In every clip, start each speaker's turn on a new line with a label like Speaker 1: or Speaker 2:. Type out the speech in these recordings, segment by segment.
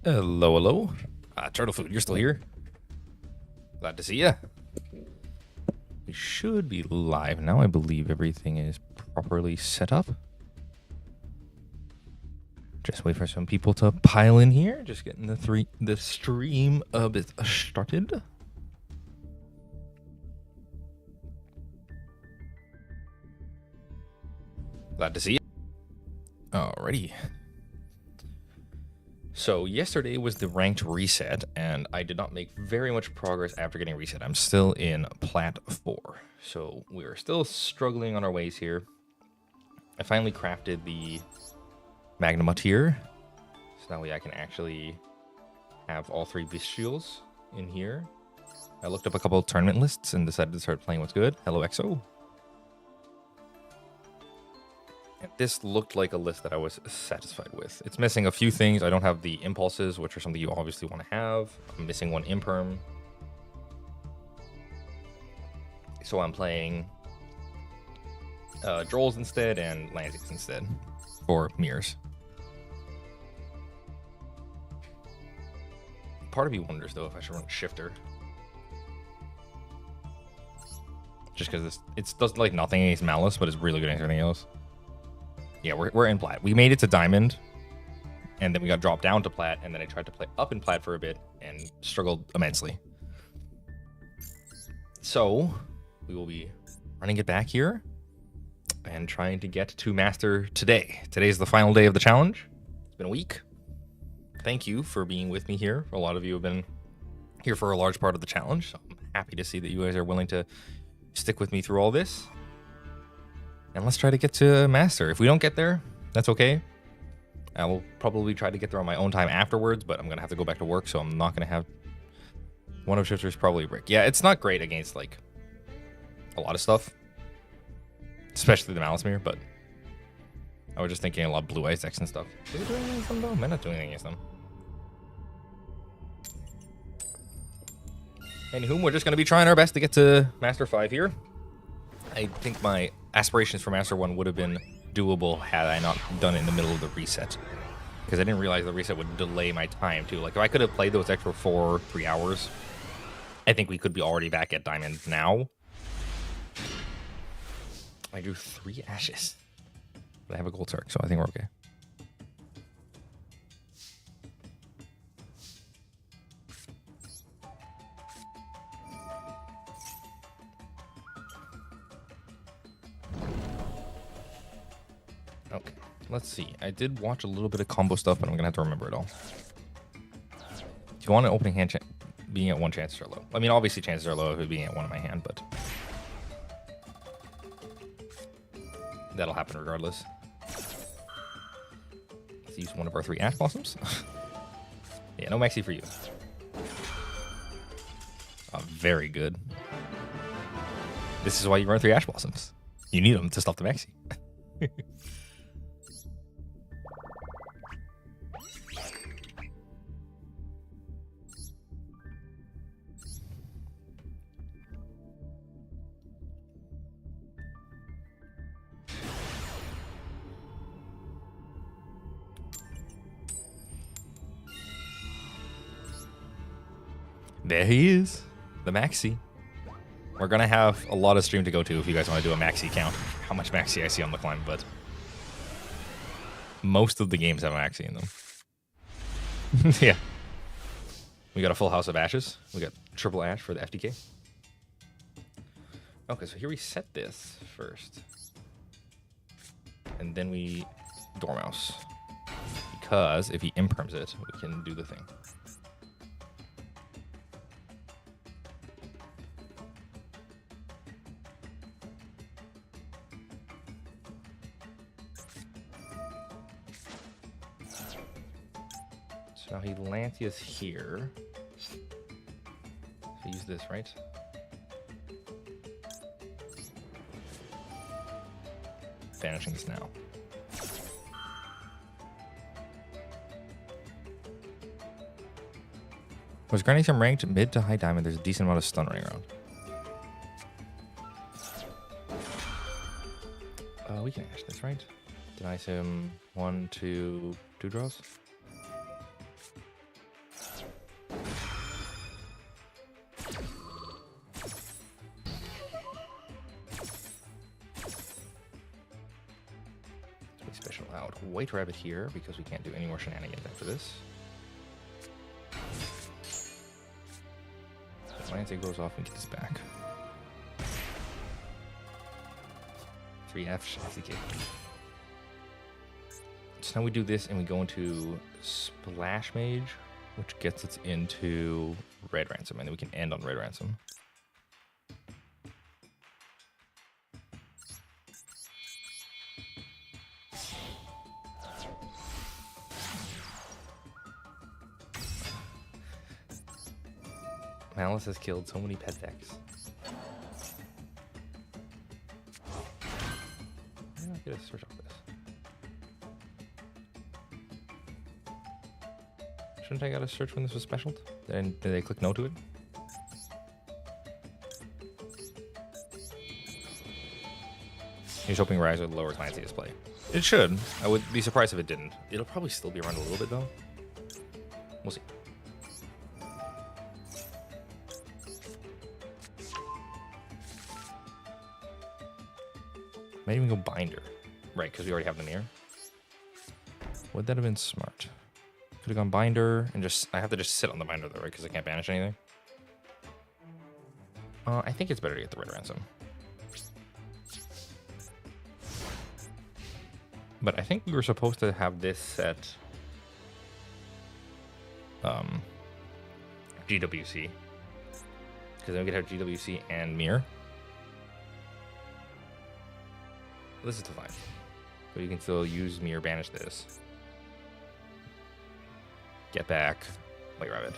Speaker 1: Hello, hello. Turtle Food, you're still here. Glad to see ya. We should be live now. I believe everything is properly set up. Just wait for some people to pile in here. Just getting the stream a bit started. Glad to see you. Alrighty. So yesterday was the ranked reset, and I did not make very much progress after getting reset. I'm still in Plat 4, so we're still struggling on our ways here. I finally crafted the Magnum tier, so that way I can actually have all 3 bestials in here. I looked up a couple of tournament lists and decided to start playing what's good. Hello, EXO. And this looked like a list that I was satisfied with. It's missing a few things. I don't have the impulses, which are something you obviously want to have. I'm missing 1 imperm. So I'm playing Drolls instead and Lanzies instead for mirrors. Part of me wonders, though, if I should run Shifter. Just because it does like nothing against Malice, but it's really good against everything else. Yeah, we're in Plat. We made it to Diamond, and then we got dropped down to Plat, and then I tried to play up in Plat for a bit and struggled immensely. So we will be running it back here and trying to get to Master today. Today's the final day of the challenge. It's been a week. Thank you for being with me here. A lot of you have been here for a large part of the challenge, so I'm happy to see that you guys are willing to stick with me through all this. And let's try to get to Master. If we don't get there, that's okay. I will probably try to get there on my own time afterwards, but I'm going to have to go back to work, so I'm not going to have... One of Shifter's probably a brick. Yeah, it's not great against, like, a lot of stuff. Especially the Malice Mirror, but... I was just thinking a lot of Blue Eyes decks and stuff. Is it doing anything against them, though? I'm not doing anything against them. Anywho, we're just going to be trying our best to get to Master 5 here. I think my aspirations for Master 1 would have been doable had I not done it in the middle of the reset. Because I didn't realize the reset would delay my time, too. Like, if I could have played those extra 3 hours, I think we could be already back at Diamond now. I drew 3 ashes. But I have a gold Turk, so I think we're okay. Okay, let's see. I did watch a little bit of combo stuff, but I'm going to have to remember it all. If you want an opening hand being at 1, chances are low. I mean, obviously chances are low of it being at 1 in my hand, but... that'll happen regardless. Let's use one of our 3 Ash Blossoms. Yeah, no Maxi for you. Very good. This is why you run 3 Ash Blossoms. You need them to stop the Maxi. There he is, the Maxi. We're going to have a lot of stream to go to if you guys want to do a Maxi count. How much Maxi I see on the climb, but most of the games have Maxi in them. Yeah. We got a full house of ashes. We got triple ash for the FDK. Okay, so here we set this first. And then we Dormouse. Because if he imperms it, we can do the thing. Now he Lantheus here. So use this, right? Banishing this now. Was Granny Sim ranked mid to high diamond? There's a decent amount of stun running around. We can ash this, right? Denies him 1, 2 draws. White Rabbit here because we can't do any more shenanigans after this. So Lancia goes off and gets this back. 3F FCK. So now we do this and we go into Splash Mage, which gets us into Red Ransom, and then we can end on Red Ransom. Malice has killed so many pet decks. I'm not gonna search off this. Shouldn't I gotta search when this was special? Then did they click no to it? He's hoping Rise would lower Lancia's play. It should. I would be surprised if it didn't. It'll probably still be around a little bit though. We'll see. Might even go Binder. Right, because we already have the mirror. Would that have been smart? Could have gone Binder and just... I have to just sit on the Binder though, right? Because I can't banish anything. I think it's better to get the Red Ransom. But I think we were supposed to have this set... GWC. Because then we could have GWC and mirror. This is still fine. But you can still use mirror, banish this. Get back. White Rabbit.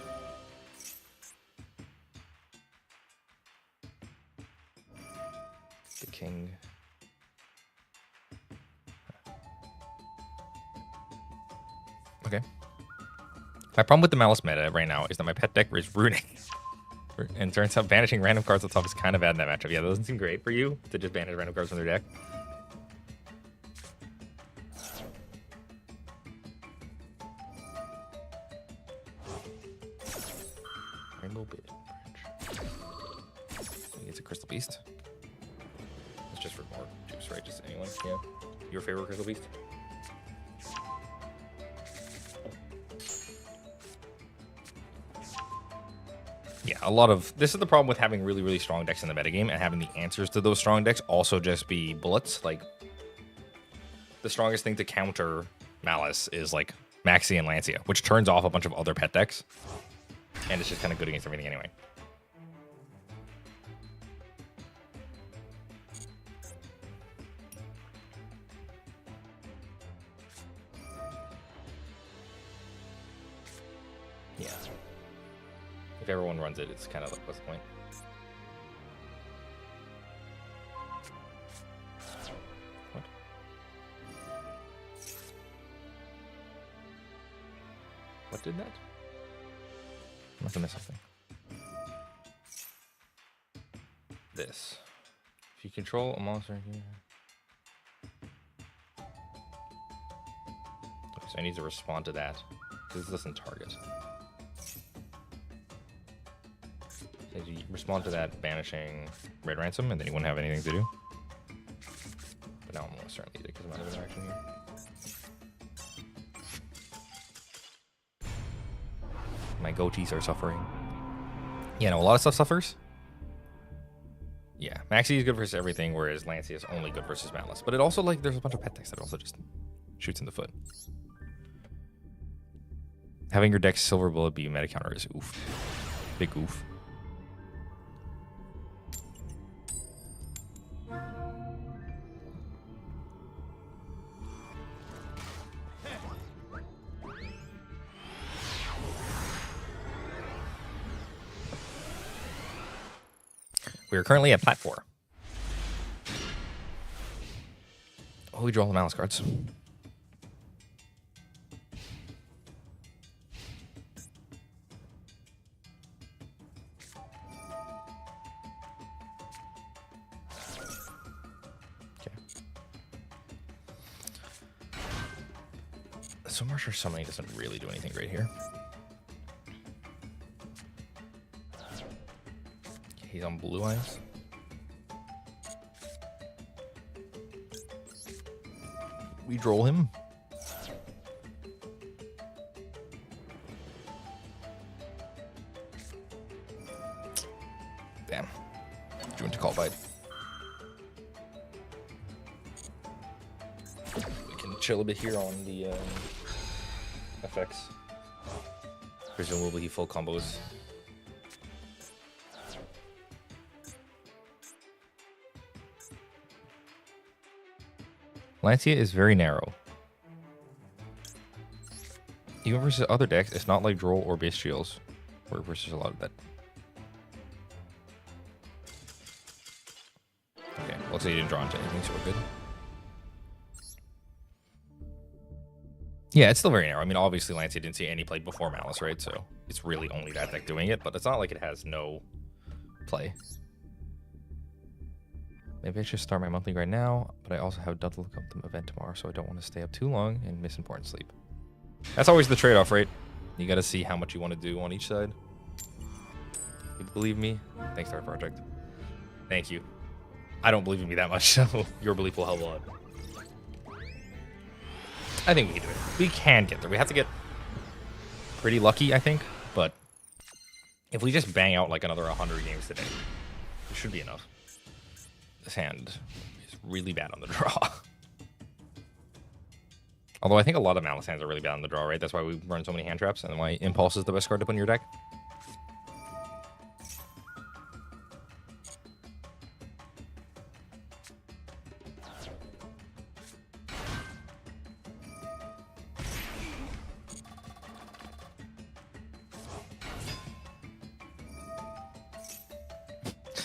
Speaker 1: The king. Okay. My problem with the Malice meta right now is that my pet deck is ruining. And turns out banishing random cards on top is kind of bad in that matchup. Yeah, that doesn't seem great for you to just banish random cards from their deck. Rainbow Bit Bridge. I think it's a Crystal Beast. It's just for more juice, right? Just anyone? Yeah. Your favorite Crystal Beast? Yeah, a lot of... This is the problem with having really, really strong decks in the metagame and having the answers to those strong decks also just be bullets. Like, the strongest thing to counter Malice is, like, Maxi and Lancia, which turns off a bunch of other pet decks. And it's just kind of good against everything anyway. Yeah. If everyone runs it, it's kind of like, what's the point? What? What did that? I must have missed something. This. If you control a monster here. Okay, so I need to respond to that. Because this doesn't target. So you respond to that banishing Red Ransom, and then you wouldn't have anything to do. But now I'm almost certainly need it because I'm out of interaction here. My goatees are suffering. Yeah, no, a lot of stuff suffers. Yeah, Maxi is good versus everything, whereas Lancia is only good versus Malice. But it also, like, there's a bunch of pet decks that also just shoots in the foot. Having your deck Silver Bullet be meta counter is oof. Big oof. We are currently at plat 4. Oh, we draw all the Malice cards. Okay. So Marsher Summoning doesn't really do anything great here. He's on Blue Eyes. We droll him. Damn. Drew into call bite. We can chill a bit here on the effects. Presumably he full combos. Lancia is very narrow. Even versus other decks, it's not like Droll or Bestials, or versus a lot of that. Okay, looks like you didn't draw into anything, so we're good. Yeah, it's still very narrow. I mean, obviously Lancia didn't see any play before Malice, right? So it's really only that deck doing it, but it's not like it has no play. Maybe I should start my monthly right now, but I also have Double Compton event tomorrow, so I don't want to stay up too long and miss important sleep. That's always the trade-off, right? You got to see how much you want to do on each side. You believe me? Thanks to our project. Thank you. I don't believe in me that much, so your belief will help a lot. I think we can do it. We can get there. We have to get pretty lucky, I think, but if we just bang out like another 100 games today, it should be enough. This hand is really bad on the draw. Although I think a lot of Malice hands are really bad on the draw, right? That's why we run so many hand traps and why Impulse is the best card to put in your deck.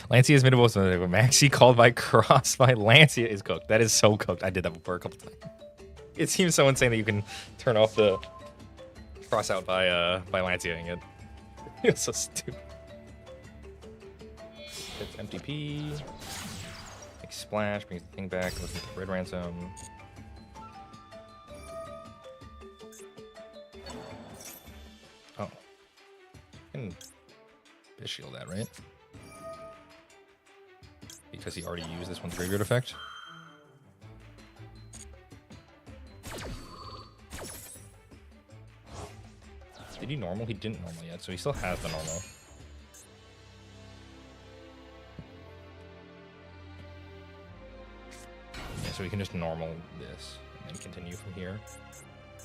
Speaker 1: Lancia is mid-boss, Maxi called by Cross by Lancia is cooked. That is so cooked. I did that before a couple times. It seems so insane that you can turn off the cross out by Lancia and it feels so stupid. It's MTP. Like splash, brings the thing back, listen to Red Ransom. Oh. I can Bish Shield that, right? Because he already used this one's graveyard effect. Did he normal? He didn't normal yet, so he still has the normal. Yeah, so we can just normal this and then continue from here.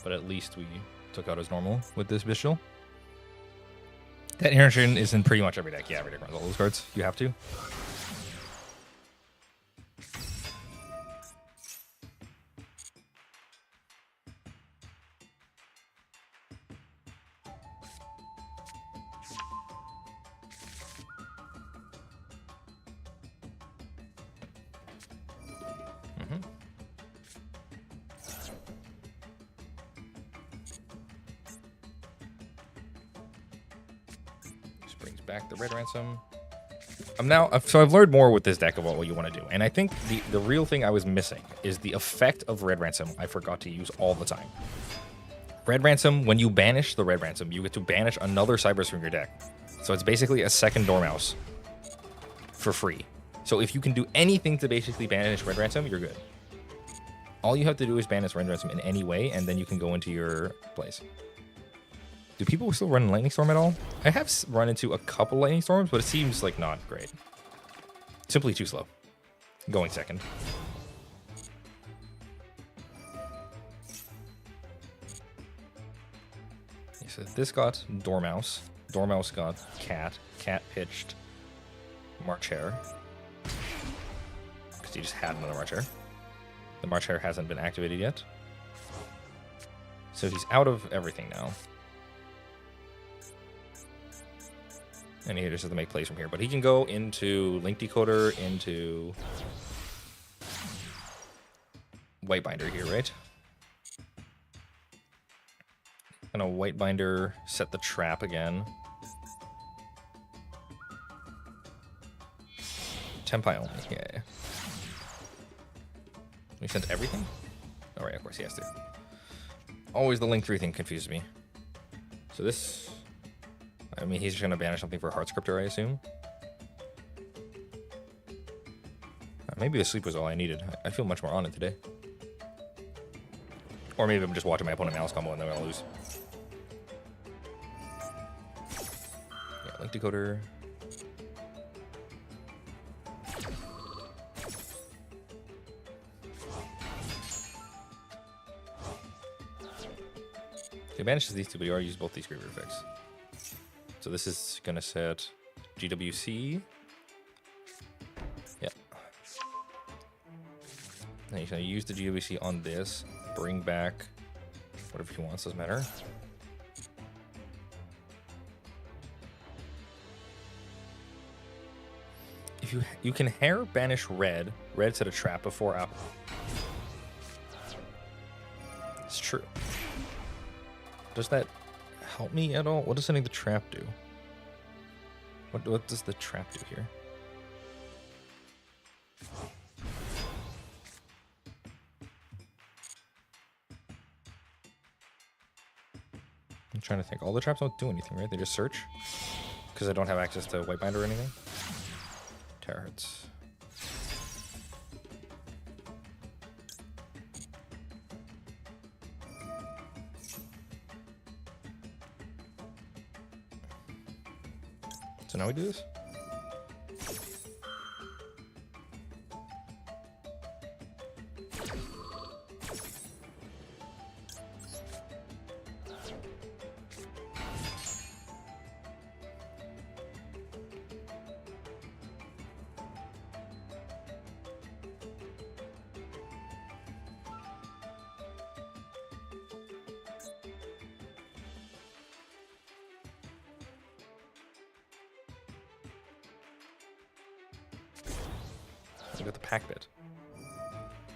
Speaker 1: But at least we took out his normal with this Bishul. That interaction is in pretty much every deck. Yeah, every deck runs all those cards. You have to. Back the Red Ransom. So I've learned more with this deck about what you want to do, and I think the real thing I was missing is the effect of Red Ransom I forgot to use all the time. Red Ransom, when you banish the Red Ransom, you get to banish another Cyberse from your deck. So it's basically a second Dormouse for free. So if you can do anything to basically banish Red Ransom, you're good. All you have to do is banish Red Ransom in any way, and then you can go into your place. Do people still run Lightning Storm at all? I have run into a couple Lightning Storms, but it seems like not great. Simply too slow. Going second. So this got Dormouse. Dormouse got Cat. Cat pitched March Hare. Because he just had another March Hare. The March Hare hasn't been activated yet. So he's out of everything now. And he just has to make plays from here. But he can go into Link Decoder, into White Binder here, right? Gonna White Binder, set the trap again. Tempai only, yeah. We sent everything? Oh, right, of course he has to. Always the Link 3 thing confuses me. So this... I mean, he's just gonna banish something for Heartscriptor, I assume. Maybe the sleep was all I needed. I feel much more on it today. Or maybe I'm just watching my opponent Malice combo and then I'm gonna lose. Yeah, Link Decoder. It banishes these two, but you already used both these graveyard effects. So this is going to set GWC. Yeah. Now he's going to use the GWC on this, bring back whatever he wants, doesn't matter. If you can hair banish red. Red set a trap before up. It's true. Does that help me at all? What does setting the trap do? What does the trap do here? I'm trying to think. All the traps don't do anything, right? They just search? Because I don't have access to Whitebind or anything? Terahertz. So now we do this? We got the pack bit.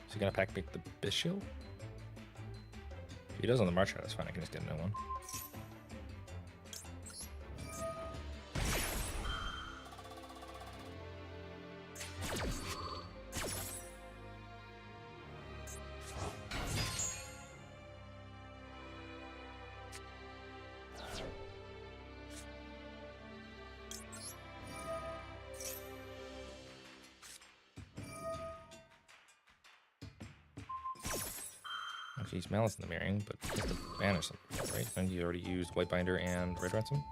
Speaker 1: Is he gonna pack pick the Bishil? If he does on the March, that's fine. I can just get no one. He's Malice in the Mirroring, but he has to banish them, right? And you already used Whitebinder and Red Ransom.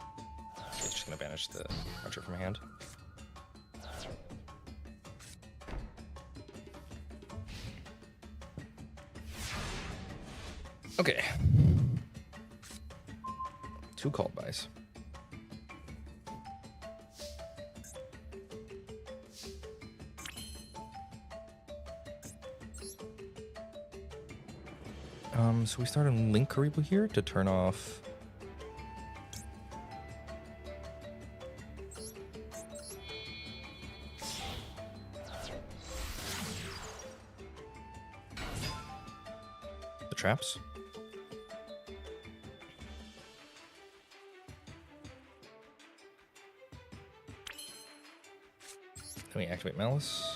Speaker 1: He's just gonna banish the Archer from my hand. Okay. 2 called buys. So we start on Link Karibu here to turn off the traps. Then we activate Malice.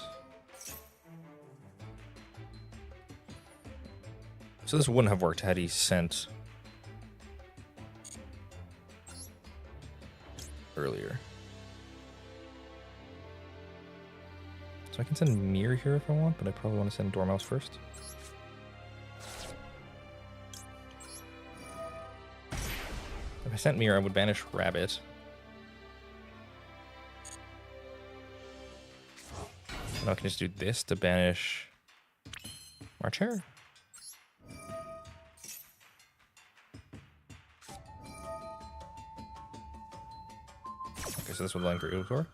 Speaker 1: So this wouldn't have worked had he sent earlier. So I can send Mirror here if I want, but I probably want to send Dormouse first. If I sent Mirror, I would banish Rabbit. Now I can just do this to banish March Hare. So this would line for Yugioh.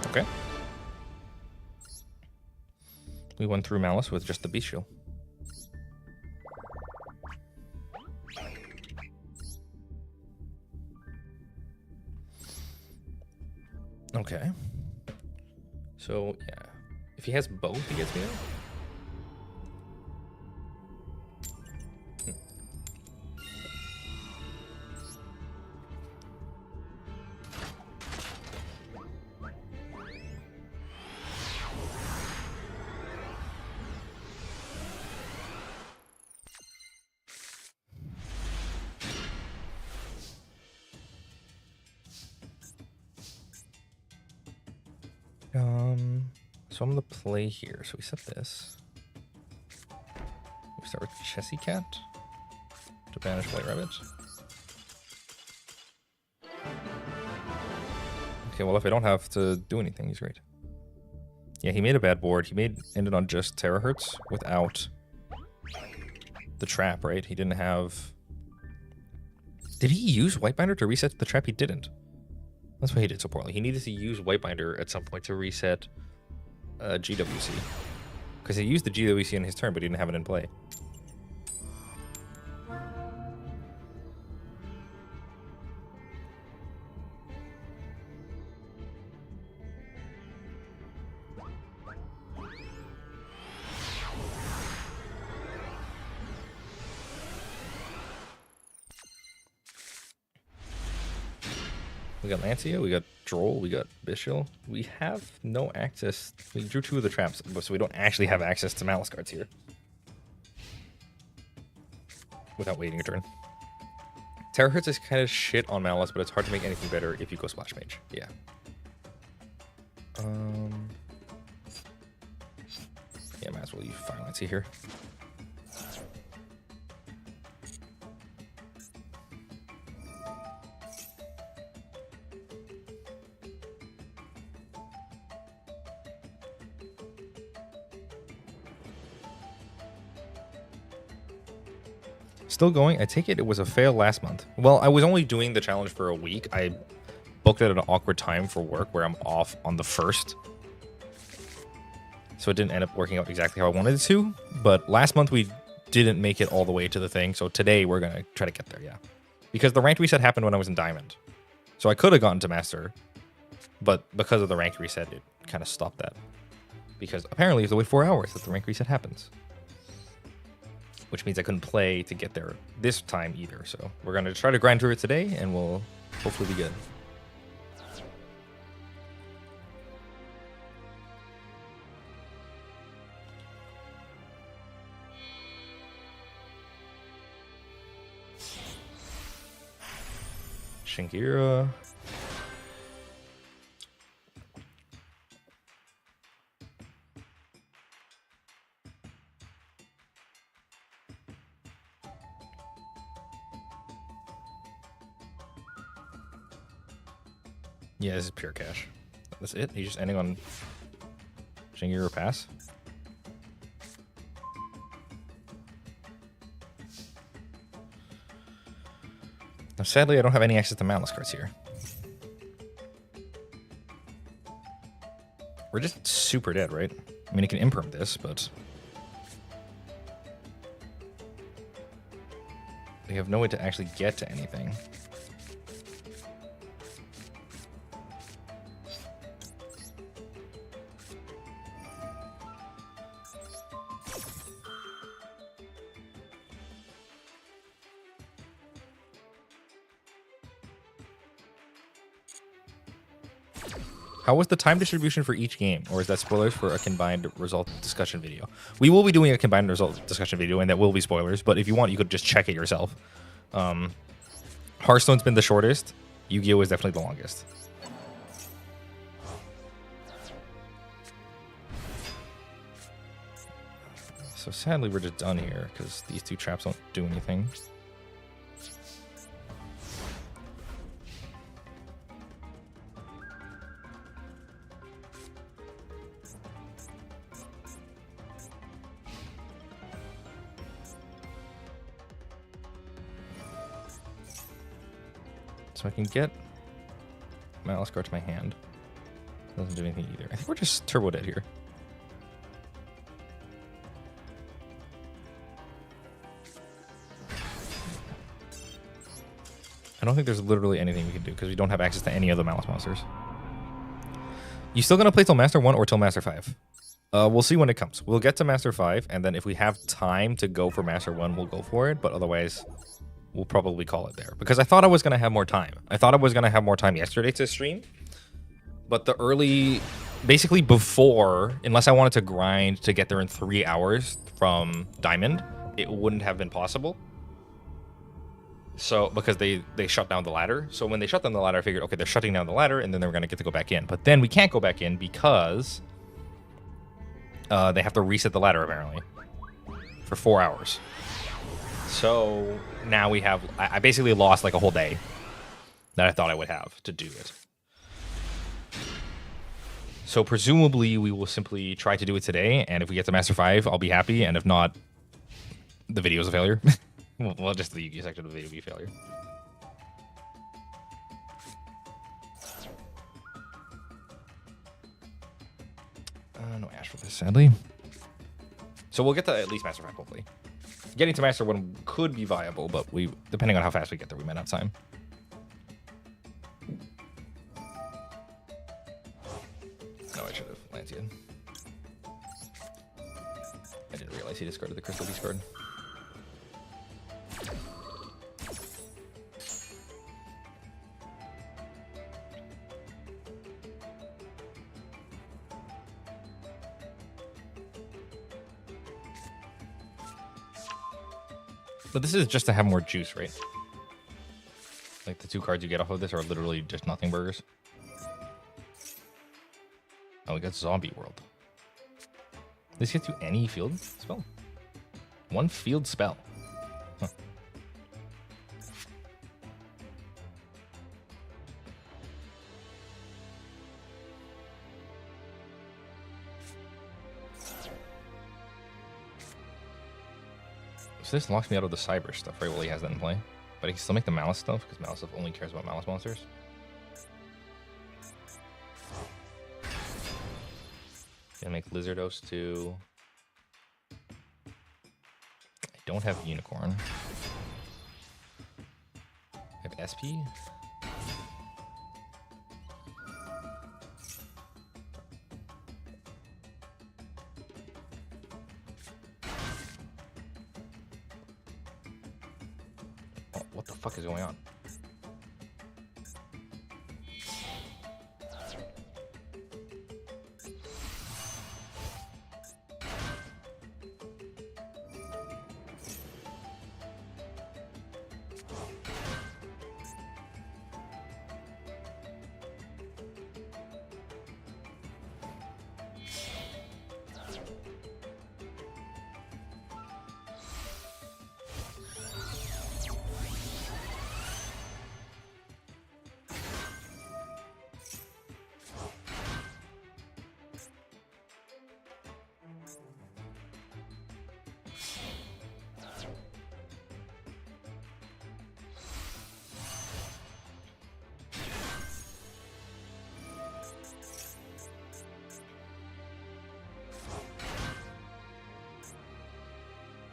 Speaker 1: Okay. We went through Malice with just the Beast Shield. Okay. So, yeah. If he has both, he gets me out. So I'm gonna play here. So we set this. We start with Chessy Cat to banish White Rabbit. Okay, well, if I don't have to do anything, he's great. Yeah, he made a bad board. He ended on just terahertz without the trap, right? He didn't have... Did he use Whitebinder to reset the trap? He didn't. That's why he did so poorly. He needed to use Whitebinder at some point to reset GWC. Because he used the GWC in his turn, but he didn't have it in play. We got Lancia, we got Droll, we got Bishil. We have no access. We drew 2 of the traps, so we don't actually have access to Malice cards here. Without waiting a turn. Terahertz is kind of shit on Malice, but it's hard to make anything better if you go Splash Mage. Yeah. Yeah, might as well use Fire Lancia here. Still going? I take it was a fail last month. Well, I was only doing the challenge for a week. I booked it at an awkward time for work where I'm off on the 1st. So it didn't end up working out exactly how I wanted it to. But last month we didn't make it all the way to the thing. So today we're going to try to get there, yeah. Because the ranked reset happened when I was in Diamond. So I could have gotten to Master. But because of the ranked reset, it kind of stopped that. Because apparently you have to wait 4 hours that the ranked reset happens. Which means I couldn't play to get there this time either. So we're going to try to grind through it today, and we'll hopefully be good. Shingira. Yeah, this is pure cash. That's it? He's just ending on Shingira pass? Now, sadly, I don't have any access to Malice cards here. We're just super dead, right? I mean, it can imperm this, but... we have no way to actually get to anything. How was the time distribution for each game? Or is that spoilers for a combined result discussion video? We will be doing a combined result discussion video, and that will be spoilers, but if you want, you could just check it yourself. Hearthstone's been the shortest. Yu-Gi-Oh! Is definitely the longest. So sadly, we're just done here, because these 2 traps don't do anything. So I can get Malice card to my hand. Doesn't do anything either. I think we're just turbo dead here. I don't think there's literally anything we can do because we don't have access to any of the Malice monsters. You still gonna play till Master 1 or till Master 5? We'll see when it comes. We'll get to Master 5, and then if we have time to go for Master 1, we'll go for it, but otherwise... we'll probably call it there. Because I thought I was going to have more time. I thought I was going to have more time yesterday to stream. But the early... basically before, unless I wanted to grind to get there in 3 hours from Diamond, it wouldn't have been possible. So, because they shut down the ladder. So when they shut down the ladder, I figured, okay, they're shutting down the ladder, and then they're going to get to go back in. But then we can't go back in because... they have to reset the ladder, apparently. For 4 hours. So now we have... I basically lost like a whole day that I thought I would have to do it. So presumably we will simply try to do it today, and if we get to Master 5, I'll be happy, and if not, the video is a failure. Well, just the Yugioh section of the video will be a failure. No Ash for this, sadly. So we'll get to at least Master 5, hopefully. Getting to Master 1 could be viable, but depending on how fast we get there, we might not have time. No, I should have Lancian. I didn't realize he discarded the Crystal Beast card. But this is just to have more juice, right? Like the 2 cards you get off of this are literally just nothing burgers. Oh, we got Zombie World. This gets you any field spell? 1 field spell. Huh. So this locks me out of the cyber stuff, right? Well, he has that in play. But he can still make the Malice stuff, because Malice stuff only cares about Malice monsters. Gonna make Lizardos too. I don't have Unicorn. I have SP. Oh, what the fuck is going on?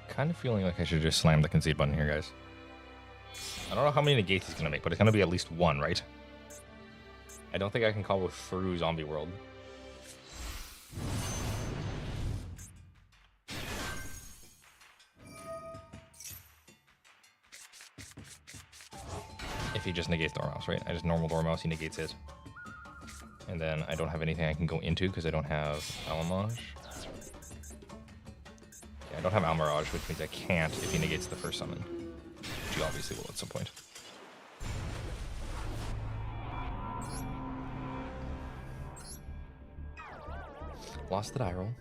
Speaker 1: Kind of feeling like I should just slam the concede button here, guys. I don't know how many negates he's going to make, but it's going to be at least 1, right? I don't think I can call through Zombie World. If he just negates Dormouse, right? I just normal Dormouse, he negates it. And then I don't have anything I can go into because I don't have Alamage. I don't have Almirage, which means I can't if he negates the first summon. Which he obviously will at some point. Lost the die roll.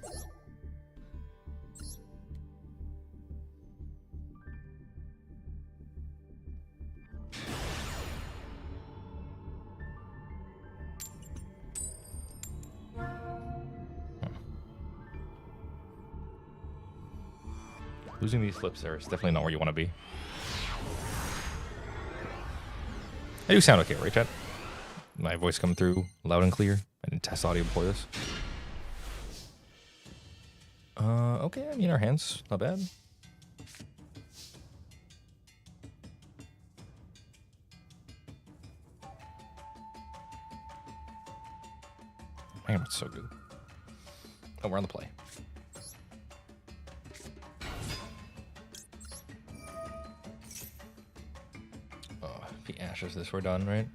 Speaker 1: Losing these flips there is definitely not where you want to be. I do sound okay, right, chat? My voice coming through loud and clear. I didn't test audio before this. Okay, I mean, our hands, not bad. Man, it's so good. Oh, we're on the play. If he ashes this, we're done, right?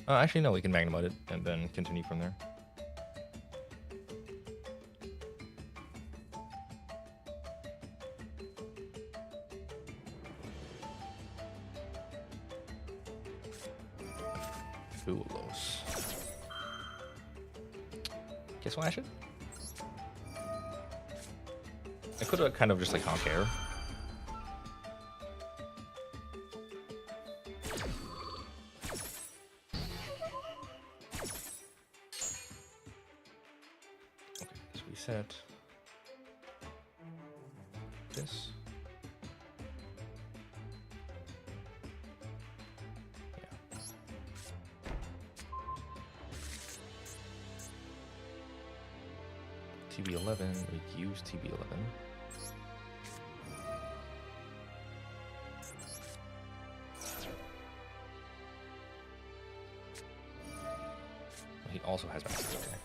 Speaker 1: Actually, no, we can Magnemite it and then continue from there. Foolos. Guess what I should? I could have kind of just like honk air. reset this. Yeah. TB11, we use TB11. He also has Masters, okay.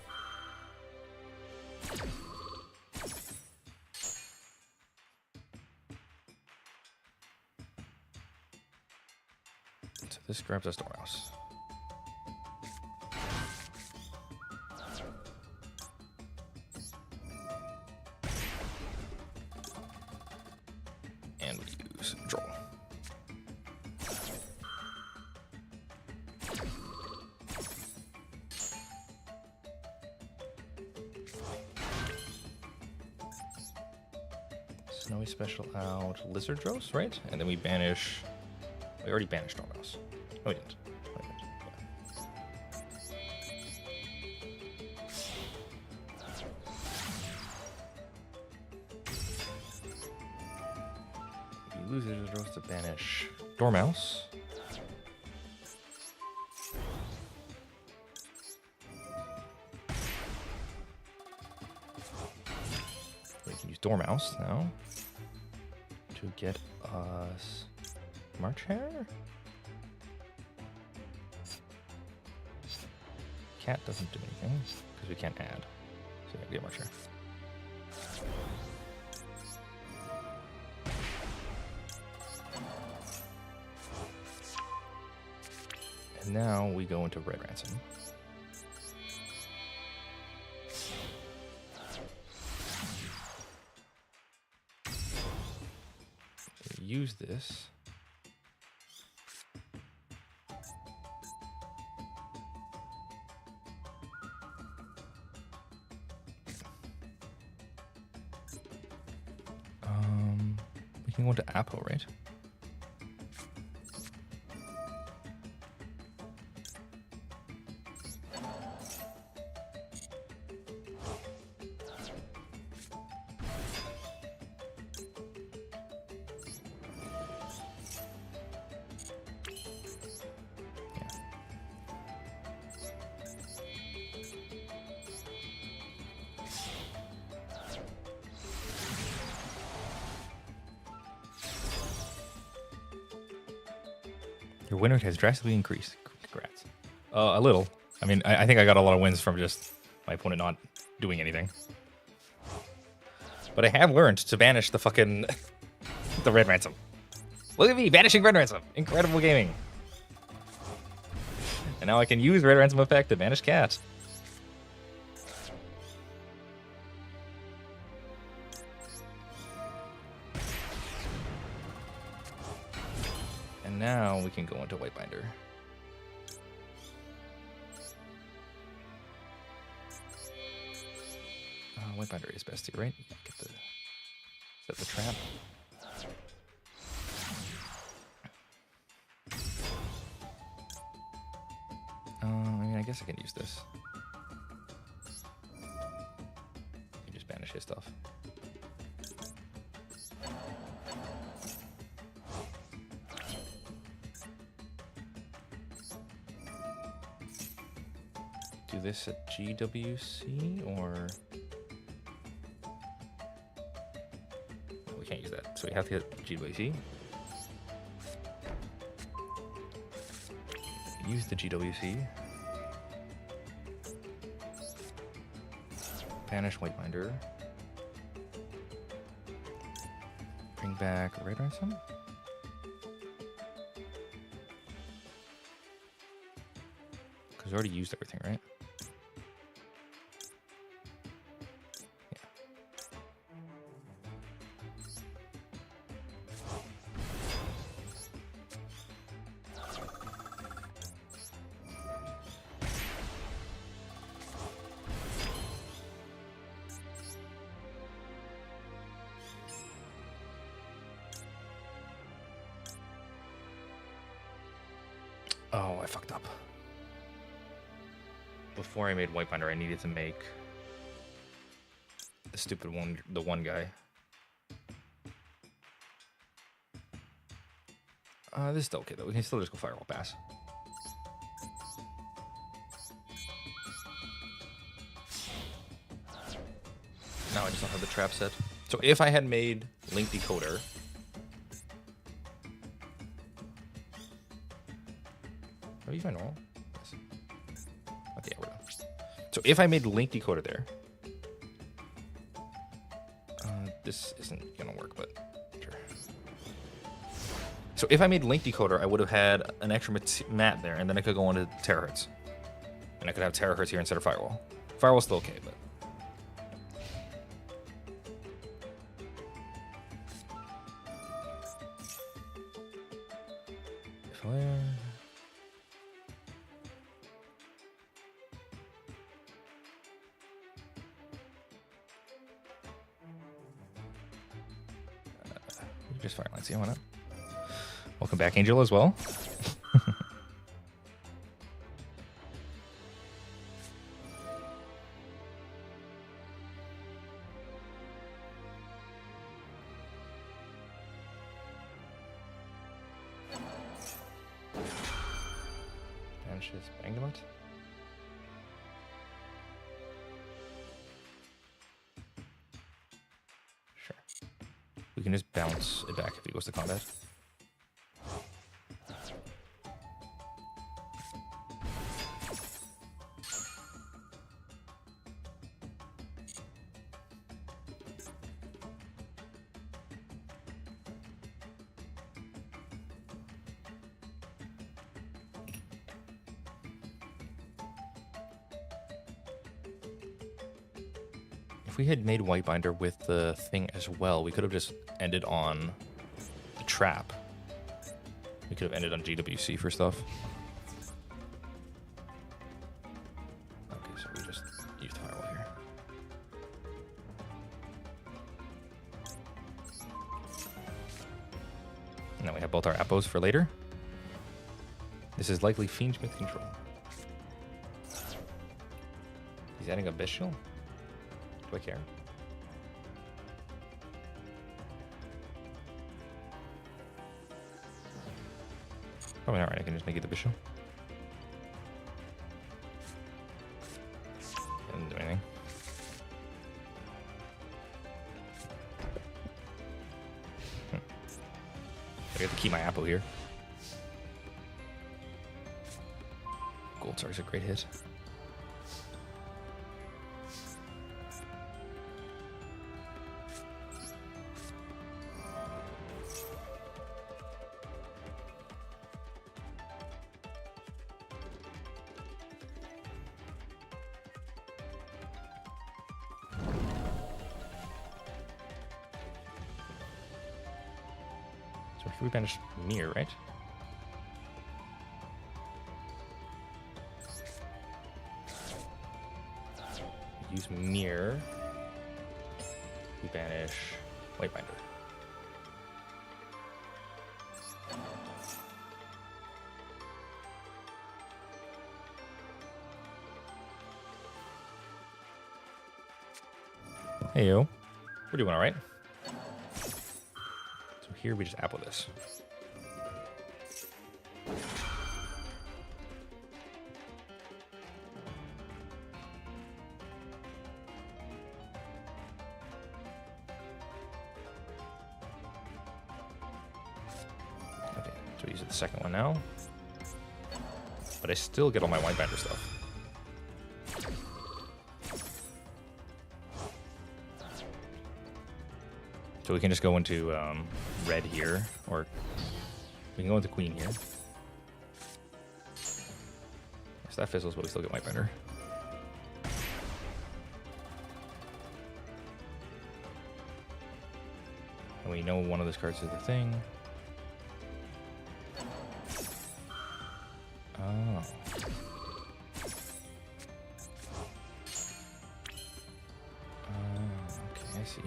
Speaker 1: So this grabs us Dormouse. And we use Droll. Snowy special out Lizardros, right? And then we banish. We already banished Dormouse. No, we didn't. No, we didn't. Yeah. We lose Lizardros to banish Dormouse. We can use Dormouse now to get us March Hare? Cat doesn't do anything because we can't add. So yeah, get March Hare. And now we go into Red Ransom. Use this. We can go into Apo, right? Your win rate has drastically increased. Congrats. A little. I mean, I think I got a lot of wins from just my opponent not doing anything. But I have learned to banish the fucking the Red Ransom. Look at me banishing Red Ransom. Incredible gaming. And now I can use Red Ransom effect to banish Cat. And now we can go into White Binder. White Binder is best here, right? Get the set the trap. I mean, I guess I can use this. You just banish his stuff. Do this at GWC or we can't use that, so we have to hit GWC. Use the GWC. Banish White Binder. Bring back Red Ransom. Because we already used everything, right? Oh, I fucked up. Before I made White Binder, I needed to make the stupid one, the one guy. This is still okay though. We can still just go Firewall Pass. Now I just don't have the trap set. So if I had made Link Decoder, are you fine normal? Yes. Okay, we're done. So if I made Link Decoder there, this isn't gonna work, but sure. So if I made Link Decoder, I would have had an extra mat there, and then I could go on to Terahertz. And I could have Terahertz here instead of Firewall. Firewall's still okay, but... Just Fireline, see, why not? Welcome back, Angel, as well. Banishes Bangamut. Sure. We can just bounce it back if he goes to combat. If we had made Whitebinder with the thing as well, we could have just ended on the trap. We could have ended on GWC for stuff. Okay, so we just used Firewall here. And then we have both our Appos for later. This is likely Fiendsmith control. He's adding a Bestial? Do I care? Probably not right. I can just make it the Bishop. Doesn't do anything. I have to keep my Apple here. Gold Star's a great hit. So we banish Mirror, right? Use Mirror. We banish Whitebinder. Hey yo, we're doing all right. So here we just apple this. Okay, so we use the second one now, but I still get all my Whitebinder stuff. So we can just go into red here, or we can go into queen here. So that fizzles, but we still get Whitebinder. And we know one of those cards is the thing. Oh. Okay, I see.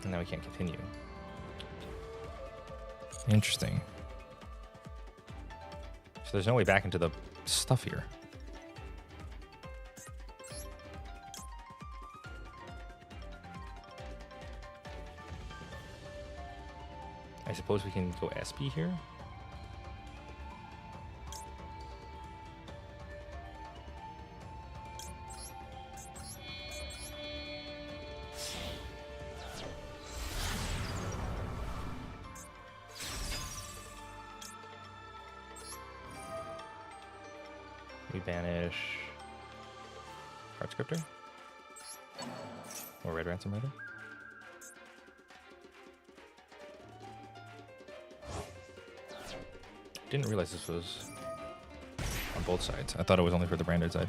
Speaker 1: And now we can't continue. Interesting. So there's no way back into the stuff here. suppose we can go SP here. We banish Heartscriptor or Red Ransom rather. Didn't realize this was on both sides. I thought it was only for the branded side.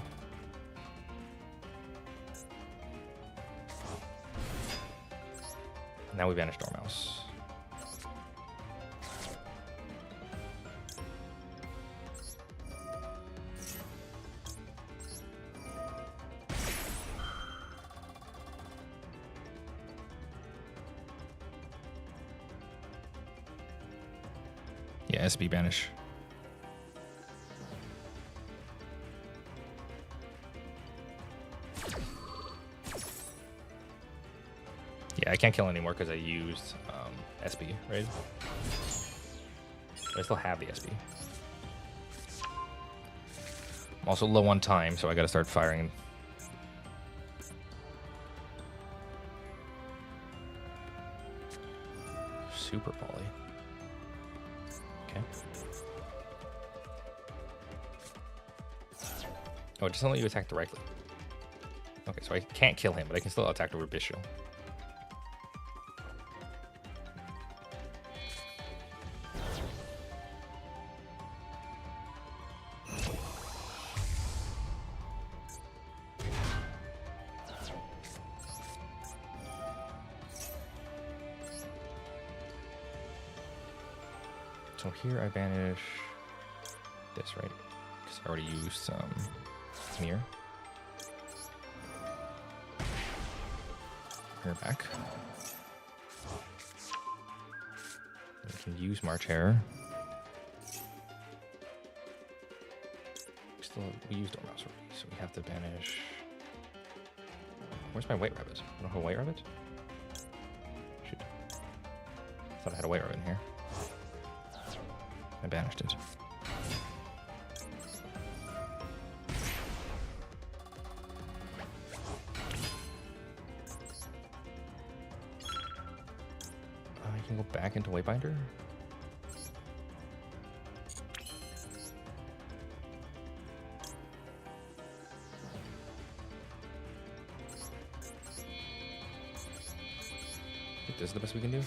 Speaker 1: Now we banish Dormouse. Yeah, SB banish. Yeah, I can't kill anymore because I used SB, right? But I still have the SB. I'm also low on time, so I gotta start firing. Super poly. Okay. Oh, it doesn't let you attack directly. Okay, so I can't kill him, but I can still attack over Yugioh. So here I banish this, right? Because I already used Mirror. Mirror back. We can use March Hare. We used Dormouse already, so we have to banish. Where's my White Rabbit? I don't have a White Rabbit? Shoot. I thought I had a White Rabbit in here. I banished it. I can go back into Waybinder. I think this is the best we can do.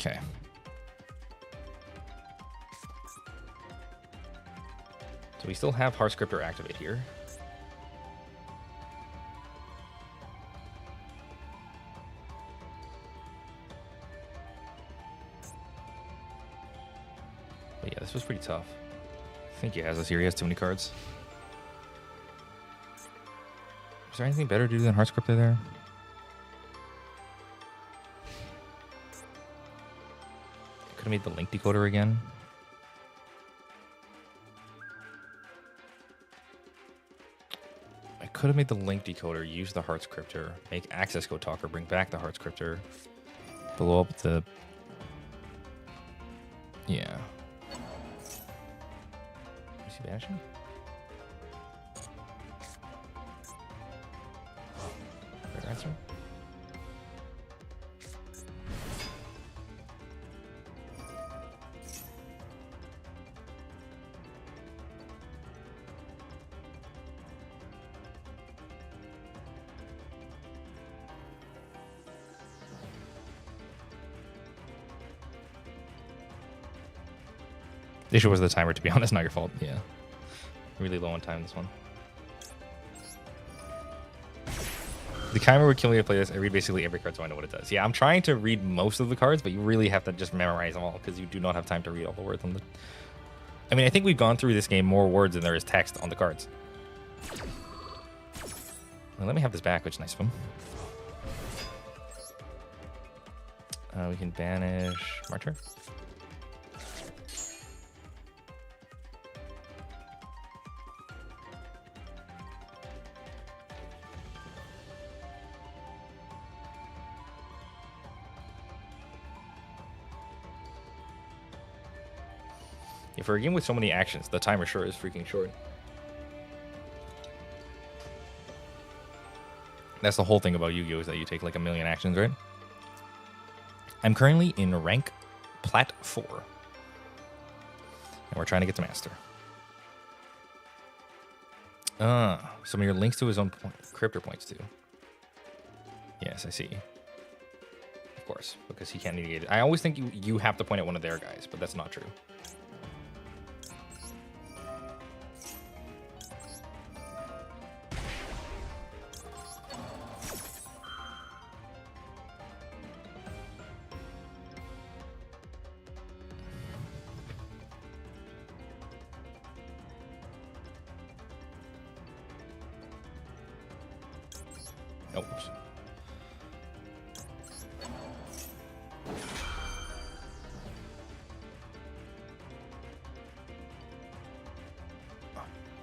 Speaker 1: Okay. So we still have Heartscriptor activate here. But yeah, this was pretty tough. I think he has this here. He has too many cards. Is there anything better to do than Heartscriptor there? Could have made the link decoder again. I could have made the link decoder, use the Heartscriptor, make Access Go Talker, bring back the Heartscriptor, blow up the... Yeah. Is he banishing? Fair answer. The issue was the timer, to be honest, not your fault. Yeah. Really low on time, this one. The Chimer would kill me to play this. I read basically every card so I know what it does. Yeah, I'm trying to read most of the cards, but you really have to just memorize them all because you do not have time to read all the words on the... I mean, I think we've gone through this game more words than there is text on the cards. Well, let me have this back, which is nice of him. We can banish Marcher. For a game with so many actions, the timer sure is freaking short. That's the whole thing about Yu-Gi-Oh! Is that you take like a million actions, right? I'm currently in rank Plat 4. And we're trying to get to Master. Some of your links to his own cryptor points too. Yes, I see. Of course, because he can't negate it. I always think you have to point at one of their guys, but that's not true. Oops.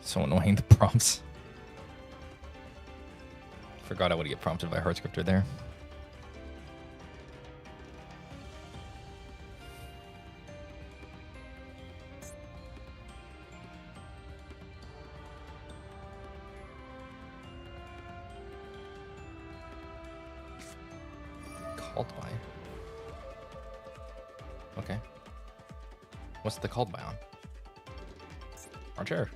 Speaker 1: So annoying, the prompts. Forgot I would get prompted by Heart Scripter there. Called by? Okay. What's the called by on? Archer.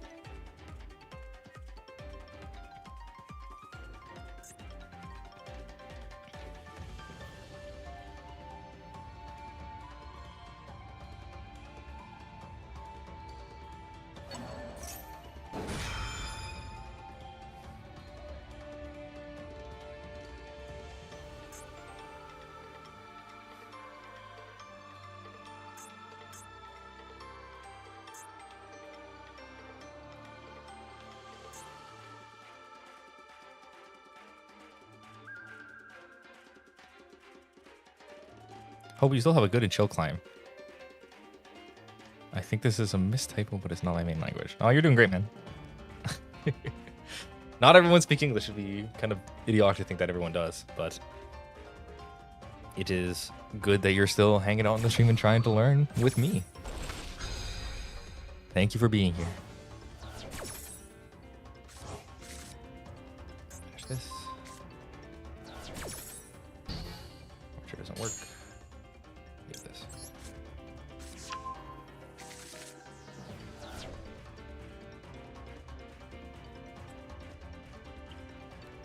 Speaker 1: Hope you still have a good and chill climb. I think this is a mistypo, but it's not my main language. Oh, you're doing great, man. Not everyone speaks English. It'd be kind of idiotic to think that everyone does, but it is good that you're still hanging out on the stream and trying to learn with me. Thank you for being here. Finish this. Sure doesn't work. Leave this.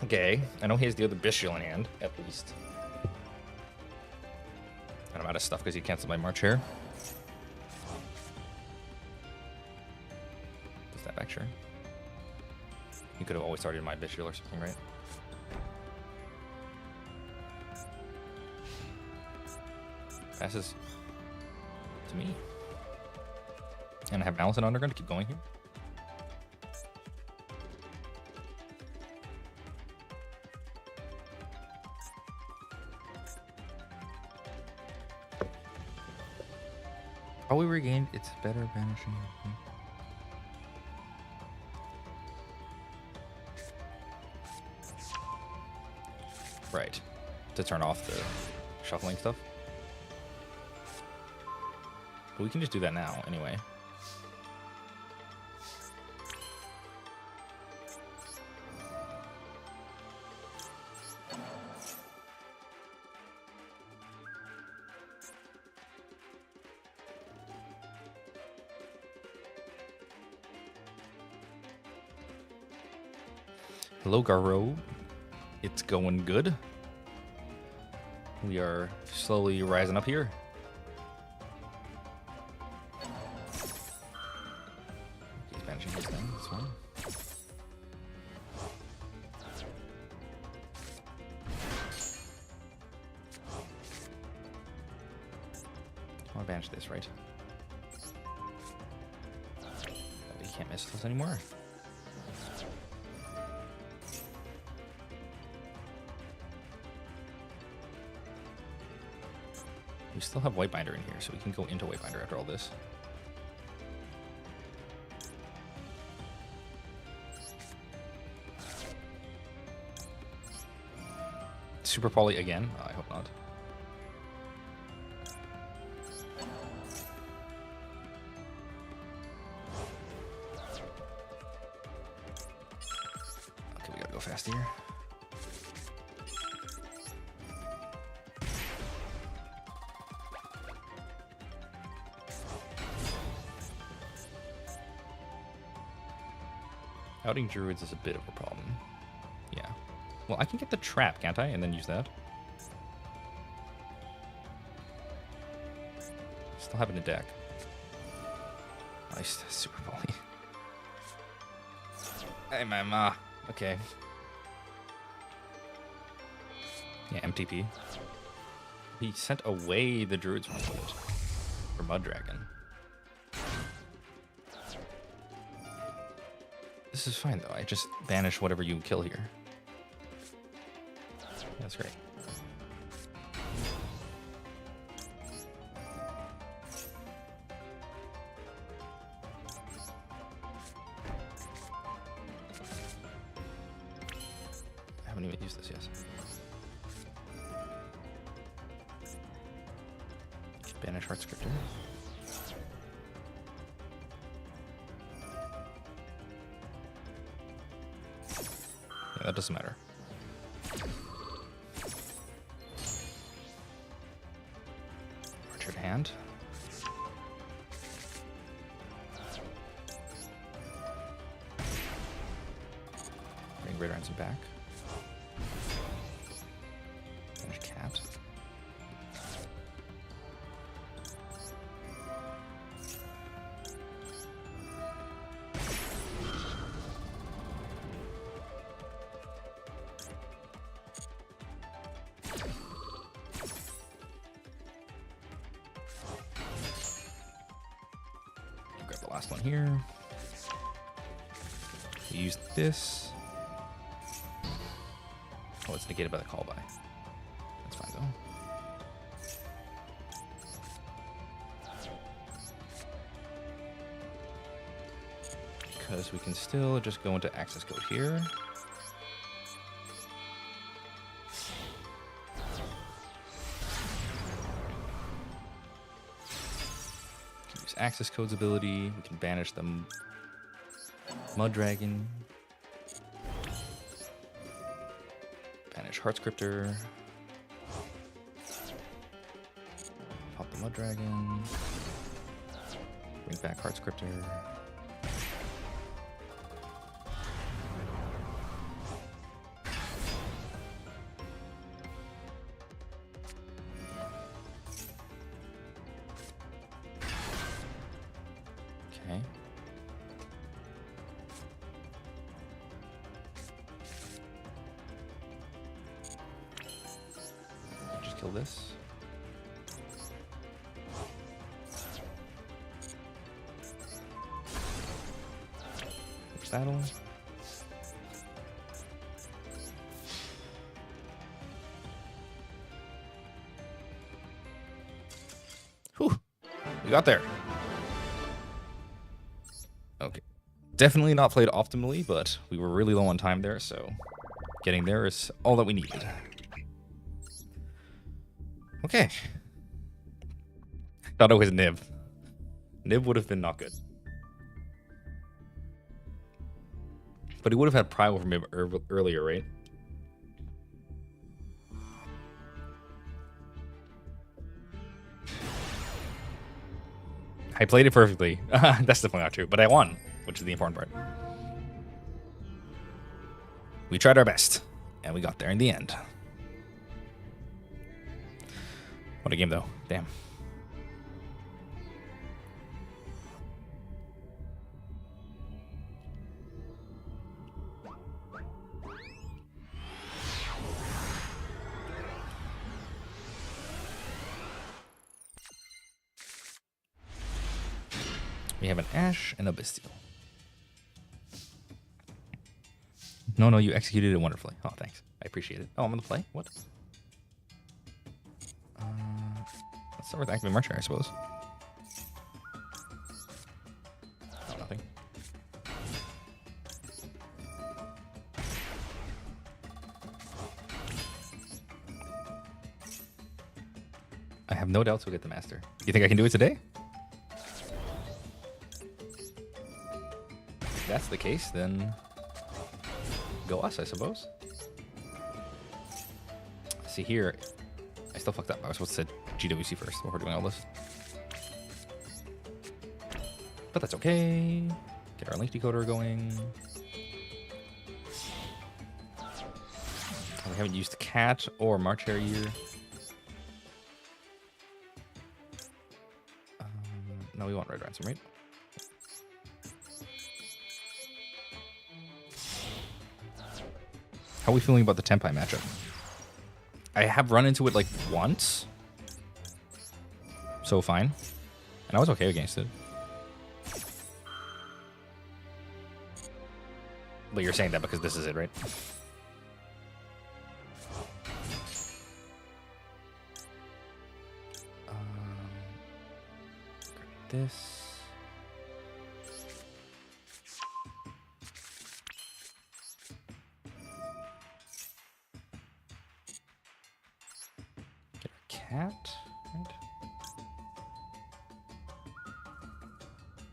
Speaker 1: Okay, I know he has the other Bestial in hand, at least. And I'm out of stuff because he canceled my March here. Put that back, sure. You could have always started my Bestial or something, right? Passes to me. And I have Balance and Underground to keep going here. Probably regained. It's better banishing. Right. To turn off the shuffling stuff. But we can just do that now, anyway. Hello, Garo. It's going good. We are slowly rising up here. He's banishing his thing. That's fine. want to banish this, right? You can't miss this anymore. We still have Whitebinder in here, so we can go into Whitebinder after all this. Super Poly again? Oh, I hope not. Okay, we gotta go fast here. Outing Druids is a bit of a problem. Yeah. Well, I can get the trap, can't I? And then use that. Still have it in a deck. Nice. Super Poly. Hey, mama. Okay. Yeah, MTP. He sent away the Druids for Mud Dragon. This is fine, though. I just banish whatever you kill here. That's great. I haven't even used this yet. Banish Heart Scripter. Yeah, that doesn't matter. Orchard Hand. Bring Greater Ransom back. Banish Cat. Grab the last one here. We use this. Oh, it's negated by the call by. That's fine though. Because we can still just go into access code here. Use access code's ability. We can banish the Mud Dragon. Banish Heart Scripter. Pop the Mud Dragon. Bring back Heart Scripter. Okay. Just kill this. Battle. Whew. We got there. Okay. Definitely not played optimally, but we were really low on time there, so getting there is all that we needed. Okay. Thought it was Nib. Nib would have been not good. But he would have had Primal from him earlier, right? I played it perfectly. That's definitely not true, but I won, which is the important part. We tried our best, and we got there in the end. What a game, though. Damn. We have an Ash and a Bestial. No, you executed it wonderfully. Oh, thanks. I appreciate it. Oh, I'm gonna play? What? Let's start with activating Marcher, I suppose. Oh, nothing. I have no doubts we'll get the Master. You think I can do it today? If that's the case, then go us, I suppose. See here, I still fucked up. I was supposed to say GWC first before doing all this. But that's okay. Get our link decoder going. We haven't used Cat or March Hare Year. No, we want Red Ransom, right? How are we feeling about the Tenpai matchup? I have run into it like once. So fine. And I was okay against it. But you're saying that because this is it, right? This. Get a cat, right?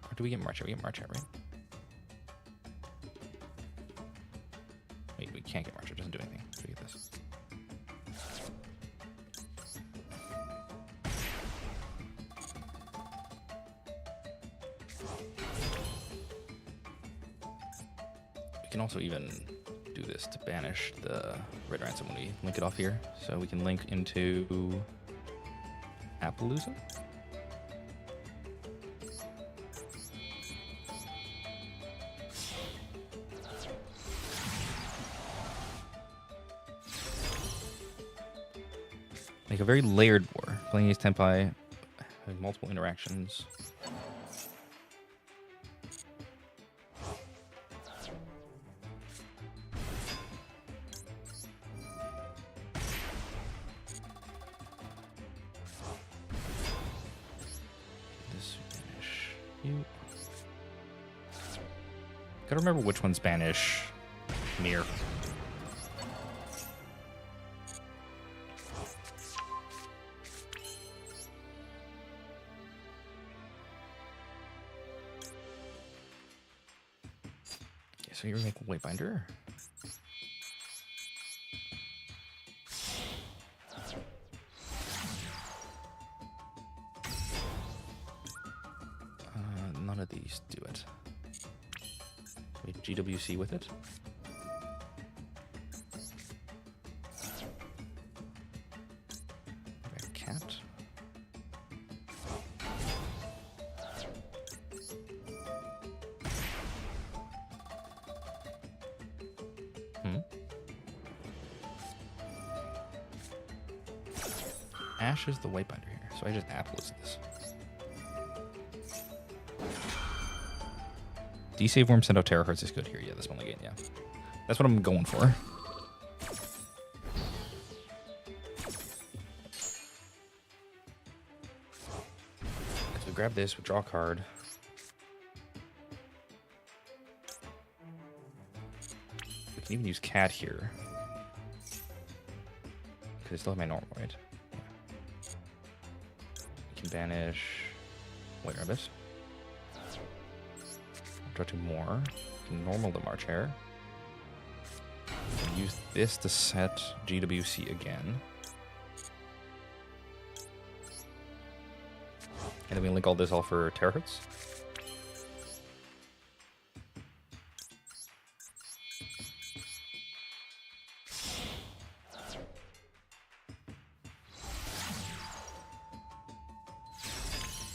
Speaker 1: Or do we get March? We get March, right? Wait, we can't get March. It doesn't do anything. So we get this. We can also even do this to banish the Red Ransom when we link it off here. So we can link into Appaloosa. Make a very layered war. Playing these Tenpai, having multiple interactions. Gotta remember which one's Spanish. Mirror. Okay, so you're making Waybinder. None of these do it. GWC with it. Cat. Ash is the Whitebinder here, so I just Appaloosa this. D-Save Worm, send out Terahertz is good here. Yeah, this one again, yeah. That's what I'm going for. So we grab this, we draw a card. We can even use Cat here. Because I still have my normal, right? Yeah. We can banish White Rabbit. Draw 2 more. Normal the March Hare. Use this to set GWC again. And then we link all this all for Terahertz.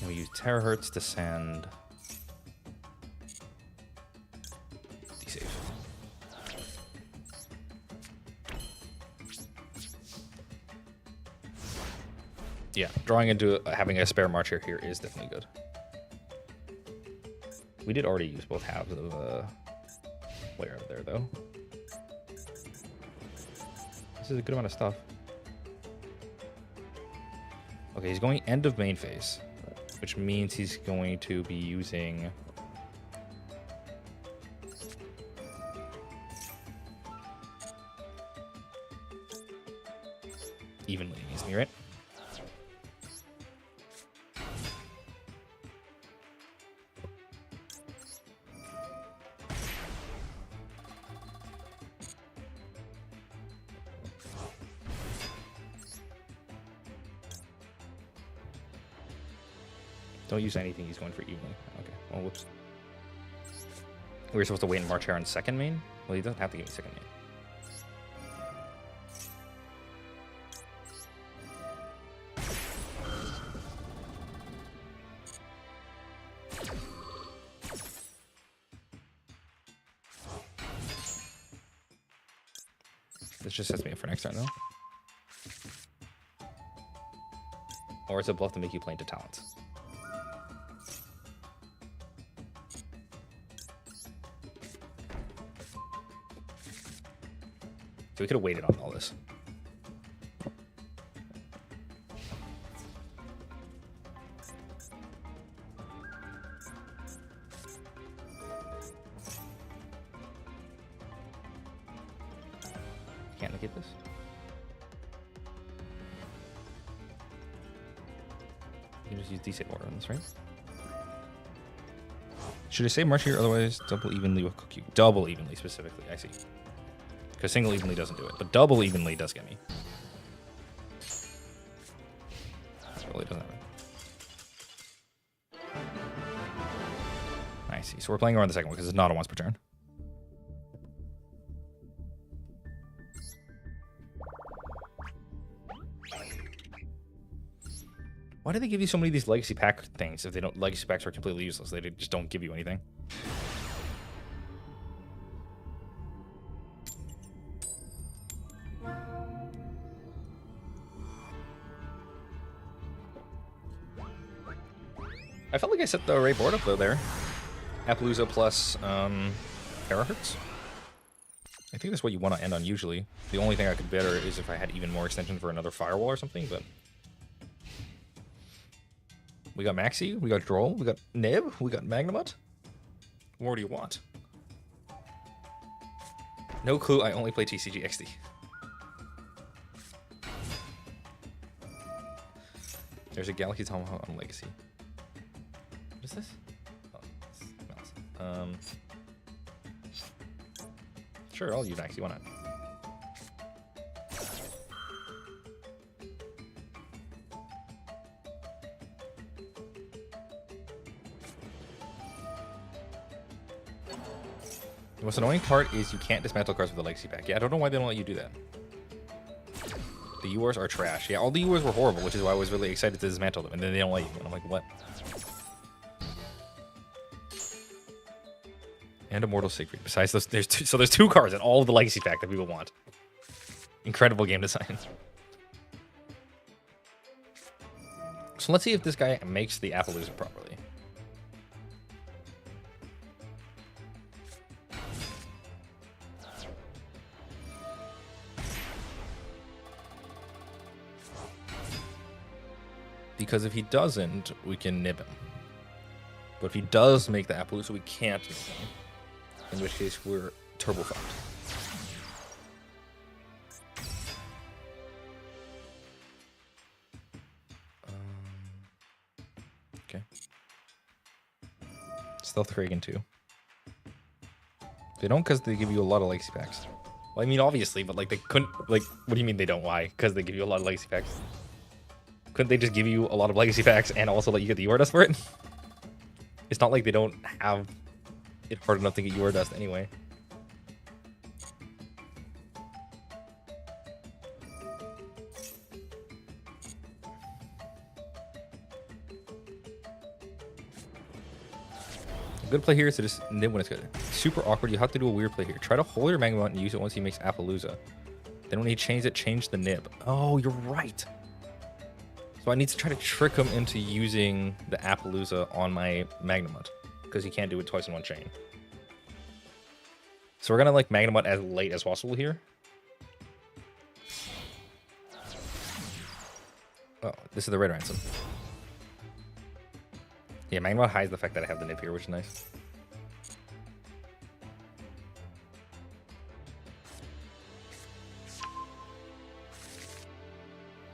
Speaker 1: And we use Terahertz to send D-Save. Yeah, drawing into having a spare March Hare here is definitely good. We did already use both halves of player out there, though. This is a good amount of stuff. Okay, he's going end of main phase, which means he's going to be using... evenly against me, right? Don't use anything, he's going for evening. Okay, well, whoops. We were supposed to wait and march here on second main? Well, he doesn't have to give me second main. This just sets me up for next turn, though. Or it's a bluff to make you play into talents. So we could have waited on all this. Can't negate this. You can just use disable order on this, right? Should I say march here? Otherwise, double evenly will cook you. Double evenly specifically. I see. Because single evenly doesn't do it, but double evenly does get me. That really doesn't happen. I see. So we're playing around the second one because it's not a once per turn. Why do they give you so many of these legacy pack things if they don't? Legacy packs are completely useless. They just don't give you anything. I felt like I set the right board up though there. Appaloosa plus Terahertz. I think that's what you want to end on usually. The only thing I could better is if I had even more extension for another firewall or something, but... We got Maxi, we got Droll, we got Nib, we got Magnamut. What more do you want? No clue, I only play TCG XD. There's a Galaxy Tomahawk on Legacy. What is this? Oh, sure, I'll use Maxi, why not? The most annoying part is you can't dismantle cards with the Legacy pack. Yeah, I don't know why they don't let you do that. The URs are trash. Yeah, all the URs were horrible, which is why I was really excited to dismantle them, and then they don't let you. And I'm like, what? And Immortal Siegfried. Besides those, there's two cards in all of the Legacy pack that people want. Incredible game design. So let's see if this guy makes the Appaloosa properly. Because if he doesn't, we can nib him. But if he does make the Appaloosa, we can't nib him. In which case, we're turbo fucked. Okay. Stealth Kragan too. They don't because they give you a lot of legacy packs. Well, I mean, obviously, but like they couldn't. Like, what do you mean they don't? Why? Because they give you a lot of legacy packs. Couldn't they just give you a lot of legacy packs and also let you get the UR dust for it? It's not like they don't have it hard enough to get UR dust anyway. A good play here is to just nib when it's good. Super awkward. You have to do a weird play here. Try to hold your Magnamut and use it once he makes Appaloosa. Then when he changes it, change the nib. Oh, you're right. So I need to try to trick him into using the Appaloosa on my Magnamut. because he can't do it twice in one chain. So we're gonna like Magnemite as late as possible here. Oh, this is the red ransom. Yeah, Magnemite hides the fact that I have the nib here, which is nice.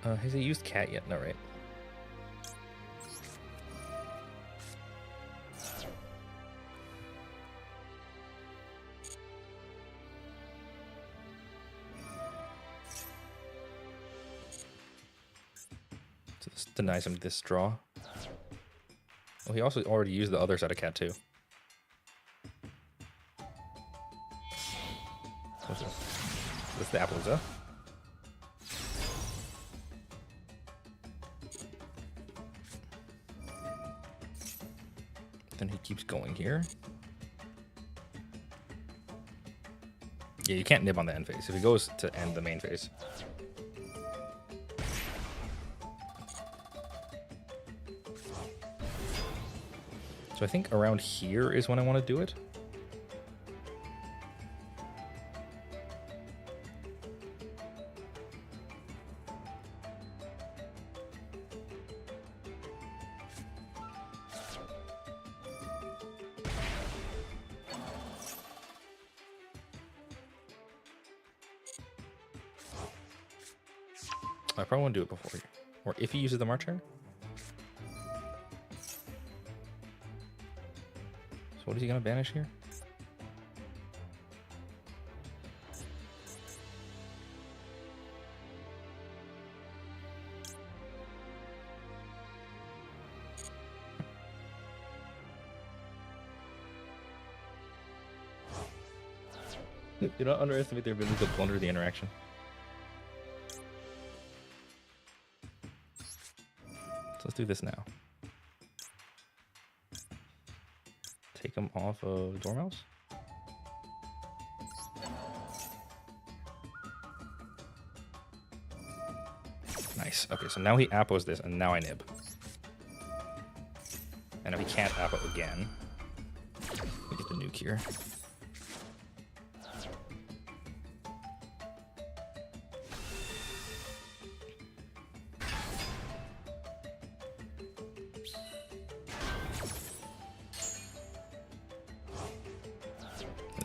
Speaker 1: Has he used cat yet? No, right? So this denies him this draw. Well, he also already used the other side of cat too. What's this? That's the Appaloosa. Then he keeps going here. Yeah, you can't nib on the end phase. If he goes to end the main phase. So I think around here is when I want to do it. I probably want to do it before here. Or if he uses the March Hare. So what is he going to banish here? Do not underestimate their ability to blunder the interaction. So let's do this now. Take him off of Dormouse. Nice. Okay, so now he appos this, and now I nib. And if he can't appo again, we get the nuke here.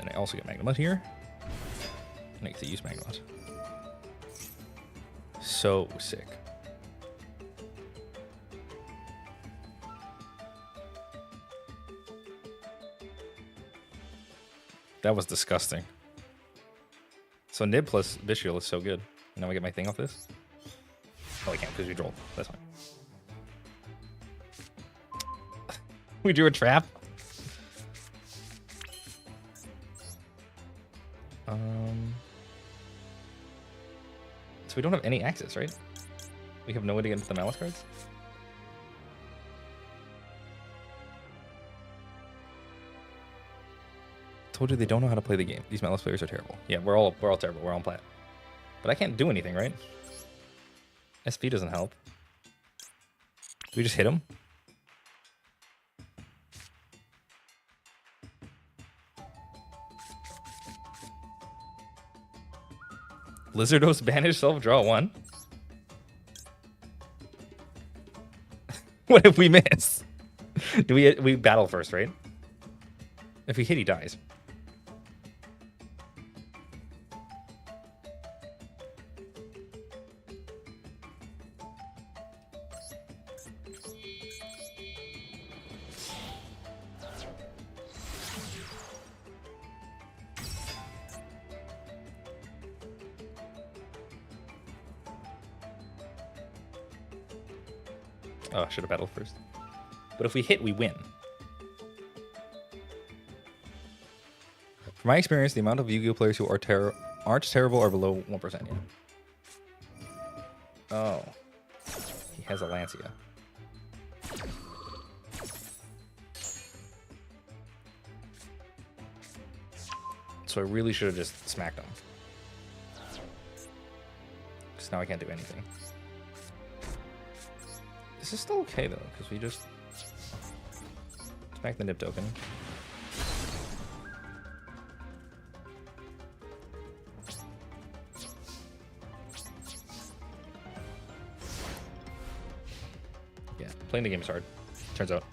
Speaker 1: I also get Magnemite here. And I get to use Magnemite. So sick. That was disgusting. So Nib plus Visual is so good. Now I get my thing off this. Oh, I can't because we drolled. That's fine. We drew a trap. So we don't have any access, right? We have no way to get into the Malice cards? Told you they don't know how to play the game. These Malice players are terrible. Yeah, we're all terrible. We're on plat. But I can't do anything, right? SP doesn't help. Do we just hit him? Lizardos banish self draw 1. What if we miss? Do we battle first, right? If we hit, he dies. Oh, I should have battled first. But if we hit, we win. From my experience, the amount of Yu-Gi-Oh players who aren't terrible are below 1%. Yeah. Oh. He has a Lancia. So I really should have just smacked him. Because now I can't do anything. This is still okay though, because we just Back the nib token. Yeah, playing the game is hard, turns out.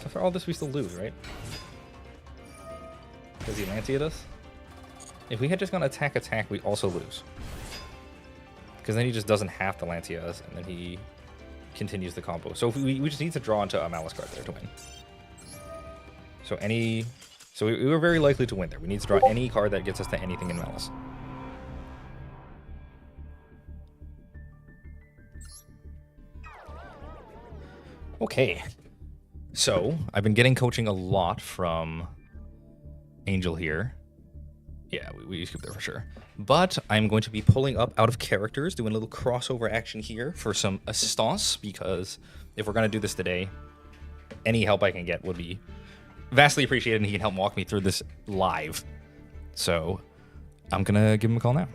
Speaker 1: For all this, we still lose, right? Because he Lancey us? If we had just gone attack, we also lose. Because then he just doesn't have to Lancey us, and then he continues the combo. So if we just need to draw into a Malice card there to win. So we were very likely to win there. We need to draw any card that gets us to anything in Malice. Okay. So, I've been getting coaching a lot from Angel here. Yeah, we scooped there for sure. But I'm going to be pulling up out of characters, doing a little crossover action here for some assistance, because if we're going to do this today, any help I can get would be vastly appreciated, and he can help walk me through this live. So, I'm going to give him a call now.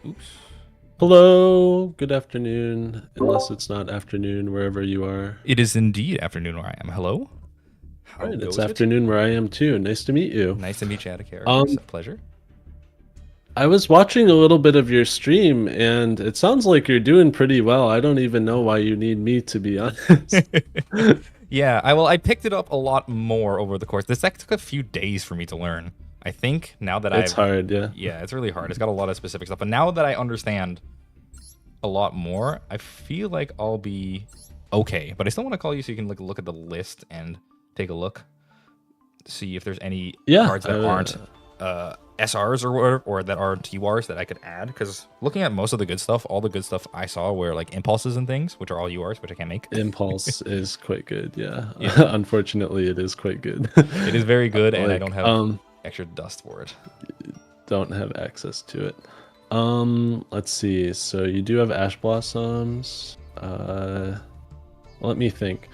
Speaker 1: Oops.
Speaker 2: Hello, good afternoon, unless it's not afternoon wherever you are.
Speaker 1: It is indeed afternoon where I am. Hello?
Speaker 2: All right, it's afternoon where I am too. Nice to meet you.
Speaker 1: Nice to meet you out of character. Pleasure.
Speaker 2: I was watching a little bit of your stream, and it sounds like you're doing pretty well. I don't even know why you need me, to be honest.
Speaker 1: Yeah, I picked it up a lot more over the course. This deck took a few days for me to learn. I think now that
Speaker 2: It's hard, yeah.
Speaker 1: Yeah, it's really hard. It's got a lot of specific stuff. But now that I understand a lot more, I feel like I'll be okay. But I still want to call you so you can look at the list and take a look. See if there's any cards that aren't SRs or that aren't URs that I could add. Because looking at most of the good stuff, all the good stuff I saw were like impulses and things, which are all URs, which I can't make.
Speaker 2: Impulse is quite good, yeah. Unfortunately, it is quite good.
Speaker 1: It is very good, and I don't have extra dust for it.
Speaker 2: Don't have access to it. Let's see. So you do have Ash Blossoms. Let me think.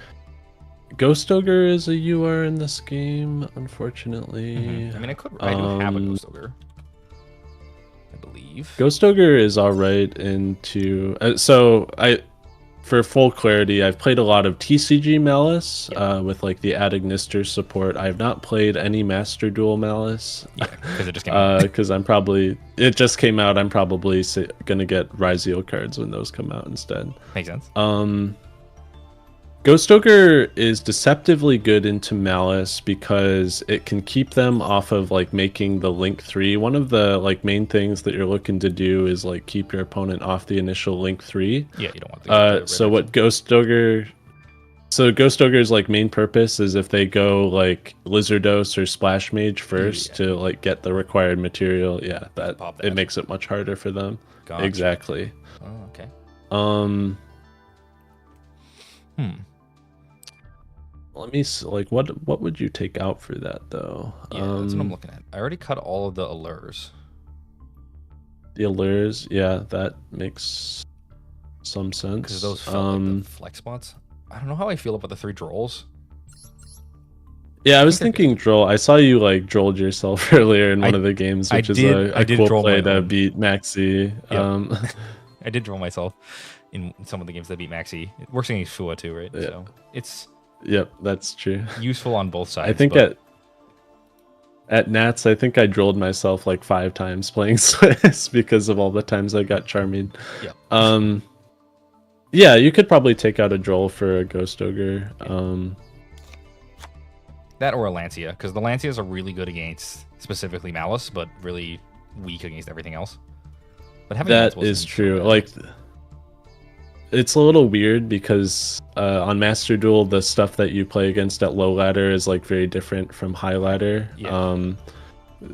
Speaker 2: Ghost Ogre is a UR in this game, unfortunately.
Speaker 1: I mean, I do have a Ghost Ogre, I believe.
Speaker 2: Ghost Ogre is alright into... For full clarity, I've played a lot of TCG Malice with like the Adignister support. I have not played any Master Duel Malice.
Speaker 1: Yeah, because it just came out.
Speaker 2: Because it just came out. I'm probably gonna get Rizio cards when those come out instead.
Speaker 1: Makes sense.
Speaker 2: Ghost Ogre is deceptively good into Malice because it can keep them off of like making the Link 3. One of the like main things that you're looking to do is like keep your opponent off the initial Link 3.
Speaker 1: Yeah, you don't want to.
Speaker 2: So what Ghost Ogre's like main purpose is if they go like Lizardos or Splash Mage first to like get the required material, that it makes it much harder for them.
Speaker 1: Gotcha.
Speaker 2: Exactly.
Speaker 1: Oh, okay.
Speaker 2: Let me see, like what would you take out for that though?
Speaker 1: Yeah, that's what I'm looking at. I already cut all of the allures.
Speaker 2: The allures, yeah, that makes some sense.
Speaker 1: Because those felt like the flex spots. I don't know how I feel about the 3 Drolls.
Speaker 2: Yeah, I was thinking Droll. I saw you like drolled yourself earlier in one of the games, which is a cool play to beat Maxi.
Speaker 1: Yep. I did droll myself in some of the games that beat Maxi. It works against Fua too, right?
Speaker 2: Yeah.
Speaker 1: So it's
Speaker 2: that's true.
Speaker 1: Useful on both sides.
Speaker 2: I think at Nats, I think I drolled myself like 5 times playing Swiss because of all the times I got Charming.
Speaker 1: Yeah.
Speaker 2: Yeah, you could probably take out a Droll for a Ghost Ogre.
Speaker 1: That or a Lancia, because the Lancias are really good against specifically Malice, but really weak against everything else. But having
Speaker 2: that is true. Like, it's a little weird because on Master Duel, the stuff that you play against at low ladder is like very different from high ladder.
Speaker 1: Yeah.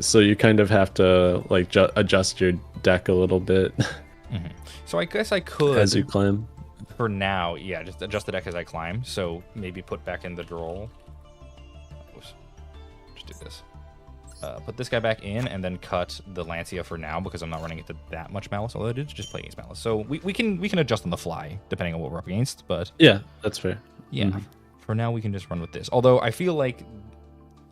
Speaker 2: So you kind of have to like adjust your deck a little bit.
Speaker 1: Mm-hmm. So I guess I could,
Speaker 2: as you climb.
Speaker 1: For now, yeah, just adjust the deck as I climb. So maybe put back in the Droll. Just do this. put this guy back in and then cut the Lancia for now because I'm not running into that much Malice, although I did just play against Malice. So we can adjust on the fly depending on what we're up against, but
Speaker 2: yeah, that's fair.
Speaker 1: yeah, for now we can just run with this. Although I feel like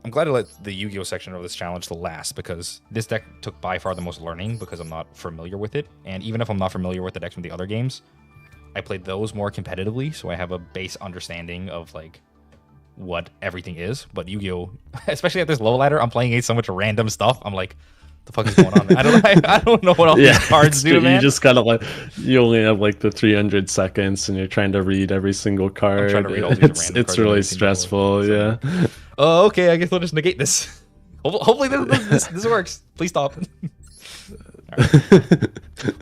Speaker 1: I'm glad to let the Yu-Gi-Oh section of this challenge to last because this deck took by far the most learning because I'm not familiar with it. And even if I'm not familiar with the decks from the other games, I played those more competitively, so I have a base understanding of like what everything is. But Yu-Gi-Oh, especially at this low ladder, I'm playing against so much random stuff. I'm like, the fuck is going on? I don't know what all these cards do, man.
Speaker 2: You just gotta like, you only have like the 300 seconds, and you're trying to read every single card.
Speaker 1: I'm trying to read all these random cards.
Speaker 2: It's really stressful. Yeah.
Speaker 1: Oh, okay. I guess we'll just negate this. Hopefully this works. Please stop.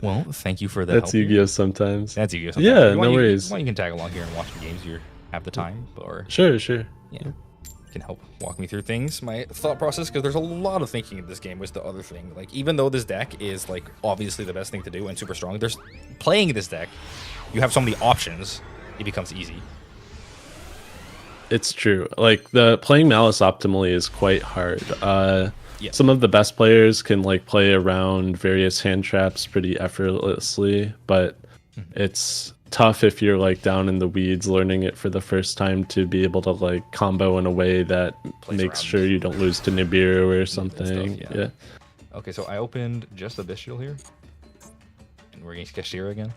Speaker 1: Well, thank you for that.
Speaker 2: That's Yu-Gi-Oh sometimes.
Speaker 1: That's Yu-Gi-Oh sometimes.
Speaker 2: Yeah, no worries.
Speaker 1: You can tag along here and watch the games. You have the time, or
Speaker 2: sure.
Speaker 1: Yeah. Can help walk me through things, my thought process, because there's a lot of thinking in this game was the other thing. Like, even though this deck is like obviously the best thing to do and super strong, there's playing this deck, you have so many options, it becomes easy.
Speaker 2: It's true. Like, the playing Malice optimally is quite hard.
Speaker 1: Yeah.
Speaker 2: Some of the best players can like play around various hand traps pretty effortlessly, but it's tough if you're like down in the weeds learning it for the first time to be able to like combo in a way that makes sure you don't lose to Nibiru or something.
Speaker 1: Stuff,
Speaker 2: yeah.
Speaker 1: Okay, so I opened just the Bestial here. And we're against Kashira again.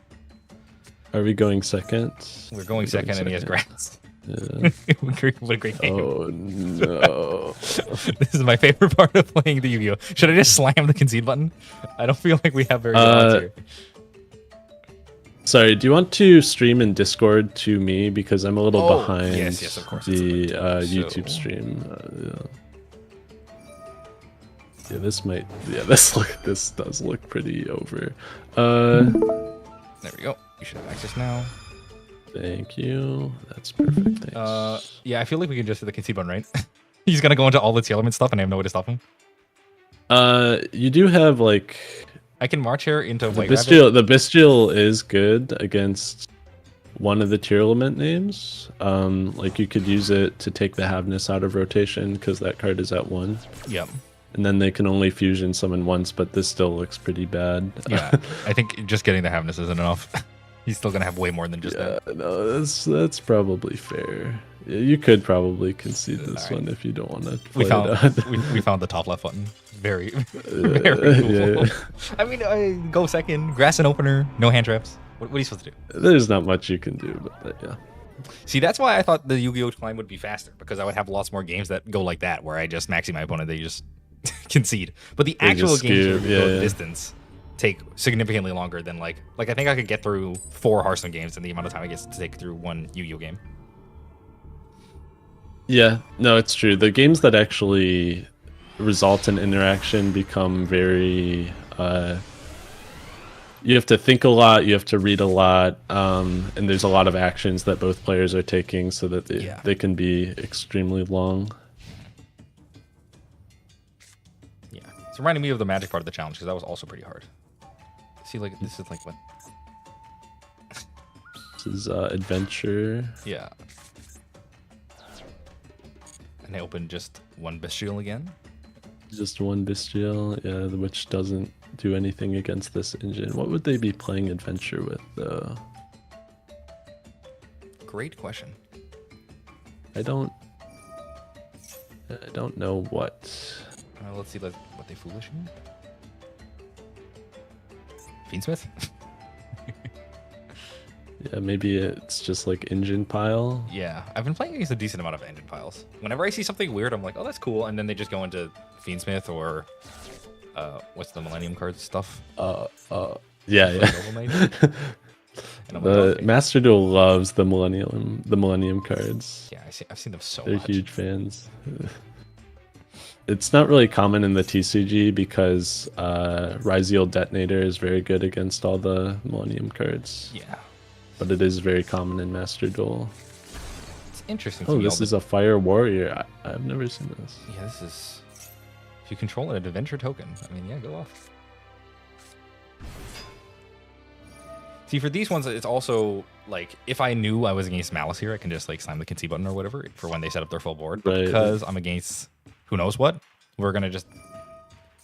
Speaker 2: Are we going second?
Speaker 1: We're going second and he has grass.
Speaker 2: Yeah.
Speaker 1: What a great game.
Speaker 2: Oh no.
Speaker 1: This is my favorite part of playing the Yu-Gi-Oh! Should I just slam the concede button? I don't feel like we have very good odds here.
Speaker 2: Sorry, do you want to stream in Discord to me because I'm a little behind
Speaker 1: yes, of course,
Speaker 2: the YouTube stream? Yeah, this might. Yeah, this does look pretty over.
Speaker 1: There we go. You should have access now.
Speaker 2: Thank you. That's perfect. Thanks.
Speaker 1: Yeah, I feel like we can just do the concede button, right? He's gonna go into all the element stuff, and I have no way to stop him.
Speaker 2: You do have like.
Speaker 1: I can march here into
Speaker 2: the Bestial. The Bestial is good against one of the tier element names. Like you could use it to take the Havness out of rotation because that card is at 1.
Speaker 1: Yep.
Speaker 2: And then they can only fusion summon once, but this still looks pretty bad.
Speaker 1: Yeah, I think just getting the Havness isn't enough. He's still gonna have way more than just that.
Speaker 2: No, that's probably fair. Yeah, you could probably concede this one if you don't want to.
Speaker 1: We found the top left button. Very very cool. Yeah. I mean, go second, grass and opener, no hand traps. What are you supposed to do?
Speaker 2: There's not much you can do, but yeah.
Speaker 1: See, that's why I thought the Yu-Gi-Oh climb would be faster because I would have lots more games that go like that, where I just maxi my opponent, they just concede. But the actual games where we go the distance take significantly longer than like I think I could get through 4 Hearthstone games in the amount of time I get to take through one Yu-Gi-Oh game.
Speaker 2: Yeah, no, it's true. The games that actually result in interaction become very you have to think a lot, you have to read a lot, and there's a lot of actions that both players are taking so that they can be extremely long.
Speaker 1: Yeah, it's reminding me of the Magic part of the challenge because that was also pretty hard. See, like this is like what?
Speaker 2: This is adventure.
Speaker 1: Yeah. And I opened just one Bestial again.
Speaker 2: Just one Bestial, yeah, which doesn't do anything against this engine. What would they be playing adventure with, though?
Speaker 1: Great question.
Speaker 2: I don't know what.
Speaker 1: Let's see what they foolish me. Fiendsmith?
Speaker 2: Yeah, maybe it's just like engine pile.
Speaker 1: Yeah, I've been playing against a decent amount of engine piles. Whenever I see something weird, I'm like, oh, that's cool. And then they just go into Fiendsmith or what's the Millennium card stuff?
Speaker 2: Yeah. The Master Duel loves the Millennium cards.
Speaker 1: Yeah, I've seen them so much.
Speaker 2: They're huge fans. It's not really common in the TCG because Ryziel Detonator is very good against all the Millennium cards.
Speaker 1: Yeah.
Speaker 2: But it is very common in Master Duel.
Speaker 1: It's interesting.
Speaker 2: Oh, this is a Fire Warrior. I've never seen this.
Speaker 1: Yeah, this is... If you control an adventure token, I mean, yeah, go off. See, for these ones, it's also, like, if I knew I was against Malice here, I can just, like, slam the concede button or whatever for when they set up their full board. But because I'm against who knows what, we're gonna just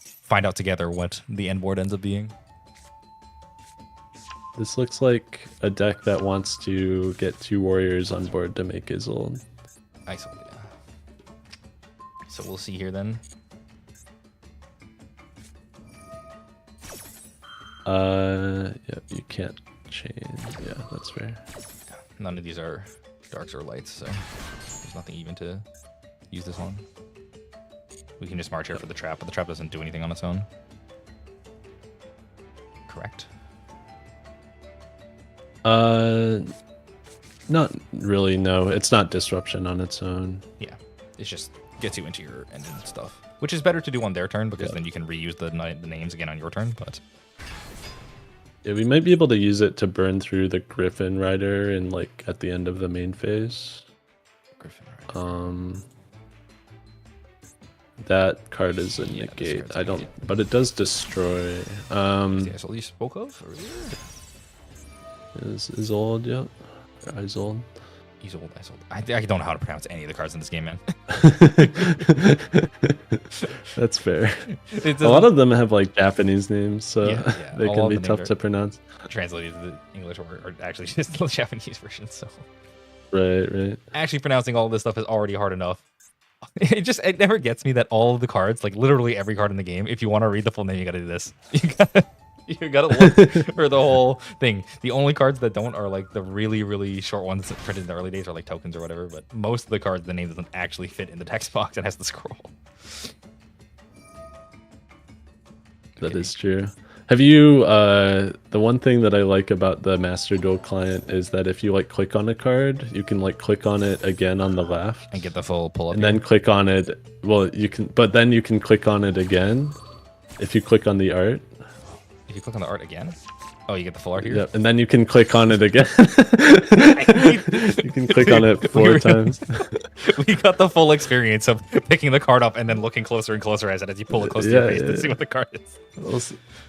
Speaker 1: find out together what the end board ends up being.
Speaker 2: This looks like a deck that wants to get 2 warriors on board to make Isolde.
Speaker 1: Isolde, yeah. So we'll see here then.
Speaker 2: Yeah, you can't change. Yeah, that's fair.
Speaker 1: None of these are darks or lights, so there's nothing even to use this on. We can just march here for the trap, but the trap doesn't do anything on its own. Correct?
Speaker 2: Not really, no. It's not disruption on its own.
Speaker 1: Yeah, it just gets you into your engine stuff, which is better to do on their turn because then you can reuse the names again on your turn, but...
Speaker 2: Yeah, we might be able to use it to burn through the Griffin Rider in like at the end of the main phase.
Speaker 1: Griffin Rider.
Speaker 2: That card is a negate. I don't, but it does destroy.
Speaker 1: That's what you spoke of earlier.
Speaker 2: Is old, yeah. Isolde.
Speaker 1: Isolde. I don't know how to pronounce any of the cards in this game, man.
Speaker 2: That's fair. A lot of them have like Japanese names, so they can be tough to pronounce.
Speaker 1: Translated to the English or actually just the Japanese version. So
Speaker 2: right.
Speaker 1: Actually pronouncing all this stuff is already hard enough. It never gets me that all of the cards, like literally every card in the game, if you want to read the full name, you gotta do this. You gotta look for the whole thing. The only cards that don't are like the really, really short ones that printed in the early days are like tokens or whatever, but most of the cards, the name doesn't actually fit in the text box. It has to scroll.
Speaker 2: That is true. Have you, the one thing that I like about the Master Duel client is that if you like click on a card, you can like click on it again on the left.
Speaker 1: And get the full pull up.
Speaker 2: And then click on it. Well, you can, but then you can click on it again if you click on the art.
Speaker 1: If you click on the art again? Oh, you get the full art here?
Speaker 2: Yep, and then you can click on it again. You can click on it 4 times.
Speaker 1: We got the full experience of picking the card up and then looking closer and closer as you pull it close to your face to see what the card is.
Speaker 2: Well,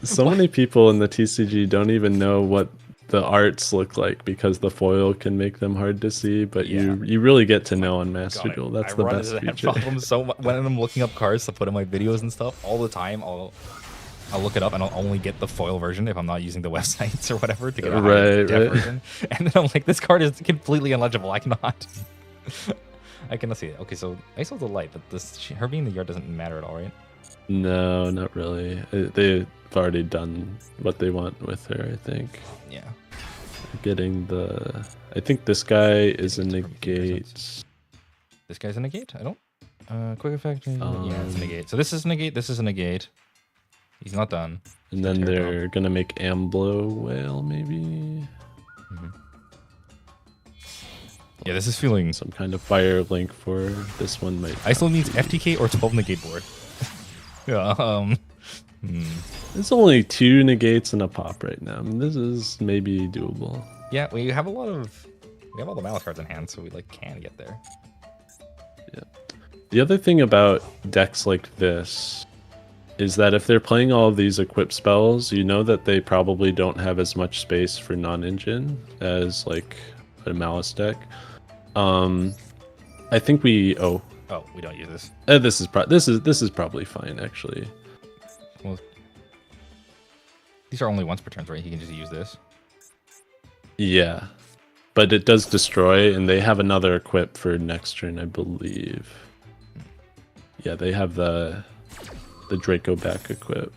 Speaker 2: so many people in the TCG don't even know what the arts look like because the foil can make them hard to see, but you really get to know on Master Duel. That's the best feature. I run into that problem
Speaker 1: when I'm looking up cards to put in my videos and stuff all the time. I'll look it up and I'll only get the foil version if I'm not using the websites or whatever to get a high def version. And then I'm like, this card is completely illegible. I cannot see it. Okay, so Isolde's a light, but her being the yard doesn't matter at all, right?
Speaker 2: No, not really. They've already done what they want with her, I think.
Speaker 1: Yeah.
Speaker 2: Getting the... I think this guy is a negate.
Speaker 1: This guy's a negate? I don't... quick effect. Yeah, it's a negate. So this is a negate. This is a negate. He's not done.
Speaker 2: And then they're going to make Amblo Whale, maybe?
Speaker 1: Mm-hmm. Yeah, this is feeling...
Speaker 2: Some kind of fire link for this one might...
Speaker 1: Isolde needs FTK or 12 negate board. Yeah,
Speaker 2: There's only 2 negates and a pop right now. I mean, this is maybe doable.
Speaker 1: Yeah, we have all the Malice cards in hand, so we can get there.
Speaker 2: Yeah. The other thing about decks like this is that if they're playing all of these equip spells, you know that they probably don't have as much space for non-engine as like a Malice deck. I think we
Speaker 1: we don't use this.
Speaker 2: This is probably fine actually.
Speaker 1: Well, these are only once per turn, right? You can just use this.
Speaker 2: Yeah, but it does destroy, and they have another equip for next turn, I believe. Yeah, they have the Draco back equip.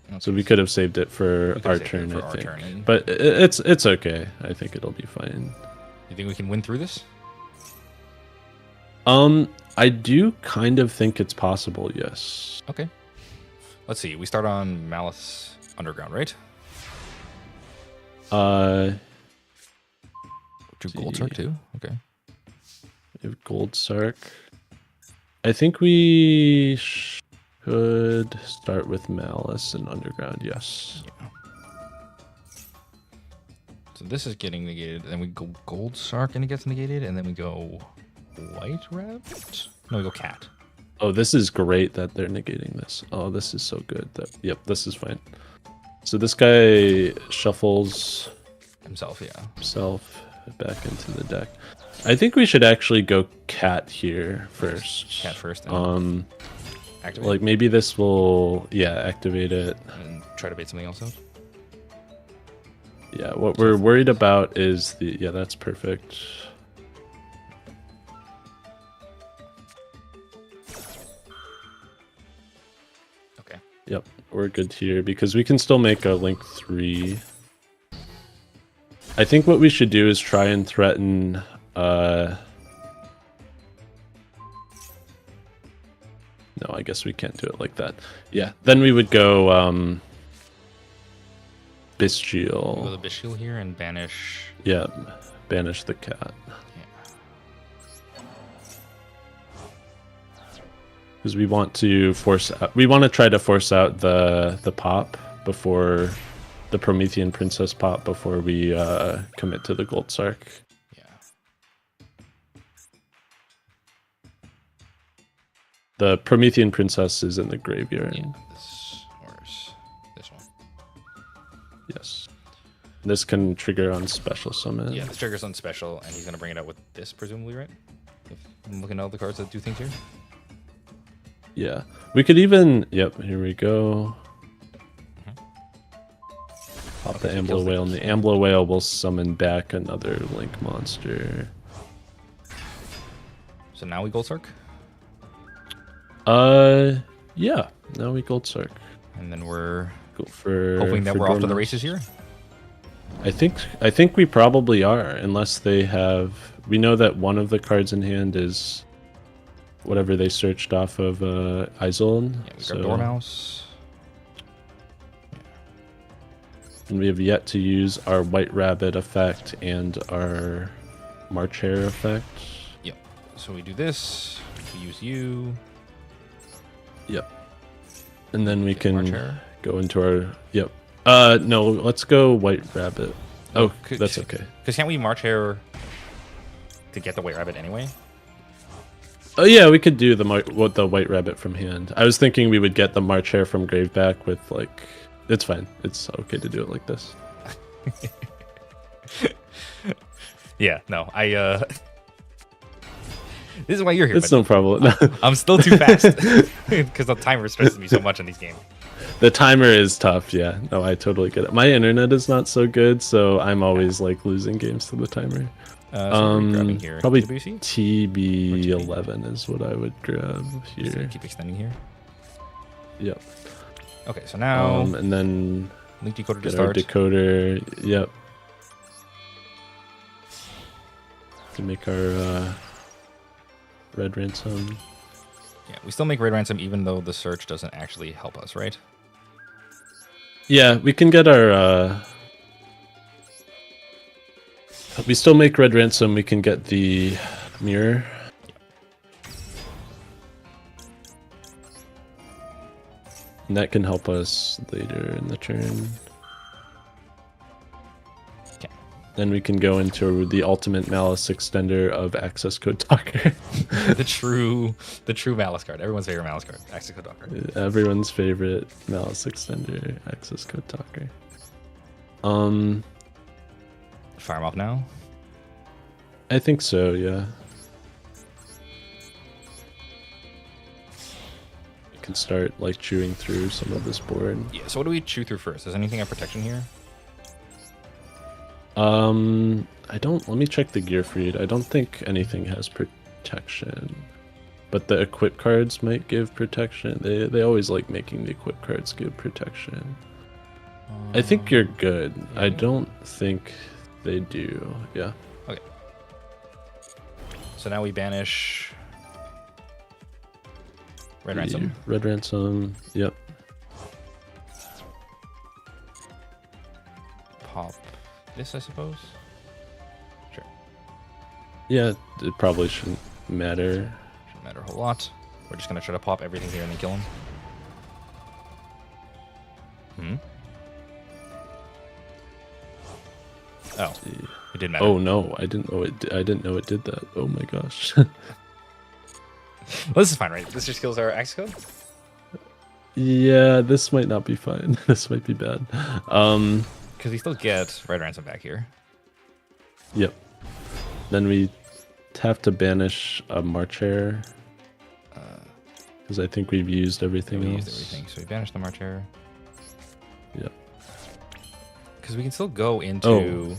Speaker 2: Okay. So we could have saved it for our turn, I think. But it's okay. I think it'll be fine.
Speaker 1: You think we can win through this?
Speaker 2: I do kind of think it's possible, yes.
Speaker 1: Okay. Let's see. We start on Malice Underground, right? Do Gold Sark too? Okay.
Speaker 2: We have Gold Sark. I think we should start with Malice and Underground, yes.
Speaker 1: Yeah. So this is getting negated, and then we go Gold Sark and it gets negated, and then we go White Rabbit? No, we go Cat.
Speaker 2: Oh, this is great that they're negating this. Oh, this is so good. Yep, this is fine. So this guy shuffles
Speaker 1: himself back
Speaker 2: into the deck. I think we should actually go cat here first.
Speaker 1: Cat first. Activate.
Speaker 2: Like maybe this will activate it
Speaker 1: And try to bait something else out.
Speaker 2: Yeah, what we're worried about is the that's perfect.
Speaker 1: Okay.
Speaker 2: Yep, we're good here because we can still make a Link 3. I think what we should do is try and threaten no, I guess we can't do it like that. Yeah, then we would go Bestial.
Speaker 1: Go the Bestial here and banish.
Speaker 2: Yeah, banish the cat. Because we want to try to force out the pop before the Promethean Princess pop before we commit to the Gold Sark. The Promethean Princess is in the graveyard.
Speaker 1: Yeah, this one.
Speaker 2: Yes. This can trigger on special summon.
Speaker 1: Yeah, this triggers on special, and he's going to bring it out with this, presumably, right? If I'm looking at all the cards that do things here.
Speaker 2: Yeah. We could even... Yep, here we go. Pop the Ambler Whale, and the Ambler Whale will summon back another Link monster.
Speaker 1: So now we Gold Sark?
Speaker 2: Yeah. Now we Gold Sark.
Speaker 1: And then we're
Speaker 2: hoping
Speaker 1: that we're off to the races here?
Speaker 2: I think we probably are, unless they have... We know that one of the cards in hand is whatever they searched off of Isolde.
Speaker 1: Yeah, we got Dormouse.
Speaker 2: And we have yet to use our White Rabbit effect and our March Hare effect.
Speaker 1: Yep. So we do this. We use you.
Speaker 2: Yep. And then we can
Speaker 1: March Hare.
Speaker 2: Go into our... Yep. No, let's go White Rabbit. Oh, that's okay.
Speaker 1: Because can't we March Hare to get the White Rabbit anyway?
Speaker 2: Oh yeah, we could do the White Rabbit from hand. I was thinking we would get the March Hare from Graveback with like... It's fine. It's okay to do it like this.
Speaker 1: Yeah, no, this is why you're here.
Speaker 2: It's no problem.
Speaker 1: I'm still too fast because the timer stresses me so much in these games.
Speaker 2: The timer is tough, yeah. No, I totally get it. My internet is not so good, so I'm always like losing games to the timer.
Speaker 1: So here.
Speaker 2: Probably
Speaker 1: WC?
Speaker 2: TB11 is what I would grab here.
Speaker 1: So keep extending here.
Speaker 2: Yep.
Speaker 1: Okay, so now
Speaker 2: and then
Speaker 1: Link Decoder to
Speaker 2: get
Speaker 1: start.
Speaker 2: our decoder. Yep. To make our red ransom.
Speaker 1: Yeah, we still make Red Ransom even though the search doesn't actually help us, right?
Speaker 2: Yeah, we can get our... we still make red ransom, we can get the mirror. And that can help us later in the turn.
Speaker 1: Okay.
Speaker 2: Then we can go into the ultimate malice extender of access code talker.
Speaker 1: the true malice card. Everyone's favorite malice card. Access code talker.
Speaker 2: Everyone's favorite malice extender, access code talker.
Speaker 1: Fire him off now.
Speaker 2: I think so, yeah. We can start like chewing through some of this board.
Speaker 1: Yeah, so what do we chew through first? Is anything have protection here?
Speaker 2: I don't... Let me check the gear feed. I don't think anything has protection. But the equip cards might give protection. They always like making the equip cards give protection. I think you're good. Yeah. I don't think they do. Yeah.
Speaker 1: Okay. So now we banish Red Ransom.
Speaker 2: Red Ransom. Yep.
Speaker 1: Pop this, I suppose. Sure.
Speaker 2: Yeah, it probably shouldn't matter.
Speaker 1: Shouldn't matter a whole lot. We're just gonna try to pop everything here and then kill him. Oh, it didn't matter.
Speaker 2: Oh no, I didn't know it. I didn't know it did that. Oh my gosh.
Speaker 1: Well, this is fine, right? This just kills our access code.
Speaker 2: Yeah, this might not be fine. This might be bad.
Speaker 1: Because we still get Red Ransom back here.
Speaker 2: Yep. Then we have to banish a March Hare. Because I think we've used everything else.
Speaker 1: Used everything, so we banished the March Hare.
Speaker 2: Yep.
Speaker 1: Because we can still go into...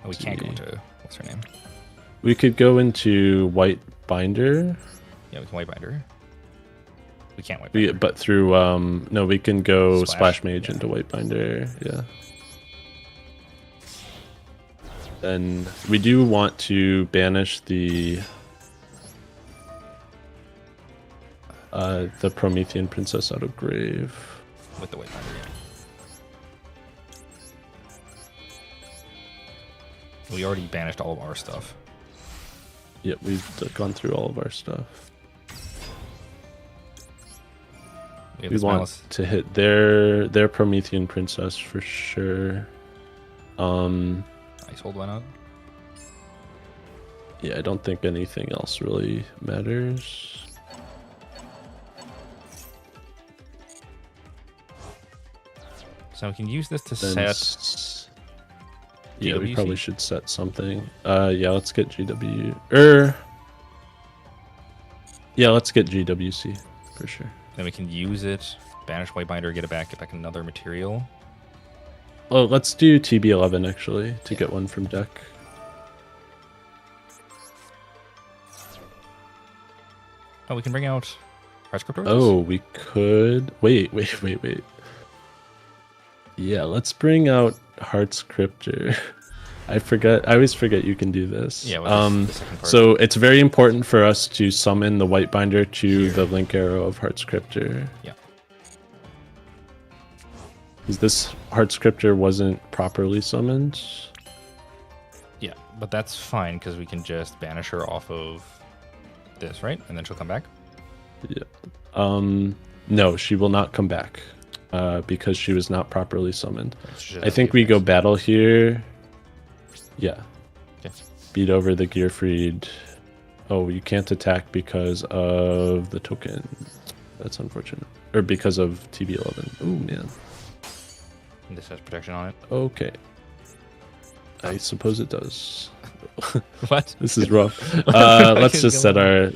Speaker 1: Oh, we can't go
Speaker 2: Gee.
Speaker 1: into... What's her name?
Speaker 2: We could go into White Binder.
Speaker 1: Yeah, we can White Binder. We can't White Binder.
Speaker 2: But through... no, we can go Splash Mage
Speaker 1: yeah.
Speaker 2: into White Binder. Yeah. Then we do want to banish the Promethean Princess out of grave.
Speaker 1: With the White Binder, yeah. We already banished all of our stuff.
Speaker 2: Yep, we've gone through all of our stuff. We want to hit their Promethean Princess for sure.
Speaker 1: Ice Hold went out.
Speaker 2: Yeah, I don't think anything else really matters.
Speaker 1: So we can use this to
Speaker 2: Then
Speaker 1: set...
Speaker 2: Yeah, we
Speaker 1: GWC?
Speaker 2: probably should set something. Yeah, let's get GW... Yeah, let's get GWC for sure.
Speaker 1: Then we can use it, banish White Binder, get back another material.
Speaker 2: Oh, let's do TB11 actually to get one from deck.
Speaker 1: Oh, we can bring out Heartscript Orcus?
Speaker 2: Oh, we could... Wait. Yeah, let's bring out Heartscriptor. I always forget you can do this.
Speaker 1: Yeah, the second part.
Speaker 2: So it's very important for us to summon the White Binder to the Link Arrow of Heartscriptor.
Speaker 1: Yeah.
Speaker 2: Because this Heartscriptor wasn't properly summoned.
Speaker 1: Yeah, but that's fine because we can just banish her off of this, right? And then she'll come back?
Speaker 2: Yeah. No, she will not come back. Because she was not properly summoned. I think we go battle here. Yeah.
Speaker 1: Okay.
Speaker 2: Beat over the Gearfried. Oh, you can't attack because of the token. That's unfortunate. Or because of TB11. Oh, man.
Speaker 1: And this has protection on it.
Speaker 2: Okay. I suppose it does.
Speaker 1: What?
Speaker 2: This is rough. Let's just set our...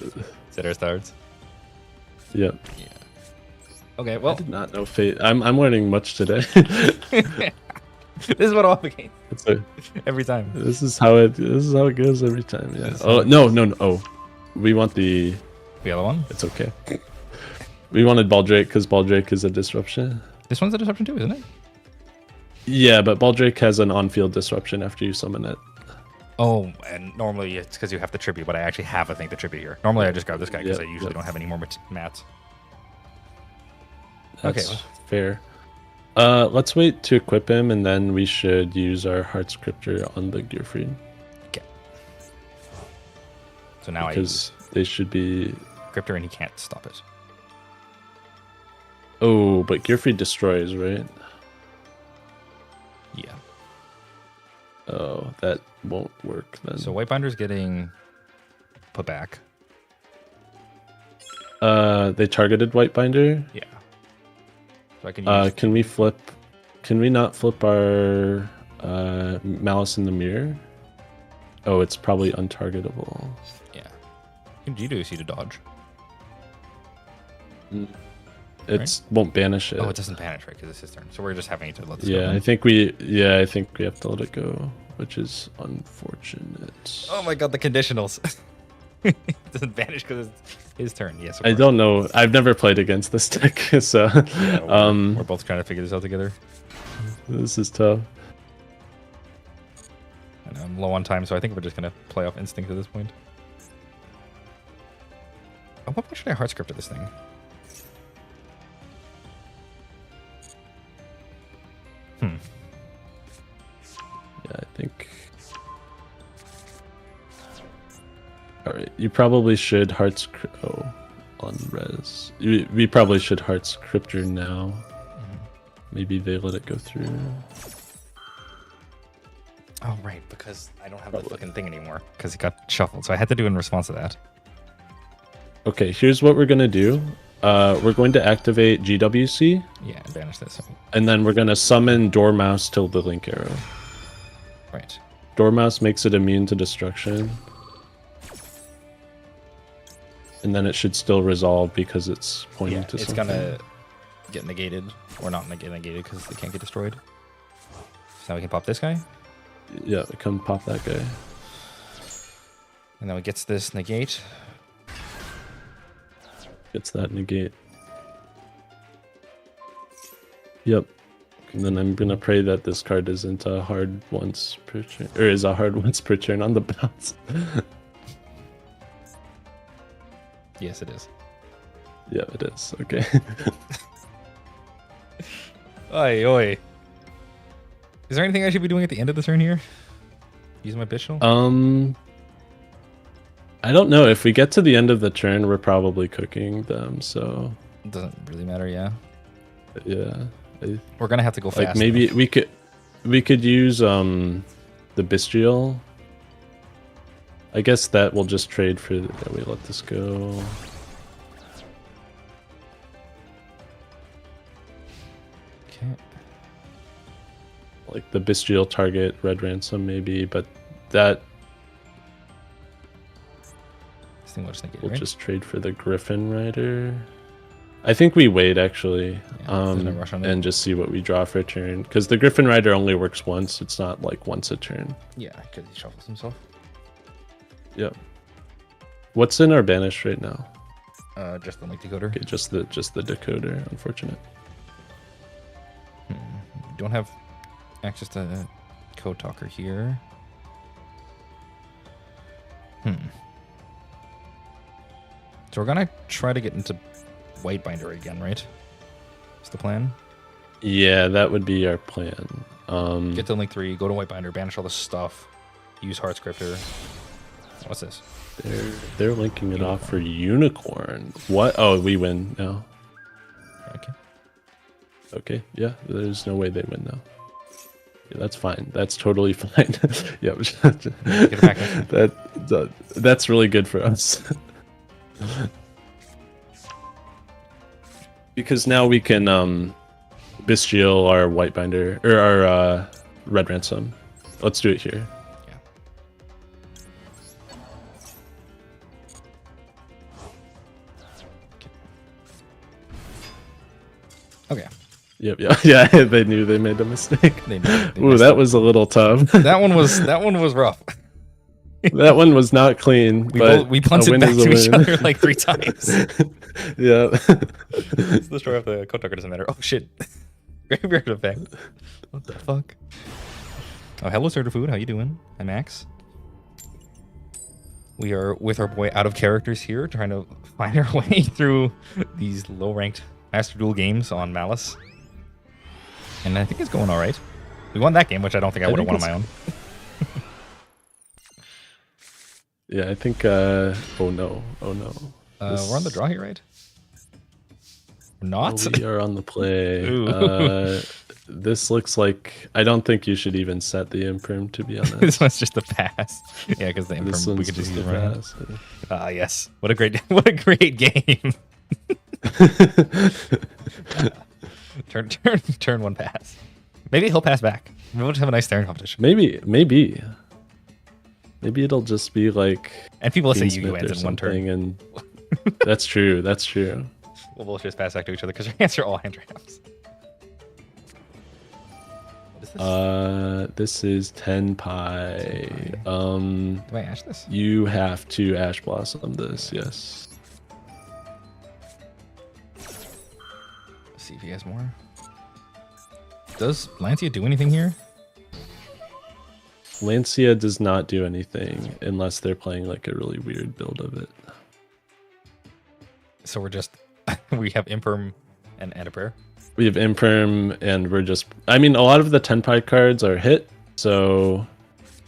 Speaker 1: Set our starts.
Speaker 2: Yep.
Speaker 1: Yeah. Okay,
Speaker 2: I
Speaker 1: well...
Speaker 2: did not know Fate. I'm learning much today.
Speaker 1: This is what all the games every time.
Speaker 2: This is how it goes every time. Yeah. Oh no. Oh, we want the
Speaker 1: other one.
Speaker 2: It's okay. We wanted Baldrake because Baldrake is a disruption.
Speaker 1: This one's a disruption too, isn't it?
Speaker 2: Yeah, but Baldrake has an on-field disruption after you summon it.
Speaker 1: Oh, and normally it's because you have the tribute, but I actually have the tribute here. Normally I just grab this guy because I usually don't have any more mats.
Speaker 2: That's fair. Let's wait to equip him, and then we should use our Heartscriptor on the Gearfried.
Speaker 1: Okay. So now
Speaker 2: because they should be
Speaker 1: Cryptor, and he can't stop it.
Speaker 2: Oh, but Gearfried destroys, right?
Speaker 1: Yeah.
Speaker 2: Oh, that won't work then.
Speaker 1: So White Binder's getting put back.
Speaker 2: They targeted White Binder.
Speaker 1: Yeah. So I can use...
Speaker 2: Can we flip? Can we not flip our Malice in the Mirror? Oh, it's probably untargetable.
Speaker 1: Yeah. You can G2C to dodge.
Speaker 2: It won't banish it.
Speaker 1: Oh, it doesn't banish, right? Because it's his turn. So we're just having to let this
Speaker 2: go.
Speaker 1: go.
Speaker 2: I think we have to let it go, which is unfortunate.
Speaker 1: Oh my god, the conditionals. It doesn't vanish because it's his turn. Yes.
Speaker 2: I don't know. I've never played against this deck, so
Speaker 1: yeah, we're both trying to figure this out together.
Speaker 2: This is tough.
Speaker 1: And I'm low on time, so I think we're just gonna play off instinct at this point. At what point should I hard script this thing?
Speaker 2: Yeah, I think. All right, you probably should on res. We probably should Heartscriptor now. Maybe they let it go through.
Speaker 1: Oh right, because I don't have that fucking thing anymore because it got shuffled, so I had to do it in response to that.
Speaker 2: Okay, here's what we're gonna do. We're going to activate GWC.
Speaker 1: Yeah, and banish this.
Speaker 2: And then we're gonna summon Dormouse till the Link Arrow.
Speaker 1: Right.
Speaker 2: Dormouse makes it immune to destruction. And then it should still resolve because it's pointing to something.
Speaker 1: It's gonna get negated, or not get negated because they can't get destroyed. So now we can pop this guy.
Speaker 2: Yeah, come pop that guy.
Speaker 1: And then it gets this negate.
Speaker 2: Gets that negate. Yep. And then I'm gonna pray that this card isn't a hard once per turn, or is a hard once per turn on the bounce.
Speaker 1: Yes, it is.
Speaker 2: Yeah, it is. Okay.
Speaker 1: Oi, oi. Is there anything I should be doing at the end of the turn here? Using my Bishop?
Speaker 2: I don't know. If we get to the end of the turn, we're probably cooking them, so...
Speaker 1: It doesn't really matter, yeah.
Speaker 2: Yeah.
Speaker 1: We're gonna have to go fast.
Speaker 2: Like, maybe we could use, the Bestial. I guess that will just trade for... Yeah, we let this go.
Speaker 1: Okay.
Speaker 2: Like, the Bestial target Red Ransom, maybe, but that...
Speaker 1: This thing will just negate,
Speaker 2: We'll
Speaker 1: right?
Speaker 2: just trade for the Griffin Rider. I think we wait, actually,
Speaker 1: rush on it.
Speaker 2: and just see what we draw for a turn. Because the Griffin Rider only works once. It's not, like, once a turn.
Speaker 1: Yeah, because he shuffles himself.
Speaker 2: Yep. What's in our banish right now?
Speaker 1: Just the Link Decoder.
Speaker 2: Okay, just the decoder. Unfortunate.
Speaker 1: Don't have access to Code Talker here. So we're gonna try to get into White Binder again, right? That's the plan.
Speaker 2: Yeah, that would be our plan.
Speaker 1: Get to Link 3, go to White Binder, banish all the stuff, use Heart Scripter. What's this?
Speaker 2: They're linking it off for Unicorn. What? Oh, we win now.
Speaker 1: Okay.
Speaker 2: Okay, yeah, there's no way they win now. Yeah, that's fine. That's totally fine. Yeah,
Speaker 1: Get it back in.
Speaker 2: that's really good for us. Because now we can Bestial our White Binder, or our Red Ransom. Let's do it here.
Speaker 1: Yeah. Okay.
Speaker 2: Yep, yeah, they knew they made a mistake.
Speaker 1: They
Speaker 2: Ooh, that was a little tough.
Speaker 1: that one was rough.
Speaker 2: That one was not clean.
Speaker 1: We punted back to each other like 3 times.
Speaker 2: Yeah.
Speaker 1: The story of the Code Talker doesn't matter. Oh shit. Graveyard effect. What the fuck? Oh, hello, Starter Food. How you doing? I'm Max. We are with our boy Out of Characters here, trying to find our way through these low-ranked Master Duel games on Malice. And I think it's going all right. We won that game, which I don't think I would have won on my own.
Speaker 2: Yeah, I think. Oh no!
Speaker 1: We're on the draw here, right? We're not.
Speaker 2: We are on the play.
Speaker 1: Ooh.
Speaker 2: This looks like I don't think you should even set the imperm, to be honest.
Speaker 1: This one's just a pass. Yeah, because the
Speaker 2: This
Speaker 1: imperm we
Speaker 2: one's
Speaker 1: could just
Speaker 2: just
Speaker 1: use
Speaker 2: a
Speaker 1: right.
Speaker 2: pass.
Speaker 1: Ah, yes. What a great game. Turn one pass. Maybe he'll pass back. Maybe we'll just have a nice staring competition.
Speaker 2: Maybe it'll just be like.
Speaker 1: And people will say
Speaker 2: Yu-Gi-Oh!
Speaker 1: Yu-Gi-Oh! ends in one turn.
Speaker 2: And that's true. That's true.
Speaker 1: We'll both just pass back to each other because your hands are all hand traps. What is this?
Speaker 2: This is 10 pi.
Speaker 1: Do I ash this?
Speaker 2: You have to Ash Blossom this, yes.
Speaker 1: Let's see if he has more. Does Lancia do anything here?
Speaker 2: Lancia does not do anything unless they're playing like a really weird build of it.
Speaker 1: So we're just we have Imperm and Prayer.
Speaker 2: We have Imperm and we're just I mean a lot of the 10 pi cards are hit, so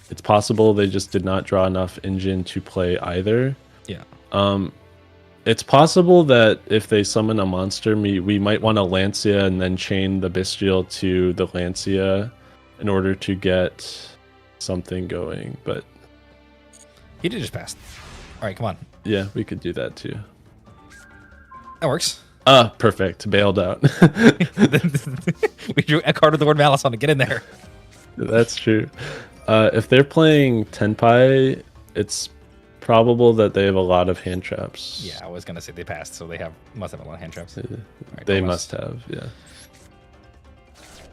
Speaker 2: it's possible they just did not draw enough engine to play either.
Speaker 1: Yeah.
Speaker 2: It's possible that if they summon a monster, we might want to Lancia and then chain the Bestial to the Lancia in order to get something going, but
Speaker 1: He did just pass. All right, come on.
Speaker 2: yeah, we could do that too.
Speaker 1: That works.
Speaker 2: Perfect. Bailed out.
Speaker 1: We drew a card with the word Malice on to get in there.
Speaker 2: That's true. If they're playing Tenpai, it's probable that they have a lot of hand traps.
Speaker 1: Yeah, I was gonna say they passed, so they must have a lot of hand traps. Right,
Speaker 2: They must have, yeah.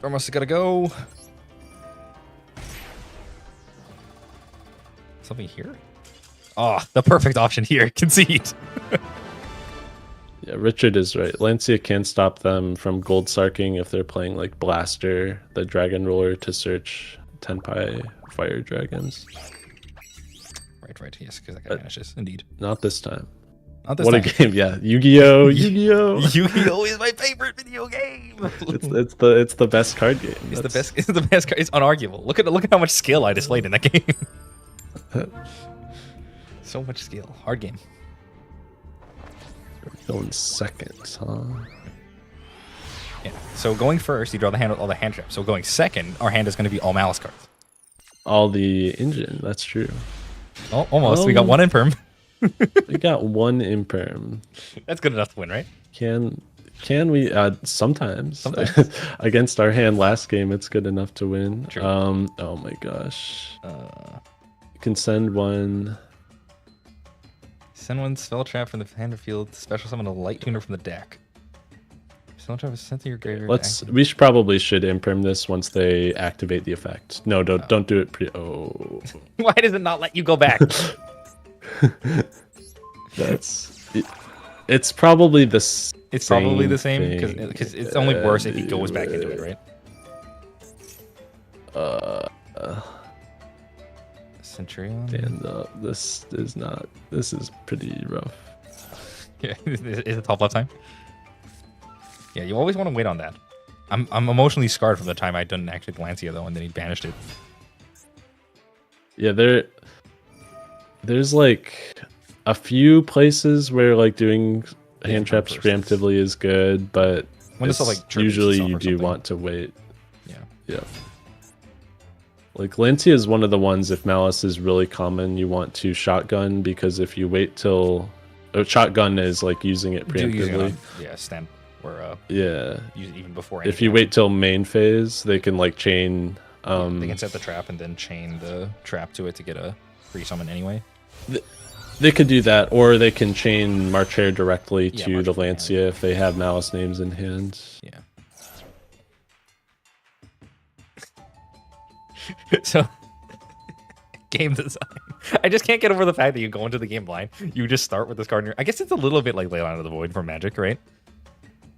Speaker 1: Dormus has gotta go. Something here? Oh, the perfect option here. Concede.
Speaker 2: Yeah, Richard is right. Lancia can stop them from gold sarking if they're playing like Blaster, the Dragon Roller, to search Tenpai Fire Dragons.
Speaker 1: Right. Yes, because that guy vanishes. Indeed.
Speaker 2: Not this time.
Speaker 1: Not this
Speaker 2: what
Speaker 1: time.
Speaker 2: A game! Yeah, Yu-Gi-Oh! Yu-Gi-Oh!
Speaker 1: Yu-Gi-Oh is my favorite video game.
Speaker 2: it's the best card game.
Speaker 1: It's the best. It's the best card. It's unarguable. Look at how much skill I displayed in that game. So much skill. Hard game.
Speaker 2: Going second, huh?
Speaker 1: Yeah. So going first, you draw the hand with all the hand traps. So going second, our hand is going to be all malice cards.
Speaker 2: All the engine. That's true.
Speaker 1: Oh, almost. We got one imperm.
Speaker 2: We got one imperm.
Speaker 1: That's good enough to win, right?
Speaker 2: Can we? Sometimes. Against our hand last game, it's good enough to win.
Speaker 1: True.
Speaker 2: Oh my gosh. You can send one.
Speaker 1: Send one spell trap from the hand or field. Special summon a light tuner from the deck. Spell trap is sent to your graveyard.
Speaker 2: We should imperm this once they activate the effect. No, don't do it Oh.
Speaker 1: Why does it not let you go back?
Speaker 2: It's probably the same.
Speaker 1: It's probably the same because it's only worse if he goes back into it, right? Centurion.
Speaker 2: Stand up. This is pretty rough.
Speaker 1: Yeah, is it top left time? Yeah, you always want to wait on that. I'm emotionally scarred from the time I didn't actually Lancia though, and then he banished it.
Speaker 2: Yeah, there's like a few places where like doing hand traps preemptively is good, but
Speaker 1: when it's like
Speaker 2: usually you do want to wait.
Speaker 1: Yeah.
Speaker 2: Like Lancia is one of the ones, if Malice is really common, you want to shotgun, because if you wait till shotgun is like using it preemptively.
Speaker 1: Stand or
Speaker 2: use
Speaker 1: it even before.
Speaker 2: If you wait till main phase, they can like chain.
Speaker 1: They can set the trap and then chain the trap to it to get a free summon anyway.
Speaker 2: They could do that, or they can chain Marcher directly to the Lancia if they have Malice names in hand.
Speaker 1: Yeah. So, game design. I just can't get over the fact that you go into the game blind. You just start with this card in your... I guess it's a little bit like Leyline of the Void from Magic, right?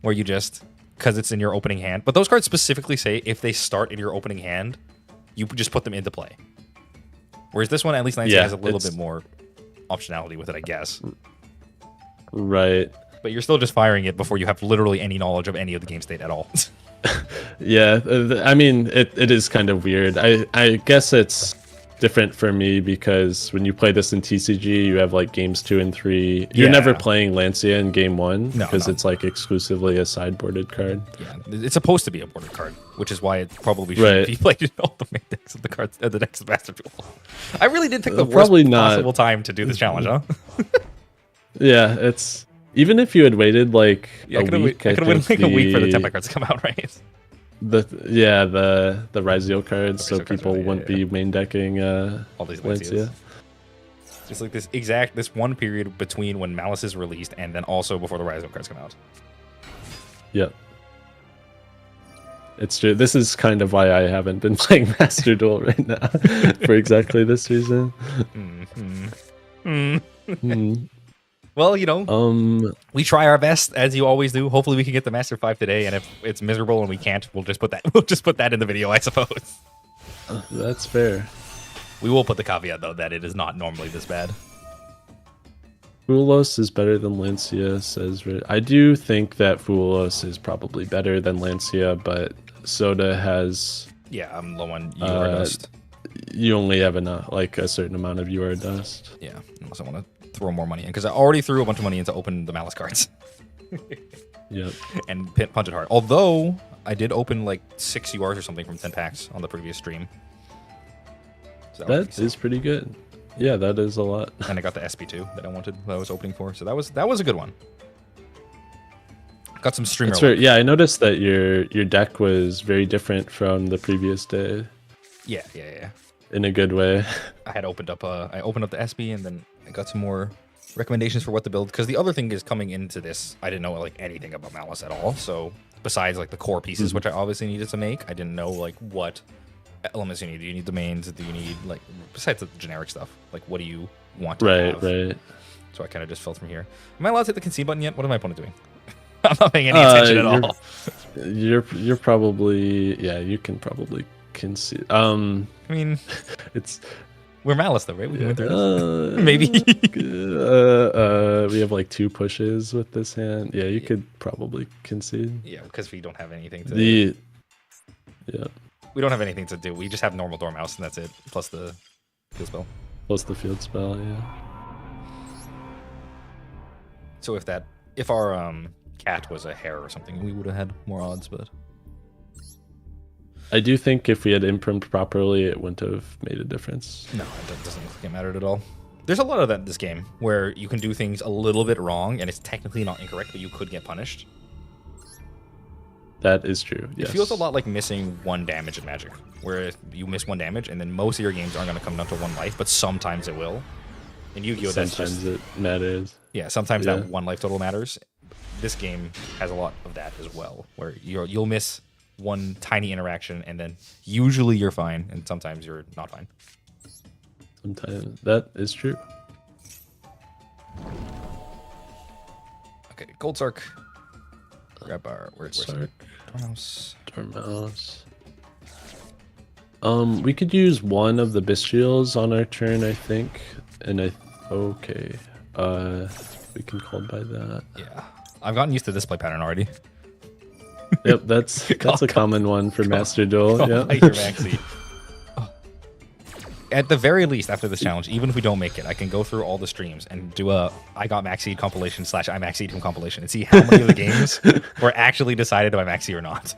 Speaker 1: Where you just... Because it's in your opening hand. But those cards specifically say if they start in your opening hand, you just put them into play. Whereas this one, at least Lancia has a little bit more optionality with it, I guess.
Speaker 2: Right.
Speaker 1: But you're still just firing it before you have literally any knowledge of any of the game state at all.
Speaker 2: Yeah, I mean, it is kind of weird. I guess it's different for me because when you play this in TCG, you have like games 2 and 3. You're never playing Lancia in game 1 because it's like exclusively a sideboarded card.
Speaker 1: Yeah, it's supposed to be a boarded card, which is why it probably should be played in all the main decks of the cards, the decks of Master Duel. I really did pick the worst possible time to do this challenge, huh?
Speaker 2: Yeah, it's... Even if you had waited like a week,
Speaker 1: I could have waited like a week for the Template cards to come out, right?
Speaker 2: The Rizio cards, so people wouldn't be main decking
Speaker 1: all these
Speaker 2: Lancia.
Speaker 1: Just like this one period between when Malice is released and then also before the Rizio cards come out.
Speaker 2: Yep. It's true. This is kind of why I haven't been playing Master Duel right now, for exactly this reason.
Speaker 1: Well, you know, we try our best as you always do. Hopefully, we can get the Master 5 today, and if it's miserable and we can't, we'll just put that in the video, I suppose.
Speaker 2: That's fair.
Speaker 1: We will put the caveat though that it is not normally this bad.
Speaker 2: Fulos is better than Lancia, says Rich. I do think that Fulos is probably better than Lancia, but Soda has...
Speaker 1: Yeah, I'm low on UR dust.
Speaker 2: You only have a certain amount of UR dust.
Speaker 1: Yeah, unless I want to throw more money in, because I already threw a bunch of money in to open the Malice cards.
Speaker 2: Yep.
Speaker 1: And punch it hard. Although, I did open like 6 URs or something from 10 packs on the previous stream. So
Speaker 2: that is pretty good. Yeah, that is a lot.
Speaker 1: And I got the SP2 that I was opening for, so that was a good one. Got some streamer.
Speaker 2: That's right. Yeah, I noticed that your deck was very different from the previous day.
Speaker 1: Yeah.
Speaker 2: in a good way.
Speaker 1: I opened up the SB, and then I got some more recommendations for what to build. Because the other thing is, coming into this, I didn't know like anything about Malice at all. So besides like the core pieces, which I obviously needed to make, I didn't know like what elements you need. Do you need domains? Do you need like, besides the generic stuff, like what do you want to have?
Speaker 2: Right.
Speaker 1: So I kind of just filled from here. Am I allowed to hit the concede button yet? What is my opponent doing? I'm not paying any attention at all.
Speaker 2: You're probably, yeah, you can probably concede. I
Speaker 1: mean, we're Malice though, right? We can win through this. Maybe.
Speaker 2: We have like 2 pushes with this hand. Yeah, you could probably concede.
Speaker 1: Yeah, because we don't have anything to.
Speaker 2: Yeah.
Speaker 1: We don't have anything to do. We just have normal Dormouse, and that's it. Plus the field spell.
Speaker 2: Plus the field spell, yeah.
Speaker 1: So if our cat was a hare or something, we would have had more odds, but
Speaker 2: I do think if we had imprinted properly, it wouldn't have made a difference.
Speaker 1: No, it doesn't look like it mattered at all. There's a lot of that in this game where you can do things a little bit wrong, and it's technically not incorrect, but you could get punished.
Speaker 2: That is true. Yes.
Speaker 1: It feels a lot like missing 1 damage in Magic, where you miss 1 damage, and then most of your games aren't going to come down to 1 life, but sometimes it will. In Yu-Gi-Oh,
Speaker 2: sometimes it matters.
Speaker 1: Yeah, sometimes that 1 life total matters. This game has a lot of that as well, where you'll miss 1 tiny interaction, and then usually you're fine, and sometimes you're not fine.
Speaker 2: Sometimes that is true.
Speaker 1: Okay, Gold Sark. Grab our where's
Speaker 2: Dormouse. We could use 1 of the Bestials on our turn, I think, and okay. We can call by that.
Speaker 1: Yeah, I've gotten used to this play pattern already.
Speaker 2: Yep, that's a common one for Master Duel.
Speaker 1: Yeah. At the very least, after this challenge, even if we don't make it, I can go through all the streams and do a I got Maxi compilation / I Maxi him compilation and see how many of the games were actually decided by Maxi or not.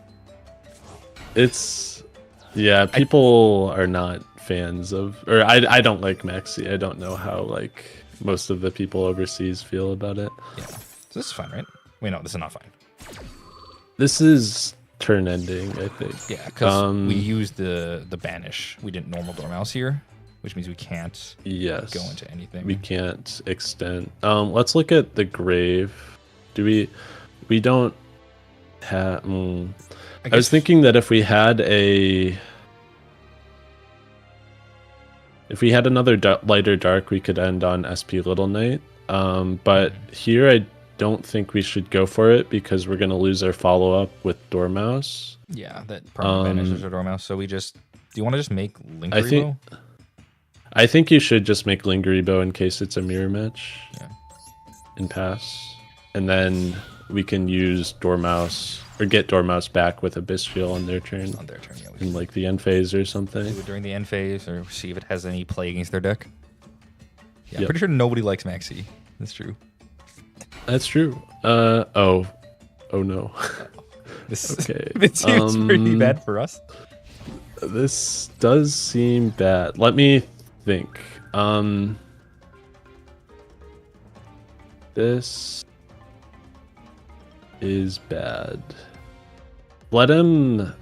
Speaker 2: People are not fans of, or I don't like Maxi. I don't know how like most of the people overseas feel about it.
Speaker 1: Yeah, so this is fine, right? Wait, no, this is not fine.
Speaker 2: This is turn ending, I think.
Speaker 1: Yeah, because we used the banish. We didn't normal Dormouse here, which means we can't go into anything.
Speaker 2: We can't extend. Let's look at the grave. We don't have. I was thinking that if we had another lighter dark, we could end on SP Little Knight. But here I don't think we should go for it because we're going to lose our follow-up with Dormouse.
Speaker 1: Yeah, that permanent banishes our Dormouse. So do you want to just make Lingeribo?
Speaker 2: I think you should just make Lingeribo in case it's a mirror match.
Speaker 1: Yeah.
Speaker 2: And pass. And then we can use Dormouse or get Dormouse back with a Bestial on their turn.
Speaker 1: On their turn, yeah.
Speaker 2: In like the end phase or something.
Speaker 1: Do it during the end phase or see if it has any play against their deck. Yeah, I'm pretty sure nobody likes Maxi. That's true.
Speaker 2: That's true. Oh no.
Speaker 1: This seems pretty bad for us.
Speaker 2: This does seem bad. Let me think. This is bad. Let him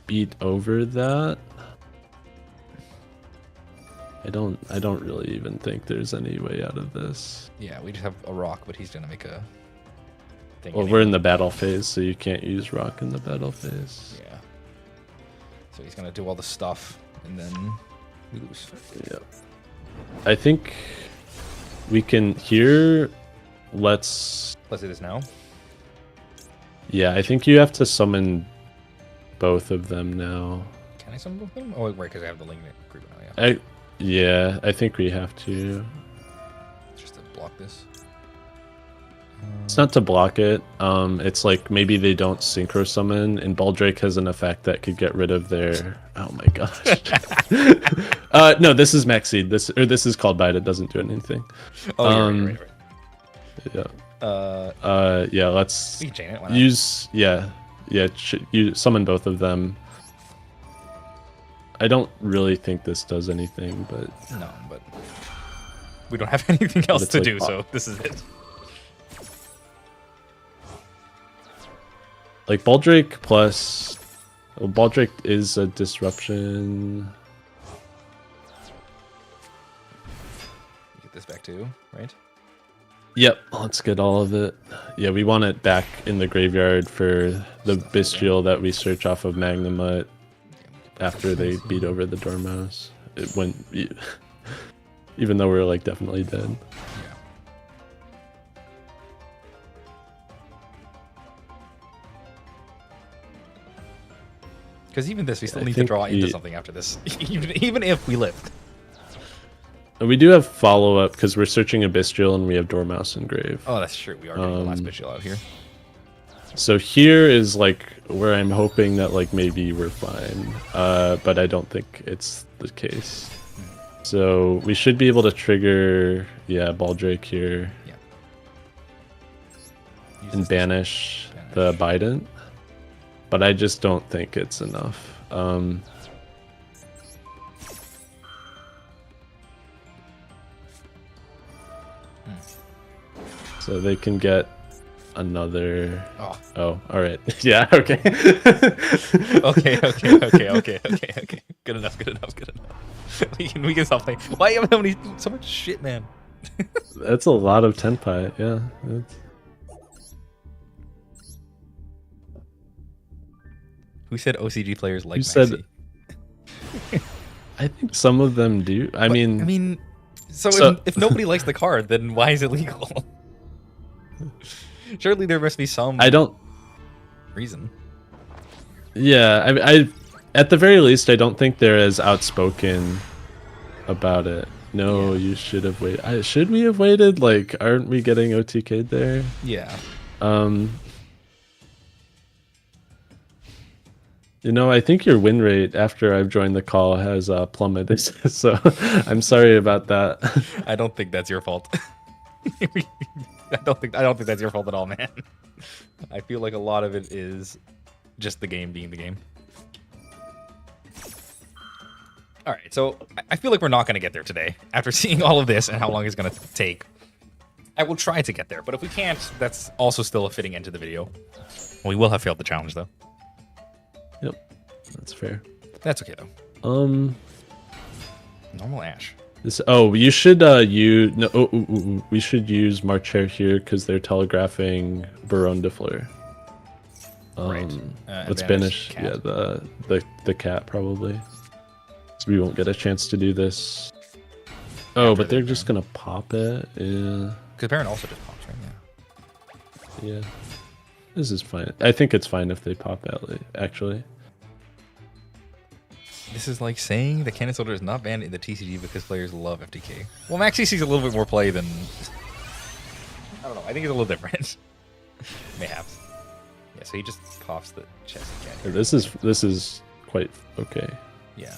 Speaker 2: beat over that. I don't really even think there's any way out of this.
Speaker 1: Yeah, we just have a rock, but he's gonna make a thing.
Speaker 2: Well, we're in the battle phase, so you can't use rock in the battle phase.
Speaker 1: Yeah. So he's gonna do all the stuff, and then we lose.
Speaker 2: Yeah. I think we can here. Let's
Speaker 1: do this now.
Speaker 2: Yeah, I think you have to summon both of them now.
Speaker 1: Can I summon both of them? Oh, wait, because I have the link group now. Yeah.
Speaker 2: Yeah, I think we have to.
Speaker 1: Just to block this.
Speaker 2: It's not to block it. It's like maybe they don't synchro summon, and Baldrake has an effect that could get rid of their. Oh my gosh. No, this is Maxi. This is called Bite. It doesn't do anything.
Speaker 1: Oh, right.
Speaker 2: Yeah. Yeah. Let's
Speaker 1: chain it.
Speaker 2: Use. Yeah. You summon both of them. I don't really think this does anything, but
Speaker 1: no, but we don't have anything else to do, so this is it.
Speaker 2: Like Baldrake plus, Baldrake is a disruption.
Speaker 1: this back too, right?
Speaker 2: Yep, let's get all of it. Yeah, we want it back in the graveyard for the bestial that we search off of Magnemite after they beat over the Dormouse. It went, even though we're like definitely dead.
Speaker 1: Because even this, we still need to draw into something after this, even if we live.
Speaker 2: We do have follow-up because we're searching a bestial and we have Dormouse and Grave.
Speaker 1: Oh, that's true. We are getting the last bestial out here.
Speaker 2: So here is like where I'm hoping that like maybe we're fine, but I don't think it's the case. So we should be able to trigger, Baldrake here, and banish the Bident, but I just don't think it's enough. So they can get another. Oh, all right. Yeah. Okay.
Speaker 1: okay. Good enough. we can stop playing. Why you have so much shit, man?
Speaker 2: That's a lot of Tenpai. Yeah.
Speaker 1: Who said OCG players like?
Speaker 2: Who said? I think some of them do. I mean.
Speaker 1: So if nobody likes the card, then why is it legal? Surely there must be some reason.
Speaker 2: Yeah, I at the very least, I don't think they're as outspoken about it. No, you should have waited. Should we have waited? Like, aren't we getting OTK'd there?
Speaker 1: Yeah.
Speaker 2: You know, I think your win rate after I've joined the call has plummeted. So I'm sorry about that.
Speaker 1: I don't think that's your fault. I don't think that's your fault at all, man. I feel like a lot of it is just the game being the game. All right, so I feel like we're not going to get there today. After seeing all of this and how long it's going to take, I will try to get there. But if we can't, that's also still a fitting end to the video. We will have failed the challenge, though.
Speaker 2: Yep, that's fair.
Speaker 1: That's okay, though. Normal Ash.
Speaker 2: You should we should use Marcher here because they're telegraphing Baron de Fleur.
Speaker 1: Right.
Speaker 2: Let's banish the cat probably. So we won't get a chance to do this. But they're just gonna pop it. Yeah.
Speaker 1: Because Baron also just pops, right?
Speaker 2: Yeah. This is fine. I think it's fine if they pop out, actually.
Speaker 1: This is like saying the Cannon Soldier is not banned in the TCG because players love FTK. Well, Max CC is a little bit more play than... I don't know. I think it's a little different. Mayhaps. Yeah, so he just pops the chest again.
Speaker 2: This is quite okay.
Speaker 1: Yeah.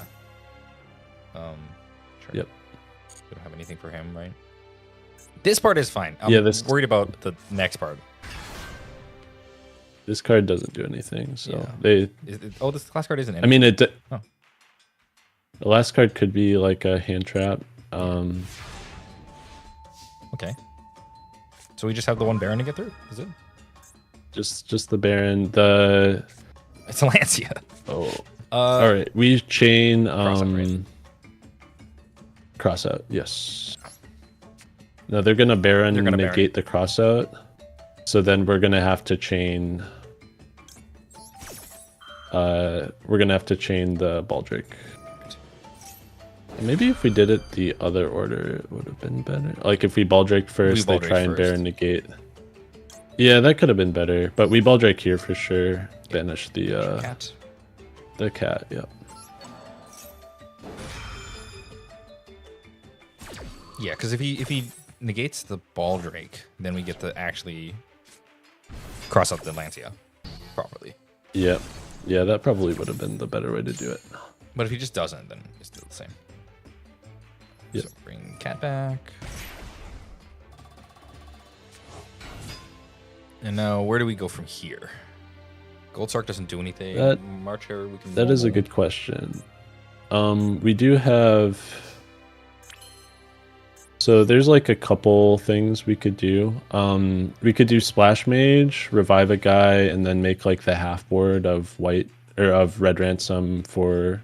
Speaker 1: Sure.
Speaker 2: Yep.
Speaker 1: We don't have anything for him, right? This part is fine. I'm worried about the next part.
Speaker 2: This card doesn't do anything, so
Speaker 1: this last card isn't.
Speaker 2: I mean, the last card could be like a hand trap.
Speaker 1: Okay. So we just have the one Baron to get through. Is it?
Speaker 2: Just the Baron.
Speaker 1: It's a Lancia.
Speaker 2: All right. We chain
Speaker 1: cross out,
Speaker 2: right? Crossout. Yes. No, they're gonna Baron and negate the crossout. So then we're gonna have to chain. We're gonna have to chain the Baldrake. Maybe if we did it the other order, it would have been better. Like if we Baldrake first, they try and Baron negate. Yeah, that could have been better. But we Baldrake here for sure. Banish the
Speaker 1: cat.
Speaker 2: The cat. Yep.
Speaker 1: Yeah, because if he negates the Baldrake, then we get to actually cross out the Lancia properly.
Speaker 2: Yep. Yeah, that probably would have been the better way to do it.
Speaker 1: But if he just doesn't, then it's still the same. Yep. So bring cat back. And now where do we go from here? Goldsark doesn't do anything. Marcher, we can.
Speaker 2: That is a good question. We do have. So there's like a couple things we could do. We could do Splash Mage, revive a guy, and then make like the half board of white or of Red Ransom for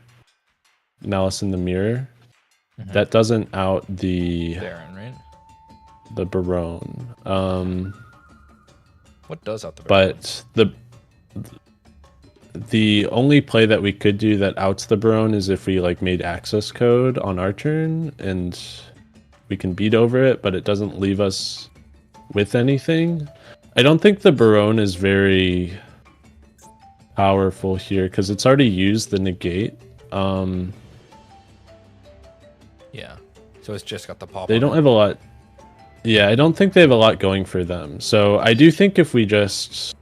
Speaker 2: Malice in the Mirror. That doesn't out the
Speaker 1: Baron, right?
Speaker 2: the Barone.
Speaker 1: What does out the Baron?
Speaker 2: But the only play that we could do that outs the Barone is if we like made access code on our turn and we can beat over it, but it doesn't leave us with anything. I don't think the Barone is very powerful here because it's already used the negate.
Speaker 1: Yeah. So it's just got the pop.
Speaker 2: They don't have a lot. Yeah, I don't think they have a lot going for them. So I do think if we just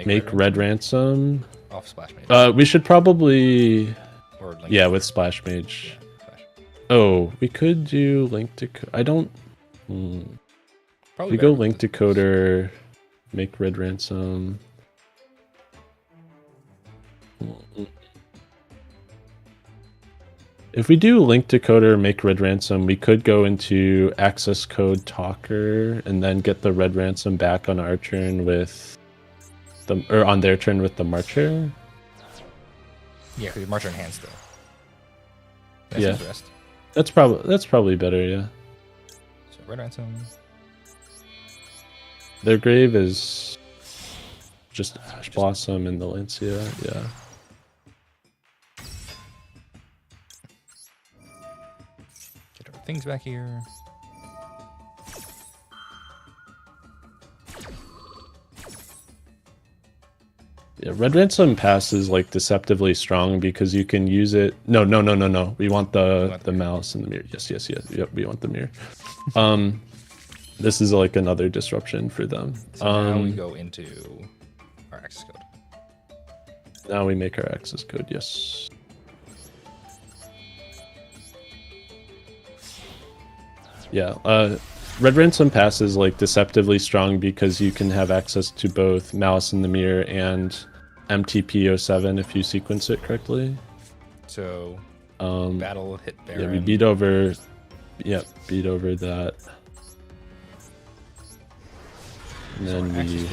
Speaker 2: make red ransom
Speaker 1: off Splash Mage.
Speaker 2: we should probably
Speaker 1: Or Link
Speaker 2: with Splash Mage.
Speaker 1: Splash.
Speaker 2: Oh, we could do Link to I don't
Speaker 1: Probably
Speaker 2: we go Link Decoder, make red ransom. If we do Link Decoder, make red ransom, we could go into access code talker and then get the red ransom back on our turn with on their turn with the Marcher.
Speaker 1: Yeah, because Marcher in hand still.
Speaker 2: Yeah. That's probably better, yeah.
Speaker 1: So red ransom.
Speaker 2: Their grave is just Ash Blossom and the Lancia, yeah.
Speaker 1: Get our things back here.
Speaker 2: Yeah, red ransom pass is like deceptively strong because you can use it. No. We want the mouse and the mirror. Yes. Yep, we want the mirror. This is like another disruption for them.
Speaker 1: So now we go into our access code.
Speaker 2: Now we make our access code, yes. Yeah, red ransom pass is like deceptively strong because you can have access to both Malice in the Mirror and MTP07 if you sequence it correctly.
Speaker 1: So battle hit Baron.
Speaker 2: Yeah, we beat over that. And then
Speaker 1: and then we go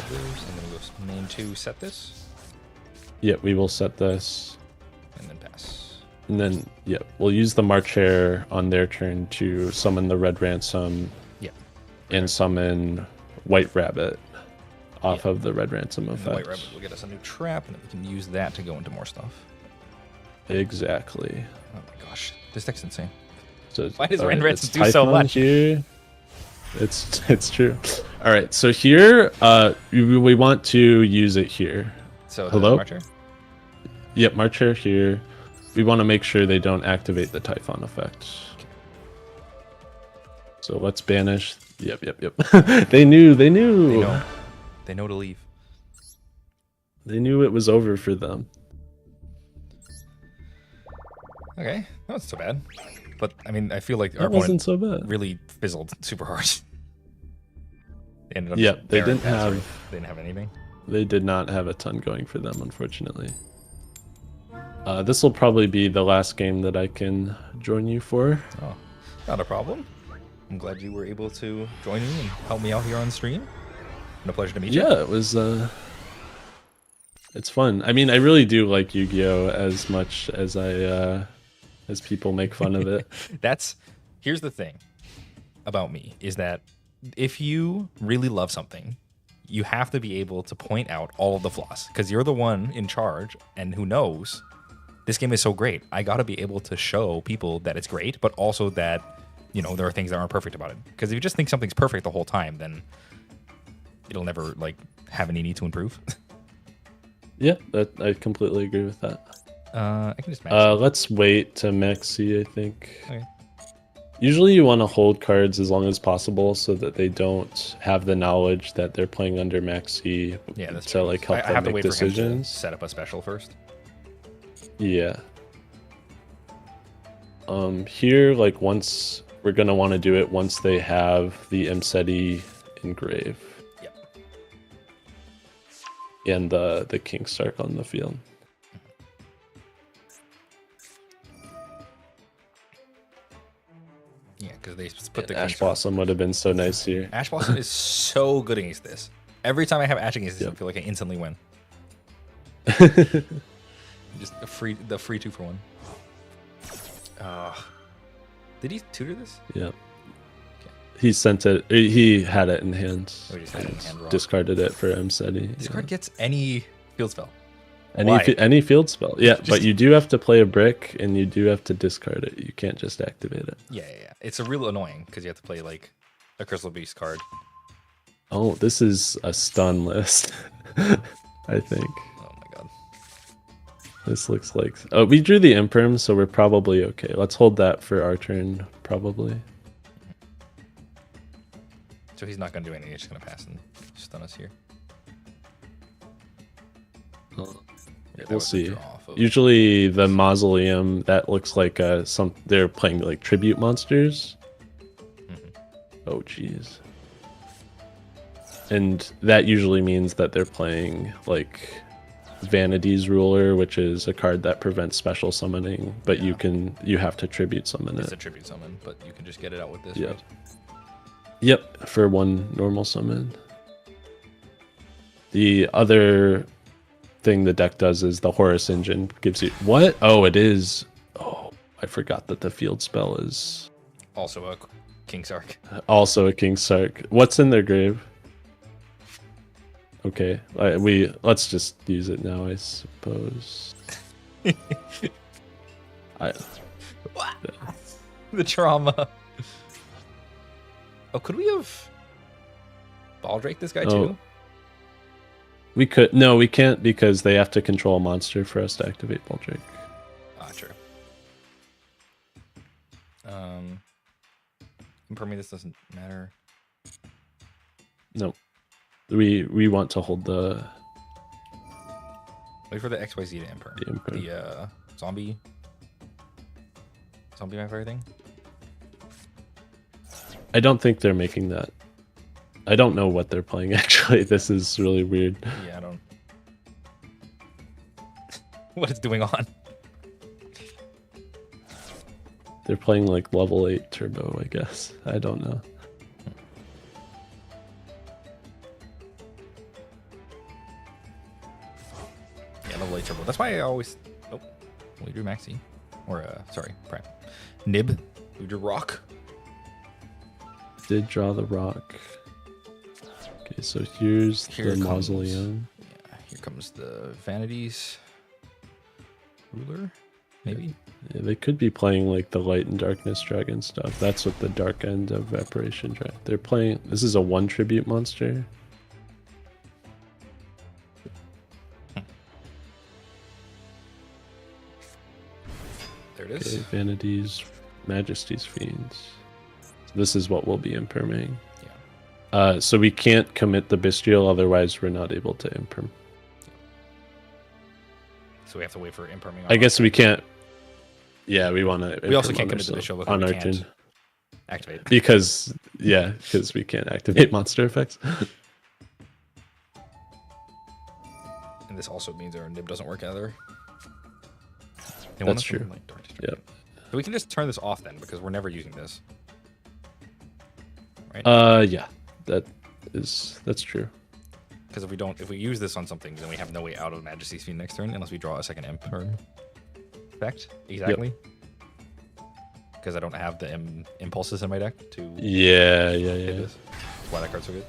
Speaker 1: main 2 set this.
Speaker 2: Yeah, we will set this.
Speaker 1: And then pass.
Speaker 2: And then we'll use the March Hare on their turn to summon the red ransom. And summon White Rabbit off of the red ransom effect.
Speaker 1: The White Rabbit will get us a new trap, and then we can use that to go into more stuff.
Speaker 2: Exactly.
Speaker 1: Oh my gosh, this deck's insane.
Speaker 2: So
Speaker 1: why does red ransom do so much?
Speaker 2: Here. It's true. All right, so here we want to use it here.
Speaker 1: So
Speaker 2: hello.
Speaker 1: Marcher?
Speaker 2: Yep, Marcher here. We want to make sure they don't activate the Typhon effect. Okay. So let's banish. Yep. They knew.
Speaker 1: They know to leave.
Speaker 2: They knew it was over for them.
Speaker 1: Okay, that wasn't so bad. But I mean, I feel like our
Speaker 2: opponent so bad.
Speaker 1: Really fizzled super hard. They ended up
Speaker 2: they didn't have
Speaker 1: anything.
Speaker 2: They did not have a ton going for them, unfortunately. This will probably be the last game that I can join you for.
Speaker 1: Oh, not a problem. I'm glad you were able to join me and help me out here on stream. And a pleasure to meet you.
Speaker 2: Yeah, it was. It's fun. I mean, I really do like Yu-Gi-Oh as much as as people make fun of it.
Speaker 1: Here's the thing about me is that if you really love something, you have to be able to point out all of the flaws because you're the one in charge and who knows this game is so great. I got to be able to show people that it's great, but also that, there are things that aren't perfect about it. Because if you just think something's perfect the whole time, then it'll never have any need to improve.
Speaker 2: Yeah, I completely agree with that.
Speaker 1: I can just max.
Speaker 2: Let's wait to maxi, I think.
Speaker 1: Okay.
Speaker 2: Usually you want to hold cards as long as possible so that they don't have the knowledge that they're playing under maxi.
Speaker 1: Yeah, that's
Speaker 2: to
Speaker 1: true.
Speaker 2: help them
Speaker 1: have
Speaker 2: make
Speaker 1: to wait
Speaker 2: decisions.
Speaker 1: For him to set up a special first.
Speaker 2: Yeah. Here, once we're gonna want to do it once they have the Imseti engrave.
Speaker 1: Yep.
Speaker 2: And the King Stark on the field.
Speaker 1: Yeah, because they put the
Speaker 2: Ash Blossom would have been so nice here.
Speaker 1: Ash Blossom is so good against this. Every time I have Ash against this, I feel like I instantly win. Just the free 2-for-1. Did he tutor this?
Speaker 2: Yeah. He sent it. He had it in hand.
Speaker 1: Or he just had it in hand raw?
Speaker 2: Discarded it for MSETI.
Speaker 1: This card gets any field spell.
Speaker 2: Any field spell. Yeah,
Speaker 1: Just-
Speaker 2: but you do have to play a brick, and you do have to discard it. You can't just activate it.
Speaker 1: Yeah. It's a real annoying because you have to play like a Crystal Beast card.
Speaker 2: Oh, this is a stun list. I think
Speaker 1: Oh my god.
Speaker 2: this looks like. Oh, we drew the imperm, so we're probably okay. Let's hold that for our turn, probably.
Speaker 1: So he's not gonna do anything. He's just gonna pass and stun us here. Yeah, that
Speaker 2: We'll
Speaker 1: was a
Speaker 2: see.
Speaker 1: draw off of-
Speaker 2: Usually the mausoleum, that looks like they're playing like tribute monsters. Oh jeez. And that usually means that they're playing like Vanity's Ruler, which is a card that prevents special summoning, but you have to tribute summon
Speaker 1: It's
Speaker 2: it.
Speaker 1: a tribute summon, but you can just get it out with this.
Speaker 2: Yeah.
Speaker 1: Right?
Speaker 2: Yep, for one normal summon. The other thing the deck does is the Horus Engine gives you what? Oh, it is. Oh, I forgot that the field spell is
Speaker 1: Also a King Sark.
Speaker 2: also a King Sark. What's in their grave? Okay, let's just use it now, I suppose.
Speaker 1: The trauma. Oh, could we have Baldrake this guy too?
Speaker 2: We could. No, we can't because they have to control a monster for us to activate Baldrake.
Speaker 1: Ah, true. For me, this doesn't matter.
Speaker 2: No, we want to hold the
Speaker 1: Wait for the XYZ to imperm.
Speaker 2: The imperm.
Speaker 1: The zombie vampire thing.
Speaker 2: I don't think they're making that. I don't know what they're playing actually. This is really weird.
Speaker 1: Yeah, I don't. What is going on?
Speaker 2: They're playing like level 8 turbo, I guess. I don't know.
Speaker 1: Yeah, level 8 turbo. That's why I always. Oh, we drew Maxi. Or, sorry, Prime. Nib. We drew Rock.
Speaker 2: Did draw the rock. Okay, so here's
Speaker 1: Here
Speaker 2: the
Speaker 1: comes-
Speaker 2: mausoleum.
Speaker 1: Yeah, here comes the Vanities. Ruler? Maybe?
Speaker 2: Yeah, they could be playing like the light and darkness dragon stuff. That's what the dark end of Vaporation dragon. They're playing. This is a 1 tribute monster.
Speaker 1: There it is.
Speaker 2: Okay, Vanities, Majesty's Fiends. So this is what we'll be imperming.
Speaker 1: Yeah.
Speaker 2: So we can't commit the Bestial, otherwise we're not able to imperm.
Speaker 1: So we have to wait for imperming.
Speaker 2: I guess we can't. Yeah, we want to.
Speaker 1: We also can't commit to the show because
Speaker 2: on
Speaker 1: we
Speaker 2: our
Speaker 1: can't
Speaker 2: turn
Speaker 1: activate.
Speaker 2: because we can't activate monster effects.
Speaker 1: And this also means our nib doesn't work either.
Speaker 2: That's true. Yep.
Speaker 1: So we can just turn this off then because we're never using this. Right?
Speaker 2: Yeah, that's true.
Speaker 1: Because if we use this on something, then we have no way out of Majesty's Fiend next turn unless we draw a second imp effect. Exactly. Because I don't have the impulses in my deck to
Speaker 2: Yeah.
Speaker 1: hit this. That's why that card's so good.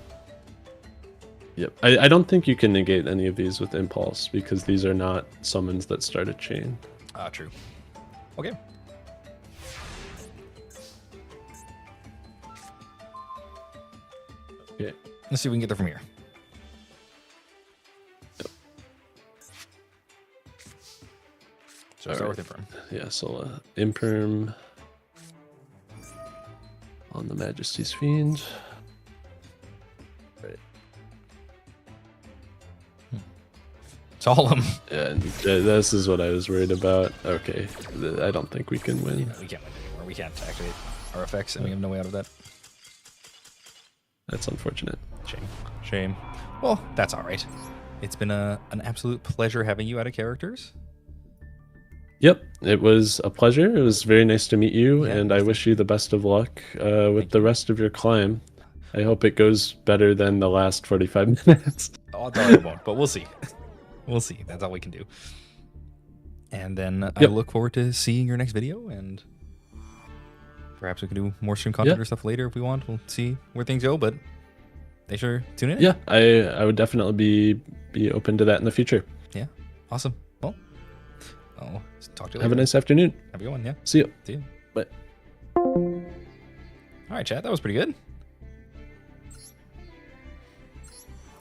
Speaker 2: Yep. I don't think you can negate any of these with impulse because these are not summons that start a chain.
Speaker 1: True. Okay.
Speaker 2: Okay.
Speaker 1: Let's see if we can get there from here. So start with imperm.
Speaker 2: Yeah, so imperm on the Majesty's Fiend.
Speaker 1: Solemn.
Speaker 2: And this is what I was worried about. Okay, I don't think we can win.
Speaker 1: We can't win anymore. We can't activate our effects, and we have no way out of that.
Speaker 2: That's unfortunate.
Speaker 1: Shame. Well, that's all right. It's been an absolute pleasure having you out of characters.
Speaker 2: Yep, it was a pleasure. It was very nice to meet you,
Speaker 1: Yeah,
Speaker 2: and I wish you the best of luck with the rest of your climb. I hope it goes better than the last 45 minutes.
Speaker 1: Odds are it won't, but we'll see. We'll see. That's all we can do. And then I look forward to seeing your next video. And perhaps we can do more stream content
Speaker 2: Yeah.
Speaker 1: or stuff later if we want. We'll see where things go, but thanks for tuning in.
Speaker 2: Yeah, I would definitely be open to that in the future.
Speaker 1: Yeah. Awesome. Well, I'll talk to you later.
Speaker 2: Have a nice afternoon.
Speaker 1: Have a good one. Yeah.
Speaker 2: See you.
Speaker 1: See you.
Speaker 2: Bye.
Speaker 1: All right, chat. That was pretty good.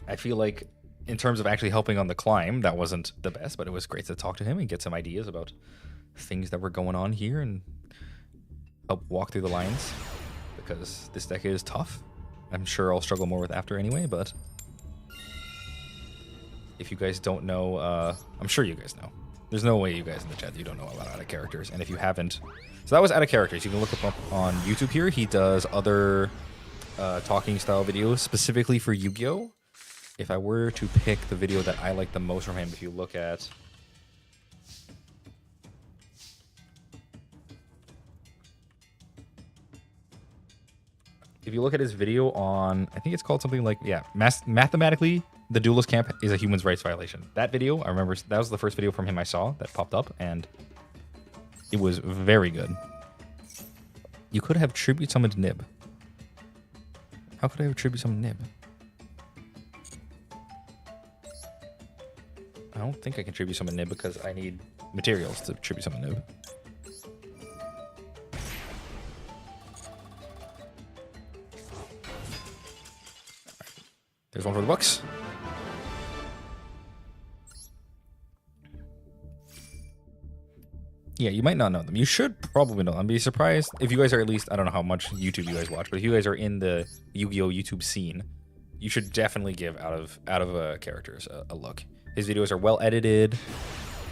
Speaker 1: I feel like in terms of actually helping on the climb, that wasn't the best, but it was great to talk to him and get some ideas about things that were going on here and help walk through the lines, because this deck is tough. I'm sure I'll struggle more with after anyway, but if you guys don't know, I'm sure you guys know. There's no way you guys in the chat, you don't know about out of characters. And if you haven't, so that was out of characters. You can look up on YouTube here. He does other talking style videos specifically for Yu-Gi-Oh! If I were to pick the video that I like the most from him, if you look at... If you look at his video on, I think it's called something like, yeah, Mathematically, the Duelist Camp is a Human's Rights Violation. That video, I remember, that was the first video from him I saw that popped up, and it was very good. You could have tribute summoned Nib. How could I have tribute summoned Nib? I don't think I can tribute summon Nib because I need materials to tribute summon Nib. There's one for the books. Yeah, you might not know them. You should probably know them. I'd be surprised if you guys are at least, I don't know how much YouTube you guys watch, but if you guys are in the Yu-Gi-Oh! YouTube scene, you should definitely give out of characters a look. His videos are well edited.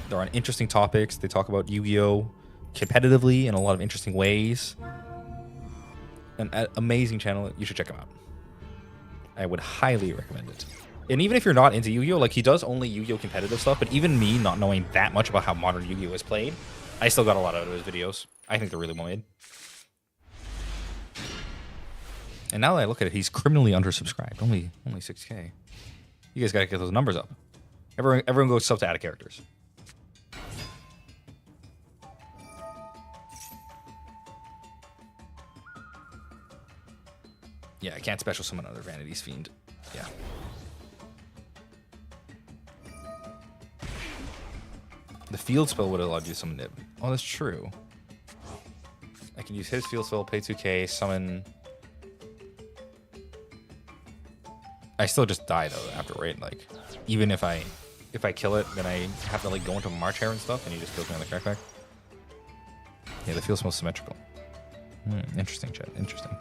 Speaker 1: They're on interesting topics. They talk about Yu-Gi-Oh! Competitively in a lot of interesting ways. An amazing channel. You should check him out. I would highly recommend it. And even if you're not into Yu-Gi-Oh! Like, he does only Yu-Gi-Oh! Competitive stuff, but even me not knowing that much about how modern Yu-Gi-Oh! Is played, I still got a lot out of his videos. I think they're really well made. And now that I look at it, he's criminally undersubscribed. Only 6K. You guys gotta get those numbers up. Everyone goes sub to add characters. Yeah, I can't special summon another Vanity's Fiend. Yeah. The field spell would allow you to summon Nib. Oh, that's true. I can use his field spell, pay 2k, summon... I still just die though after, right? Like, even if I kill it, then I have to like go into March Hare and stuff, and he just kills me on the crackback. Yeah, the field spell's symmetrical. Interesting, chat. Interesting.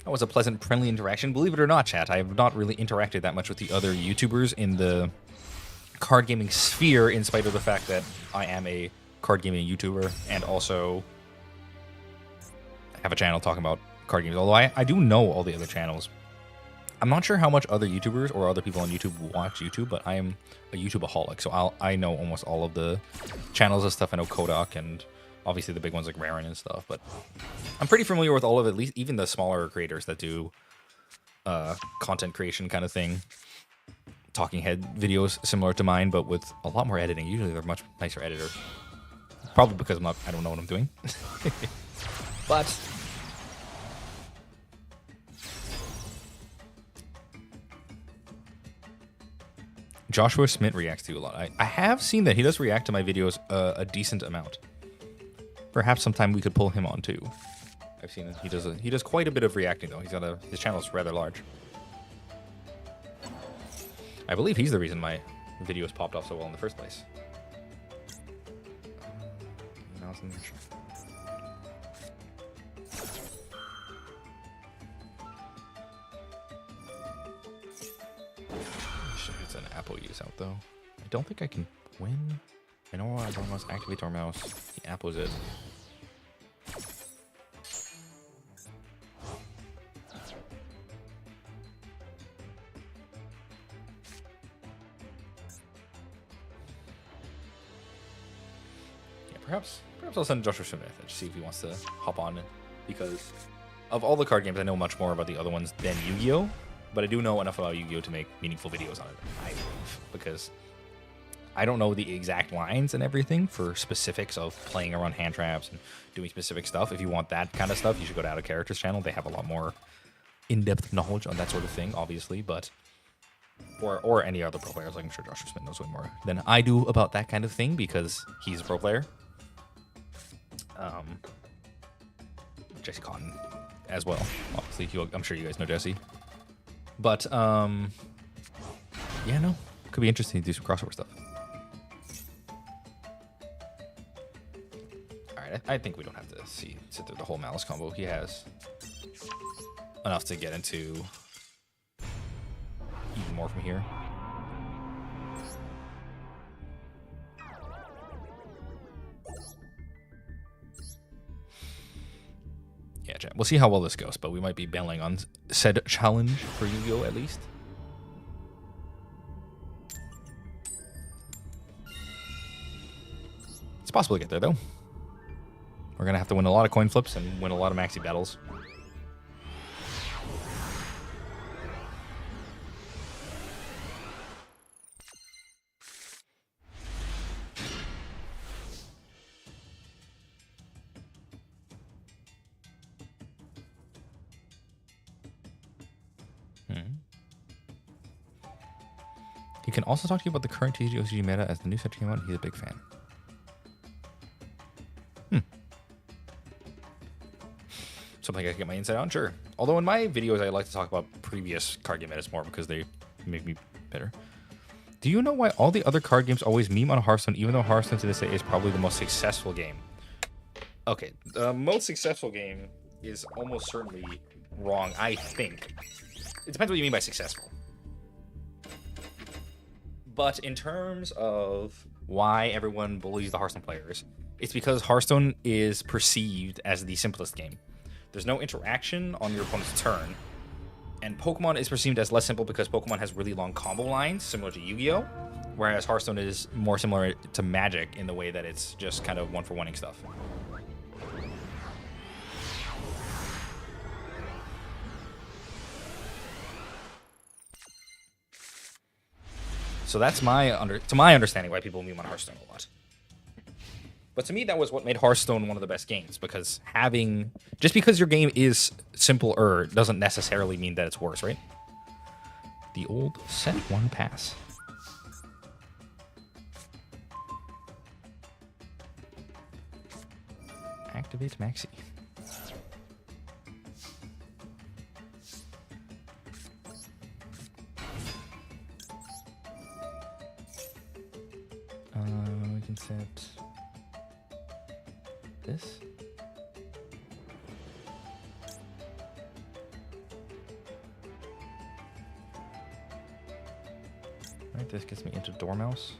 Speaker 1: That was a pleasant, friendly interaction. Believe it or not, chat, I have not really interacted that much with the other YouTubers in the card gaming sphere, in spite of the fact that I am a card gaming YouTuber and also have a channel talking about card games. Although I do know all the other channels. I'm not sure how much other YouTubers or other people on YouTube watch YouTube, but I am a YouTubeaholic, so I know almost all of the channels and stuff. I know Kodak and obviously the big ones like Raren and stuff, but I'm pretty familiar with all of it, at least even the smaller creators that do content creation kind of thing. Talking head videos similar to mine, but with a lot more editing. Usually they're much nicer editors. Probably because I don't know what I'm doing. But Joshua Smith reacts to you a lot. I have seen that he does react to my videos a decent amount. Perhaps sometime we could pull him on too. I've seen it. He does quite a bit of reacting though. His channel is rather large. I believe he's the reason my videos popped off so well in the first place. It's an apple use out though. I don't think I can win. I know I don't must activate our mouse. The apple's it. perhaps I'll send Joshua Schmidt a message, see if he wants to hop on, because of all the card games, I know much more about the other ones than Yu-Gi-Oh, but I do know enough about Yu-Gi-Oh to make meaningful videos on it, I believe, because I don't know the exact lines and everything for specifics of playing around hand traps and doing specific stuff. If you want that kind of stuff, you should go to Out of Character's channel. They have a lot more in-depth knowledge on that sort of thing, obviously, but or any other pro players. Like I'm sure Joshua Smith knows way more than I do about that kind of thing because he's a pro player. Jesse Cotton as well, obviously. I'm sure you guys know Jesse, but yeah, no, could be interesting to do some crossover stuff. All right, I think we don't have to sit through the whole Malice combo. He has enough to get into even more from here. Yeah, chat. We'll see how well this goes, but we might be bailing on said challenge for Yu-Gi-Oh! At least. It's possible to get there, though. We're going to have to win a lot of coin flips and win a lot of maxi battles. He can also talk to you about the current TCG meta as the new set came out. He's a big fan. Something I can get my insight on? Sure. Although in my videos, I like to talk about previous card game metas more because they make me better. Do you know why all the other card games always meme on Hearthstone, even though Hearthstone to this day is probably the most successful game? Okay, the most successful game is almost certainly wrong, I think. It depends what you mean by successful. But in terms of why everyone bullies the Hearthstone players, it's because Hearthstone is perceived as the simplest game. There's no interaction on your opponent's turn, and Pokemon is perceived as less simple because Pokemon has really long combo lines, similar to Yu-Gi-Oh!, whereas Hearthstone is more similar to Magic in the way that it's just kind of one-for-one-ing stuff. So that's to my understanding why people meme on Hearthstone a lot. But to me, that was what made Hearthstone one of the best games, because just because your game is simpler doesn't necessarily mean that it's worse, right? The old set one pass. Activate Maxi. We can set this. Right, this gets me into Dormouse.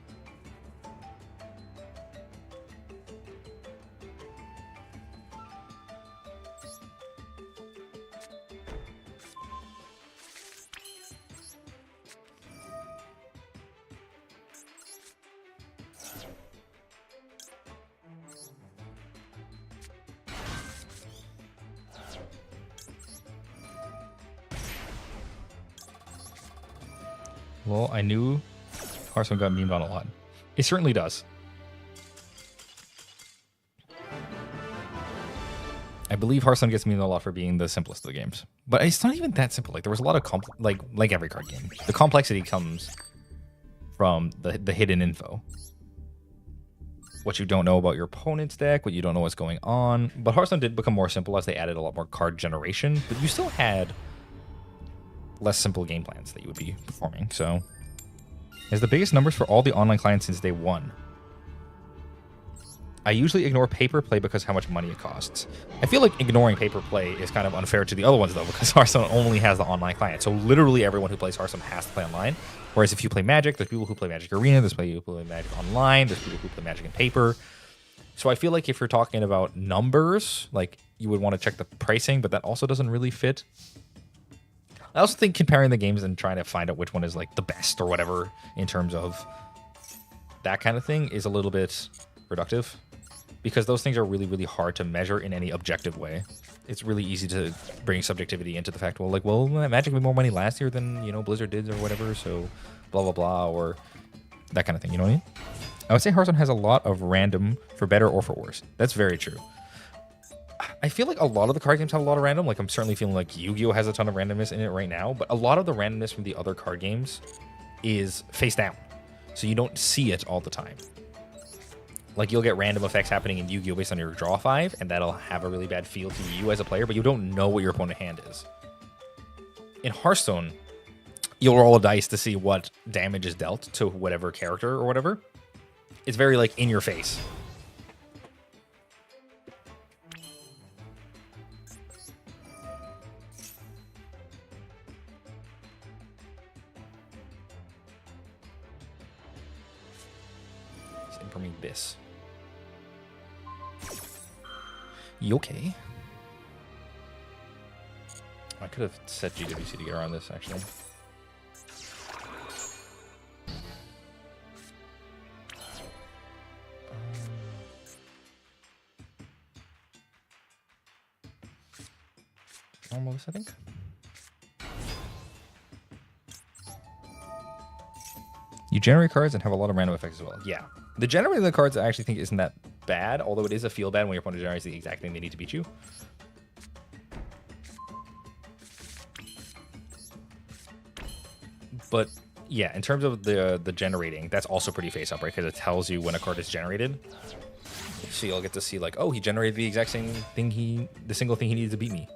Speaker 1: Well, I knew Hearthstone got memed on a lot. It certainly does. I believe Hearthstone gets memed a lot for being the simplest of the games. But it's not even that simple. Like, there was a lot of like every card game. The complexity comes from the hidden info. What you don't know about your opponent's deck, what you don't know what's going on. But Hearthstone did become more simple as they added a lot more card generation. But you still had less simple game plans that you would be performing. So, has the biggest numbers for all the online clients since day one. I usually ignore paper play because how much money it costs. I feel like ignoring paper play is kind of unfair to the other ones though, because Hearthstone only has the online client. So literally everyone who plays Hearthstone has to play online. Whereas if you play Magic, there's people who play Magic Arena, there's people who play Magic Online, there's people who play Magic in paper. So I feel like if you're talking about numbers, like you would want to check the pricing, but that also doesn't really fit. I also think comparing the games and trying to find out which one is like the best or whatever in terms of that kind of thing is a little bit reductive. because those things are really, really hard to measure in any objective way. It's really easy to bring subjectivity into the fact, well, Magic made more money last year than, Blizzard did or whatever, so blah, blah, blah, or that kind of thing, you know what I mean? I would say Hearthstone has a lot of random, for better or for worse. That's very true. I feel like a lot of the card games have a lot of random. Like, I'm certainly feeling like Yu-Gi-Oh! Has a ton of randomness in it right now, but a lot of the randomness from the other card games is face down, so you don't see it all the time. Like, you'll get random effects happening in Yu-Gi-Oh! Based on your draw 5, and that'll have a really bad feel to you as a player, but you don't know what your opponent's hand is. In Hearthstone, you'll roll a dice to see what damage is dealt to whatever character or whatever. It's very, like, in your face. He's impriming this. You okay? I could have set GWC to get around this, actually. Almost, I think. You generate cards and have a lot of random effects as well. Yeah. The generating of the cards I actually think isn't that bad, although it is a feel bad when your opponent generates the exact thing they need to beat you. But yeah, in terms of the generating, that's also pretty face up, right? Because it tells you when a card is generated. So you'll get to see like, oh, he generated the exact same thing the single thing he needed to beat me.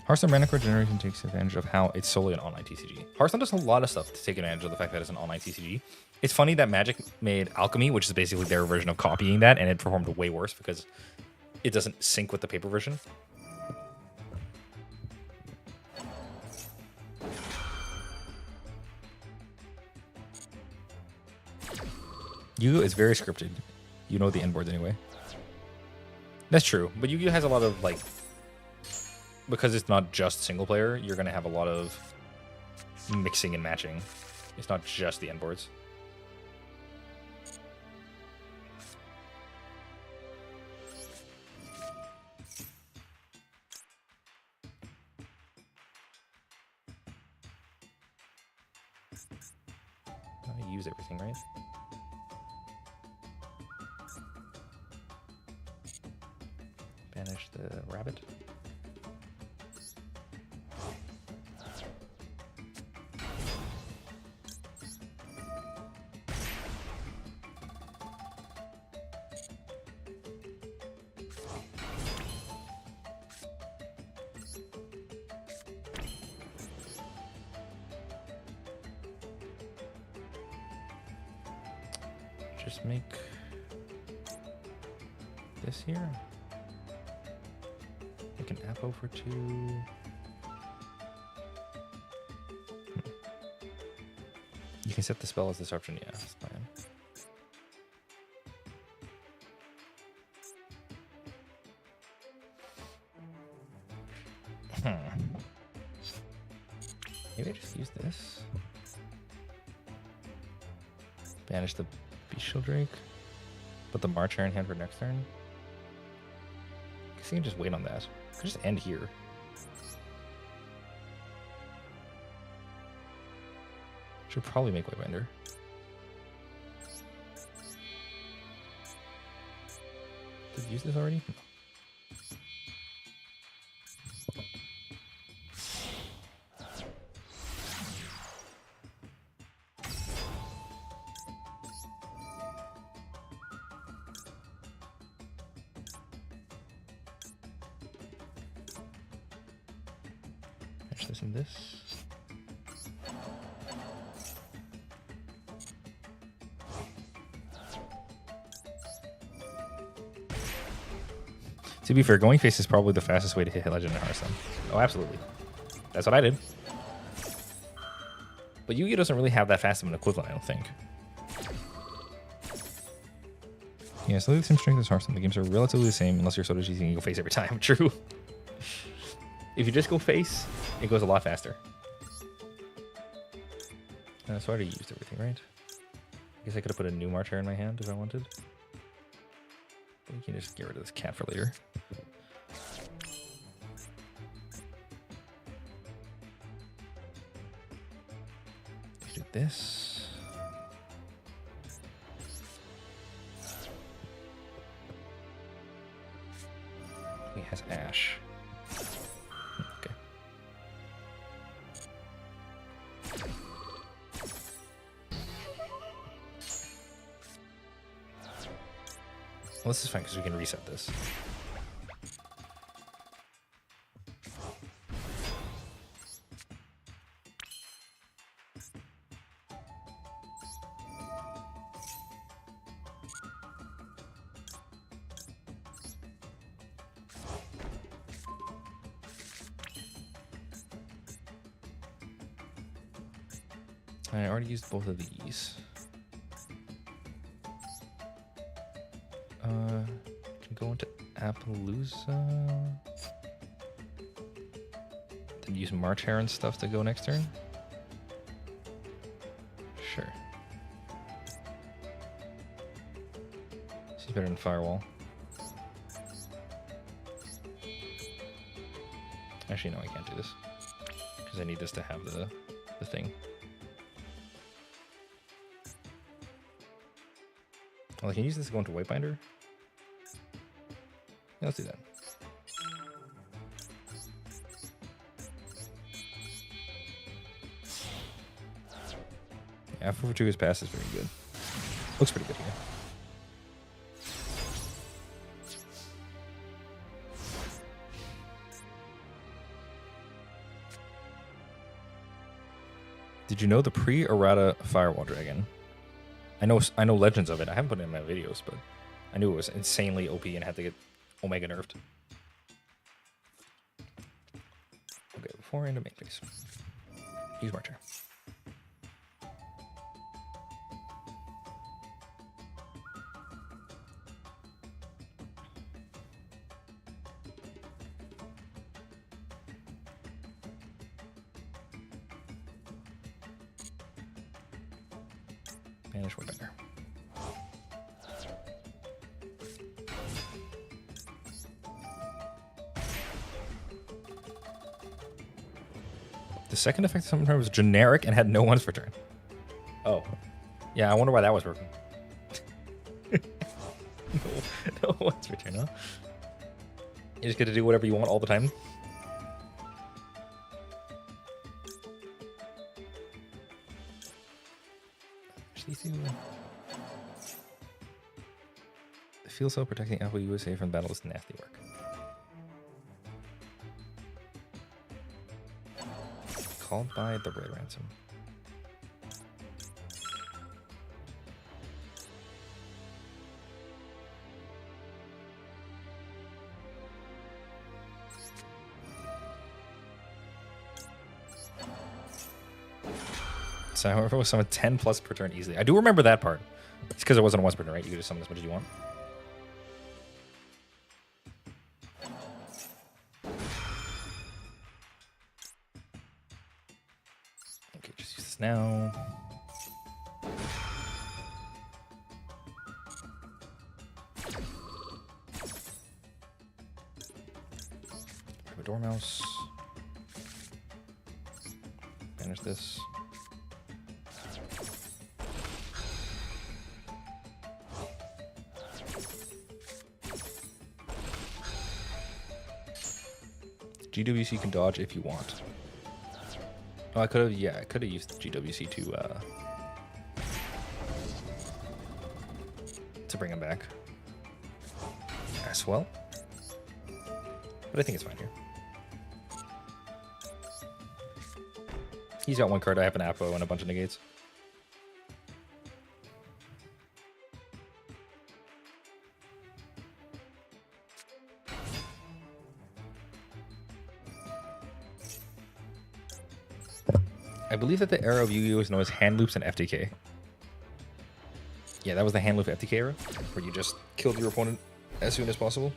Speaker 1: Hearthstone mana card generation takes advantage of how it's solely an online TCG. Hearthstone does a lot of stuff to take advantage of the fact that it's an online TCG. It's funny that Magic made Alchemy, which is basically their version of copying that, and it performed way worse because it doesn't sync with the paper version. Yu-Gi-Oh! Is very scripted. You know the end boards anyway. That's true, but Yu-Gi-Oh! Has a lot of like... Because it's not just single player, you're going to have a lot of mixing and matching. It's not just the end boards. I use everything, right? Banish the rabbit. Just make this here. Make an Apo for 2. You can set the spell as disruption. Yeah, that's fine. Maybe I just use this. Banish the Bestial Drake. Put the Marcher in hand for next turn. I guess you can just wait on that. I could just end here. Should probably make Waybender. Did you use this already? No. This and this. To be fair, going face is probably the fastest way to hit Legend in Hearthstone. Oh, absolutely. That's what I did. But Yu-Gi-Oh! Doesn't really have that fast of an equivalent, I don't think. Yeah, Slay the same strength as Hearthstone. The games are relatively the same unless you're sort of using go face every time. True. If you just go face, it goes a lot faster. So I already used everything, right? I guess I could have put a new March Hare in my hand if I wanted. But we can just get rid of this cat for later. Do this. He has Ash. Okay. Well, this is fine because we can reset this. I already used both of these. Can go into Appaloosa. Then use March Hare and stuff to go next turn. Sure. This is better than Firewall. Actually, no, I can't do this because I need this to have the thing. Well, I can use this to go into White Binder. Yeah, let's do that. Yeah, Alpha for 2 is pass is very good. Looks pretty good here. Did you know the pre-errata Firewall Dragon? I know legends of it. I haven't put it in my videos, but I knew it was insanely OP and had to get Omega nerfed. Okay, before I end up main phase. Use Marcher. Banish Woodbender. The second effect sometimes was generic and had no ones for turn. Oh. Yeah, I wonder why that was working. no ones for turn, huh? You just get to do whatever you want all the time. The field cell protecting Apple USA from battle is nasty work. Called by the Red Ransom. So however, was summon 10 plus per turn easily. I do remember that part. It's because it wasn't a once per turn, right? You could just summon as much as you want. Okay, just use this now. Grab a Dormouse. Banish this. GWC can dodge if you want. Oh, I could have used GWC to bring him back as well. But I think it's fine here. He's got one card. I have an Apo and a bunch of negates. I believe that the era of Yu-Gi-Oh is known as hand loops and FTK. Yeah, that was the hand loop FTK era, where you just killed your opponent as soon as possible.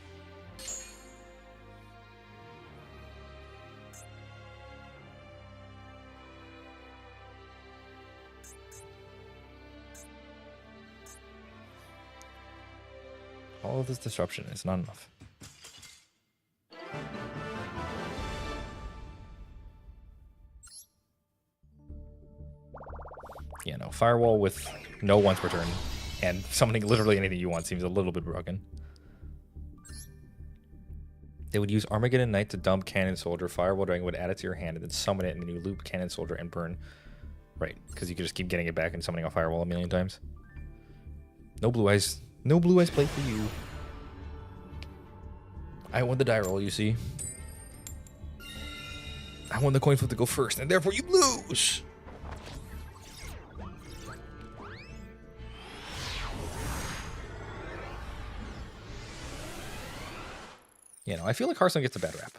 Speaker 1: All of this disruption is not enough. Yeah, no, Firewall with no once per turn and summoning literally anything you want seems a little bit broken. They would use Armageddon Knight to dump Cannon Soldier, Firewall Dragon would add it to your hand, and then summon it, and then you loop Cannon Soldier and burn. Right, because you could just keep getting it back and summoning a Firewall a million times. No blue eyes. No blue eyes play for you. I won the die roll, you see. I want the coin flip to go first, and therefore you lose! You know, I feel like Hearthstone gets a bad rap.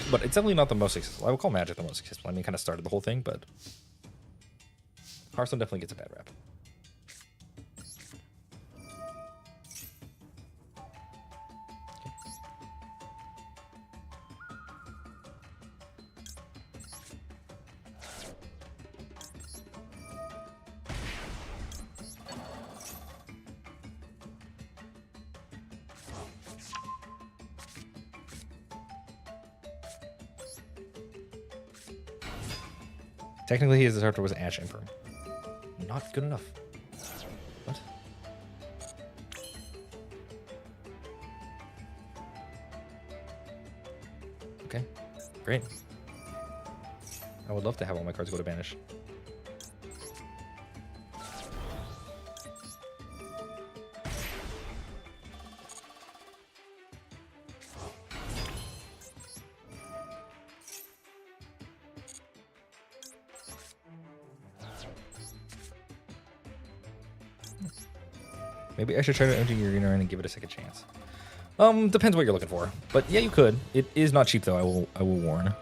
Speaker 1: But it's definitely not the most successful. I will call Magic the most successful. I mean, kind of started the whole thing, but Hearthstone definitely gets a bad rap. Technically, his disruptor was Ash Imperm. Not good enough. What? Okay, great. I would love to have all my cards go to banish. Maybe I should try to enter your arena and give it a second chance. Depends what you're looking for. But yeah, you could. It is not cheap though, I will warn.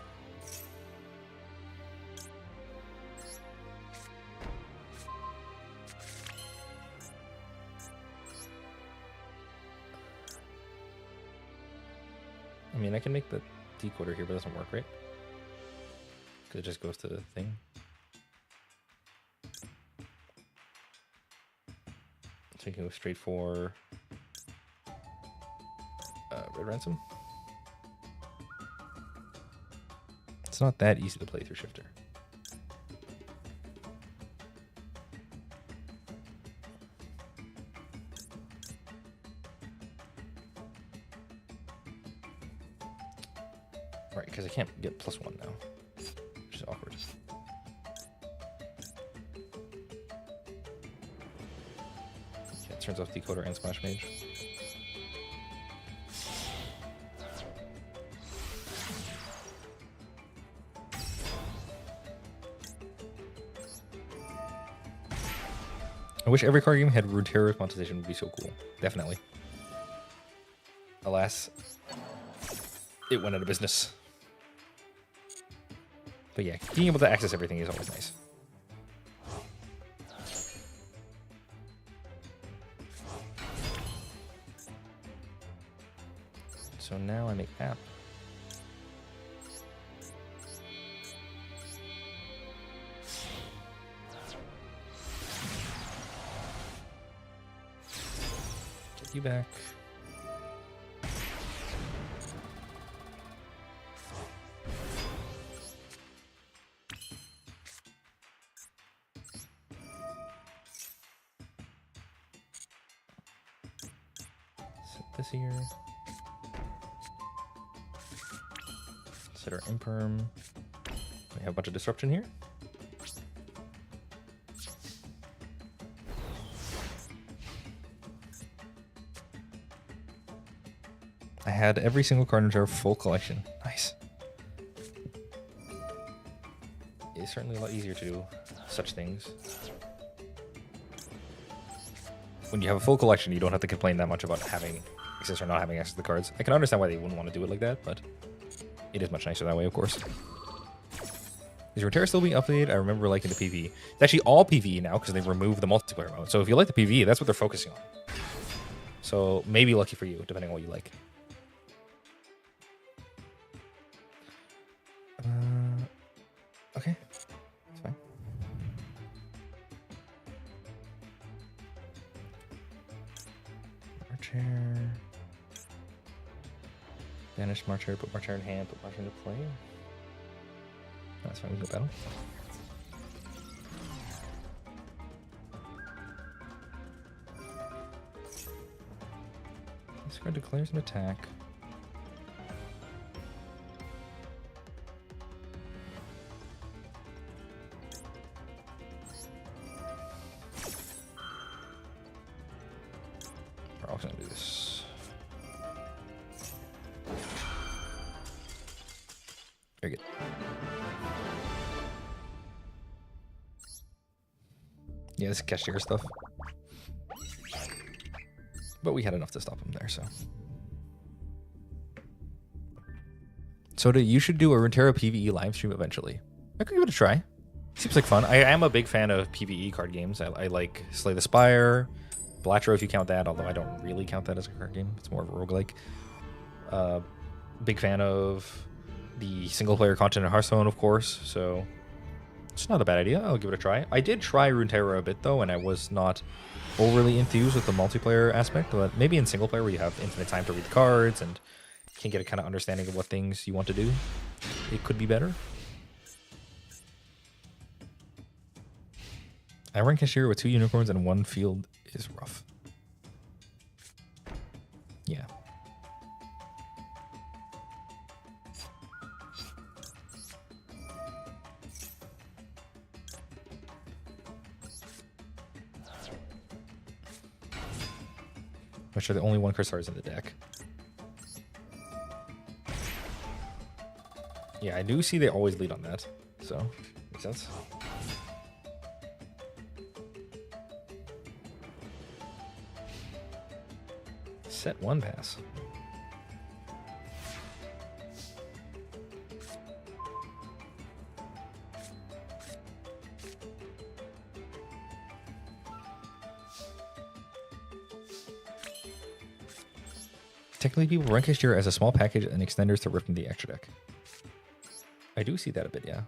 Speaker 1: I mean, I can make the decoder here, but it doesn't work, right? Because it just goes to the thing. So you can go straight for Red Ransom. It's not that easy to play through Shifter. Right, because I can't get +1 now, which is awkward. Turns off Decoder and Splash Mage. I wish every card game had Runeterror's monetization would be so cool. Definitely. Alas, it went out of business. But yeah, being able to access everything is always nice. So now I make app. Get you back. Set this here. Set our Imperm. We have a bunch of disruption here. I had every single card in our full collection. Nice. It's certainly a lot easier to do such things. When you have a full collection, you don't have to complain that much about having access or not having access to the cards. I can understand why they wouldn't want to do it like that, but it is much nicer that way, of course. Is Runeterra still being updated? I remember liking the PvE. It's actually all PvE now because they removed the multiplayer mode. So if you like the PvE, that's what they're focusing on. So maybe lucky for you, depending on what you like. Okay, that's fine. Marcher. Banish Marcher, put Marcher in hand, put Marcher into play. That's fine, we can go battle. This card declares an attack. We're also gonna do this. Very good. Yeah, this is cashier stuff. But we had enough to stop him there, so. Soda, you should do a Runeterra PvE live stream eventually. I could give it a try. Seems like fun. I am a big fan of PvE card games. I like Slay the Spire, Blatro if you count that, although I don't really count that as a card game. It's more of a roguelike. Big fan of the single player content in Hearthstone, of course, so it's not a bad idea. I'll give it a try. I did try Runeterra a bit though, and I was not overly enthused with the multiplayer aspect, but maybe in single player where you have infinite time to read the cards and can get a kind of understanding of what things you want to do, it could be better. I run cashier with 2 unicorns and 1 field is rough. Yeah. Make sure the only 1 Cursor is in the deck. Yeah, I do see they always lead on that, so makes sense. Set 1 pass. Technically, people run cashier as a small package and extenders to rip from the extra deck. I do see that a bit, yeah.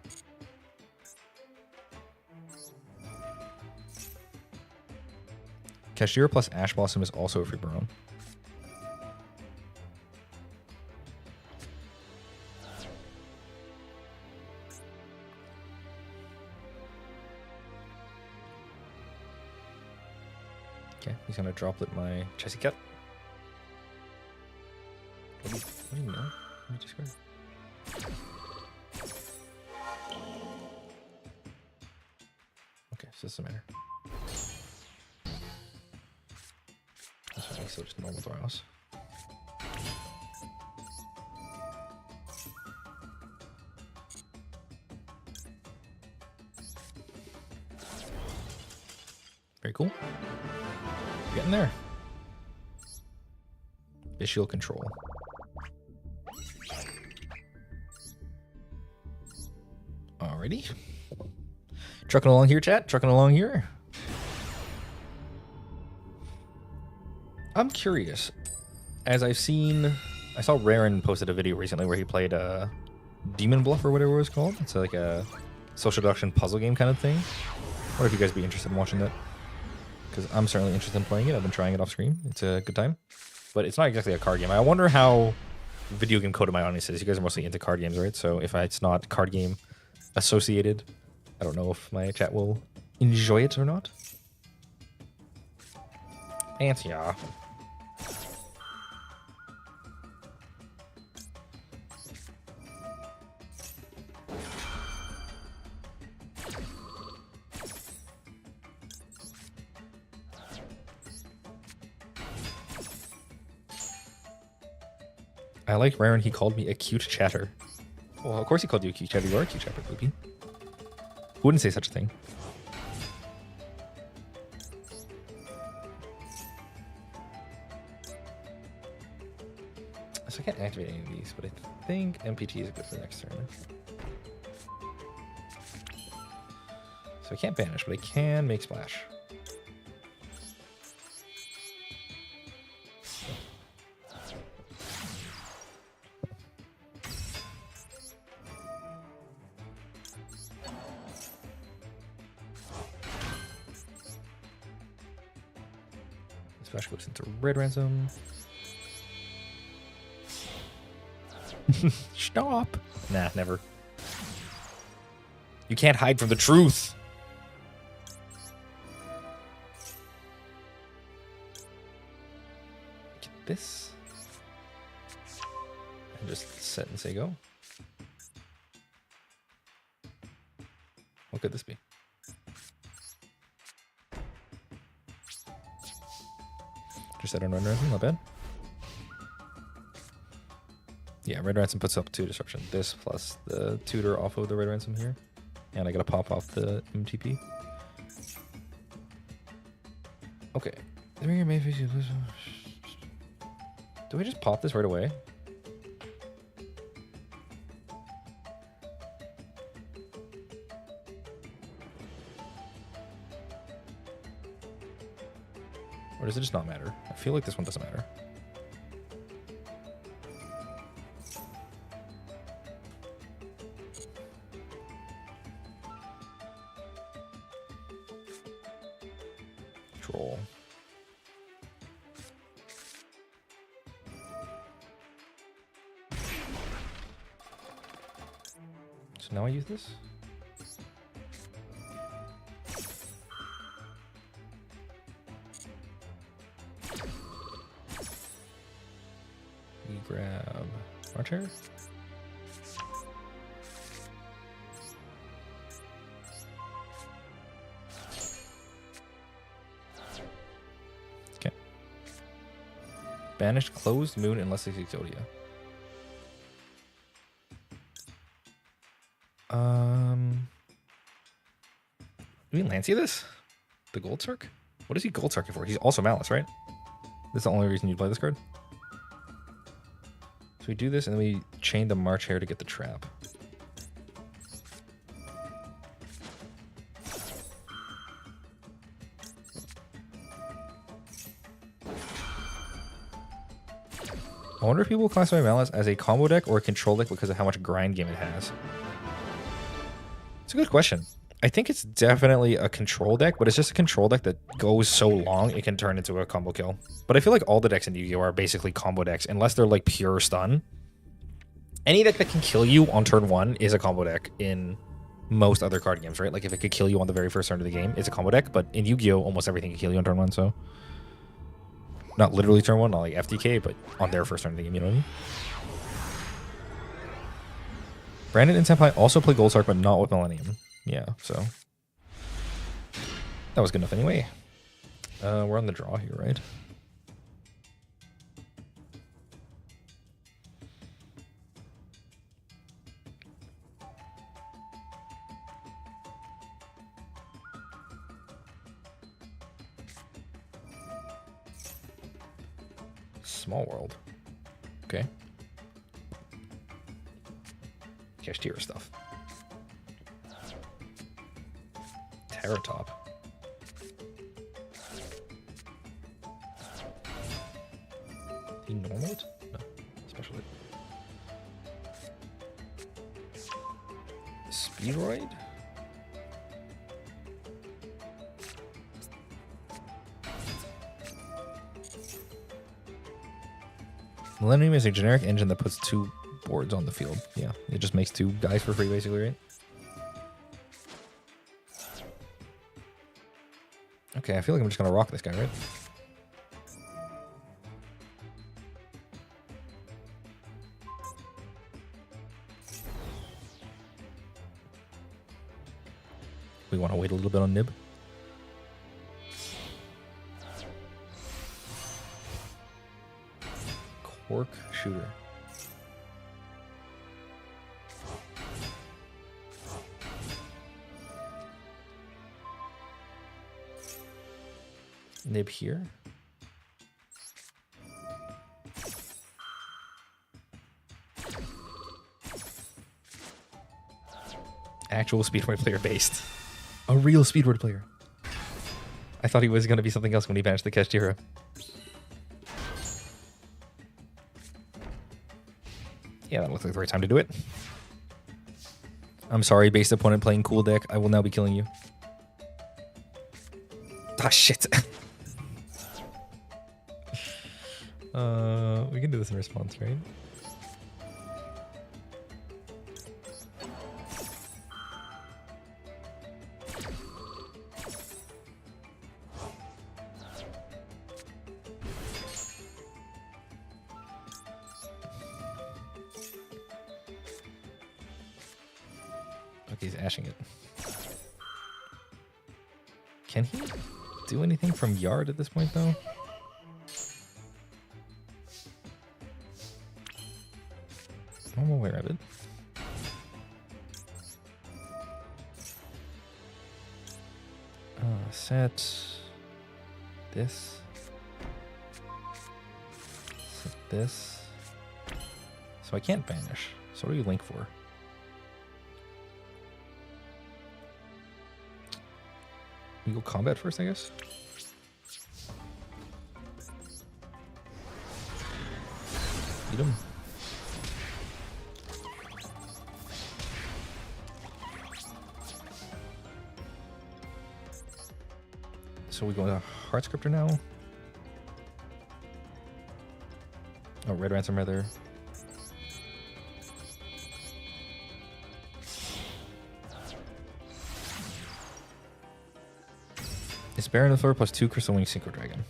Speaker 1: Cashier plus Ash Blossom is also a free burn. Okay, he's gonna droplet my Chessy Cat. What do you know? Let me discard. Okay, so this doesn't matter. That's fine, so just normal throws. Very cool. Getting there. Visual control. Alrighty. Trucking along here, chat. Trucking along here. I'm curious. As I've seen, I saw Raren posted a video recently where he played Demon Bluff or whatever it was called. It's like a social deduction puzzle game kind of thing. I wonder if you guys would be interested in watching that. Because I'm certainly interested in playing it. I've been trying it off screen. It's a good time. But it's not exactly a card game. I wonder how video game coded my audience is. You guys are mostly into card games, right? So if it's not card game associated, I don't know if my chat will enjoy it or not. Antia. I like Raren, he called me a cute chatter. Well, of course he called you a cute chatter. You are a cute chatter, Poopy. Who wouldn't say such a thing? So I can't activate any of these, but I think MPT is good for next turn. So I can't banish, but I can make splash. Splash goes into red ransom. Stop. Nah, never. You can't hide from the truth. Get this. And just set and say go. What could this be? Just set on red ransom, not bad. Yeah, red ransom puts up 2 disruption. This plus the tutor off of the red ransom here. And I gotta pop off the MTP. Okay. Do we just pop this right away? Or does it just not matter? I feel like this one doesn't matter. Troll. So now I use this? We grab Archer. Okay. Banished closed moon unless it's Exodia. Do we Lancey this? The Gold Sark? What is he Gold Sarking for? He's also Malice, right? That's the only reason you play this card? So we do this and then we chain the March Hare to get the trap. I wonder if people classify Malice as a combo deck or a control deck because of how much grind game it has. It's a good question. I think it's definitely a control deck, but it's just a control deck that goes so long it can turn into a combo kill. But I feel like all the decks in Yu-Gi-Oh! Are basically combo decks, unless they're like pure stun. Any deck that can kill you on turn 1 is a combo deck in most other card games, right? Like if it could kill you on the very first turn of the game, it's a combo deck. But in Yu-Gi-Oh! Almost everything can kill you on turn 1, so... Not literally turn 1, not like FTK, but on their first turn of the game, you know what I mean? Brandon and Senpai also play Gold Sark, but not with Millennium. Yeah, so... That was good enough anyway. We're on the draw here, right? Small world. Okay. Cash tier stuff. Terra top. The normal? No. Special. Speedroid? Millennium is a generic engine that puts 2 boards on the field. Yeah, it just makes 2 guys for free, basically, right? Okay, I feel like I'm just gonna rock this guy, right? We want to wait a little bit on Nib. Cork shooter. Nib here. Actual Speedway player based. A real speedword player. I thought he was going to be something else when he banished the Kashtira. Yeah, that looks like the right time to do it. I'm sorry, base opponent playing cool deck. I will now be killing you. Ah, shit. We can do this in response, right? Okay, he's ashing it. Can he do anything from yard at this point, though? I'm aware of it. Set this. Set this. So I can't banish. So what do you link for? We go combat first, I guess? Eat him. So we go to Heart Scripter now. Oh, Red Ransom rather. Is Baron of the Floor plus 2 Crystal Wing Synchro Dragon.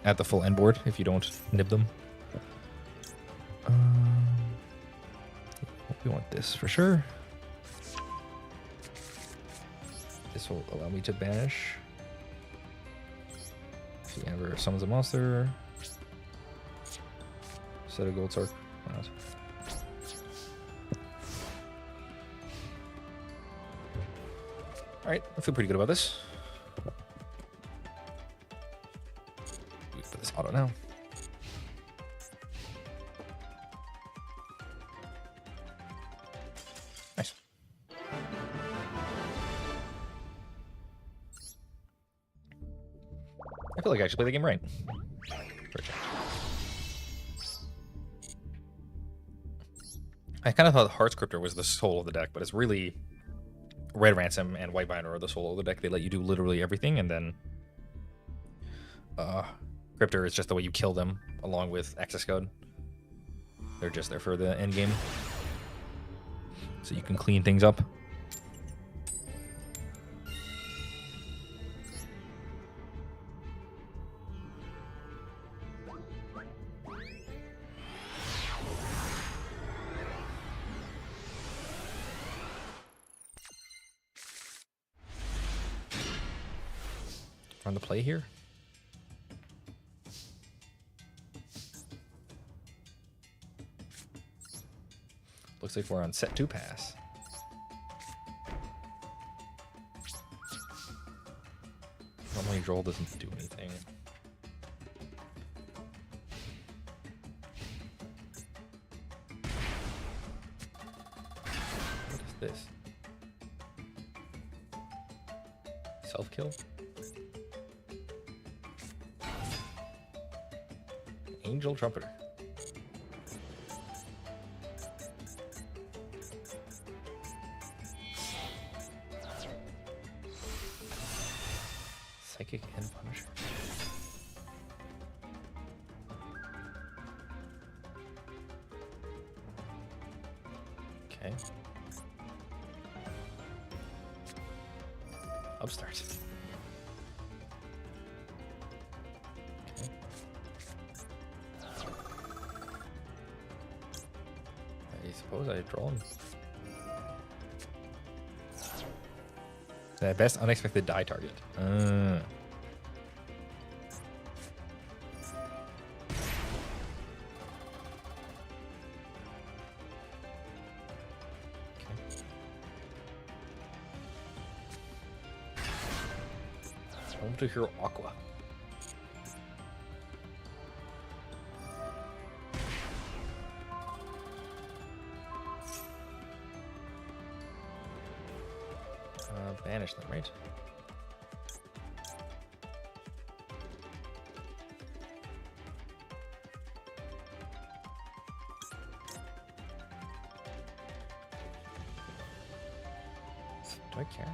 Speaker 1: At the full end board if you don't nib them. We want this for sure. This will allow me to banish. If he ever summons a monster. Set a gold sword. Why not? Alright, I feel pretty good about this. We put this auto now. Nice. I feel like I actually played the game right. For a change. I kind of thought Heart Scripter was the soul of the deck, but it's really Red Ransom and White Binder are the soul of the deck. They let you do literally everything, and then Cryptor is just the way you kill them, along with Access Code. They're just there for the end game, so you can clean things up. On the play here. Looks like we're on set 2 pass. Normally roll doesn't do anything. What is this? Self-kill? Angel Trumpeter. Psychic and Punisher. Okay. Upstart. I suppose I draw him. The best unexpected die target. Okay. I want to hear Aqua. banish them, right? Do I care?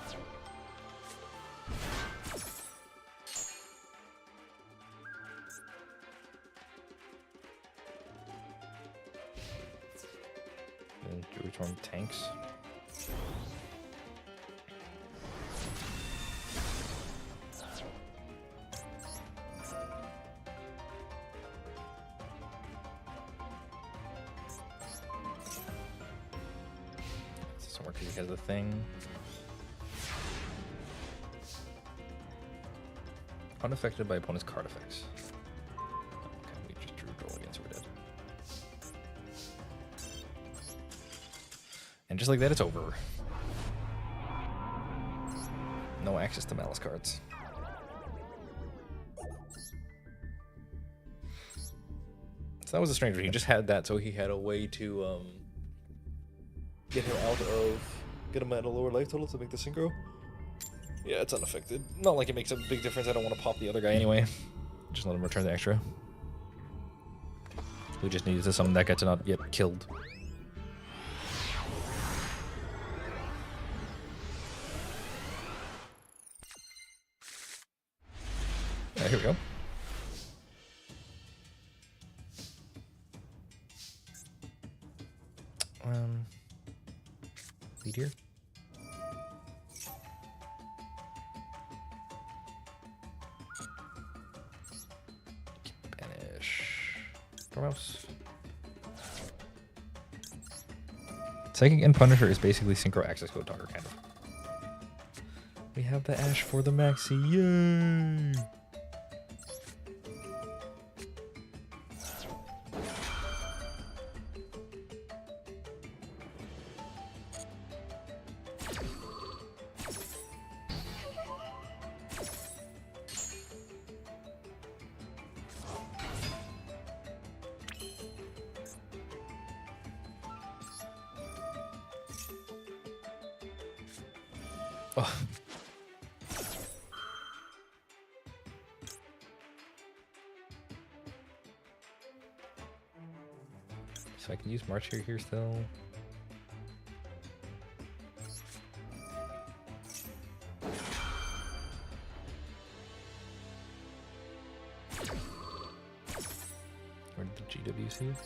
Speaker 1: Sure. And do we turn tanks? This doesn't work because he has the thing. Unaffected by opponent's card effects. Okay, we just drew roll again, so we're dead. And just like that, it's over. No access to Malice cards. So that was a stranger. He just had that, so he had a way to get him get him at a lower life total to make the synchro. Yeah, it's unaffected. Not like it makes a big difference. I don't want to pop the other guy anyway. Just let him return the extra. We just needed to summon that guy to not get killed. Yeah, here we go. Lead here. Banish. Dormouse. Psychic and Punisher is basically synchro access code talker, kind of. We have the Ash for the Maxi. Yay! Oh. So I can use March here still. Where did the GWC?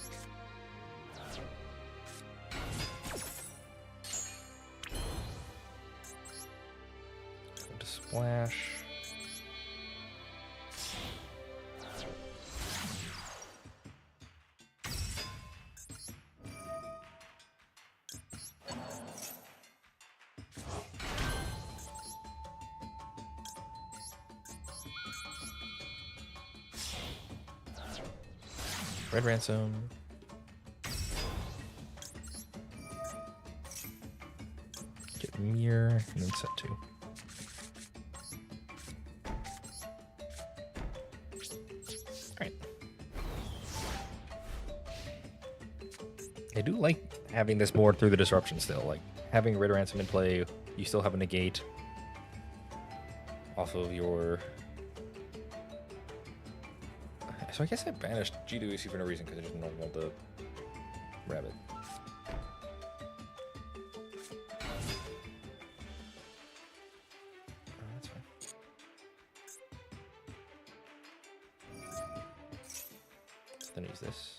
Speaker 1: Splash. Red Ransom. Get Mirror and then set 2. I do like having this board through the disruption still. Like having Red Ransom in play, you still have a negate off of your. So I guess I banished GWC for no reason because I just don't want the rabbit. That's fine. So then use this.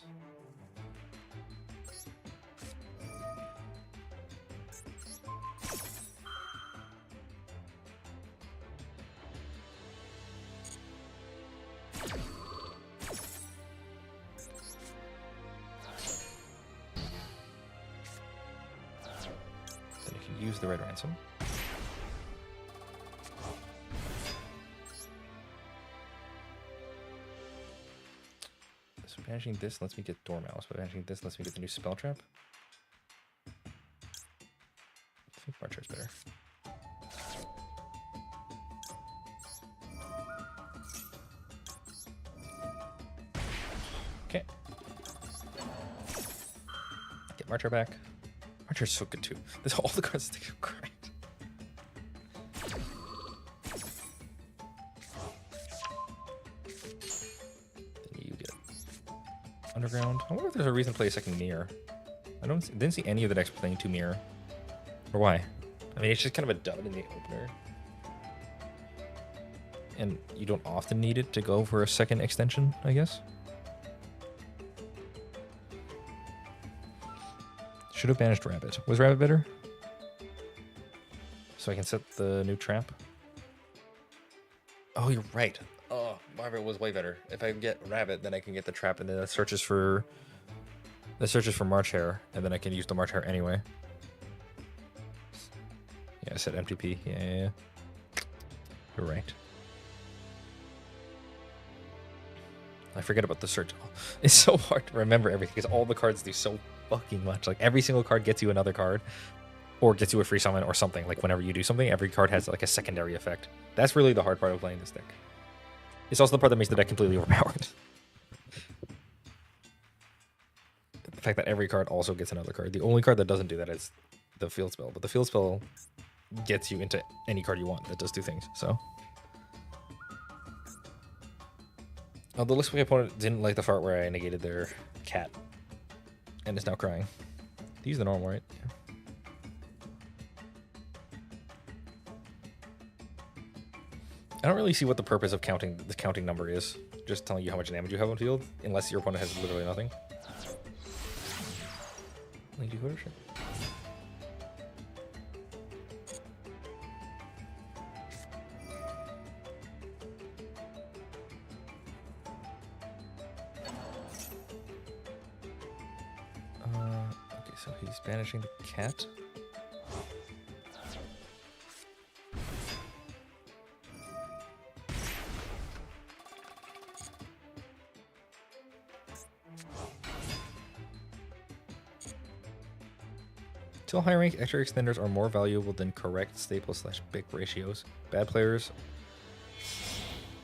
Speaker 1: Use the Red Ransom. So banishing this lets me get Dormouse, but banishing this lets me get the new spell trap. I think Marcher's better. Okay. Get Marcher back. Marcher's so good too. This all the cards think are great. Then you get Underground. I wonder if there's a reason to play a second mirror. Didn't see any of the decks playing 2 mirror. Or why? I mean, it's just kind of a dud in the opener. And you don't often need it to go for a second extension, I guess. Should have banished Rabbit. Was Rabbit better? So I can set the new trap? Oh, you're right. Oh, Rabbit was way better. If I get Rabbit, then I can get the trap, and then that searches for March Hare, and then I can use the March Hare anyway. Yeah, I said MTP. Yeah. You're right. I forget about the search. It's so hard to remember everything because all the cards do so fucking much. Like every single card gets you another card or gets you a free summon or something. Like whenever you do something, every card has like a secondary effect. That's really the hard part of playing this deck. It's also the part that makes the deck completely overpowered. The fact that every card also gets another card. The only card that doesn't do that is the field spell, but the field spell gets you into any card you want that does 2 things. So although looks like my opponent didn't like the part where I negated their cat and is now crying. They use the normal, right? Yeah. I don't really see what the purpose of counting the counting number is. Just telling you how much damage you have on field, unless your opponent has literally nothing. Lady Hoarder, sure. Okay, so he's banishing the cat. Till high rank, extra extenders are more valuable than correct staple/big ratios. Bad players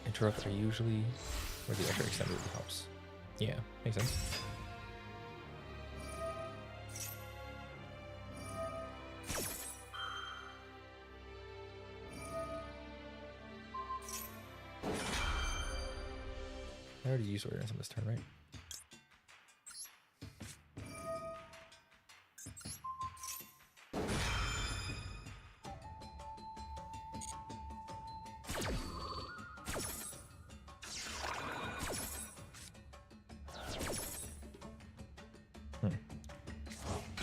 Speaker 1: interrupt are usually where the extra extender really helps. Yeah, makes sense. I already used Order on this turn, right?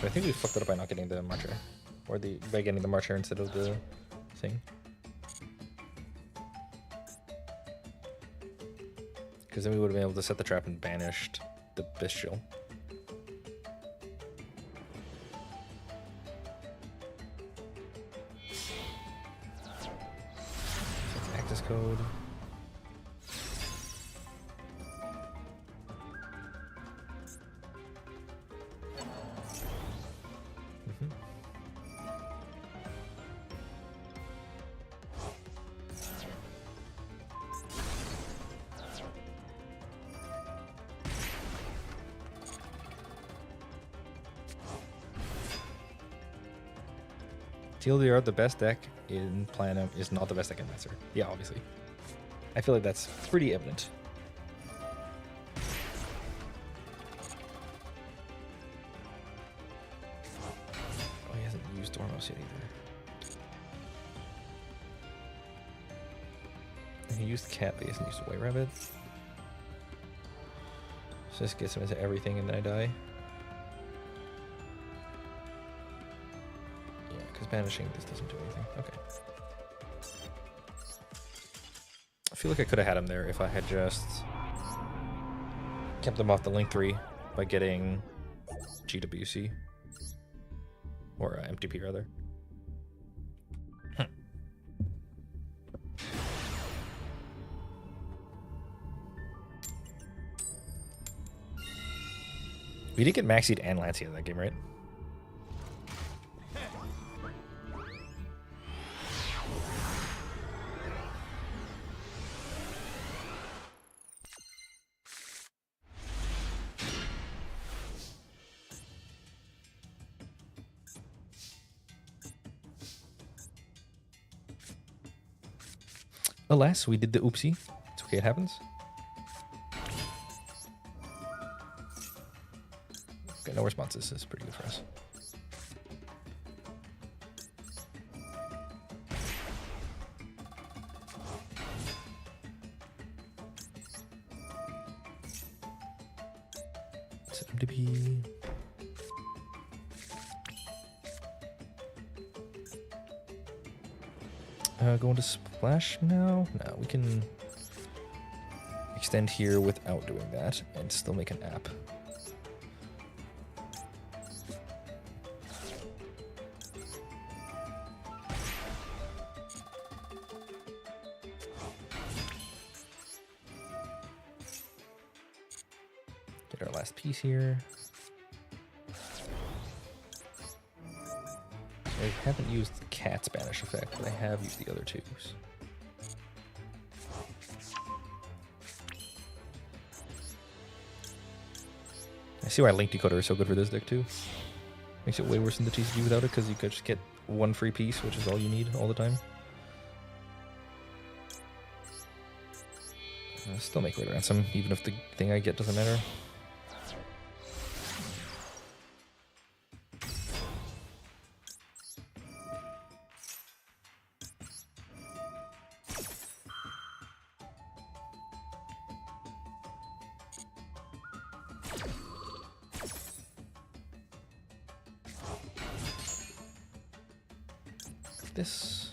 Speaker 1: So I think we fucked it up by not getting the Marcher. Or by getting the Marcher instead of the thing. Because then we would have been able to set the trap and banished the Bestial. So access code. TLDR, the best deck in Platinum is not the best deck in Master. Yeah, obviously. I feel like that's pretty evident. Oh, he hasn't used Dormouse yet either. And he used Cat, but he hasn't used White Rabbit. So this gets him into everything and then I die. Because banishing this doesn't do anything. Okay. I feel like I could have had him there if I had just kept him off the link 3 by getting GWC. Or MTP rather. We did get Maxied and Lancey in that game, right? Alas, we did the oopsie. It's okay, it happens. Okay, no responses. This is pretty good for us. Set him to be. Going to splash now? No, we can extend here without doing that and still make an app. Get our last piece here. I haven't used the cat Spanish effect, but I have used the other twos. I see why Link Decoder is so good for this deck too. Makes it way worse than the TCG without it, because you could just get one free piece, which is all you need all the time. Still make Red Ransom, even if the thing I get doesn't matter. This.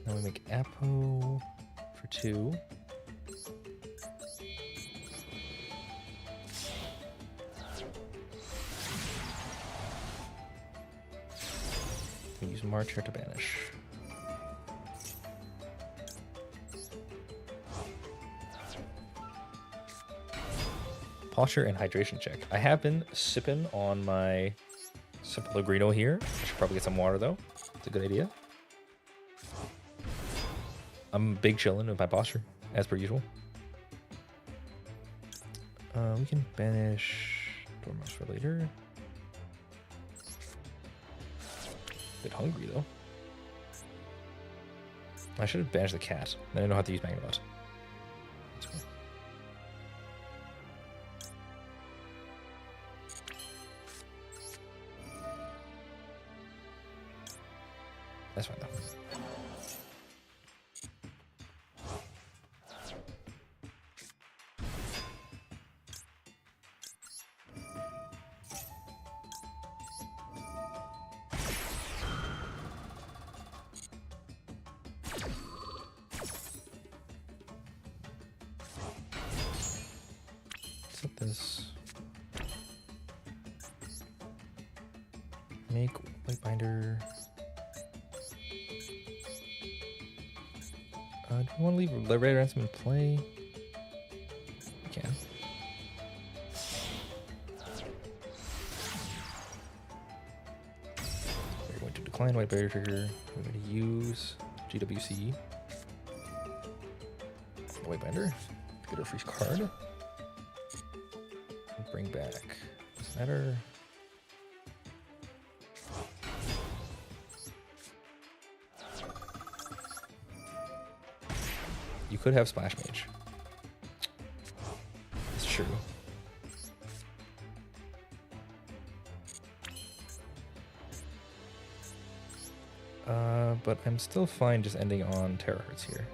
Speaker 1: Now we make Apo for 2. We use March here to banish. Posture and hydration check. I have been sipping on my Simple Agrino here. I should probably get some water though. It's a good idea. I'm big chilling with my posture, as per usual. We can banish Dormouse for later. Bit hungry though. I should have banished the cat. Then I know how to use Magnabot. That's cool. That's fine though. Set this. Make white binder. Do we want to leave the Red Ransom in play? We can. We're going to decline white barrier trigger. We're going to use GWC. White binder. Get our free card. And bring back. Doesn't matter. You could have Splash Mage. It's true. But I'm still fine just ending on Terahertz here.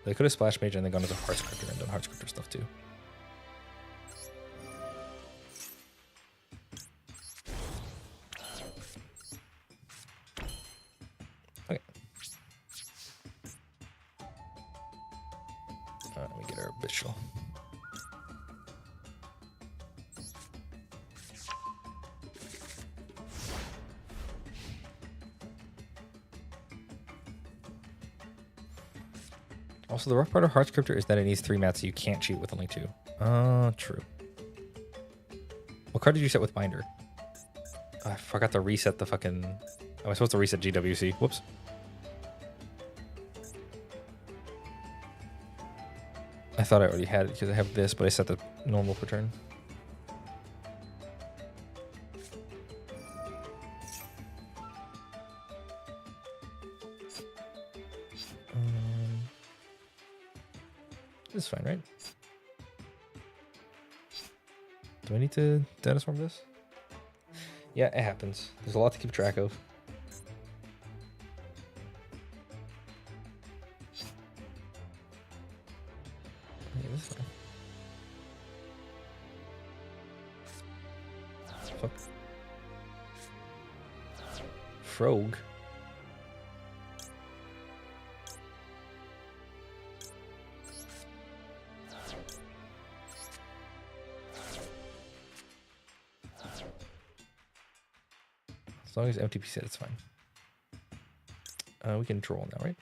Speaker 1: They could have Splash Mage and then gone into Heart Scripter and done Heart Scripter stuff too. Okay. Let me get our Bishul. Also, the rough part of Heart Scriptor is that it needs 3 mats, so you can't cheat with only 2. True. What card did you set with Binder? I forgot to reset the fucking... I was supposed to reset GWC. Whoops. I thought I already had it because I have this, but I set the normal per turn. This is fine, right? Do I need to Dinosaur this? Yeah, it happens. There's a lot to keep track of. Yeah, this is fine. Fuck. Frog. As long as MTP said it's fine. We can troll now, right?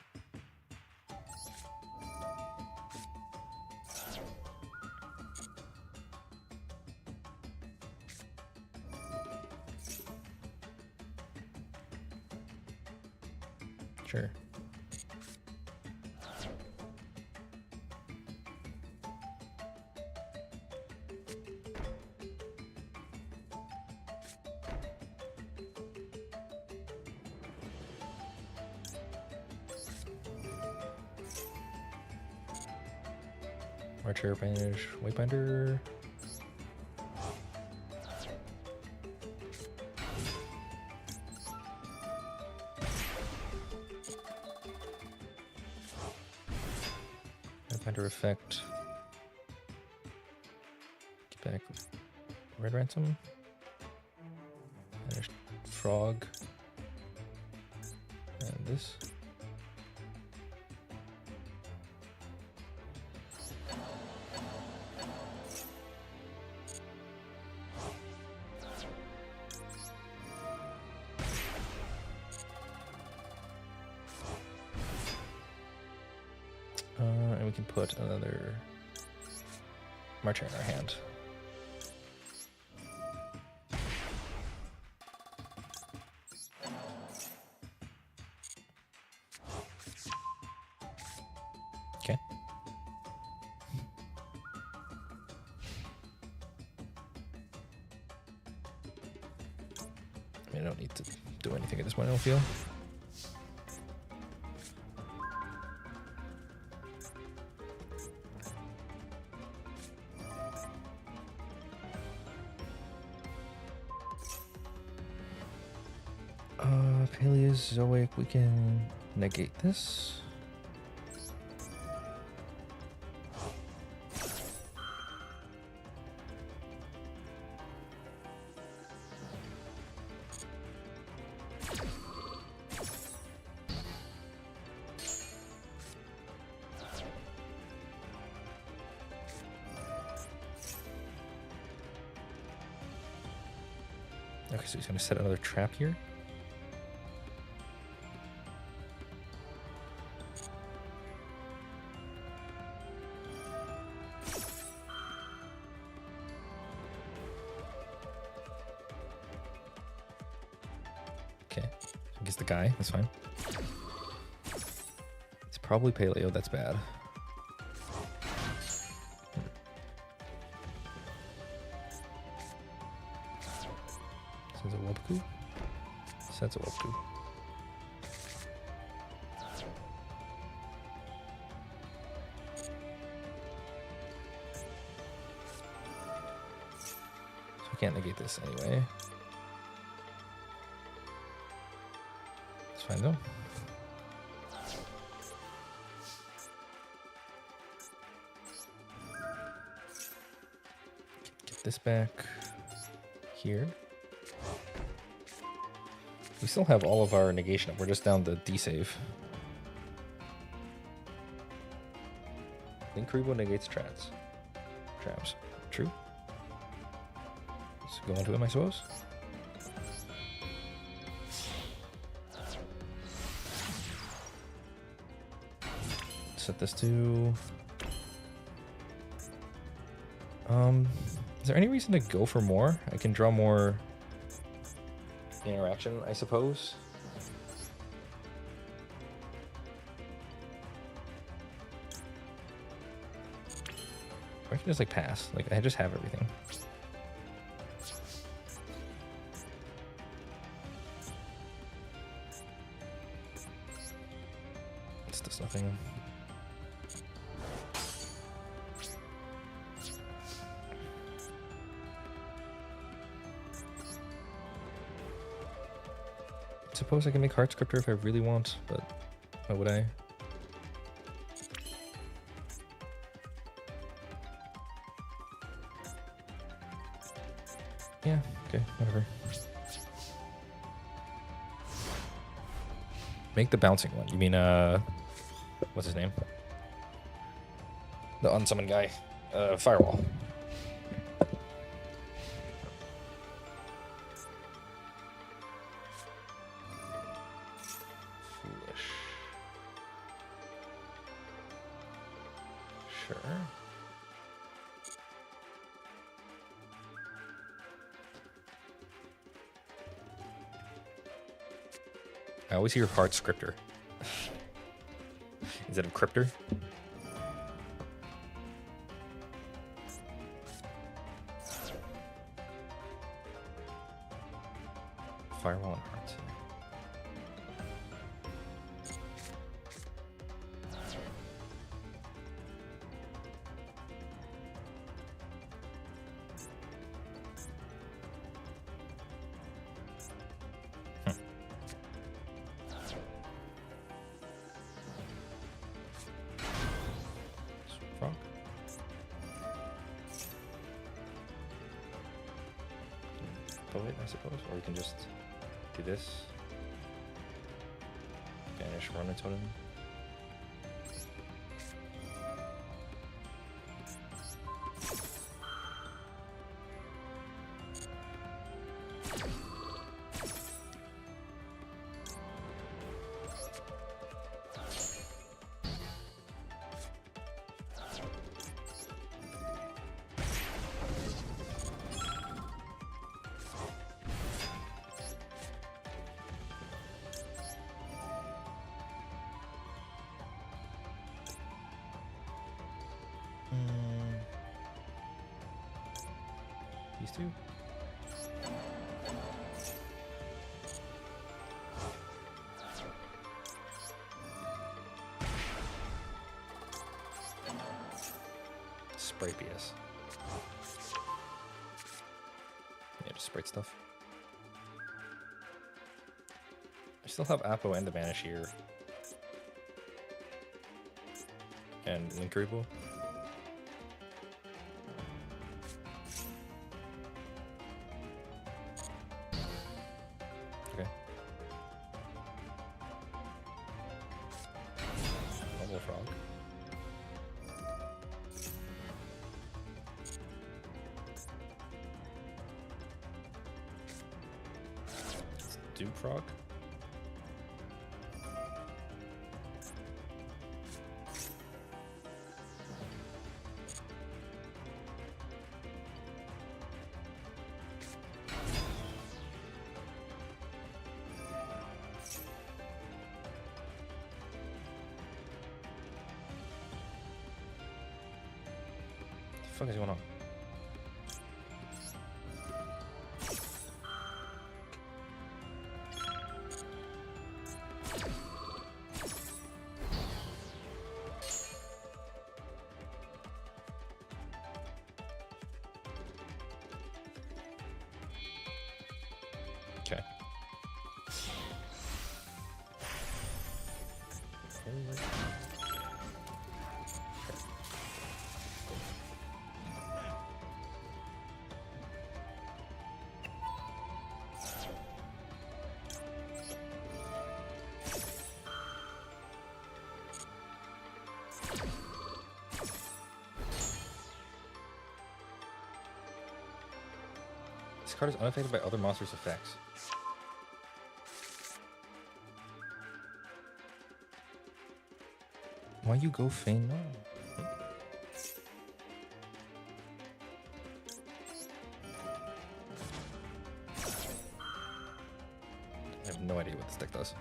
Speaker 1: Sure. Archer, Banish, Waybinder. Waybinder effect. Get back. Red Ransom. Banish Frog. And this. And we can put another Marcher in our hand. Okay. I mean, I don't need to do anything at this point, I don't feel. Paleozoic, we can negate this. Okay, so he's gonna set another trap here. The guy, that's fine. It's probably Paleo, that's bad. Sends a Wubku. Sends a Wubku. So we can't negate this anyway. Fine though. Get this back here. We still have all of our negation up. We're just down the D-save. Linkuriboh negates traps. True. Let's go into him, I suppose. Set this to... Is there any reason to go for more? I can draw more interaction, I suppose. Or I can just like pass. Like I just have everything. This does nothing. Suppose I can make Heart Scripter if I really want, but why would I? Yeah, okay, whatever. Make the bouncing one. You mean, what's his name? The unsummoned guy. Firewall. Foolish. Sure. I always hear Heart Scripter instead of Crypter. Firewall and Hearts. Frog. Poet, I suppose, or we can just do this. Banish Runner Totem. These two? Sprite BS. Yeah, just sprite stuff. I still have Apo and the Banish here. And Linkuriboh. Okay. Normal frog. Duke frog. What the fuck is going on? Okay. This card is unaffected by other monsters' effects. Why you go feign? No. I have no idea what this deck does.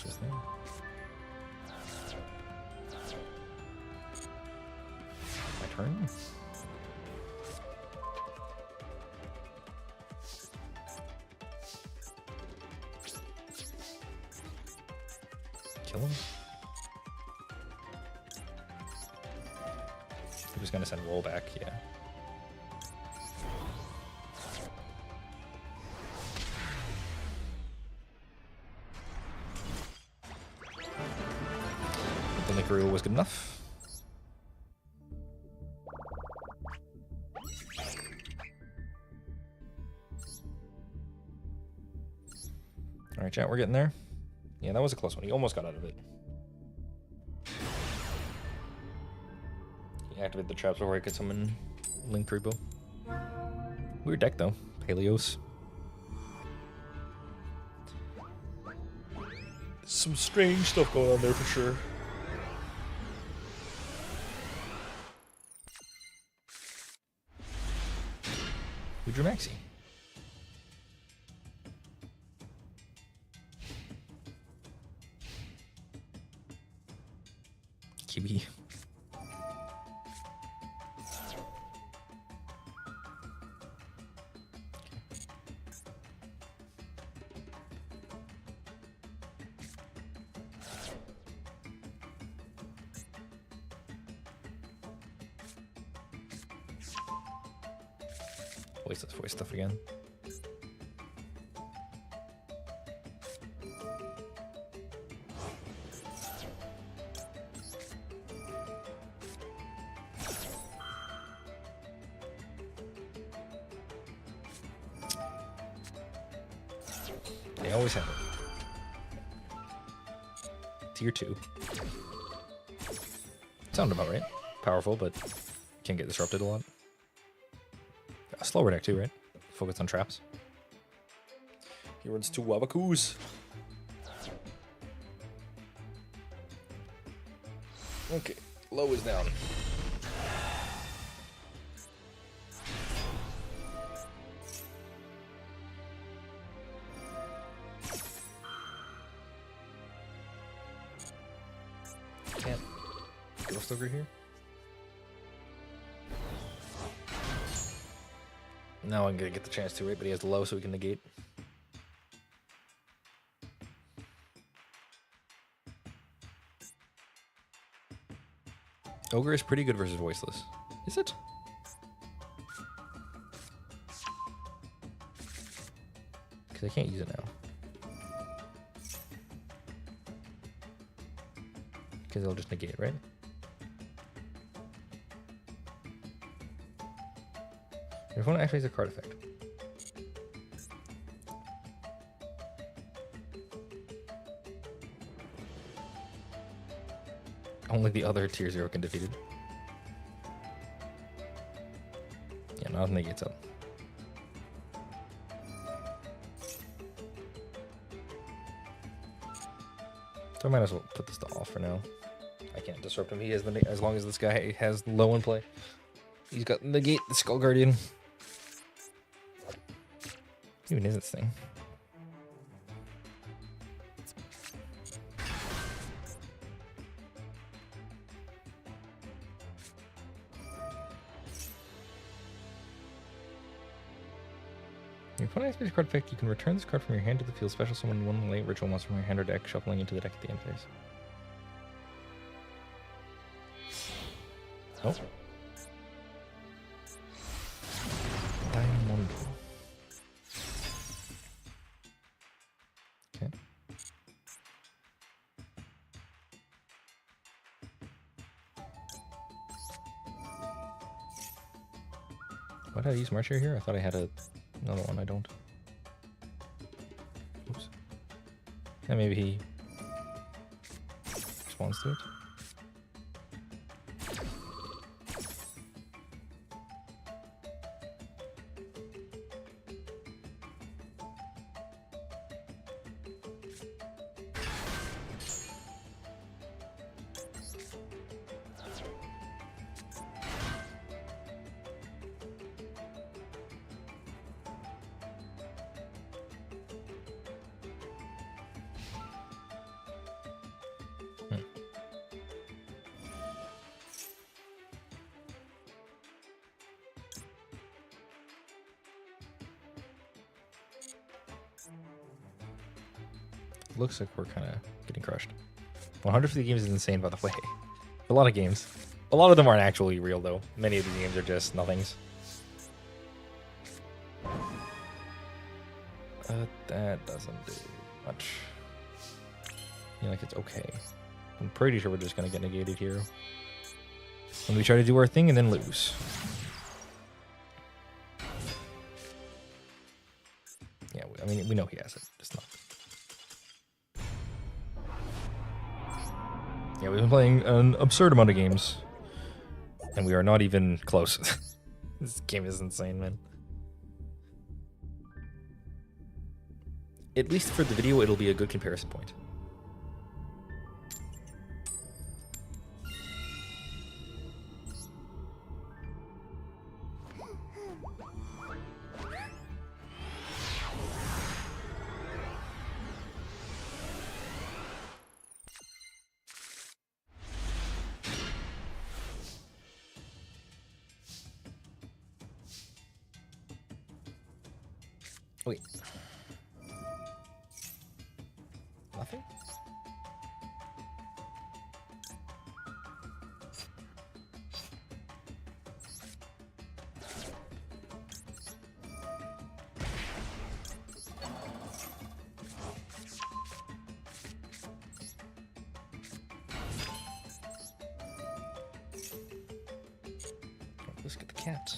Speaker 1: This thing. My turn. Kill him. He was gonna send roll back, yeah. Rule was good enough. All right, chat, we're getting there. Yeah, that was a close one. He almost got out of it. He activated the traps before he could summon Link Repo. Weird deck though. Paleos. Some strange stuff going on there for sure. Who drew Maxi? Kiwi. Voice stuff again. They always have it. Tier 2. Sound about right. Powerful, but can get disrupted a lot. A slower deck too, right? Focus on traps. He runs 2 Wabakus. Okay, low is down. Can't ghost over here. Now I'm gonna get the chance to, right? But he has the low, so we can negate. Ogre is pretty good versus Voiceless. Is it? Because I can't use it now. Because it'll just negate, right? If one activates a card effect. Only the other tier 0 can defeat it. Yeah, nothing negates up. So I might as well put this to off for now. I can't disrupt him. He has the as long as this guy has low in play. He's got negate the Skull Guardian. Even is this thing? Your opponent activates a card effect, you can return this card from your hand to the field, special summon one late ritual monster from your hand or deck, shuffling into the deck at the end phase. Oh. Diamond. Okay. Why did I use Marcher here? I thought I had another one. I don't. Oops. Yeah, maybe he responds to it. Looks like we're kind of getting crushed. 150 games is insane, by the way. A lot of games. A lot of them aren't actually real, though. Many of these games are just nothings. That doesn't do much. Yeah, like it's okay. I'm pretty sure we're just going to get negated here when we try to do our thing and then lose. Yeah, I mean, we know he has it. Just not. Yeah, we've been playing an absurd amount of games, and we are not even close. This game is insane, man. At least for the video, it'll be a good comparison point. Wait. Nothing? Let's get the cat.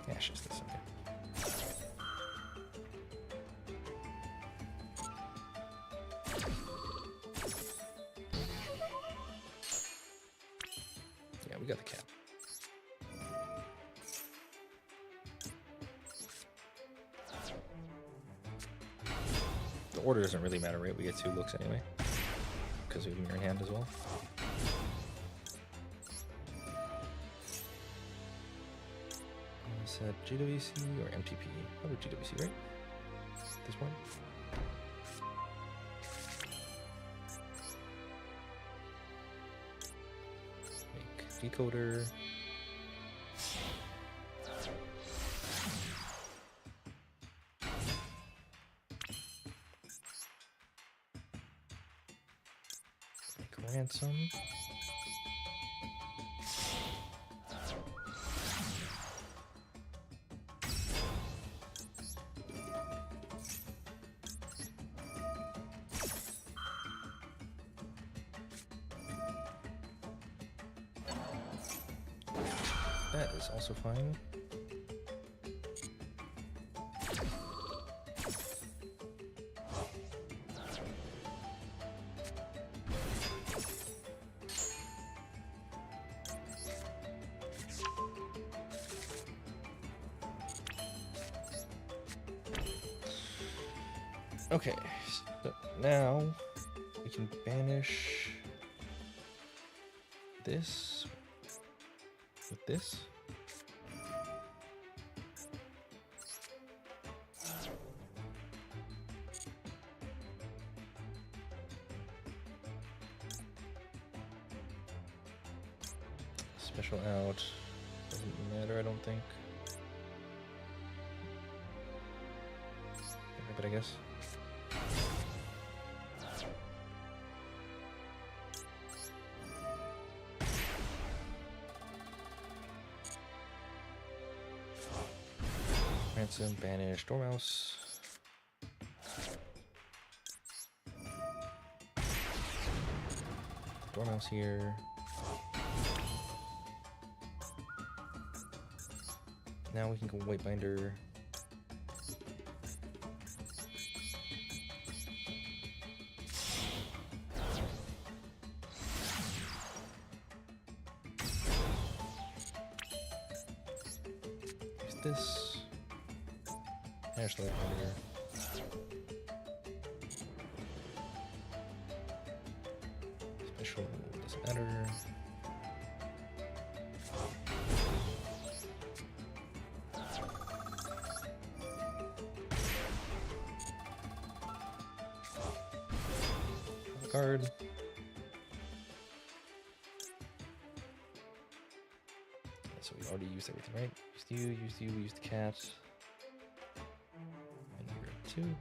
Speaker 1: Ashes this, okay. Yeah, we got the cat. The order doesn't really matter, right? We get 2 looks anyway, because we have mirror in hand as well. Is that GWC or MTP? Probably GWC, right? At this point. Make decoder. Make ransom. That is also fine. Okay, so now we can banish this with this. Special out. Doesn't matter, I don't think. I guess. Ransom, banish, Dormouse. Dormouse here. Now we can go White Binder. Use this. Banish White Binder. Special doesn't matter. Card. So we already used everything, right? Used you, used the cat. And here 2.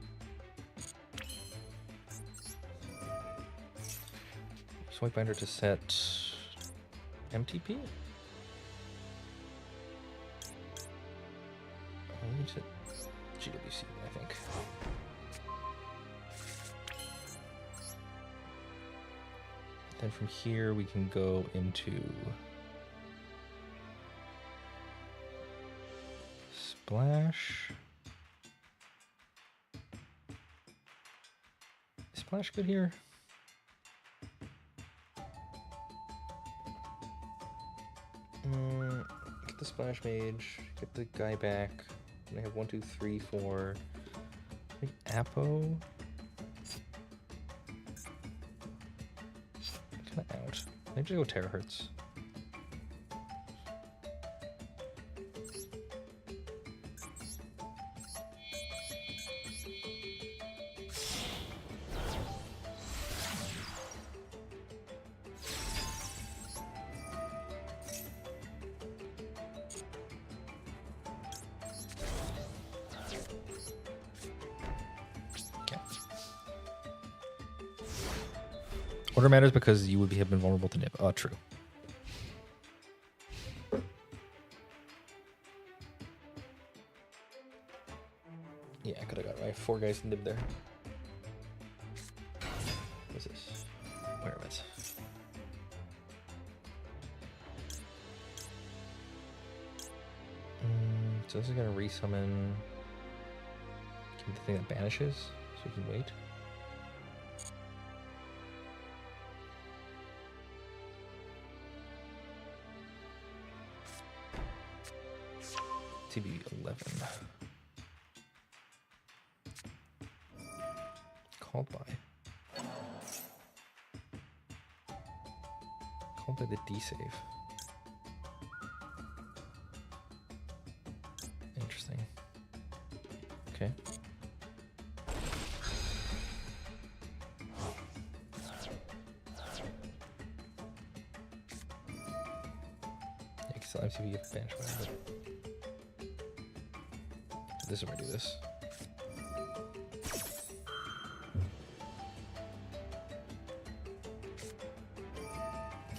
Speaker 1: Swipe binder to set MTP. We need to GWC, I think. Then from here we can go into Splash. Is Splash good here? Get the Splash Mage, get the guy back. And I have 1, 2, 3, 4. I think Apo. Out. I need to go Terahertz. Order matters because you would have been vulnerable to nib. Oh, true. Yeah, I could have got my 4 guys nib there. What's this? Where am I? So this is gonna resummon. Give me the thing that banishes, so we can wait. TB 11. Called by. Called by the D save. Interesting. Okay. Yeah, because MTV gets banished by it. This is where I do this.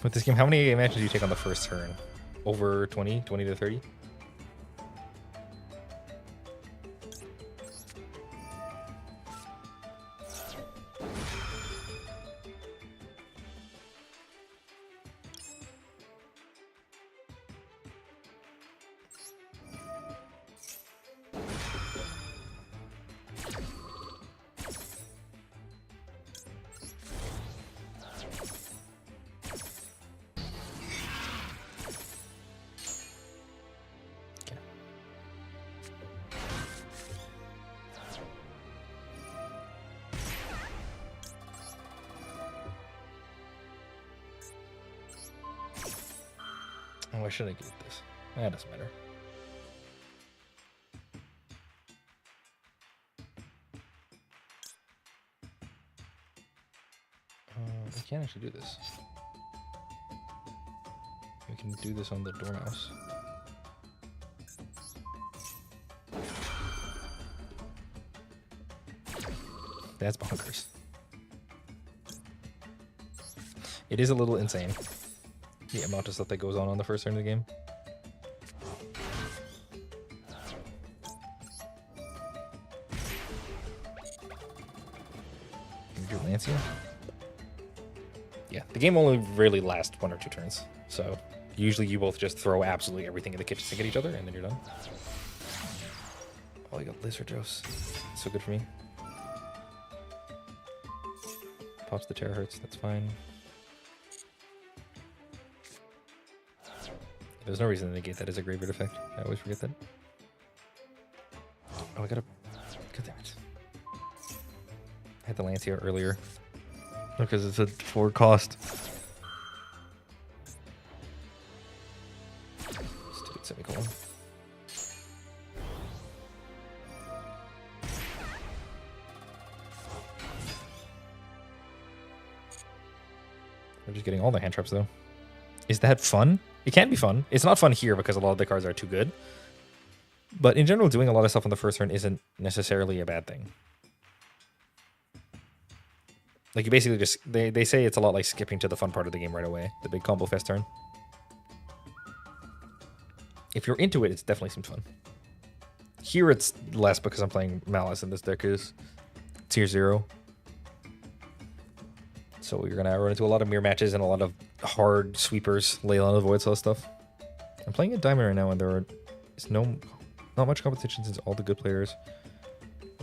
Speaker 1: With this game, how many matches do you take on the first turn? Over 20? 20 to 30? Oh, why should I get this? That doesn't matter. We can't actually do this. We can do this on the Dormouse. That's bonkers. It is a little insane, the amount of stuff that goes on the first turn of the game. Your Lancia? Yeah, the game only really lasts 1 or 2 turns, so usually you both just throw absolutely everything in the kitchen sink at each other, and then you're done. Oh, you got Lizard Dose. So good for me. Pops the Terahertz, that's fine. There's no reason to negate that as a graveyard effect. I always forget that. Oh, I gotta... God damn it. I had the Lancia earlier. Because it's a 4 cost. Stupid semicolon. We're just getting all the hand traps, though. Is that fun? It can be fun. It's not fun here because a lot of the cards are too good. But in general, doing a lot of stuff on the first turn isn't necessarily a bad thing. Like, you basically just... They say it's a lot like skipping to the fun part of the game right away. The big combo fest turn. If you're into it, it's definitely some fun. Here it's less because I'm playing Malice and this deck is tier 0. So you're going to run into a lot of mirror matches and a lot of hard sweepers, Leyline of the Void, sort of stuff. I'm playing a Diamond right now and there is not much competition since all the good players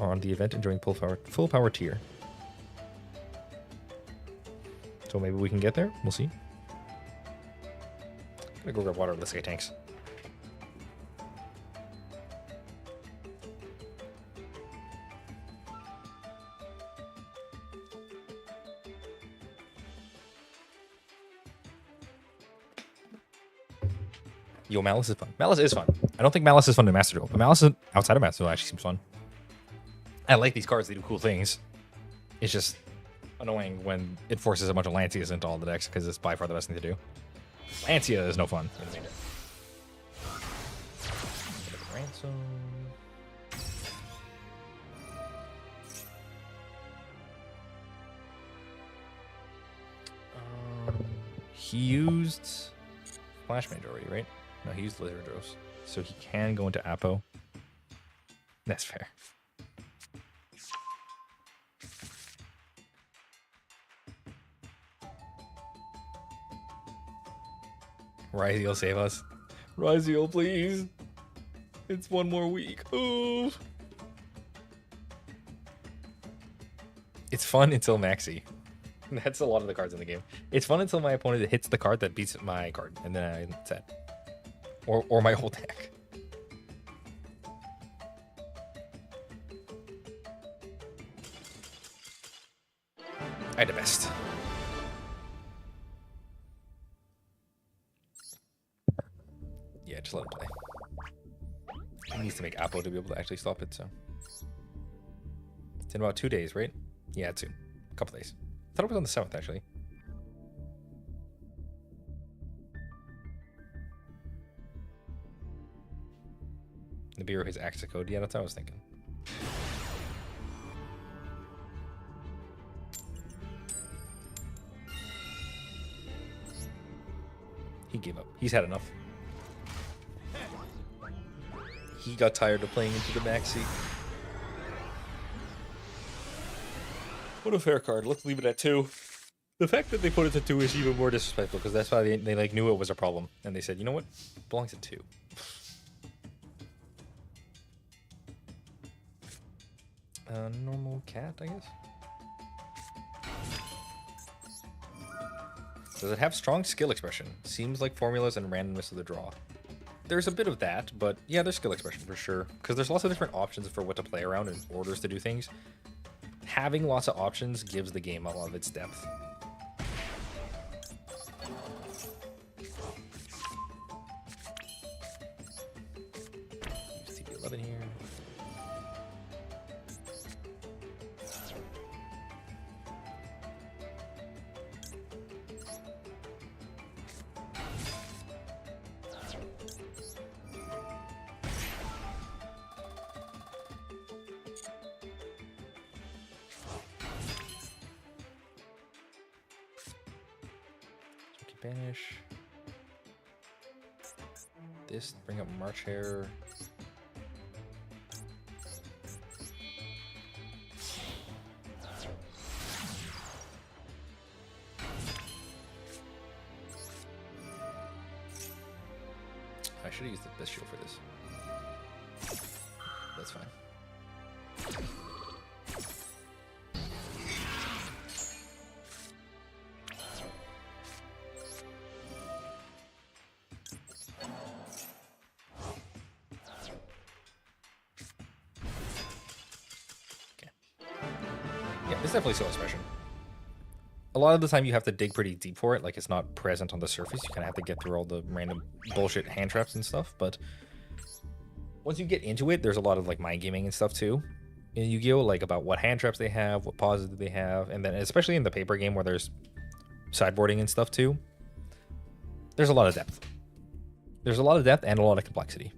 Speaker 1: are on the event enjoying full power tier. So maybe we can get there. We'll see. I'm gonna go grab water. Let's get tanks. Yo, Malice is fun. Malice is fun. I don't think Malice is fun in Master Duel, but Malice outside of Master Duel actually seems fun. I like these cards. They do cool things. It's just annoying when it forces a bunch of Lancias into all the decks because it's by far the best thing to do. Lancia is no fun. Ransom. He used Flash Mage already, right? No, he used Lizard Rose. So he can go into Apo. That's fair. Ryziel, save us. Ryziel, please. It's 1 more week. Ooh. It's fun until Maxi. That's a lot of the cards in the game. It's fun until my opponent hits the card that beats my card, and then I'm set. Or my whole deck. I had the best. Yeah, just let him play. He needs to make Apo to be able to actually stop it, so. It's in about 2 days, right? Yeah, it's soon. A couple days. I thought it was on the 7th, actually. Nibiru his Axa code. Yeah, that's what I was thinking. He gave up. He's had enough. He got tired of playing into the maxi. What a fair card. Let's leave it at 2. The fact that they put it at 2 is even more disrespectful because that's why they like knew it was a problem and they said, you know what, it belongs at 2. Normal cat, I guess. Does it have strong skill expression? Seems like formulas and randomness of the draw. There's a bit of that, but yeah, there's skill expression for sure. Because there's lots of different options for what to play around and orders to do things. Having lots of options gives the game a lot of its depth. Use TB11 here. Banish. This, bring up March Hare. I should have used the best shield for this. That's fine. Yeah, it's definitely Soul Expression. A lot of the time you have to dig pretty deep for it, like it's not present on the surface. You kind of have to get through all the random bullshit hand traps and stuff, but once you get into it, there's a lot of like mind gaming and stuff too in Yu-Gi-Oh! Like about what hand traps they have, what pauses do they have, and then especially in the paper game where there's sideboarding and stuff too, there's a lot of depth. There's a lot of depth and a lot of complexity.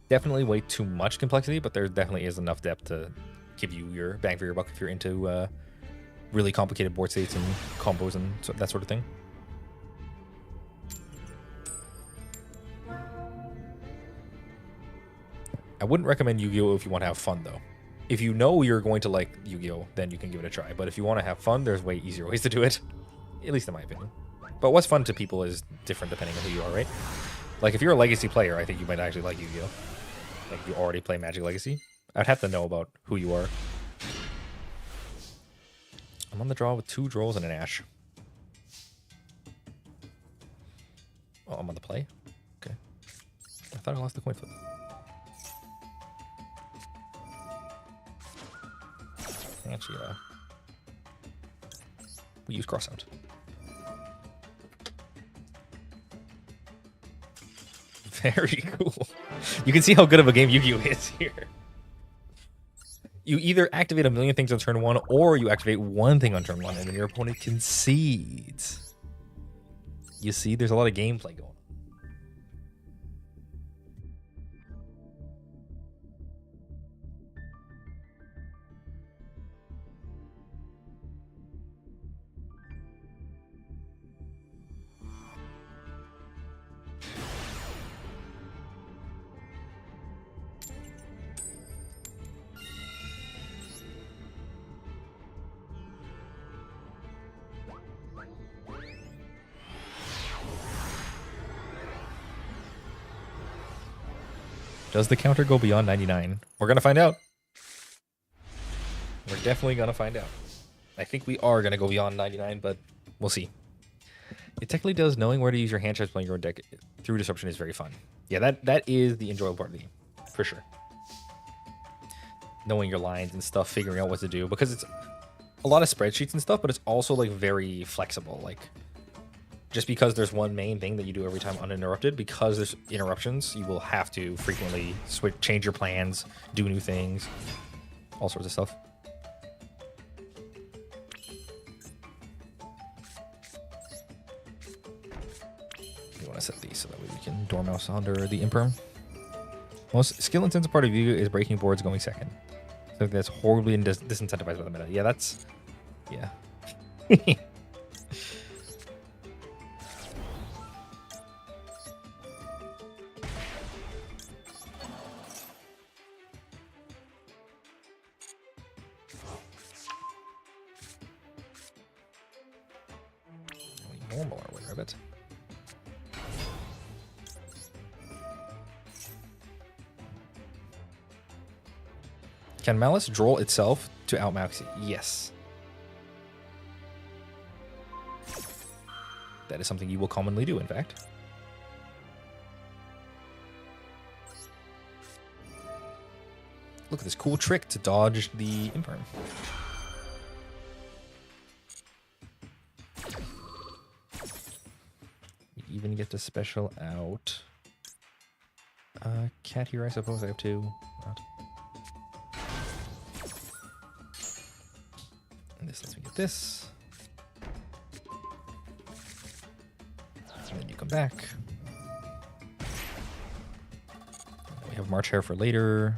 Speaker 1: Definitely way too much complexity, but there definitely is enough depth to give you your bang for your buck if you're into really complicated board states and combos and that sort of thing. I wouldn't recommend Yu-Gi-Oh! If you want to have fun, though. If you know you're going to like Yu-Gi-Oh!, then you can give it a try. But if you want to have fun, there's way easier ways to do it. At least in my opinion. But what's fun to people is different depending on who you are, right? Like, if you're a Legacy player, I think you might actually like Yu-Gi-Oh! Like, you already play Magic Legacy. I'd have to know about who you are. I'm on the draw with 2 draws and an Ash. Oh, I'm on the play? Okay. I thought I lost the coin flip. Actually, we use crossout. Very cool. You can see how good of a game Yu-Gi-Oh! Is here. You either activate a million things on turn 1, or you activate one thing on turn 1, and then your opponent concedes. You see, there's a lot of gameplay going on. Does the counter go beyond 99? We're going to find out. We're definitely going to find out. I think we are going to go beyond 99, but we'll see. It technically does. Knowing where to use your hand traps playing your own deck through Disruption is very fun. Yeah, that is the enjoyable part of the game, for sure. Knowing your lines and stuff, figuring out what to do, because it's a lot of spreadsheets and stuff, but it's also like very flexible. Like, just because there's one main thing that you do every time uninterrupted, because there's interruptions, you will have to frequently switch, change your plans, do new things, all sorts of stuff. You want to set these so that way we can Dormouse under the Imperm. Most skill-intensive part of you is breaking boards going second. So that's horribly disincentivized by the meta. Yeah, that's... yeah. Normal our way, Ribbit. Can Malice draw itself to outmax it? Yes. That is something you will commonly do, in fact. Look at this cool trick to dodge the Imperm. Even get to special out cat here, I suppose. I have 2. Not. And this lets me get this. And then you come back. We have March Hare for later,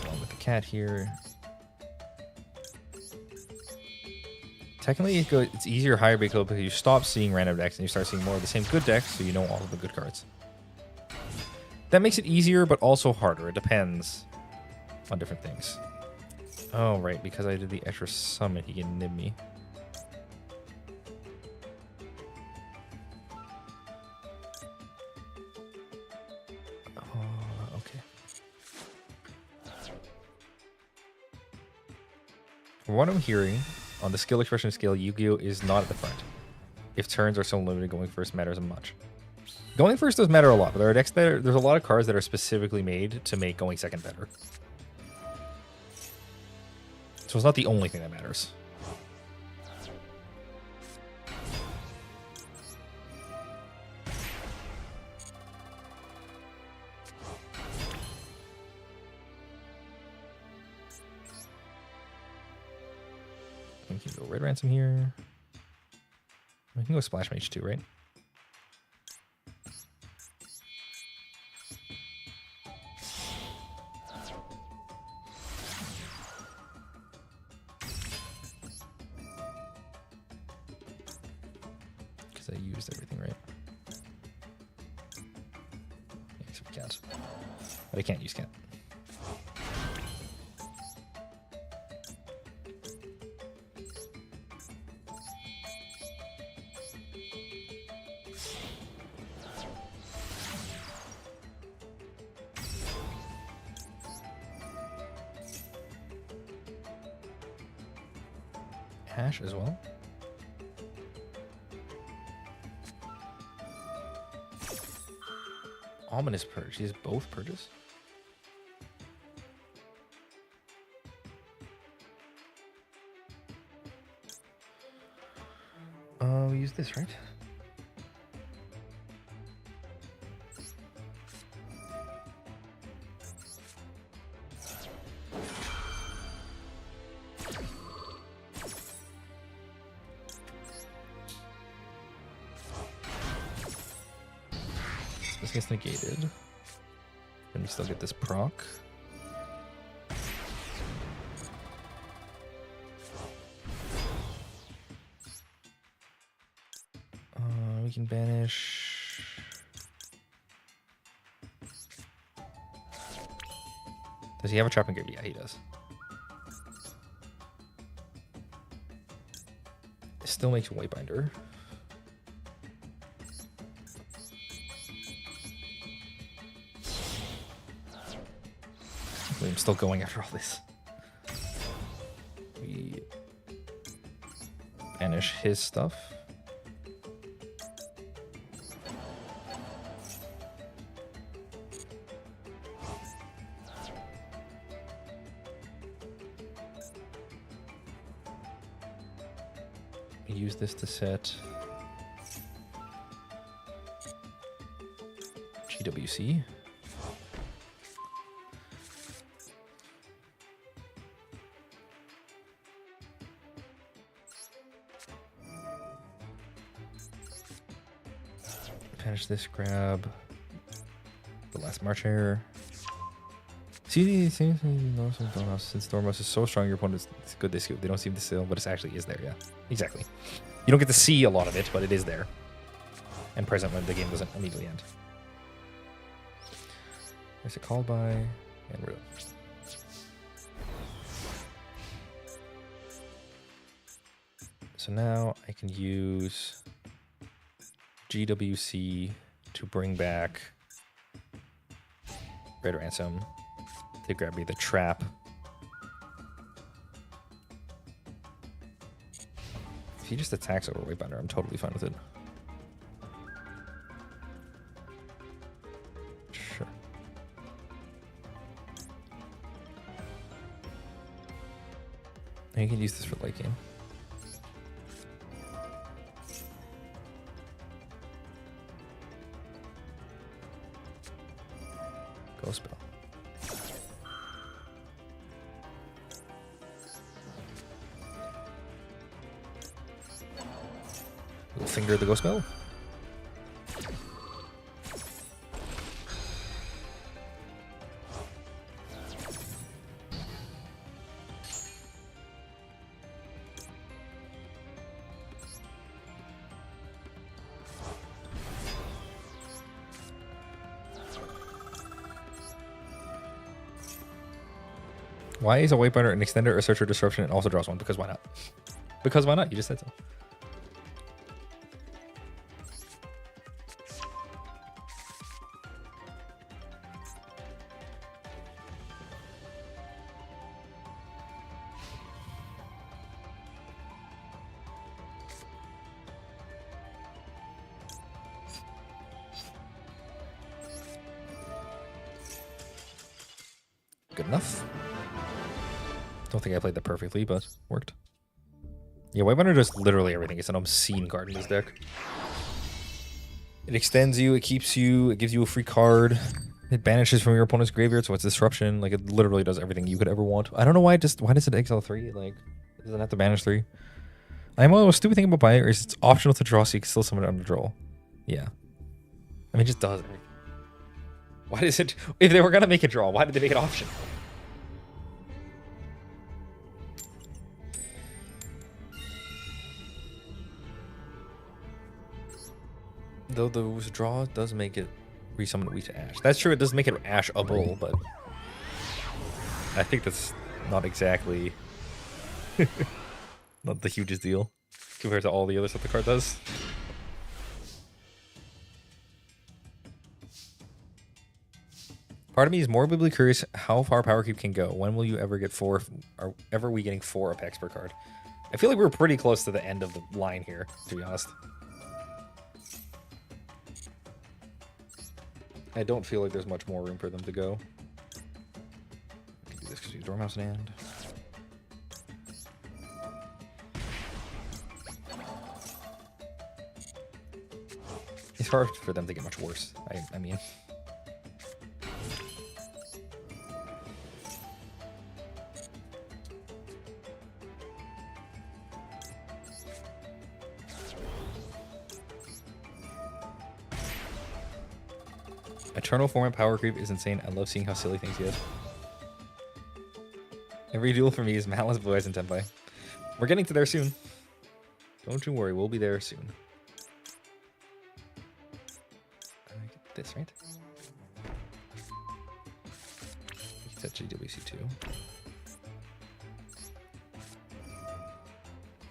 Speaker 1: along with the cat here. Technically, it's easier higher because you stop seeing random decks and you start seeing more of the same good decks, so you know all of the good cards. That makes it easier, but also harder. It depends on different things. Oh, right, because I did the extra summon, he can nib me. Oh, okay. From what I'm hearing, on the skill expression scale, Yugioh is not at the front. If turns are so limited, going first matters much. Going first does matter a lot, but there are decks that there's a lot of cards that are specifically made to make going second better. So it's not the only thing that matters. We can go Red Ransom here. We can go Splash Mage too, right? Because I used everything, right? Yeah, except for Cat. But I can't use Cat. Ash as well. Ominous Purge. He has both purges. We use this, right? This gets negated. And we still get this proc. We can banish. Does he have a trap and grave? Yeah, he does. It still makes Whitebinder. I'm still going after all this. We banish his stuff. We use this to set GWC. Banish this, grab the last March Hare. See, since Stormhouse is so strong, your opponent is good. They don't seem to steal, but it actually is there. Yeah, exactly. You don't get to see a lot of it, but it is there and present when the game doesn't immediately end. There's a call by and real. So now I can use GWC to bring back Red Ransom to grab me the trap. If he just attacks over Whitebinder, I'm totally fine with it. Sure. And you can use this for late game. Go spell. We'll finger the ghost spell. Why is a Whitebinder an extender, a searcher, disruption, and also draws one? Because why not? Because why not? You just said so. Good enough. Don't think I played that perfectly, but worked. Yeah, Whitebinder does literally everything. It's an obscene card in this deck. It extends you, it keeps you, it gives you a free card. It banishes from your opponent's graveyard, so it's disruption. Like, it literally does everything you could ever want. I don't know why why does it exile 3? Like, it doesn't have to banish 3. I'm a stupid thing about Binder is it's optional to draw, so you can still summon it under draw. Yeah. I mean, it just does everything. Why does it... If they were going to make it draw, why did they make it optional? Though the draw does make it resummon a weak to Ash. That's true, it does make it Ash-able, but... I think that's not exactly... not the hugest deal compared to all the other stuff the card does. Part of me is morbidly curious how far Power Creep can go. When will you ever get 4, or ever we getting 4 Apex per card? I feel like we're pretty close to the end of the line here, to be honest. I don't feel like there's much more room for them to go. I can do this because we Dormouse in hand. It's hard for them to get much worse, I mean. Eternal format power creep is insane. I love seeing how silly things get. Every duel for me is Malice, Blue Eyes, and Tenpai. We're getting to there soon. Don't you worry, we'll be there soon. Get this, right? Set GWC2.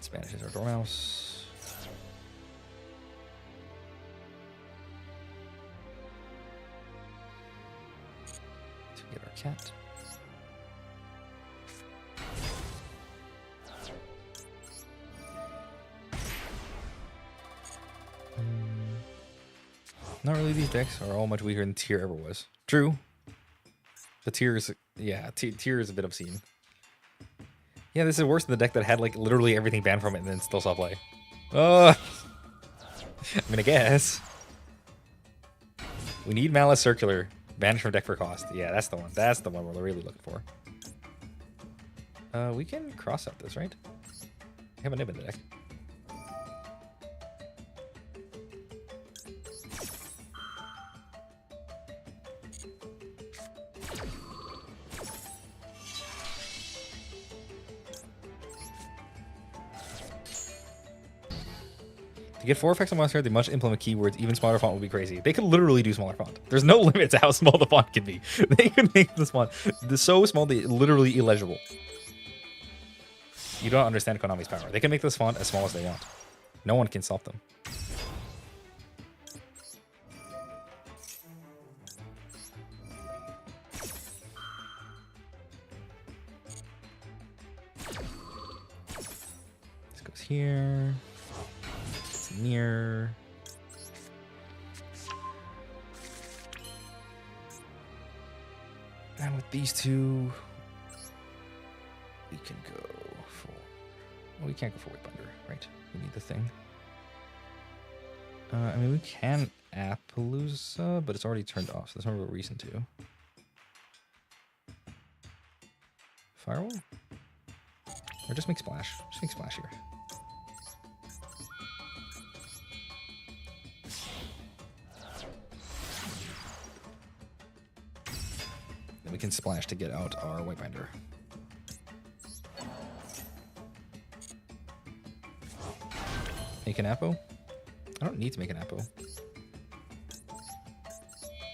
Speaker 1: Spanish is our Dormouse. Get our cat. Not really. These decks are all much weaker than Tier ever was. True. The Tier is, yeah, Tier is a bit obscene. Yeah, this is worse than the deck that had like literally everything banned from it and then still saw play. I mean, I guess. We need Malice Circular. Banish from deck for cost. Yeah, that's the one. That's the one we're really looking for. We can cross out this, right? We have a nib in the deck. To get 4 effects on monster, they must implement keywords. Even smaller font would be crazy. They could literally do smaller font. There's no limit to how small the font can be. They could make this font so small that it's literally illegible. You don't understand Konami's power. They can make this font as small as they want. No one can stop them. This goes here. Near. And with these two, we can go for... Well, we can't go for Whitebinder, right? We need the thing. I mean, we can Appaloosa, but it's already turned off, so there's no real reason to. Firewall? Or just make Splash. Just make Splash here. We can Splash to get out our Whitebinder. Make an Appo? I don't need to make an Appo.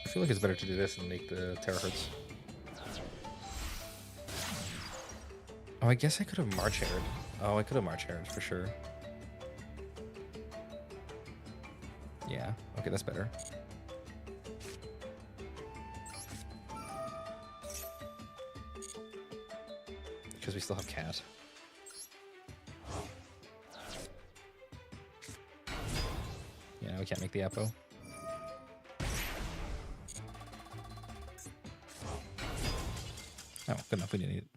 Speaker 1: I feel like it's better to do this than make the Terahertz. Oh, I guess I could have March Haired. Oh, I could have March Haired for sure. Yeah, okay, that's better. Because we still have Cat. Yeah, we can't make the Apo. Oh, good enough, we didn't need it.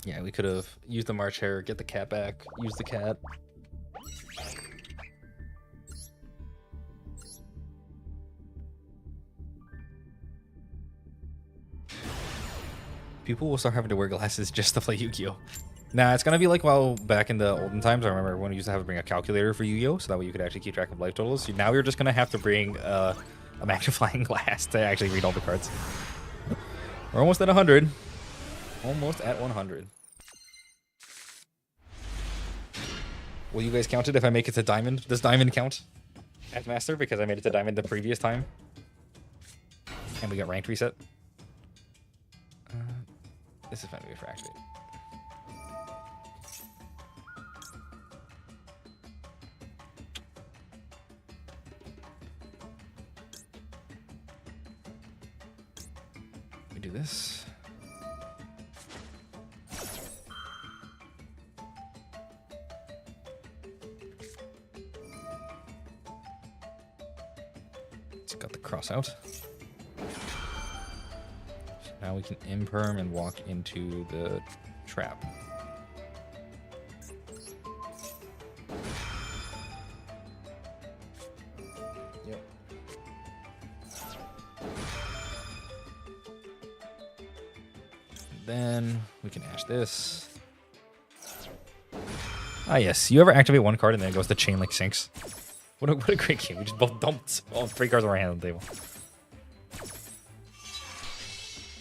Speaker 1: Yeah, we could have used the March Hare, get the cat back, use the cat. People will start having to wear glasses just to play Yu-Gi-Oh! Nah, it's gonna be like, well, back in the olden times, I remember everyone used to have to bring a calculator for Yu-Gi-Oh! So that way you could actually keep track of life totals. So now you're just gonna have to bring a magnifying glass to actually read all the cards. We're almost at 100. Almost at 100. Will you guys count it if I make it to diamond? Does diamond count as master because I made it to diamond the previous time? And we got ranked reset. This is fine to be for activate. We do this. It's got the cross out. Now we can imperm and walk into the trap. Yep. And then we can ash this. Ah yes, you ever activate one card and then it goes to Chain Link Sinks? What a great game. We just both dumped all 3 cards on our hand on the table.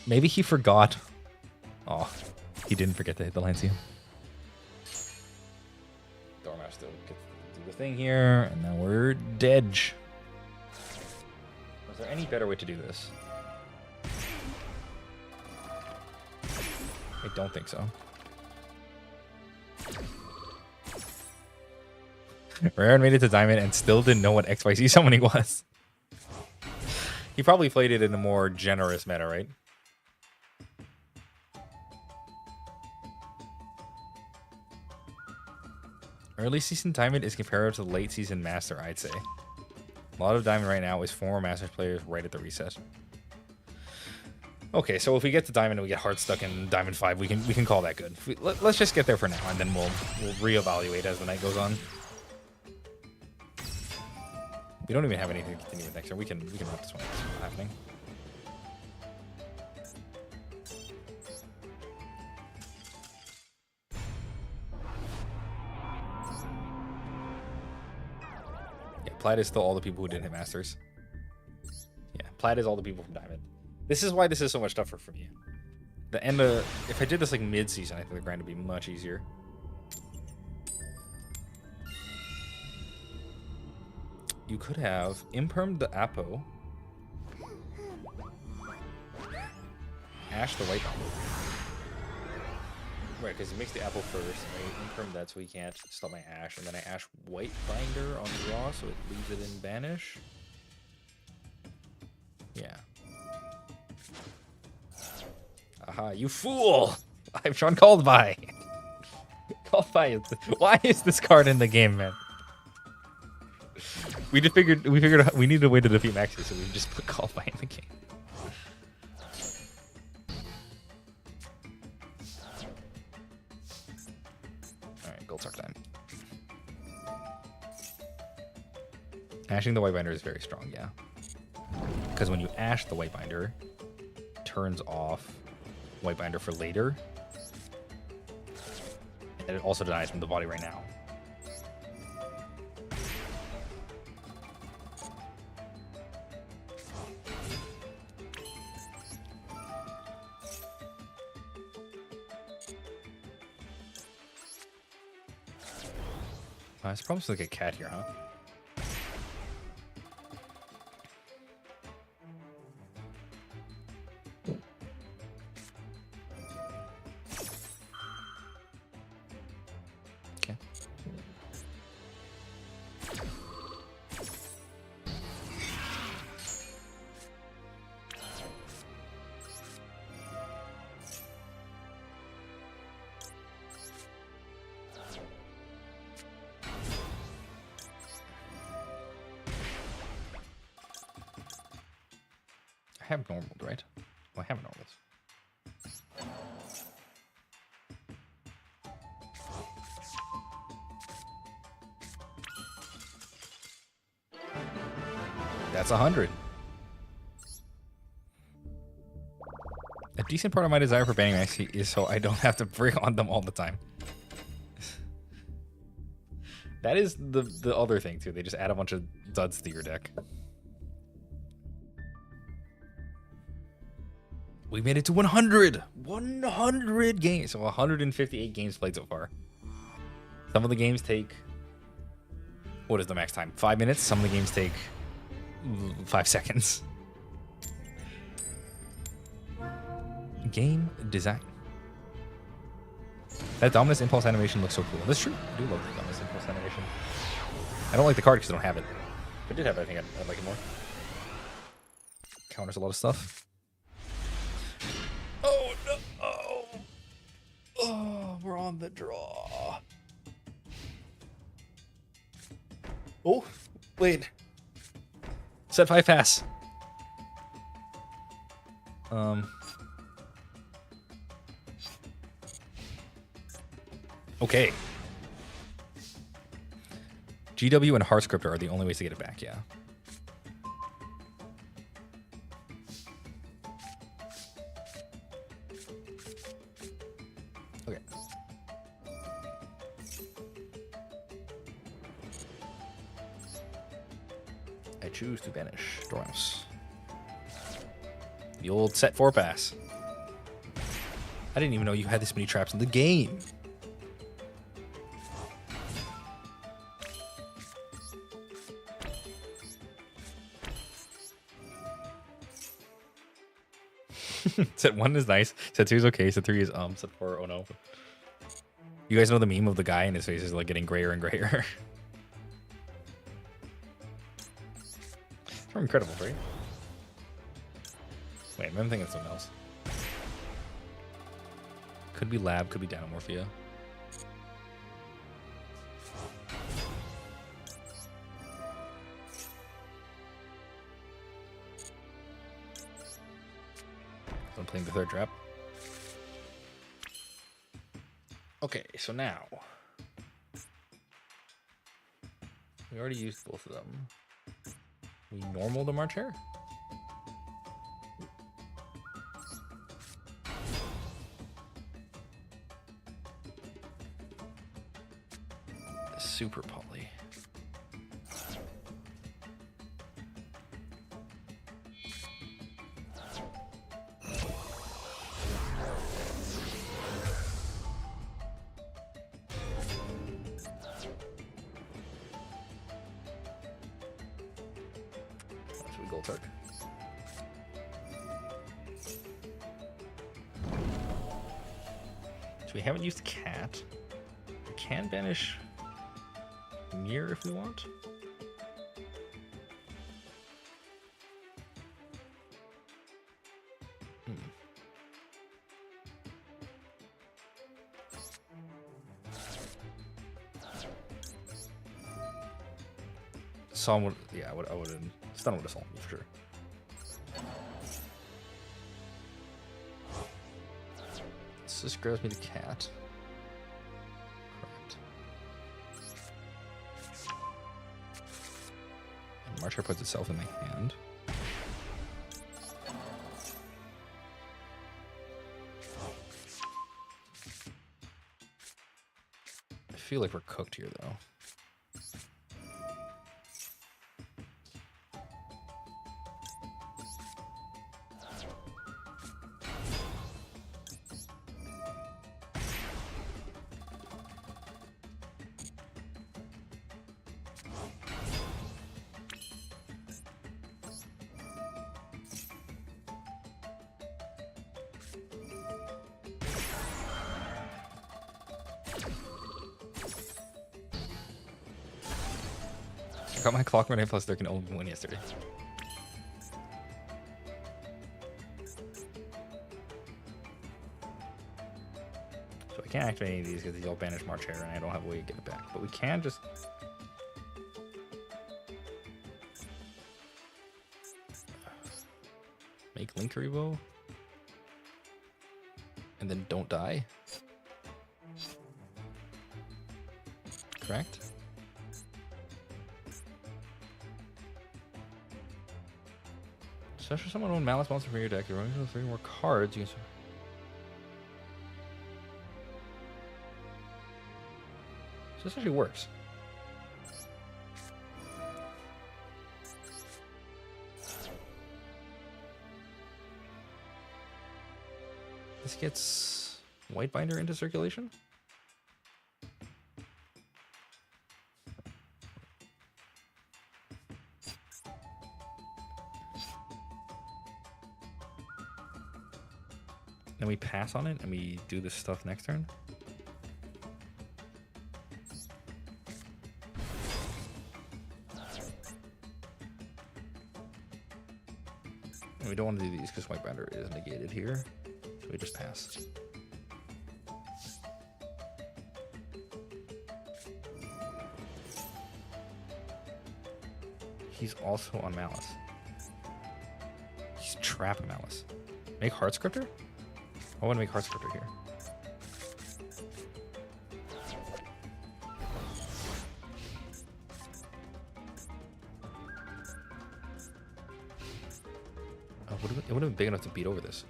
Speaker 1: Maybe he forgot. Oh, he didn't forget to hit the Lancia. Dormouse still gets to do the thing here, and now we're dead. Was there any better way to do this? I don't think so. Raren made it to Diamond and still didn't know what XYZ summoning was. He probably played it in a more generous meta, right? Early season Diamond is comparable to late season Master, I'd say. A lot of Diamond right now is former Masters players right at the reset. Okay, so if we get to Diamond and we get hard stuck in Diamond 5, we can call that good. Let's just get there for now, and then we'll reevaluate as the night goes on. We don't even have anything to continue with next year. We can wrap this one up. What's happening? Yeah, Plaid is still all the people who didn't hit Masters. Yeah, Plaid is all the people from Diamond. This is why this is so much tougher for me. The end of, if I did this like mid-season, I think the grind would be much easier. You could have impermed the Apo, Ash the White Binder. Right, because he makes the Apple first. I imperm that so he can't stop my Ash, and then I Ash White Binder on draw, so it leaves it in banish. Yeah. Aha, you fool! I'm Sean called by. Called by. Why is this card in the game, man? We figured we needed a way to defeat Maxi, so we just put called by in the game. Alright, Gold Sark time. Ashing the White Binder is very strong, yeah. Because when you ash the White Binder, it turns off White Binder for later. And it also denies from the body right now. It's probably like a cat here, huh? have normaled, right? Oh, I have normaled. That's 100. A decent part of my desire for banning Maxi is so I don't have to bring on them all the time. That is the other thing too. They just add a bunch of duds to your deck. We made it to 100! 100 games! So 158 games played so far. Some of the games take... What is the max time? 5 minutes? Some of the games take 5 seconds. Game design. That Dominus Impulse animation looks so cool. That's true. I do love the Dominus Impulse animation. I don't like the card because I don't have it. If I did have it, I think I'd like it more. Counters a lot of stuff. Oh, no. Oh, we're on the draw. Oh, wait. Set 5 pass. Okay. GW and Hearthscripter are the only ways to get it back, yeah. Okay. I choose to banish Dormouse. The old set 4 pass. I didn't even know you had this many traps in the game. Set 1 is nice. Set 2 is okay. Set 3 is Set 4, oh no. You guys know the meme of the guy and his face is like getting grayer and grayer. It's incredible, right? Wait, I'm thinking of something else. Could be Lab, could be Danomorphia. I'm playing the third trap. Okay, so now we already used both of them. We normal the March Hare. Super Poly. Gold so we haven't used Cat. We can banish Mirror if we want. Psalm would, yeah, I would have stun with a Psalm for sure. So this grabs me the Cat. Correct. And March Hare puts itself in my hand. I feel like we're cooked here though. Got my clock running plus there can only win yesterday. So I can't activate any of these because these all banish March Hare and I don't have a way to get it back. But we can just make Linkuriboh. And then don't die. Correct? Special summon one Malice monster from your deck. You're running 3 more cards. You can... So this actually works. This gets White Binder into circulation? Then we pass on it and we do this stuff next turn? And we don't want to do these because White Binder is negated here. So we just pass. He's also on Malice. He's trap Malice. Make Heart Scripter? I want to make Heart Scripter here. Oh, it would have been big enough to beat over this.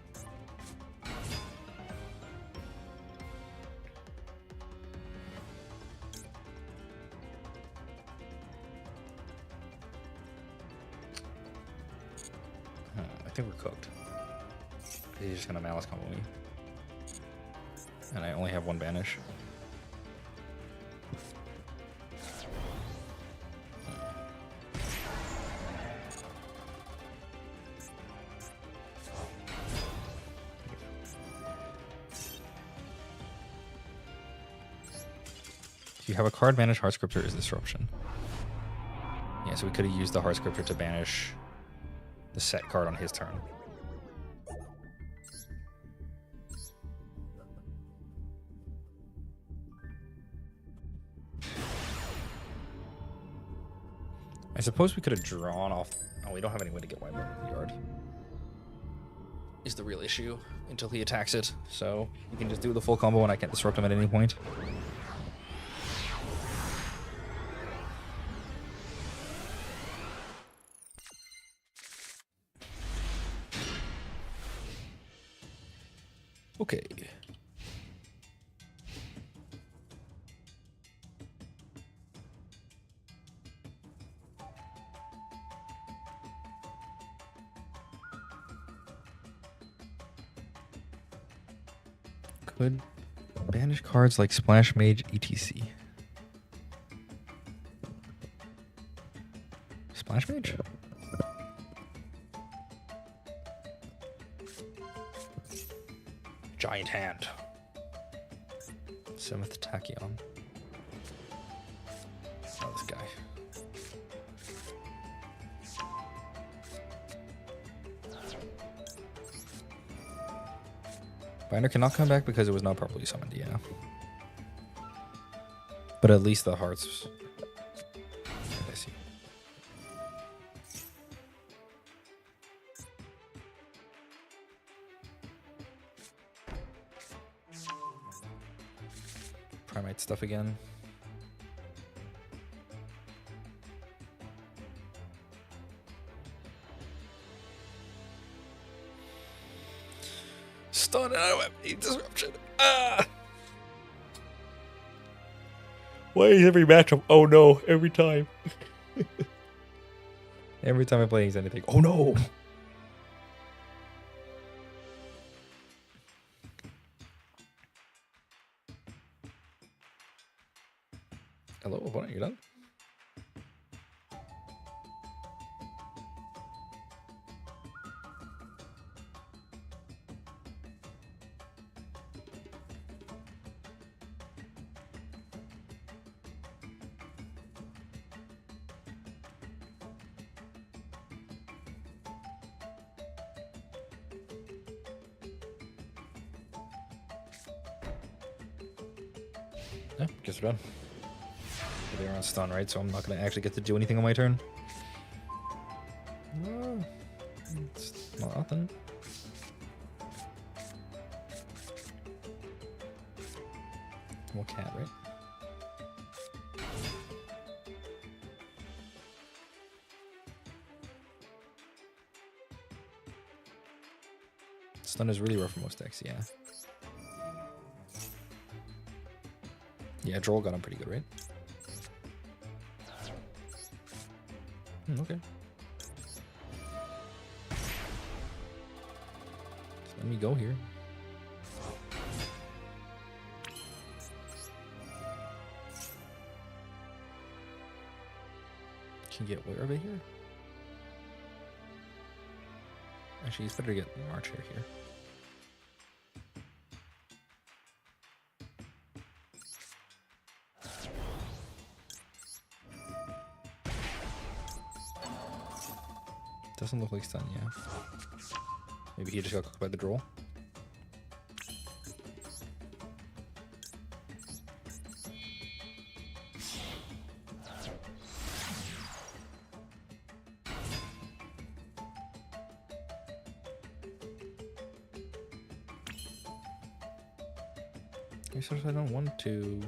Speaker 1: I think we're cooked. He's just gonna Malice combo me. And I only have 1 banish. Do you have a card banish Heart Scripter is Disruption? Yeah, so we could have used the Heart Scripter to banish the set card on his turn. I suppose we could have drawn off... Oh, we don't have any way to get White Binder in the yard. Is the real issue until he attacks it. So you can just do the full combo and I can't disrupt him at any point. Okay. Could banish cards like Splash Mage, etc. Splash Mage? Giant Hand. 7th Tachyon. Oh, this guy. Binder cannot come back because it was not properly summoned, yeah. But at least the hearts... I see. Primate stuff again. Stun, I don't have any disruption. Ah! Why is every matchup? Oh no, every time. Every time I play anything. Oh no! Hello, opponent, you done? Yeah, guess we're done. They're on stun, right? So I'm not going to actually get to do anything on my turn. Oh, it's nothing. Small cat, right? Stun is really rough for most decks, yeah. Yeah, Droll got him pretty good, right? Okay. So let me go here. Can get where over here? Actually, it's better to get March here. Doesn't look like stun, yeah. Maybe he just got cooked by the Droll. I don't want to.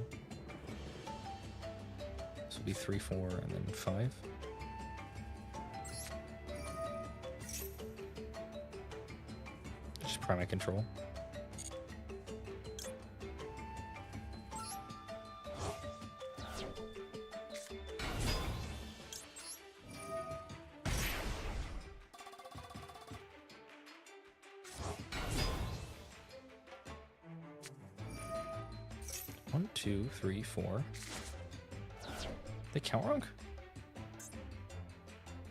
Speaker 1: This would be 3, 4, and then 5. Just prime my control. One, 2, 3, 4. They count wrong?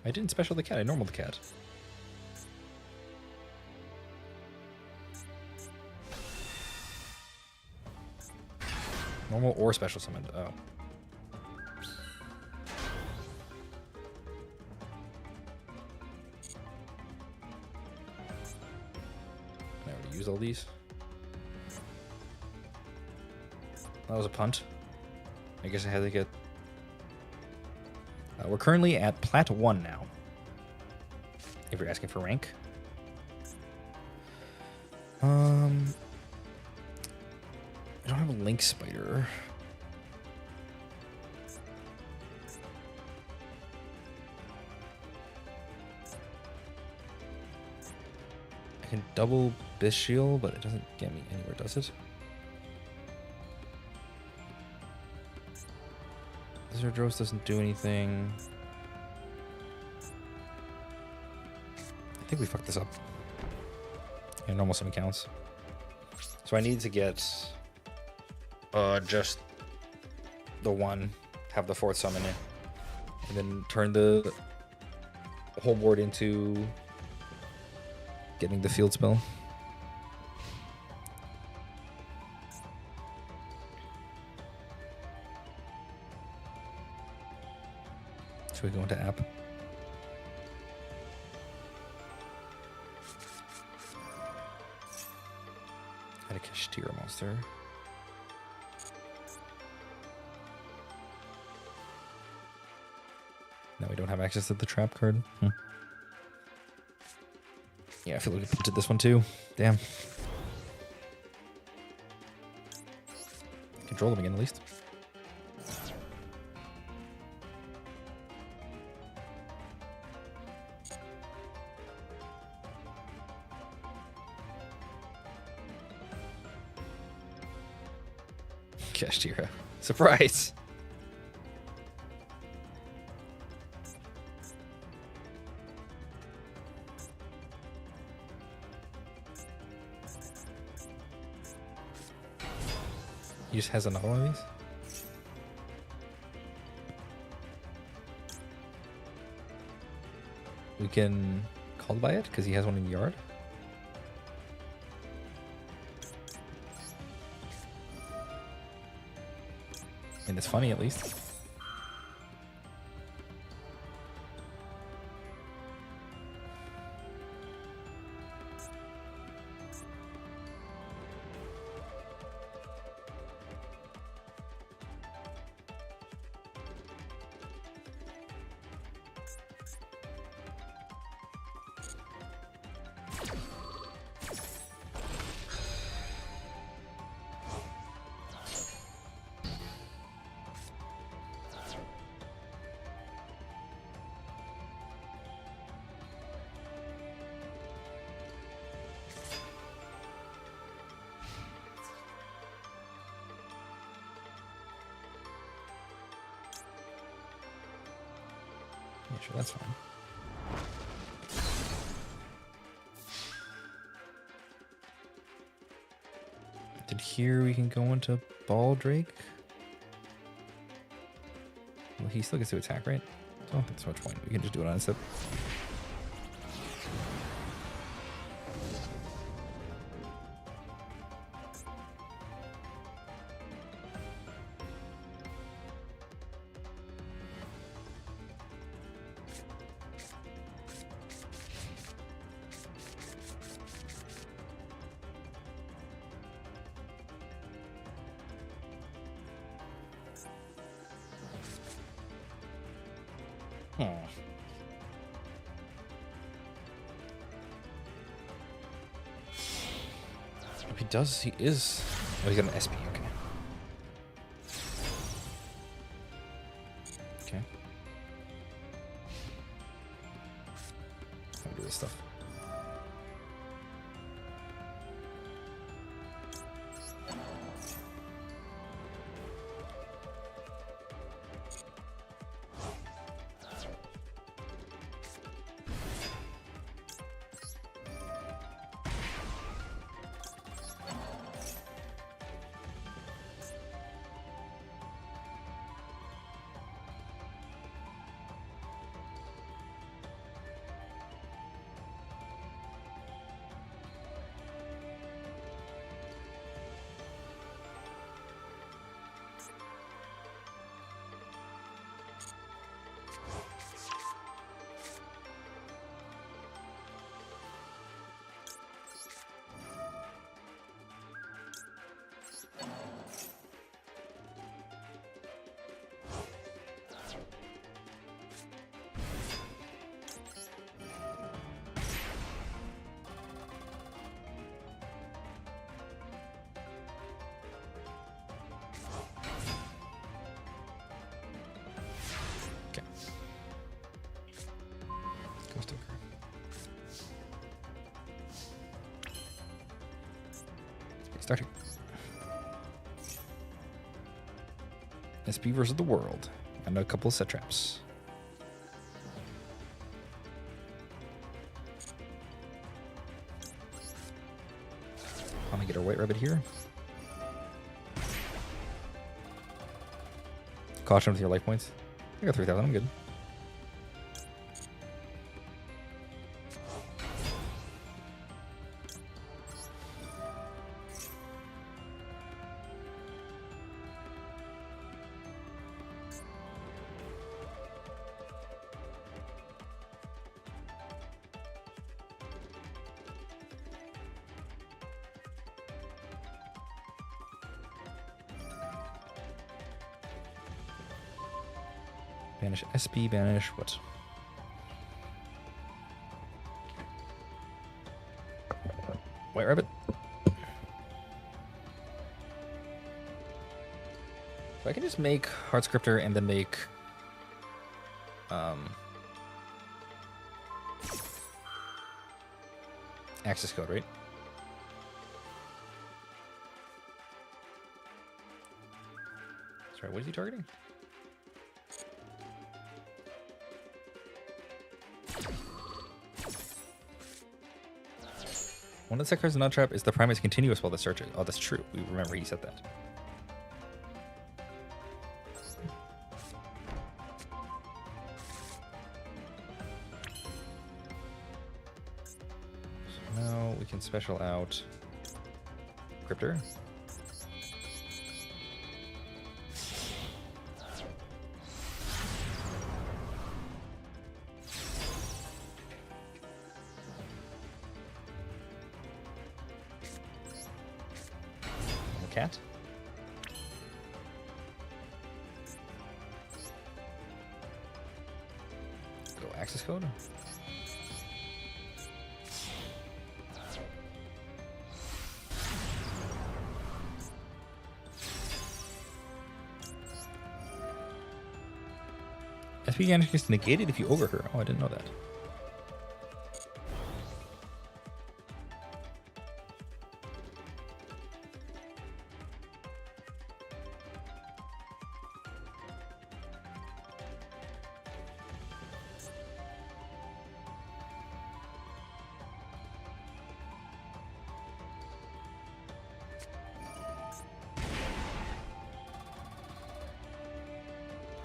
Speaker 1: I didn't special the cat, I normal the cat. Normal or special summoned, oh. I already used all these. That was a punt. I guess I had to get... we're currently at Plat 1 now. If you're asking for rank. I don't have a Link Spider. I can double Bishield, but it doesn't get me anywhere, does it? Zerdros doesn't do anything. I think we fucked this up. Yeah, normal summon counts. So I need to get just the one, have the 4th summon in, and then turn the whole board into getting the field spell. Should we go into app? Had a Kashtira monster. Now we don't have access to the trap card. Yeah, I feel like we punted this one too. Damn. Control them again at least. Kashtira. Surprise! He just has another one of these? We can call by it because he has one in yard. And it's funny at least. Sure, that's fine. Did here we can go into Baldrake? Well, he still gets to attack, right? I don't think so much point. We can just do it on a sip. If he does, he is. Oh, he's got an SP. Okay. Okay. I'll do this stuff. Starting. SP versus the world. And a couple of set traps. I'm gonna get our white rabbit here. Caution with your life points. I got 3,000, I'm good. Banish SP, banish what? White rabbit. So I can just make Heart Scripter and then make access code, right? Sorry, what is he targeting? One of the set cards in Nut Trap is the prime is continuous while the search is. Oh, that's true. We remember he said that. So now we can special out Cryptor. Cat. Go access code. SP Gannish gets negated if you over her. Oh, I didn't know that.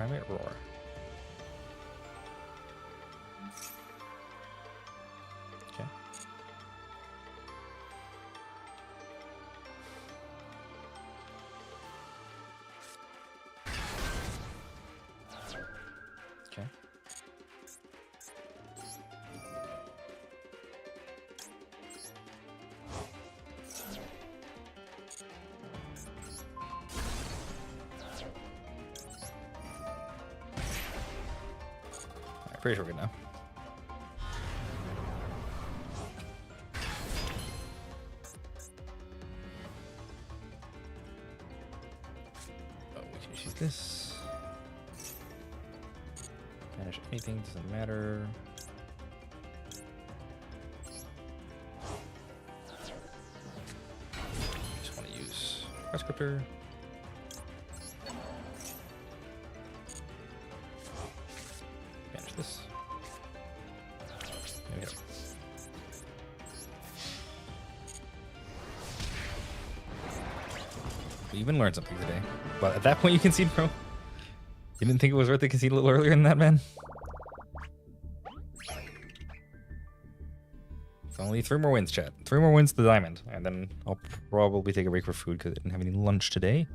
Speaker 1: Primate Roar. Okay. Okay. Pretty sure we're good now. Oh, we can just use this. Manage anything, doesn't matter. Just want to use Prescriptor. Manage this. There we go. You even learned something today. But at that point, you concede, bro. You didn't think it was worth to concede a little earlier than that, man? It's only 3 more wins, chat. 3 more wins to the diamond. And then I'll probably take a break for food because I didn't have any lunch today.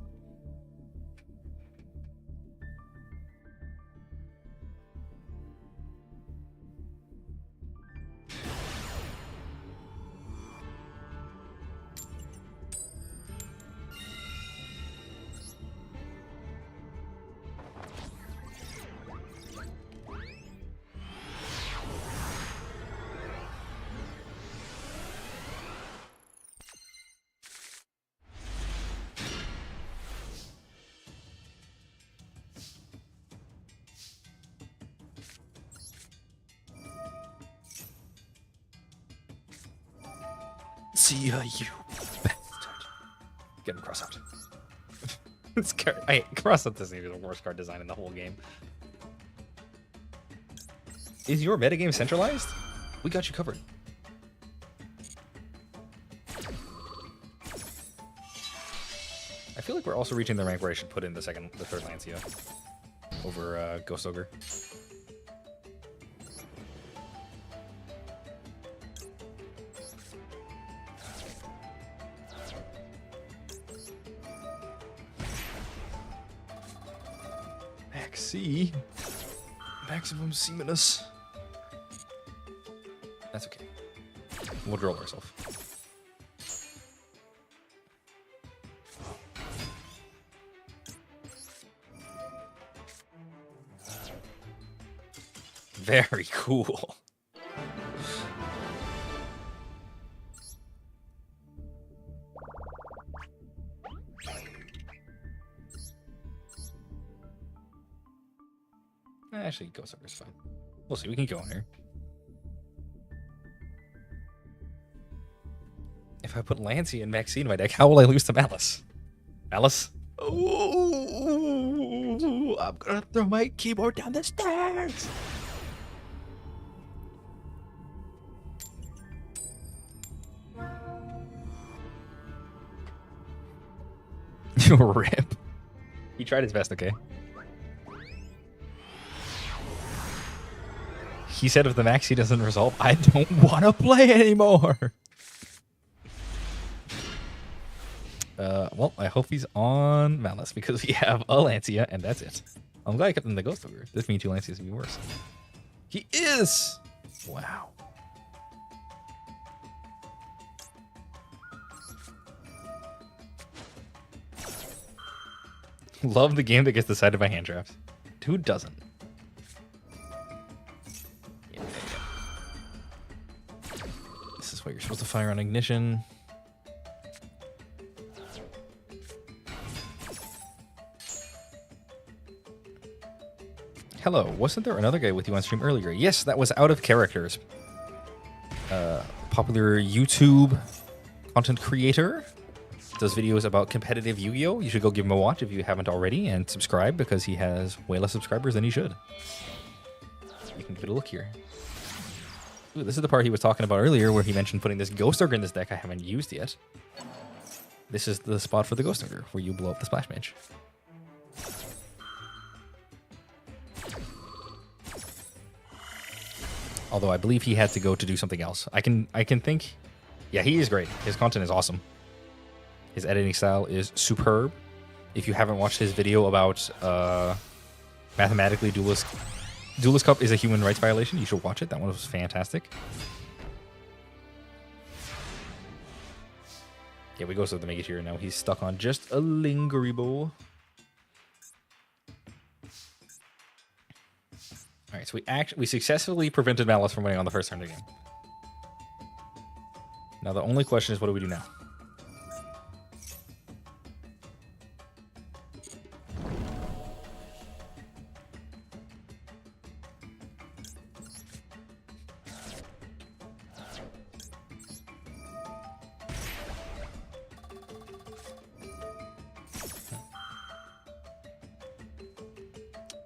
Speaker 1: See ya, you bastard. Get him cross out. This card, cross out doesn't even be the worst card design in the whole game. Is your metagame centralized? We got you covered. I feel like we're also reaching the rank where I should put in the third Lancia over Ghost Ogre. Maxi. Maximum Seaminus. That's okay. We'll roll ourselves. Very cool. Actually, Ghost Ogre's fine. We'll see. We can go in here. If I put Lancey and Maxine in my deck, how will I lose to Malice? Malice? Oh, I'm gonna throw my keyboard down the stairs. Rip. He tried his best, okay? He said if the Maxi doesn't resolve, I don't want to play anymore. Well, I hope he's on Malice because we have a Lancia and that's it. I'm glad I kept him the Ghost Ogre. This means 2 Lancias would be worse. He is! Wow. Love the game that gets decided by hand drafts. Who doesn't? Yeah. This is what you're supposed to fire on ignition. Hello, wasn't there another guy with you on stream earlier? Yes, that was Out of Characters. Popular YouTube content creator. Does videos about competitive Yu-Gi-Oh! You should go give him a watch if you haven't already, and subscribe because he has way less subscribers than he should. You can give it a look here. Ooh, this is the part he was talking about earlier where he mentioned putting this Ghost Ogre in this deck I haven't used yet. This is the spot for the Ghost Ogre, where you blow up the Splash Mage. Although I believe he had to go to do something else. I can think. Yeah, he is great. His content is awesome. His editing style is superb. If you haven't watched his video about mathematically Duelist Cup is a human rights violation, you should watch it. That one was fantastic. Yeah, we go to the Mega Tier now. He's stuck on just a Lingerable. All right, so we successfully prevented Malice from winning on the first turn of the game. Now the only question is, what do we do now?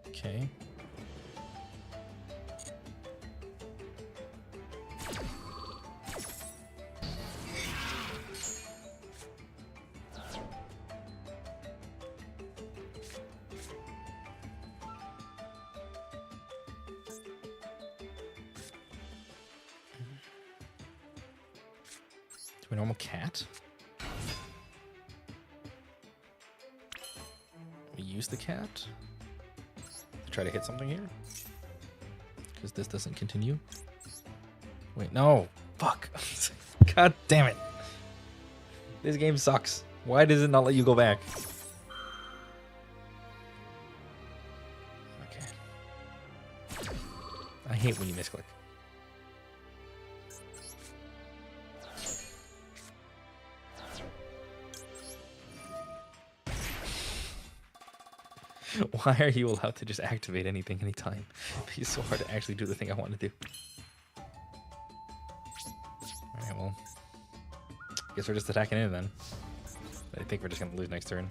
Speaker 1: Okay. Do a normal cat? We use the cat to try to hit something here? Because this doesn't continue. Wait, no. Fuck. God damn it. This game sucks. Why does it not let you go back? Okay. I hate when you misclick. Why are you allowed to just activate anything anytime? It's so hard to actually do the thing I want to do. Alright, well. Guess we're just attacking in then. I think we're just going to lose next turn.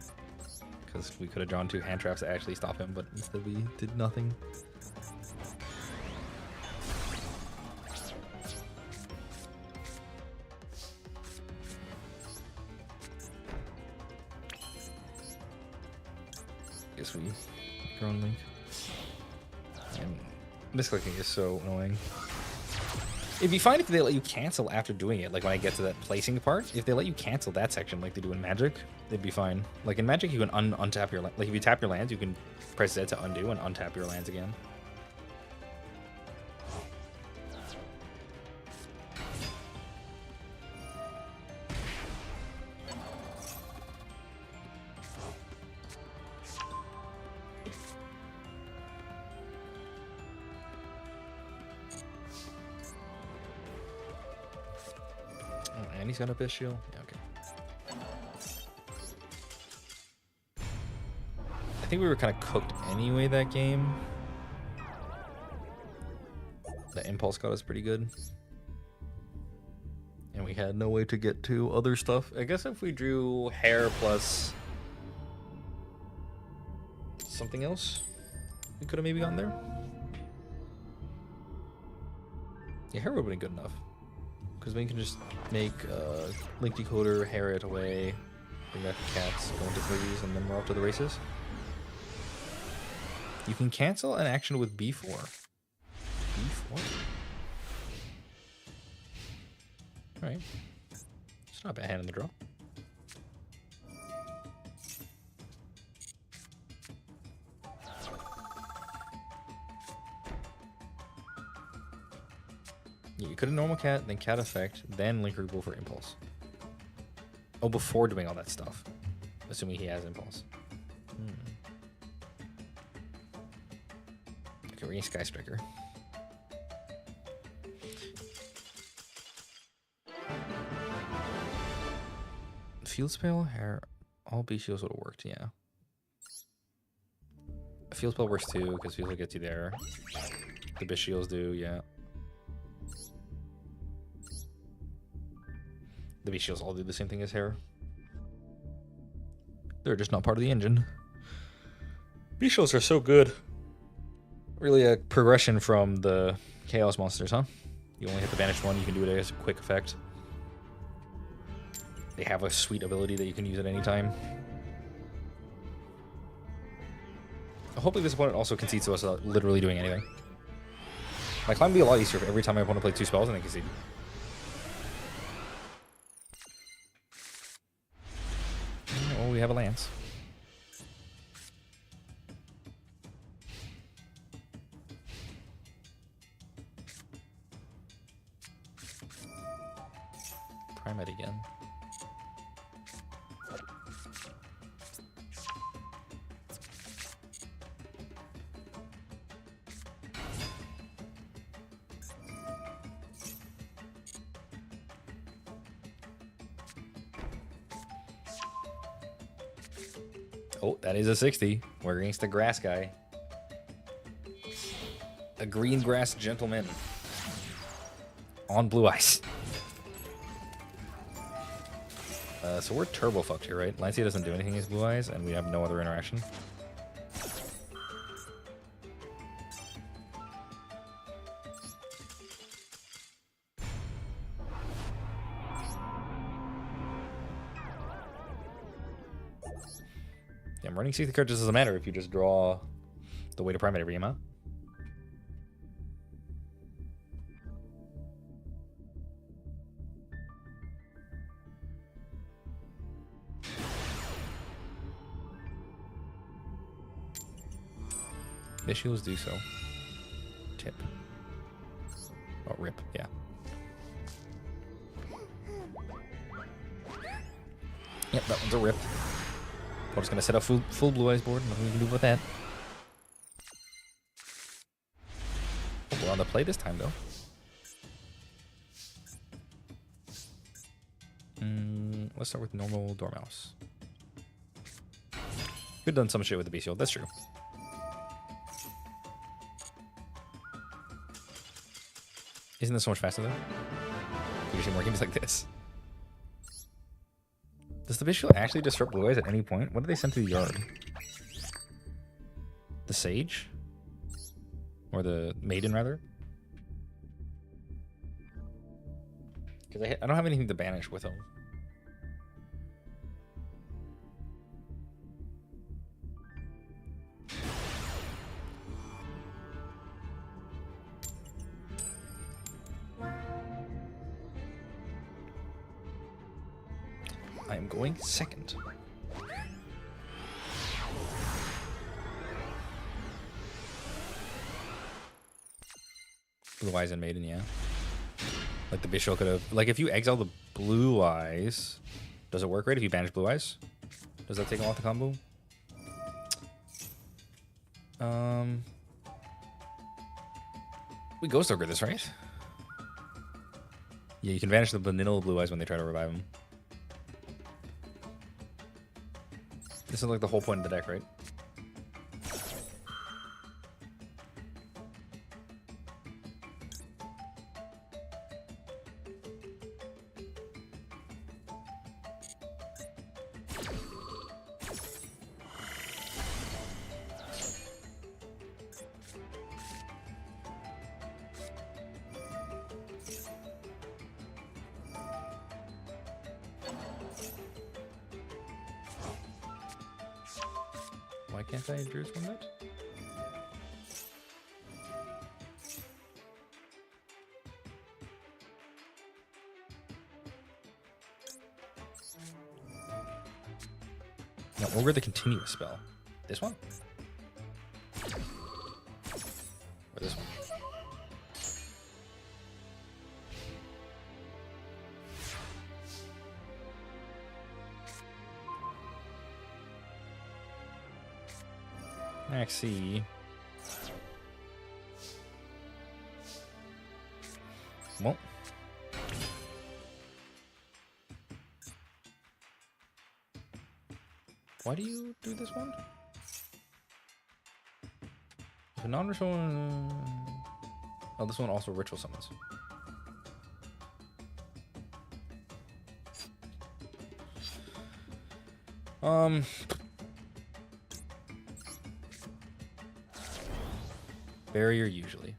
Speaker 1: Because we could have drawn 2 hand traps to actually stop him, but instead we did nothing. Guess we drone link. And misclicking is so annoying. It'd be fine if they let you cancel after doing it, like when I get to that placing part. If they let you cancel that section like they do in Magic, they'd be fine. Like in Magic, you can untap your like if you tap your lands, you can press Z to undo and untap your lands again. And he's got a Abyss Shield? Yeah, okay. I think we were kind of cooked anyway that game. The Impulse got us pretty good. And we had no way to get to other stuff. I guess if we drew Hair plus something else, we could have maybe gotten there. Yeah, Hair would have been good enough. Because we can just make Link Decoder, Hair it away, bring back the cats, go into 3s, and then we're off to the races. You can cancel an action with B4. B4? Alright. It's not a bad hand in the draw. Yeah, you could have normal cat, then cat effect, then link removal for impulse. Oh, before doing all that stuff. Assuming he has impulse. Okay, we're getting Sky Striker. Field Spell, Hair, all B shields would have worked, yeah. Field Spell works too, because Field Spell gets you there. The B shields do, yeah. The B shields all do the same thing as Hair. They're just not part of the engine. B shields are so good. Really a progression from the Chaos monsters, huh? You only hit the banished one, you can do it as a quick effect. They have a sweet ability that you can use at any time. Hopefully this opponent also concedes to us without literally doing anything. My climb would be a lot easier if every time I want to play 2 spells and I concede. Oh, we have a lance. Prime it again. Oh, that is a 60. We're against the grass guy. A green grass gentleman. On blue ice. So we're turbo fucked here, right? Lancea doesn't do anything against blue eyes, and we have no other interaction. Yeah, running 60 cards just doesn't matter if you just draw the way to prime it every game, huh? Issues do so. Tip. Oh, rip, yeah. Yep, that one's a rip. I'm just gonna set up full blue eyes board. Nothing we can do with that. Oh, we're on the play this time, though. Let's start with normal Dormouse. We've done some shit with the Bestial, that's true. Isn't this so much faster, though? You see more games like this. Does the Bestial actually disrupt blue eyes at any point? What do they send to the yard? The Sage? Or the Maiden, rather? Because I don't have anything to banish with them. I am going second. Blue Eyes and Maiden, yeah. Like the Bishop could have... Like, if you exile the Blue Eyes... Does it work right if you banish Blue Eyes? Does that take them off the combo? We Ghost Ogre this, right? Yeah, you can banish the vanilla Blue Eyes when they try to revive them. This is like the whole point of the deck, right? Why can't I introduce from that? Now, over the continuous spell. This one? Or this one? Maxi. Well. Why do you do this one? If a non-ritual... Oh, this one also ritual summons. Barrier usually.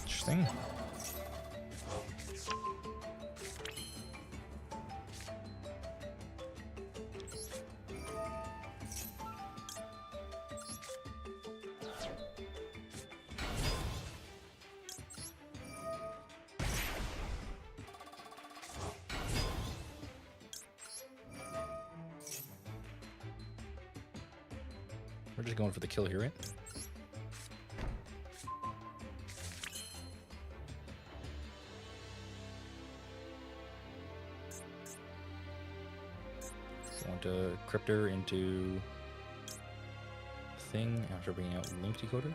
Speaker 1: Interesting. We're just going for the kill here, right? Want to cryptor into thing after bringing out link decoder.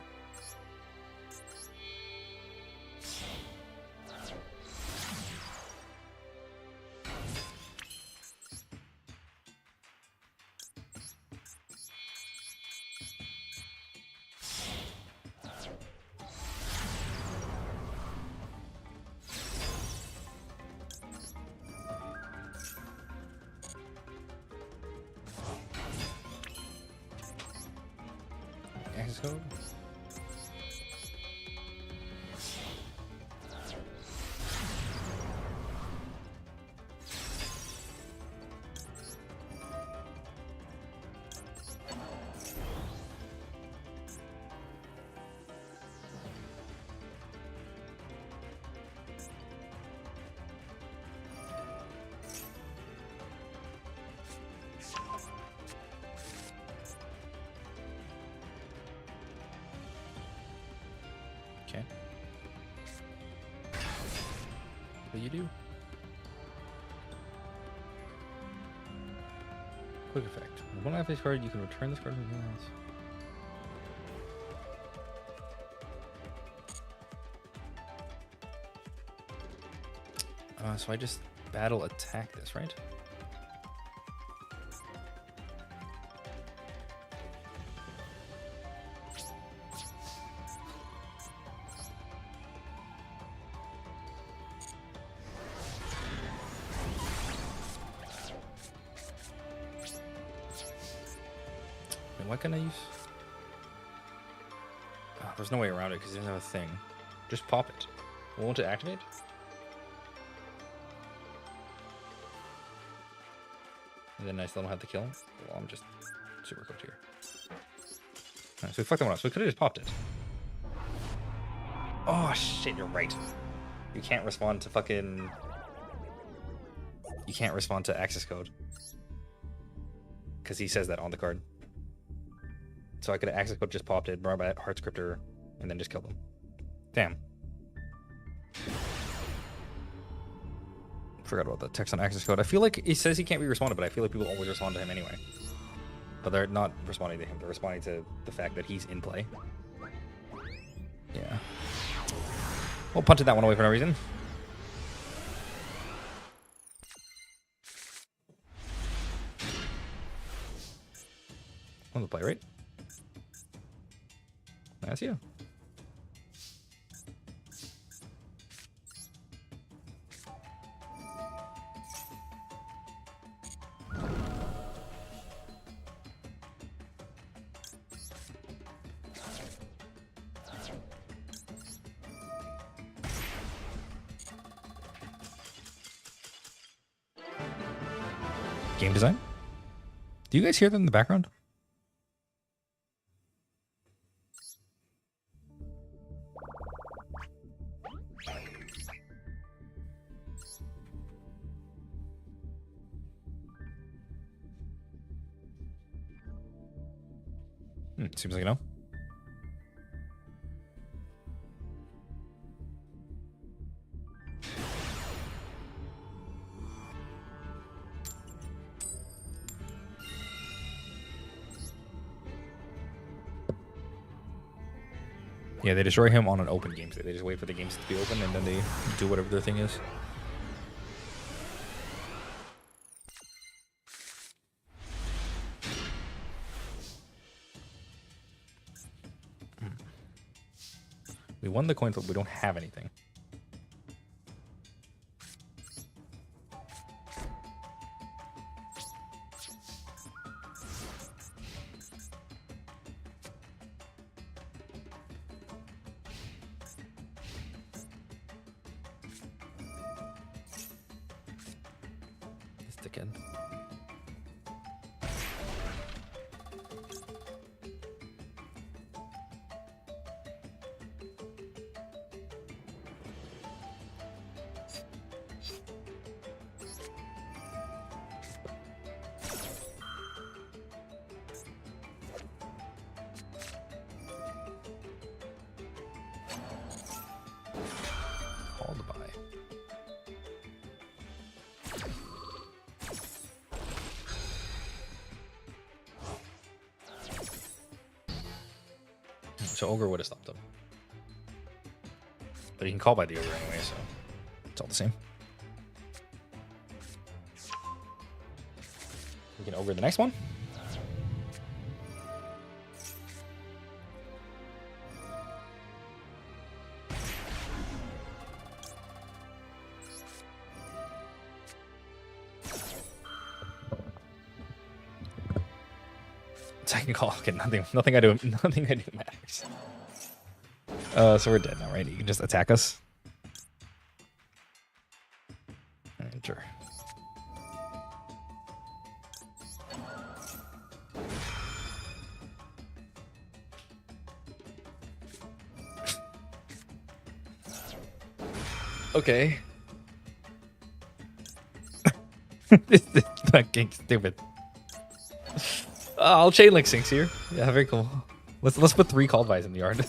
Speaker 1: Access code. Okay. What do you do? Quick effect. When I have this card, you can return this card to anyone else. So I just battle attack this, right? What can I use? Oh, there's no way around it because it doesn't have a thing. Just pop it. Won't it activate? And then I still don't have to kill him? Well, I'm just super cooked here. Right, so we fucked that one up. So we could have just popped it. Oh shit, you're right. You can't respond to fucking... You can't respond to access code. Because he says that on the card. So I could have access code, just popped it, brought back Heart Scripter, and then just killed him. Damn. Forgot about the text on access code. I feel like he says he can't be responded, but I feel like people always respond to him anyway. But they're not responding to him, they're responding to the fact that he's in play. Yeah. Well, punted that one away for no reason. On the play, right? That's you. Game design? Do you guys hear them in the background? Seems like no. Yeah, they destroy him on an open game. So they just wait for the games to be open and then they do whatever their thing is. We won the coin flip, we don't have anything. Dickhead. So Ogre would have stopped him. But he can call by the Ogre anyway, so it's all the same. We can Ogre the next one. Second call. Okay, nothing I do matters. So we're dead now, right? You can just attack us. Enter. Okay. This is fucking stupid. I'll chain link Sinks here. Yeah, very cool. Let's put 3 called buys in the yard.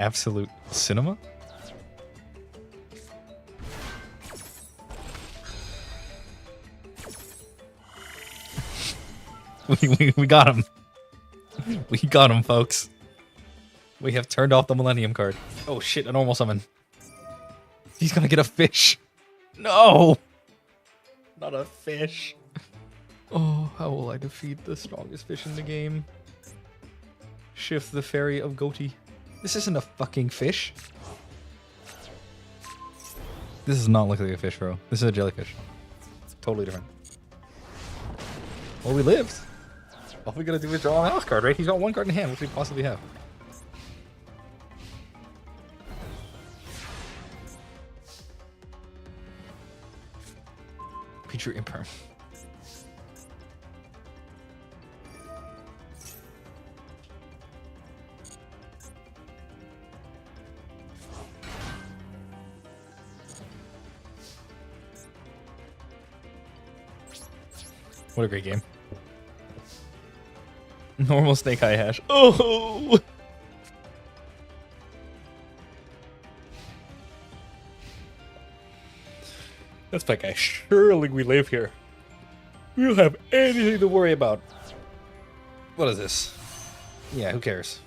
Speaker 1: Absolute cinema. we got him. We got him, folks. We have turned off the Millennium card. Oh shit, a normal summon. He's gonna get a fish. No! Not a fish. Oh, how will I defeat the strongest fish in the game? Shift the Fairy of Goatee. This isn't a fucking fish. This does not look like a fish, bro. This is a jellyfish. It's totally different. Well, we lived. All we gotta do is draw a mouse card, right? He's got 1 card in hand. What could we possibly have? Feature imperm. What a great game. Normal Snake Eye Hash. Oh! That's like, surely we live here. We don't have anything to worry about. What is this? Yeah, who cares?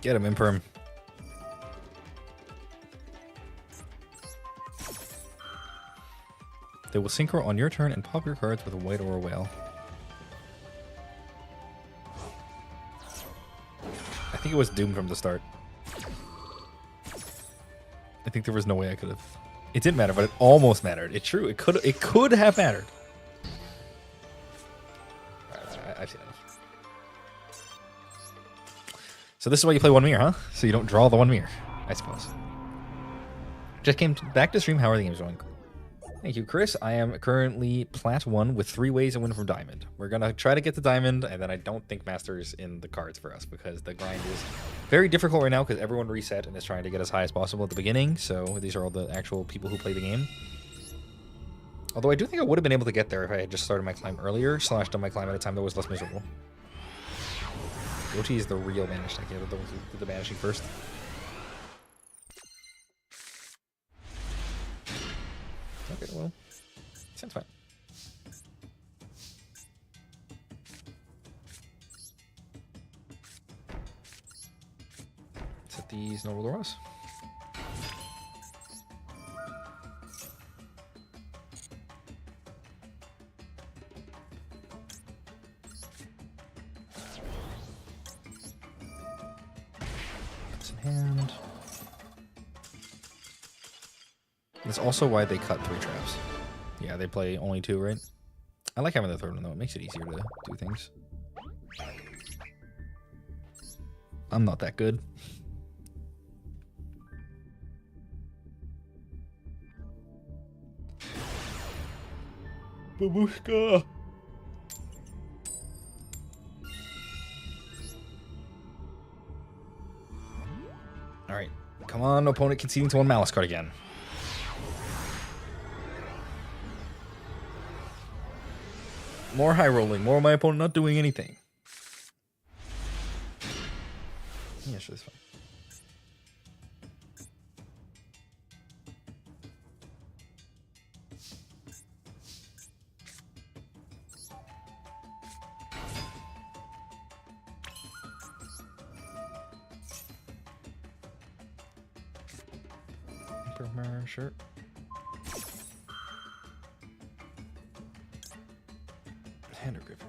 Speaker 1: Get him, Imperm. They will synchro on your turn and pop your cards with a white or a whale. I think it was doomed from the start. I think there was no way I could have. It didn't matter, but it almost mattered. It's true. It could have mattered. Right, I've seen enough. So this is why you play one mirror, huh? So you don't draw the one mirror, I suppose. Just came back to stream. How are the games going? Thank you, Chris. I am currently Plat 1 with 3 ways to win from Diamond. We're going to try to get to Diamond, and then I don't think Master's in the cards for us because the grind is very difficult right now because everyone reset and is trying to get as high as possible at the beginning. So these are all the actual people who play the game. Although I do think I would have been able to get there if I had just started my climb earlier, / done my climb at a time that was less miserable. Goatee is the real banish deck. Yeah, the ones who did the banishing first. Okay, well, sounds fine. Set these Noble Doros. It's in hand. That's also why they cut 3 traps. Yeah, they play only 2, right? I like having the 3rd one, though. It makes it easier to do things. I'm not that good. Babushka! Alright. Come on, opponent conceding to 1 Malice card again. More high rolling, more of my opponent not doing anything. Yeah, sure, that's fine. Sure. Hand or Griffin.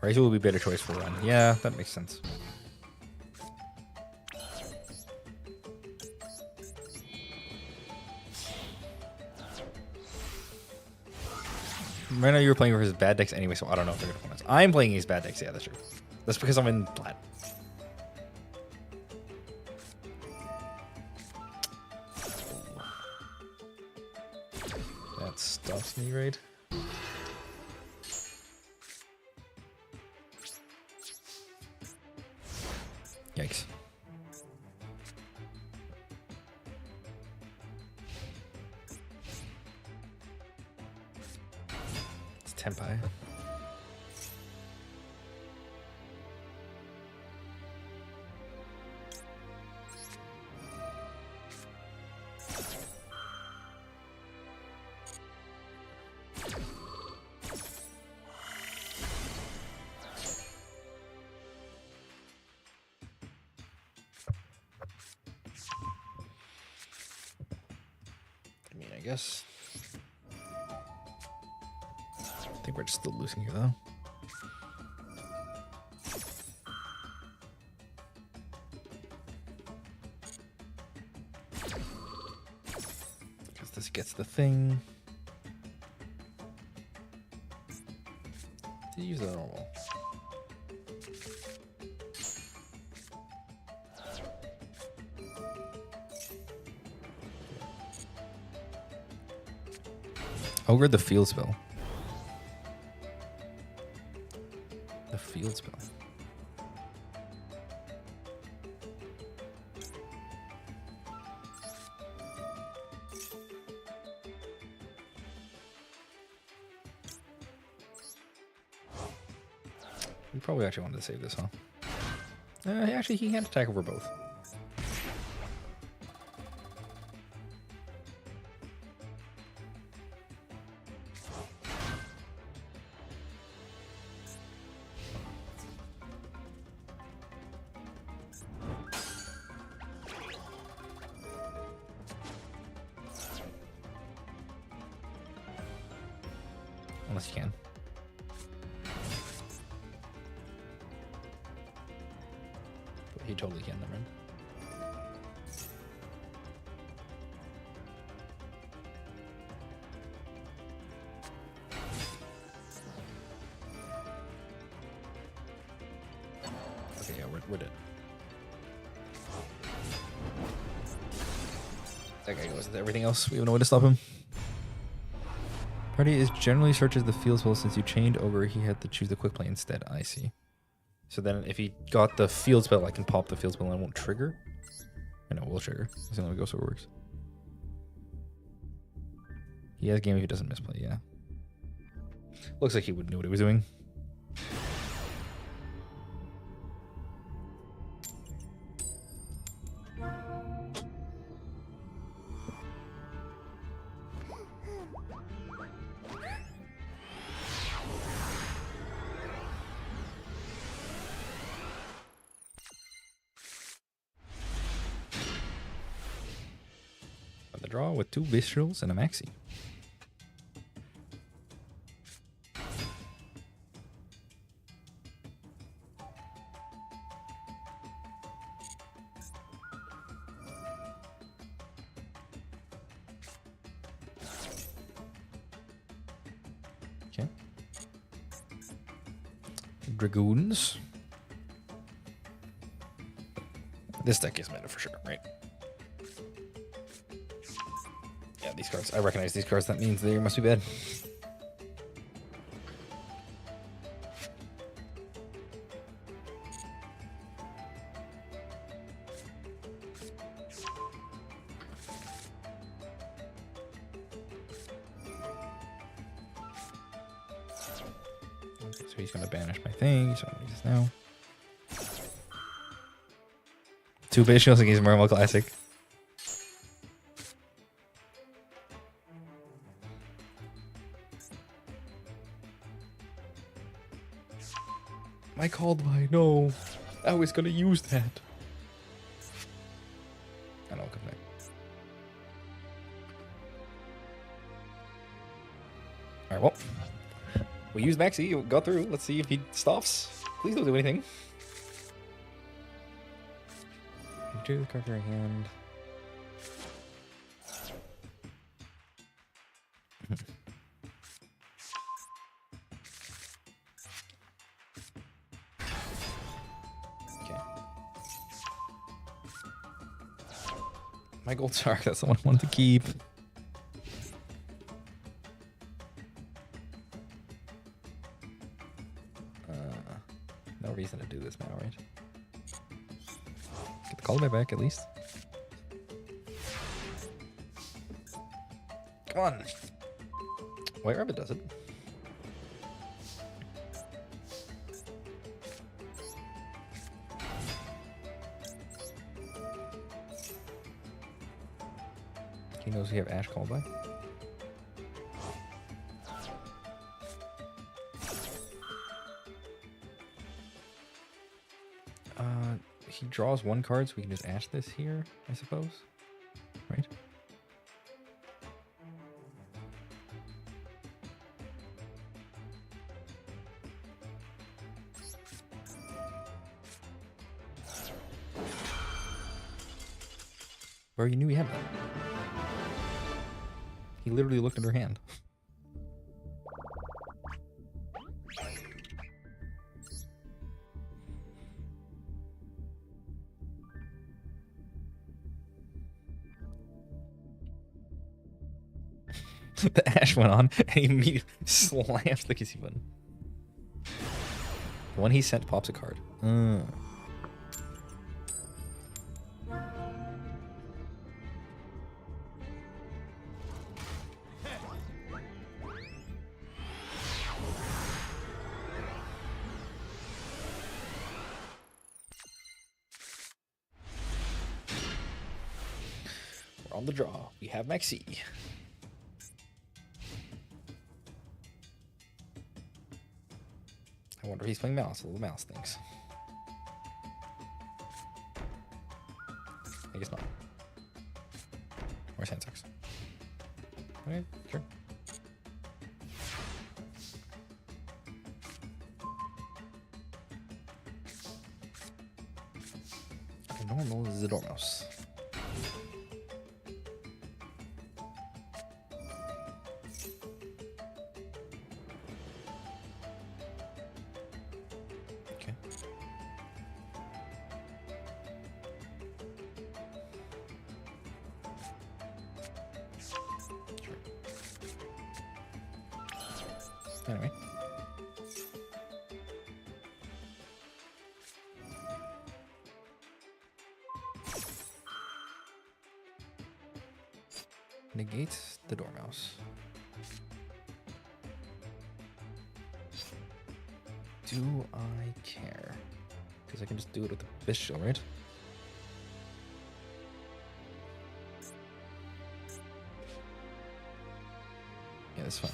Speaker 1: Razor will be a better choice for run. Yeah, that makes sense. Right now you were playing versus bad decks anyway, so I don't know if they're gonna win us. I'm playing against bad decks, yeah, that's true. That's because I'm in plat. That stuffs me, right? Yikes. It's Tempai. I guess. I think we're just still losing here, though. Because this gets the thing. To use the normal. Ogre the field spell. The field spell. We probably actually wanted to save this, huh? Actually, he can't attack over both. Unless you can. But he totally can, never mind. Okay, yeah, we're dead. That guy goes with everything else. We have no way to stop him. Party is generally searches the field spell. Since you chained Ogre, he had to choose the quick play instead. I see. So then if he got the field spell, I can pop the field spell and it won't trigger. I know, it will trigger. That's the only way Ghost Ogre works. He has game if he doesn't misplay, yeah. Looks like he would know what he was doing. The draw with 2 Viscerals and a Maxi. Okay. Dragoons. This deck is meta for sure, right? Yeah, these cards. I recognize these cards. That means they must be bad. Okay, so he's going to banish my thing, so I'm going to use this now. 2 Visuals against Mermail Classic. My called by, no. I was gonna use that. I know, good night. Alright, well. We use Maxi, we'll go through. Let's see if he stops. Please don't do anything. Do the card in your hand. Okay. My gold shark that someone wanted to keep. No reason to do this now, right? Get the color back at least. Come on. White Rabbit does it. He knows we have Ash called by. He draws one card, so we can just Ash this here, I suppose. Right? Where you knew he had that. He literally looked at her hand. The Ash went on, and he immediately slams the kissy button. The one he sent pops a card. We're on the draw. We have Maxi. I wonder if he's playing mouse. Little mouse things. I guess not. Where's hand sucks? Okay, sure. Normal is the Dormouse. Okay. Sure. Anyway. Negates the Dormouse. Do I care? Because I can just do it with the Bishop, right? Yeah, that's fine.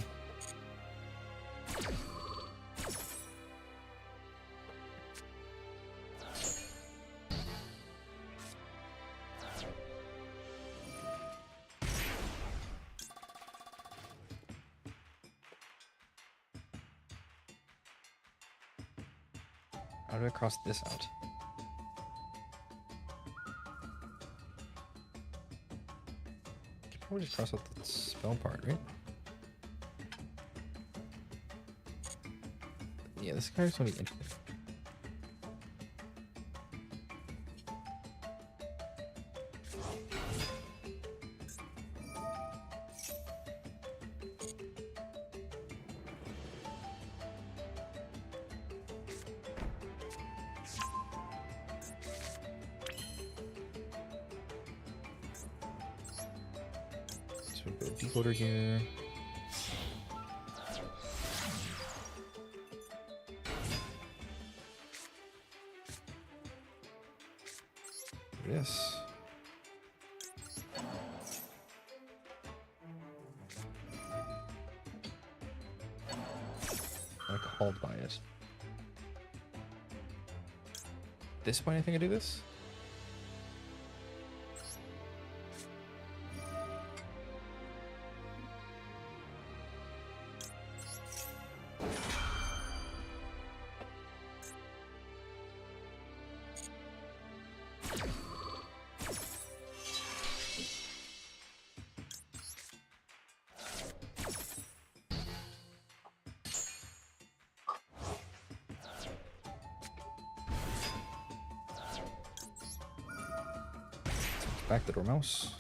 Speaker 1: How do I cross this out? I could probably just cross out the spell part, right? Yeah, this card's gonna be interesting. So we go decoder here. Yes. I'm called by it. This point, I think I do this. back the Dormouse.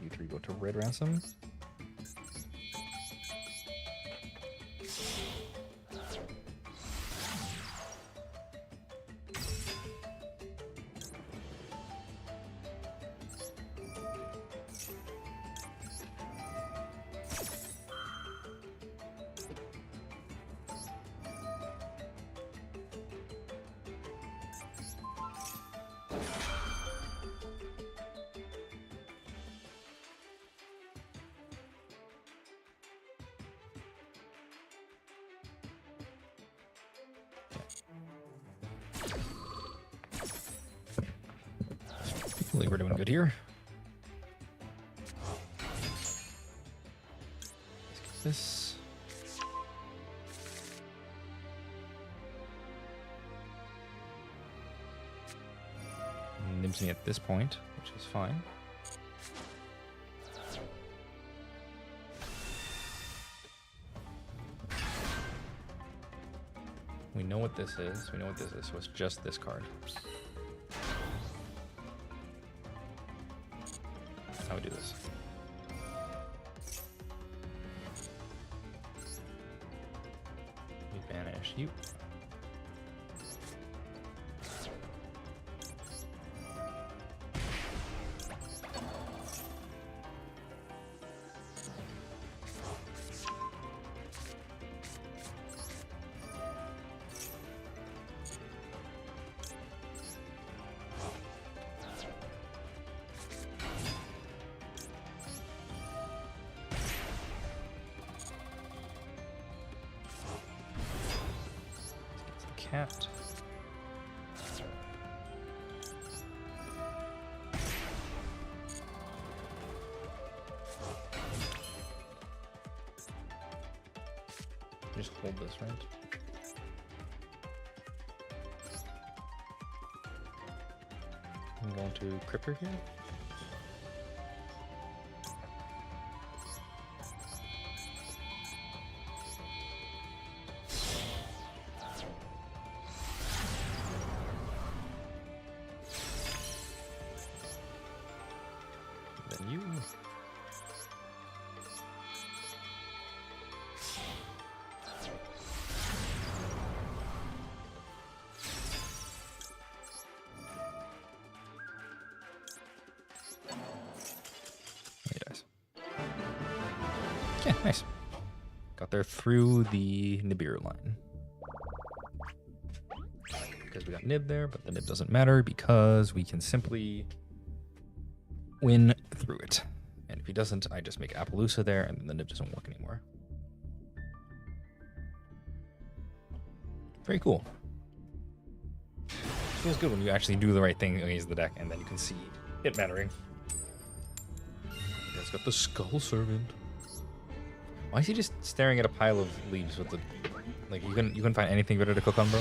Speaker 1: You three go to Red Ransom. I believe we're doing good here. Let's get this. Nibs me at this point, which is fine. We know what this is. We know what this is. So it's just this card. That's how we do this. We banish you. Cat. Just hold this, right? I'm going to Cryptor here. Then you. He dies. Yeah, nice. Got there through the Nibiru line. Because we got Nib there, but the Nib doesn't matter because we can simply win through it. And if he doesn't, I just make Appaloosa there, and then the Nib doesn't work anymore. Very cool. Feels good when you actually do the right thing against the deck, and then you can see it mattering. You guys got the Skull Servant. Why is he just staring at a pile of leaves with the... Like, you couldn't find anything better to cook on, bro?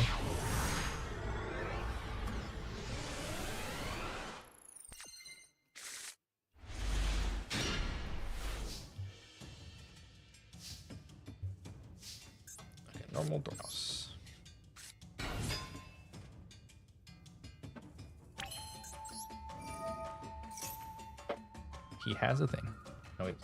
Speaker 1: Okay, normal Dormouse. He has a thing. No, wait.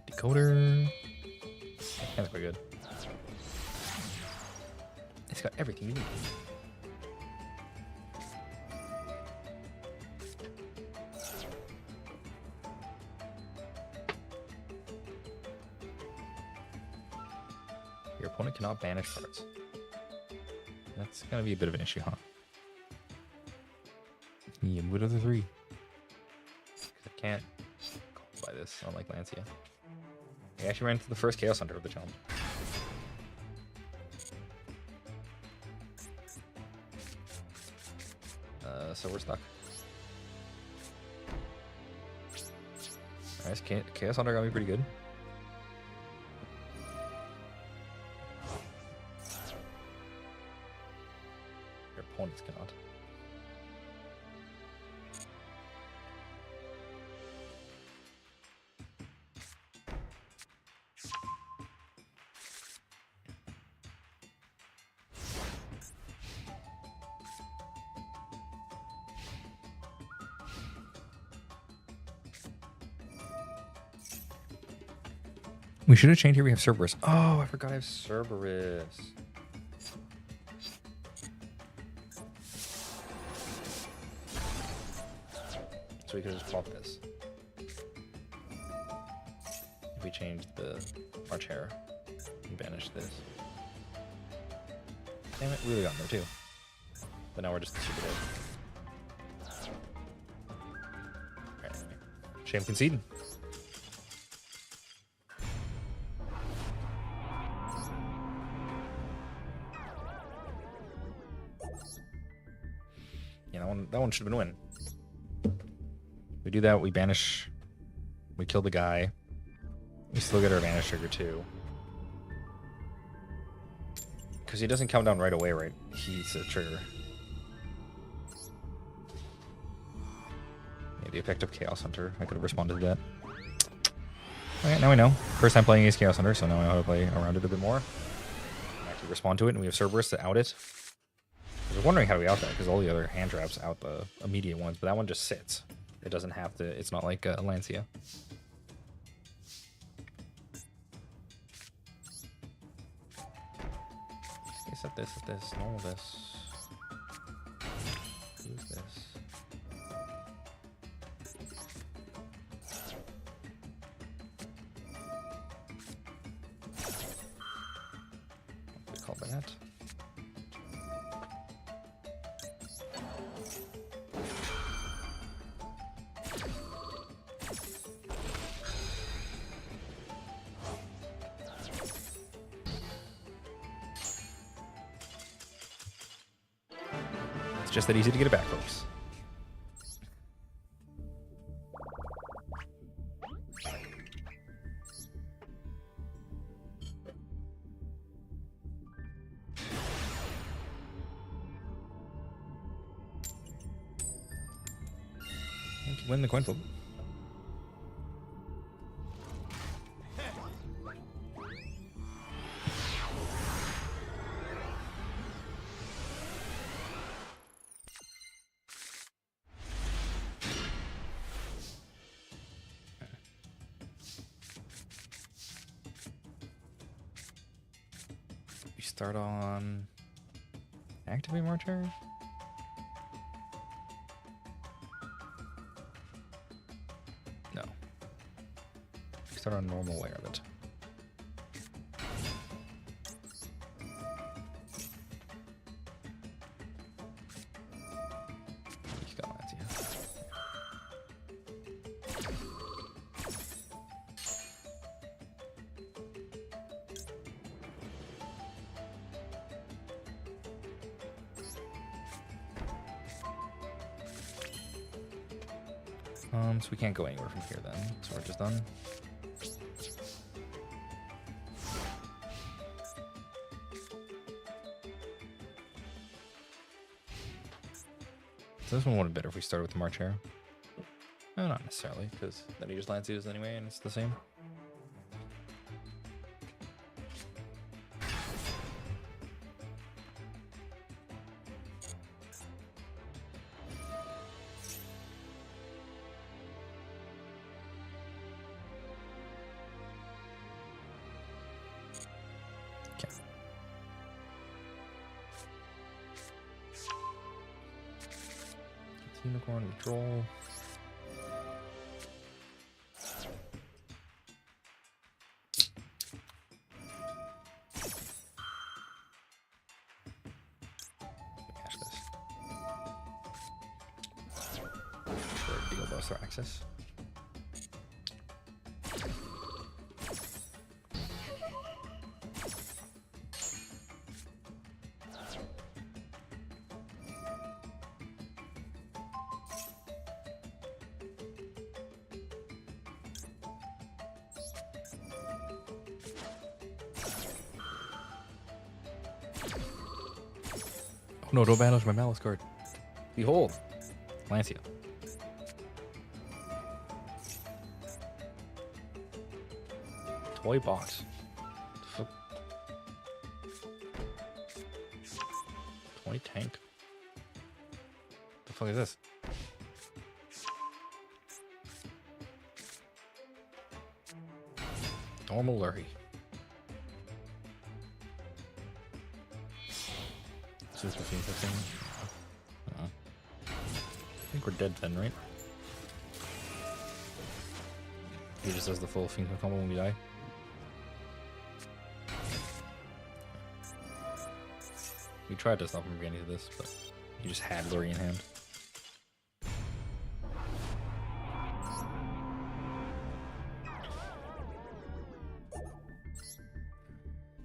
Speaker 1: Decoder. That's quite good. It's got everything you need. Your opponent cannot banish cards. That's gonna be a bit of an issue, huh? Yeah, what are the three? I can't call by this, unlike Lancia. I actually ran into the first Chaos Hunter of the challenge. So we're stuck. Alright, Chaos Hunter got me pretty good. It's cannot. We should have changed here. We have Cerberus. Oh, I forgot I have Cerberus. So we could just pop this. If we change the March Hare and banish this. Damn it, we would have gotten there too. But now we're just super dead. Alright, anyway. Shame conceding. Yeah, that one should have been a win. We do that, we banish, we kill the guy. We still get our Vanish trigger too. Because he doesn't count down right away, right? He's a trigger. Yeah, the effect of Chaos Hunter. I could have responded to that. Okay, now we know. First time playing against Chaos Hunter, so now I know how to play around it a bit more. I actually respond to it, and we have Cerberus to out it. I was wondering how do we out that, because all the other hand traps out the immediate ones, but that one just sits. It doesn't have to, it's not like Lancia. Okay, set this, normal this. Use this. We call that. Just that easy to get it back, folks. Win the coin flip. Start on activate Marcher. No. Start on normal layer of it. You got that, yeah. So we can't go anywhere from here then. So we're just done. So this one would have been better if we started with the March Hare. No, not necessarily, because then he just Lancias anyway and it's the same. Unicorn withdrawal. Cash this. Beagle Buster access. no, don't banish my Malice card. Behold, Lancia. Toy box. Toy tank. The fuck is this? Normal Lurry. Since we've seen 15. I think we're dead then, right? He just does the full Fiend combo when we die. We tried to stop him from getting to this, but he just had Lurry in hand.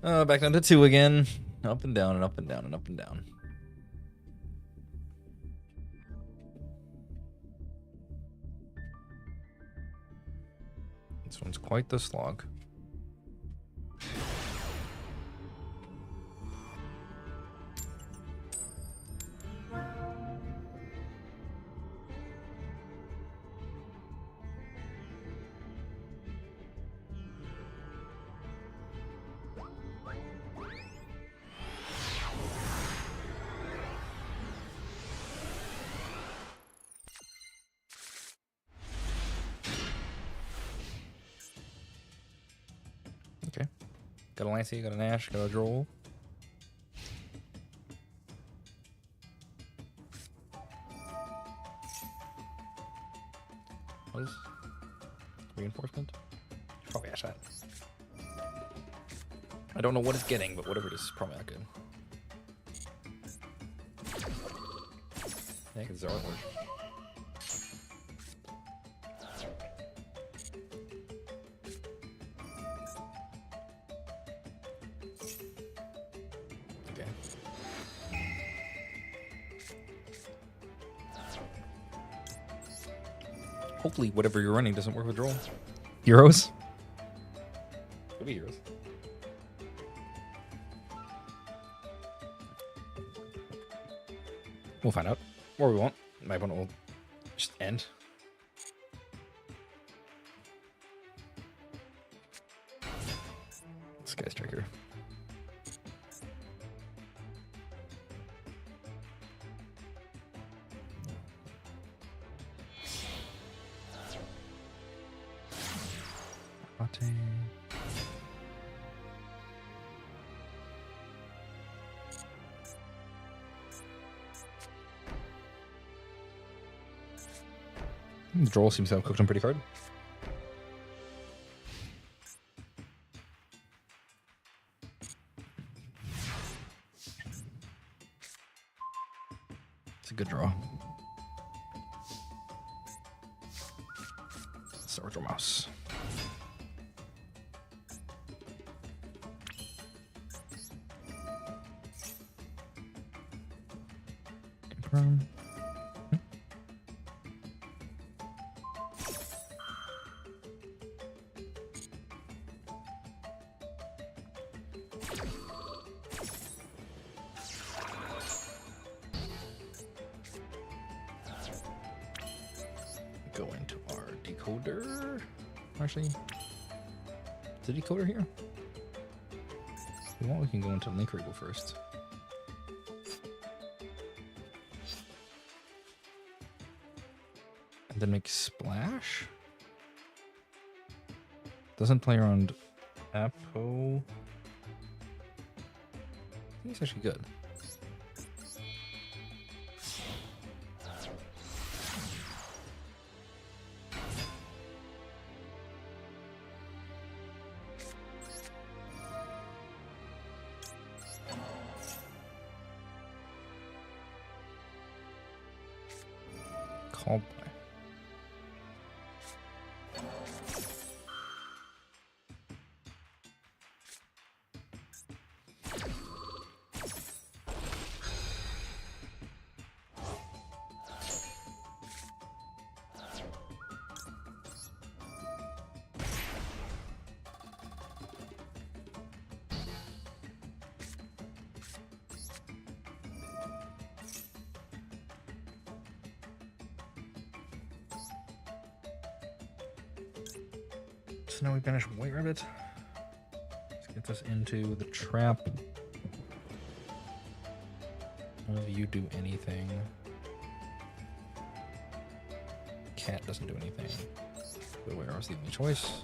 Speaker 1: Back down to 2 again. Up and down and up and down and up and down. This one's quite the slog. Okay. Got a Lancey, got a Nash, got a Droll. What is reinforcement? Probably Ash that. I don't know what it's getting, but whatever it is probably not good. I think it's artwork. Hopefully, whatever you're running doesn't work with Droll. Heroes? Could be heroes. We'll find out. Or we won't. My opponent will just end. This guy's trigger. The Droll seems to have cooked him pretty hard. It's a good draw. Sword or mouse. Confirm. Go into our decoder. Actually, is the decoder here? If we want, we can go into Link Wriggle first. And then make Splash. Doesn't play around Apo. I think it's actually good. Call play. So now we banish White Rabbit. This gets us into the trap. None of you do anything. Cat doesn't do anything. But where else leave me choice?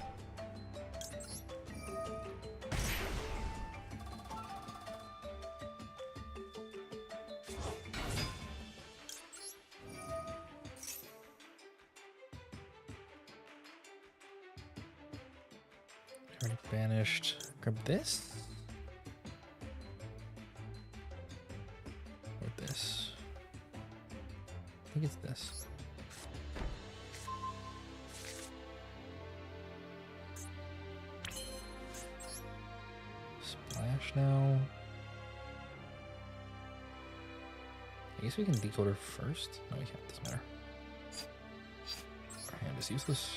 Speaker 1: Already banished. Grab this. Or this. I think it's this. Splash now. I guess we can decode her first. No, we can't. Doesn't matter. Our hand is useless.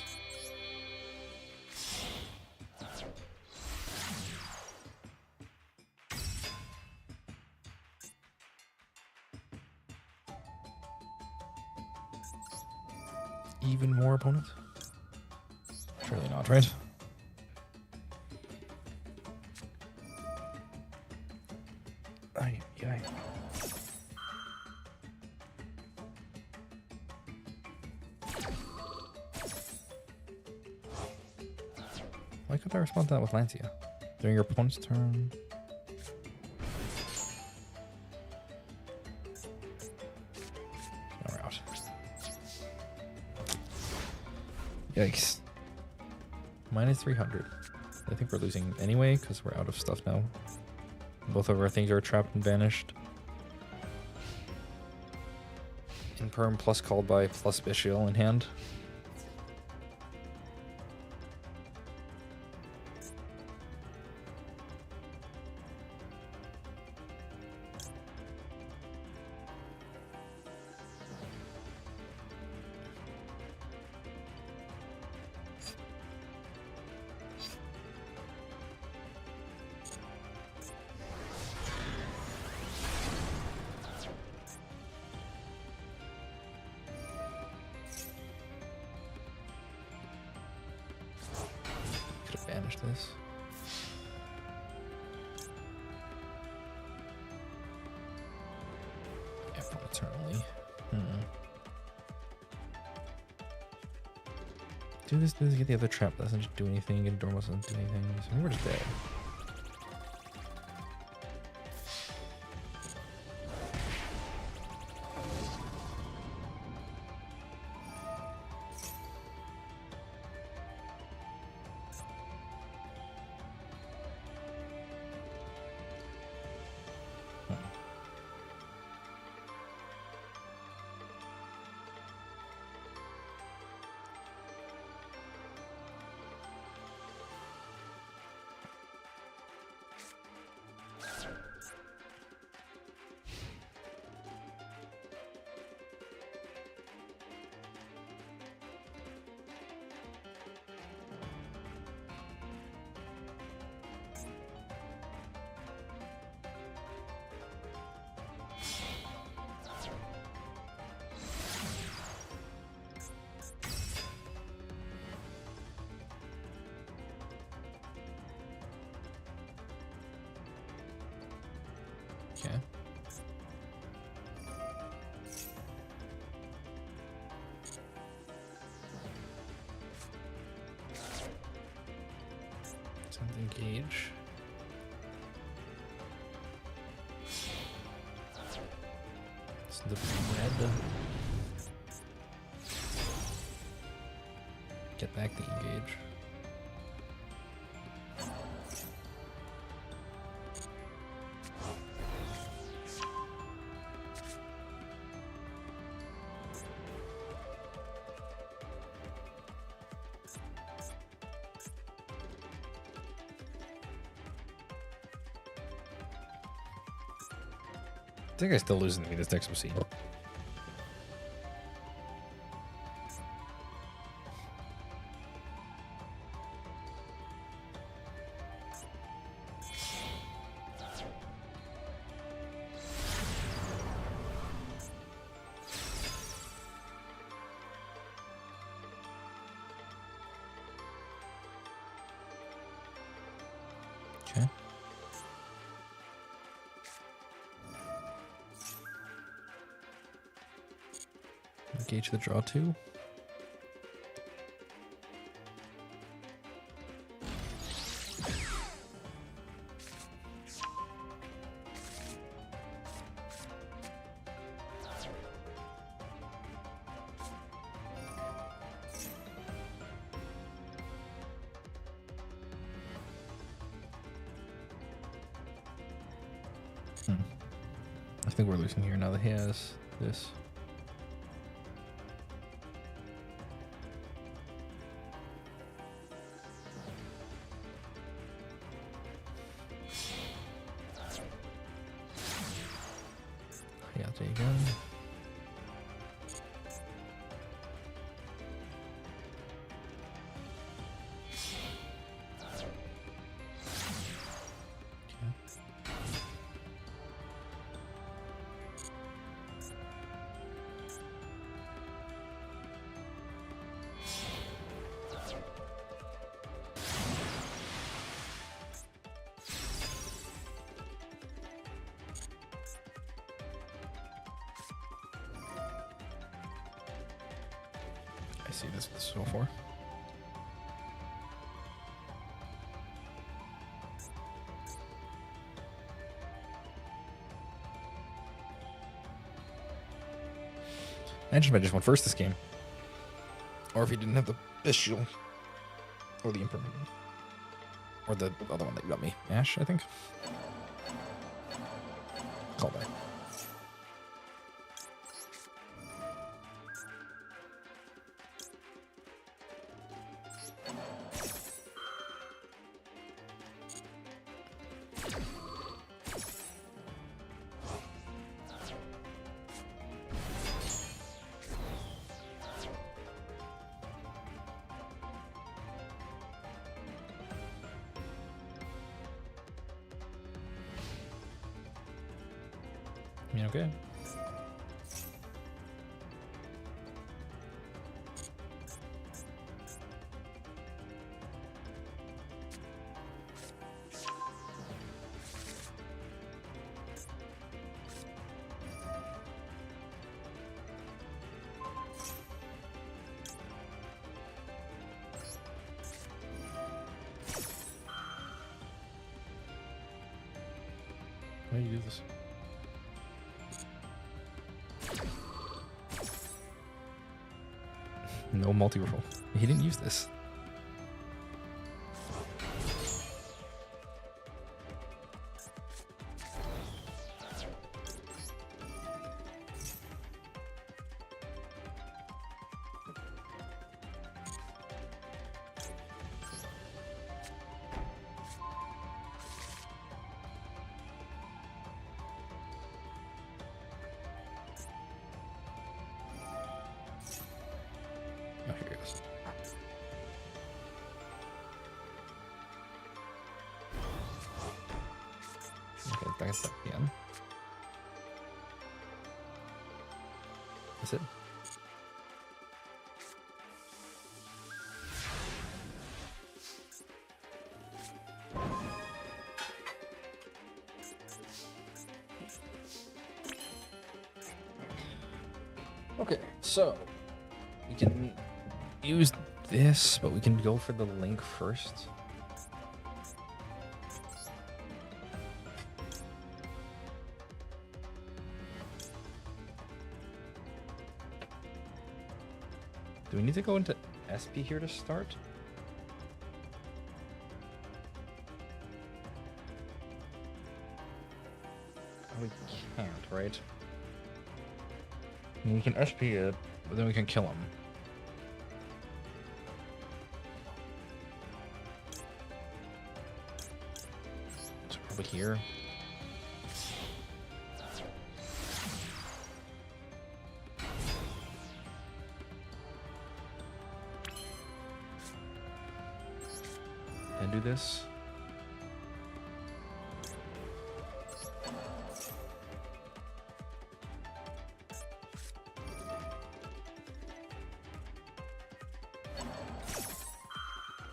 Speaker 1: Even more opponents? Surely not, right? Aye, aye. Why couldn't I respond to that with Lancia? During your opponent's turn. No, we're out. Yikes. Minus 300. I think we're losing anyway because we're out of stuff now. Both of our things are trapped and banished. Imperm plus called by plus Bestial in hand. Could have banished this. Yeah, from eternally. Do this, get the other trap. Doesn't do anything, and Dormo doesn't do anything. So we're just dead. Okay. Something engage. It's the red. Get back the engage. I think I still losing to me this next MC. Okay. Engage the draw 2. I think we're losing here now that he has this. Yeah, there you go. I see this so far. Imagine if I just went first this game. Or if he didn't have the Bestial. Or the Impermanent. Or the other one that got me. Ash, I think. Call back. Yeah, okay. Why do you do this? No multi-reroll. He didn't use this. Oh, here he goes. Okay, that's that again. That's it. Okay, so we can use this, but we can go for the link first. Do we need to go into SP here to start? Oh, we can't, right? I mean, we can SP it, but then we can kill him. So probably here. And do this.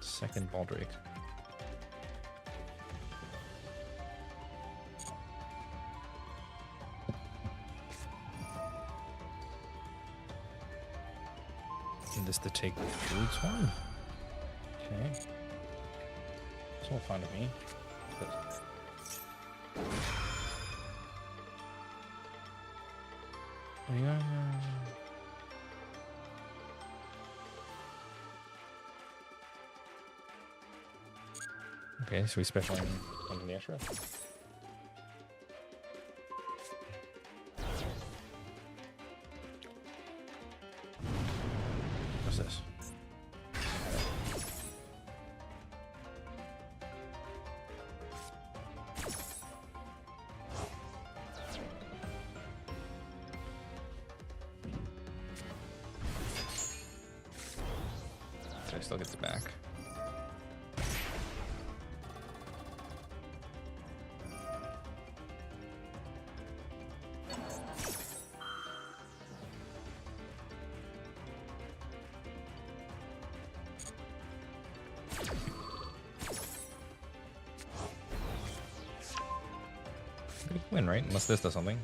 Speaker 1: Second Baldrake. to take Druid Swarm. Okay. It's all fine with me. Yeah. Okay, so we special on the extra. What's this? Okay, still gets it back. Win, right? Unless this does something.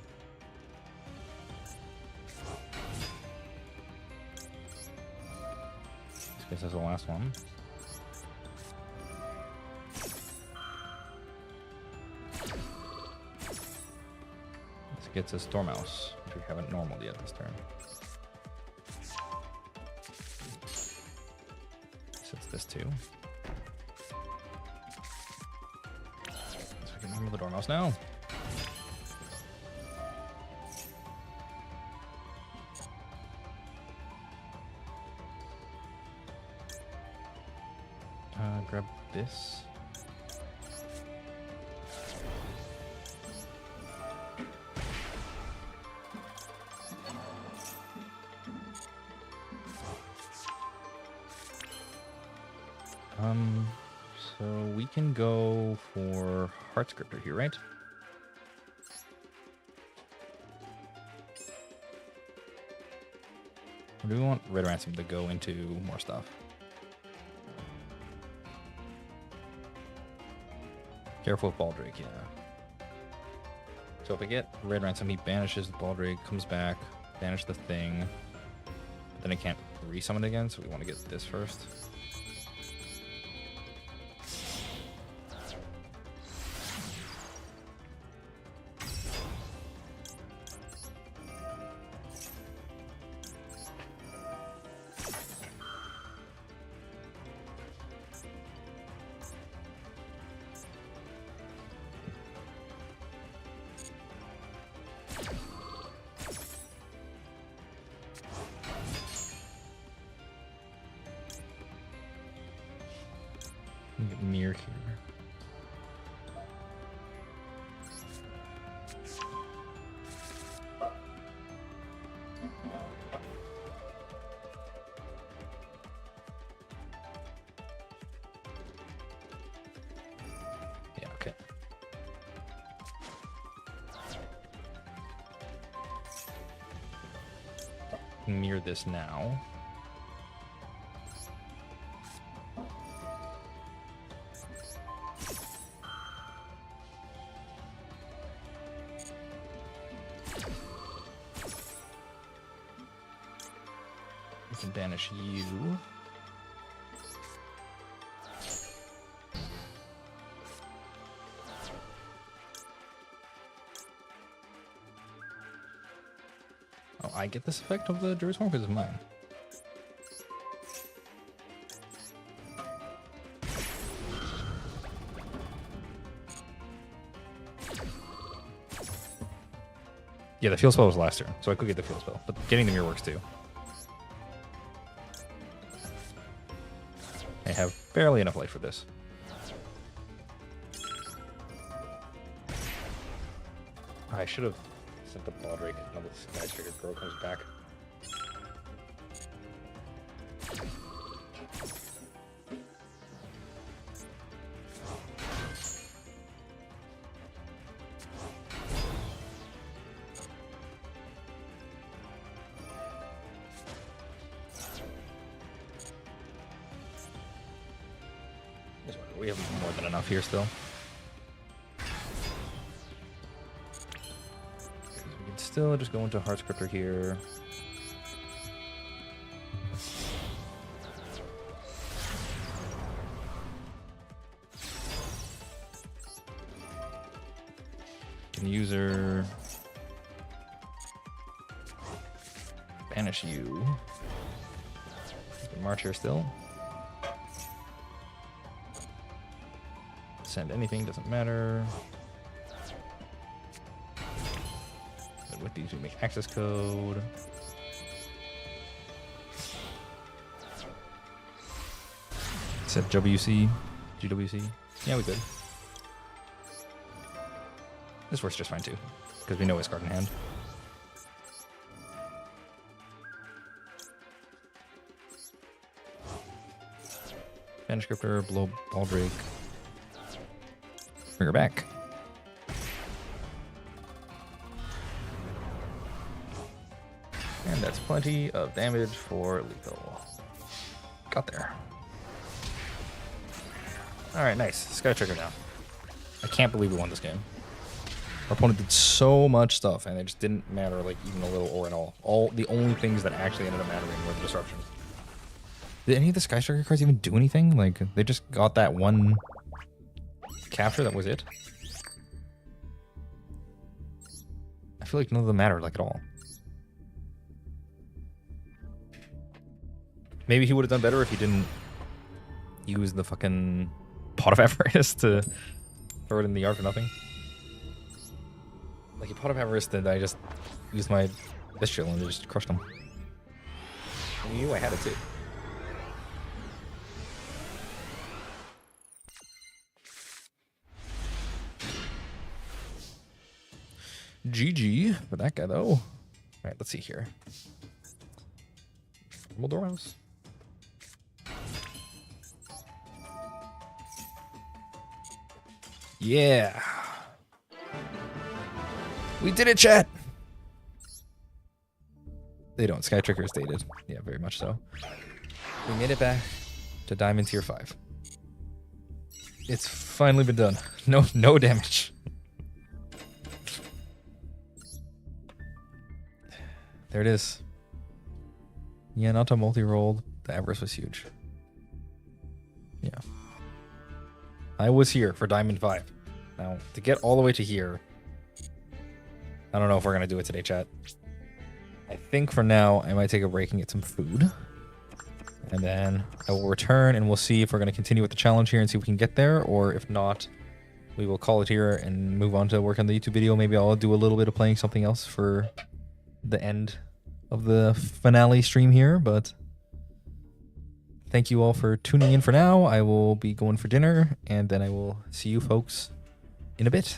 Speaker 1: This is the last one. This gets us Dormouse, which we haven't normaled yet this turn. So it's this too. So we can normal the Dormouse now. Grab this. So we can go for Heartscriptor here, right? Or do we want Red Ransom to go into more stuff? Careful with Baldrake, yeah. So if I get Red Ransom, he banishes the Baldrake, comes back, banish the thing. But then I can't resummon it again, so we want to get this first. Get Mirror here. Yeah, okay. Mirror this now. We can banish you. Oh, I get this effect of the Druid Swarm because it's mine. Yeah, the field spell was last turn, so I could get the field spell, but getting the mirror works too. I have barely enough life for this. I should have sent the Baldrake now that this guy's triggered Grow comes back. We have more than enough here still. We can still just go into Heartscriptor here. User. Banish you. March here still. Send anything, doesn't matter. And with these we make access code. Set WC, GWC. Yeah, we could. This works just fine too, because we know his card in hand. Banish Scripter, blow ball break. Bring her back. And that's plenty of damage for lethal. Got there. Alright, nice. Sky Trigger now. I can't believe we won this game. Our opponent did so much stuff, and it just didn't matter, like, even a little or at all. The only things that actually ended up mattering were the disruptions. Did any of the Sky Striker cards even do anything? Like, they just got that one capture, that was it? I feel like none of them mattered, like, at all. Maybe he would have done better if he didn't use the fucking Pot of Avarice to throw it in the yard for nothing. Like, he Pot of Avarice did, I just used my Bestial and just crushed him. I knew I had it too. GG for that guy, though. Alright, let's see here. Formal Dormouse. Yeah. We did it, chat! They don't. Sky Tricker is dated. Yeah, very much so. We made it back to Diamond Tier 5. It's finally been done. No damage. There it is. Yeah, not a multi-rolled. The Avarice was huge. Yeah. I was here for Diamond 5. Now, to get all the way to here, I don't know if we're going to do it today, chat. I think for now, I might take a break and get some food. And then I will return and we'll see if we're going to continue with the challenge here and see if we can get there. Or if not, we will call it here and move on to work on the YouTube video. Maybe I'll do a little bit of playing something else for the end of the finale stream here. But thank you all for tuning in for now. I will be going for dinner and then I will see you folks in a bit.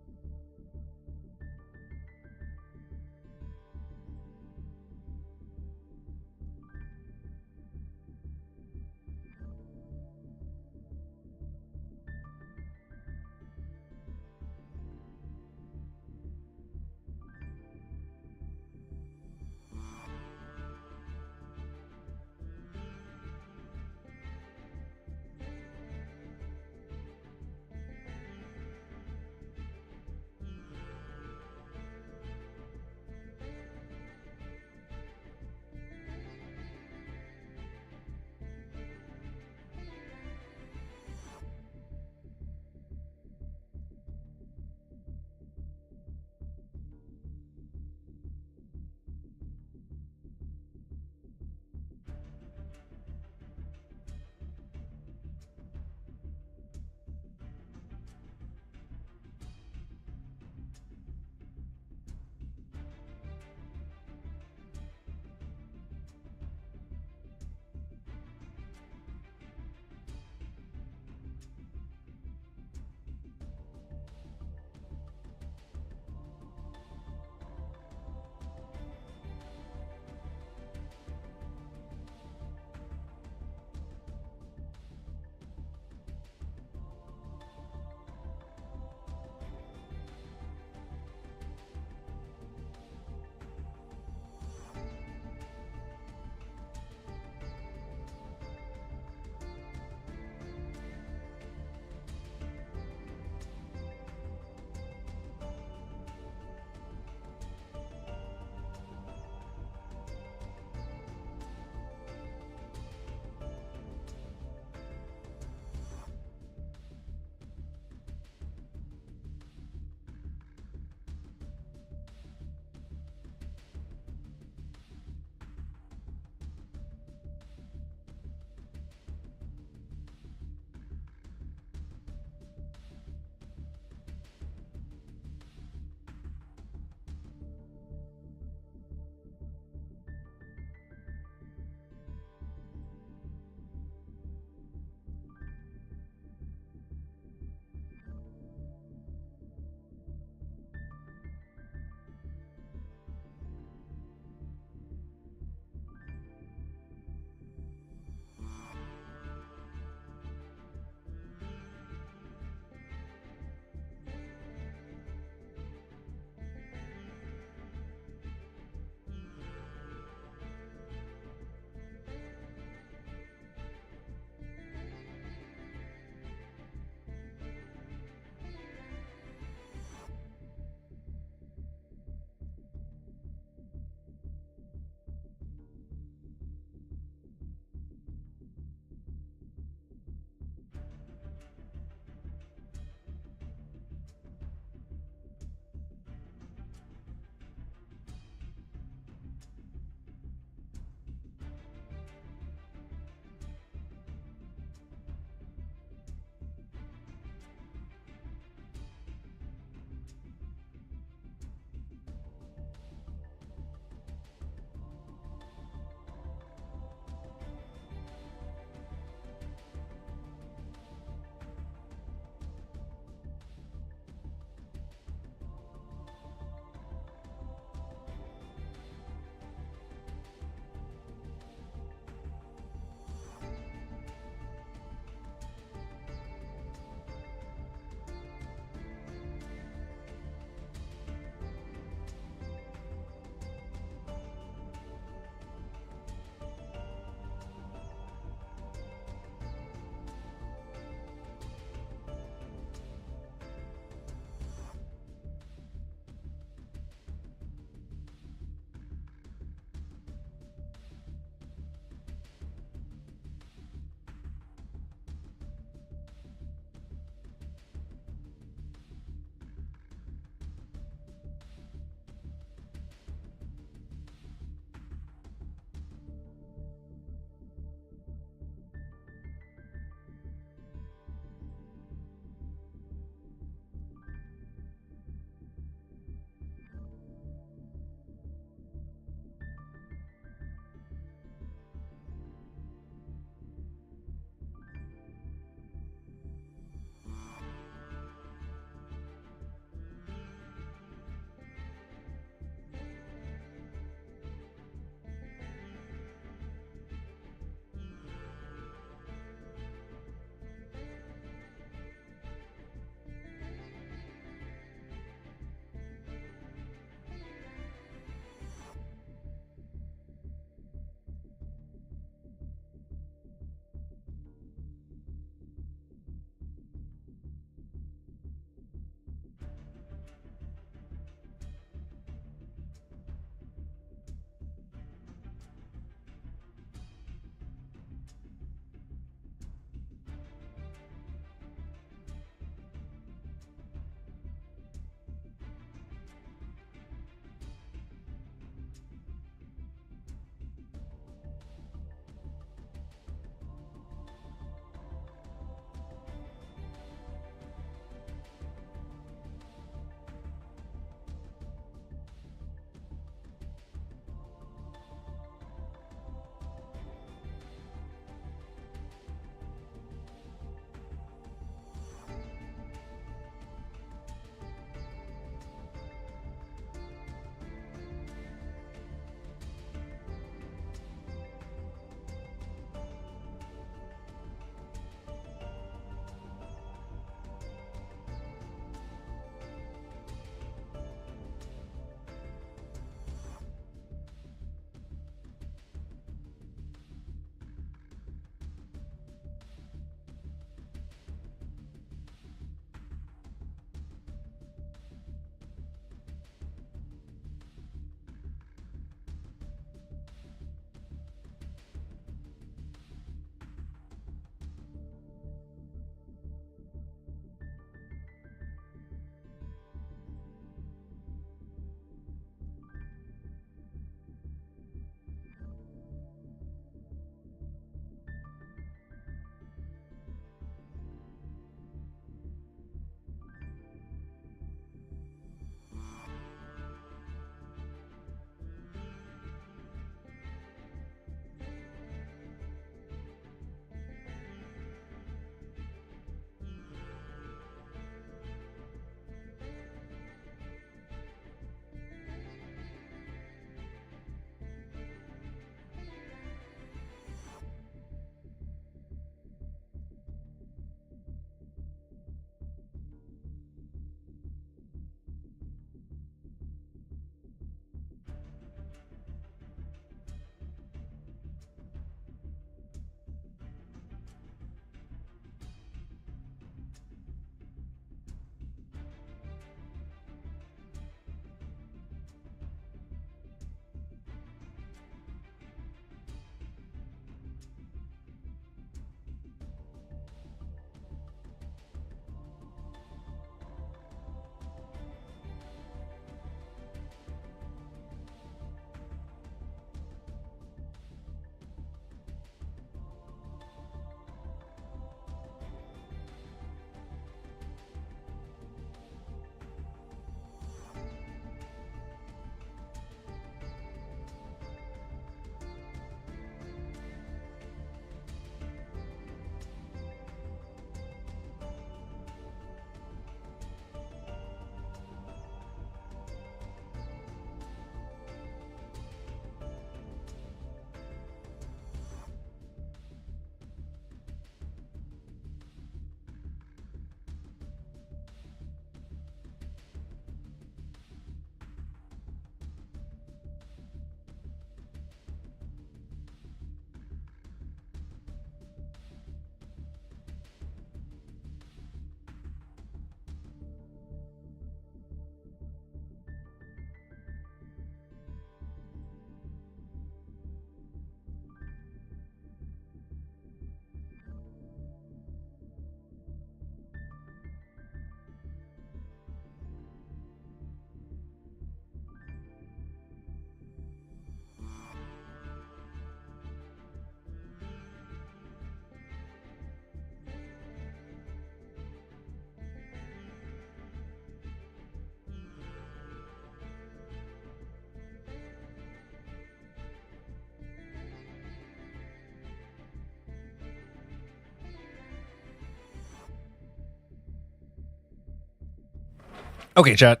Speaker 1: Okay, chat.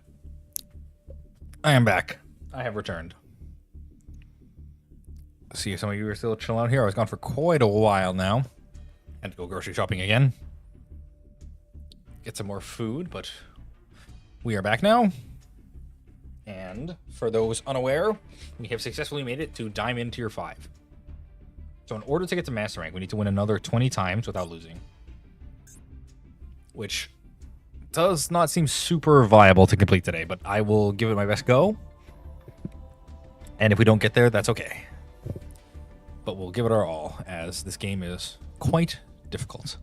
Speaker 1: I am back. I have returned. See if some of you are still chilling out here. I was gone for quite a while now. Had to go grocery shopping again. Get some more food, but we are back now. And for those unaware, we have successfully made it to Diamond Tier 5. So in order to get to Master Rank, we need to win another 20 times without losing. Which does not seem super viable to complete today, but I will give it my best go. And if we don't get there, that's okay. But we'll give it our all, as this game is quite difficult.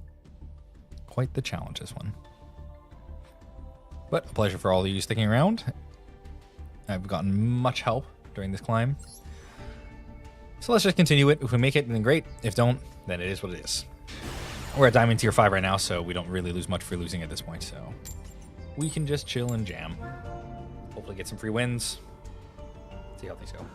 Speaker 1: Quite the challenge, this one. But a pleasure for all of you sticking around. I've gotten much help during this climb. So let's just continue it. If we make it, then great. If don't, then it is what it is. We're at Diamond Tier 5 right now, so we don't really lose much for losing at this point. So we can just chill and jam. Hopefully get some free wins. See how things go.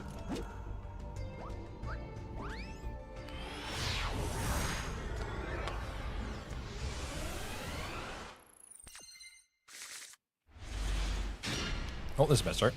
Speaker 1: Oh, this is a bad start.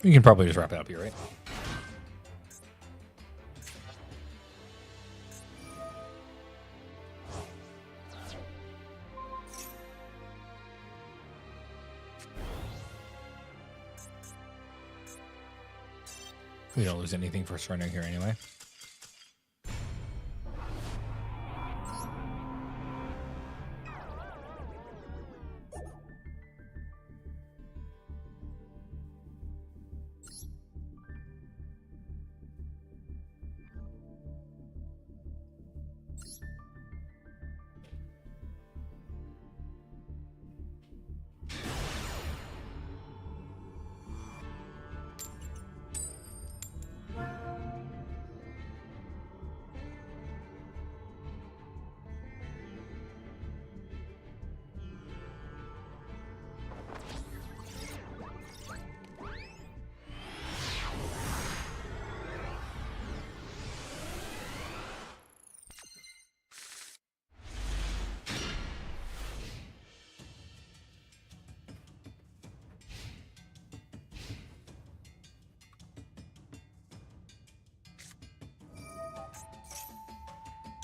Speaker 1: You can probably just wrap it up here, right? We don't lose anything for surrendering here anyway.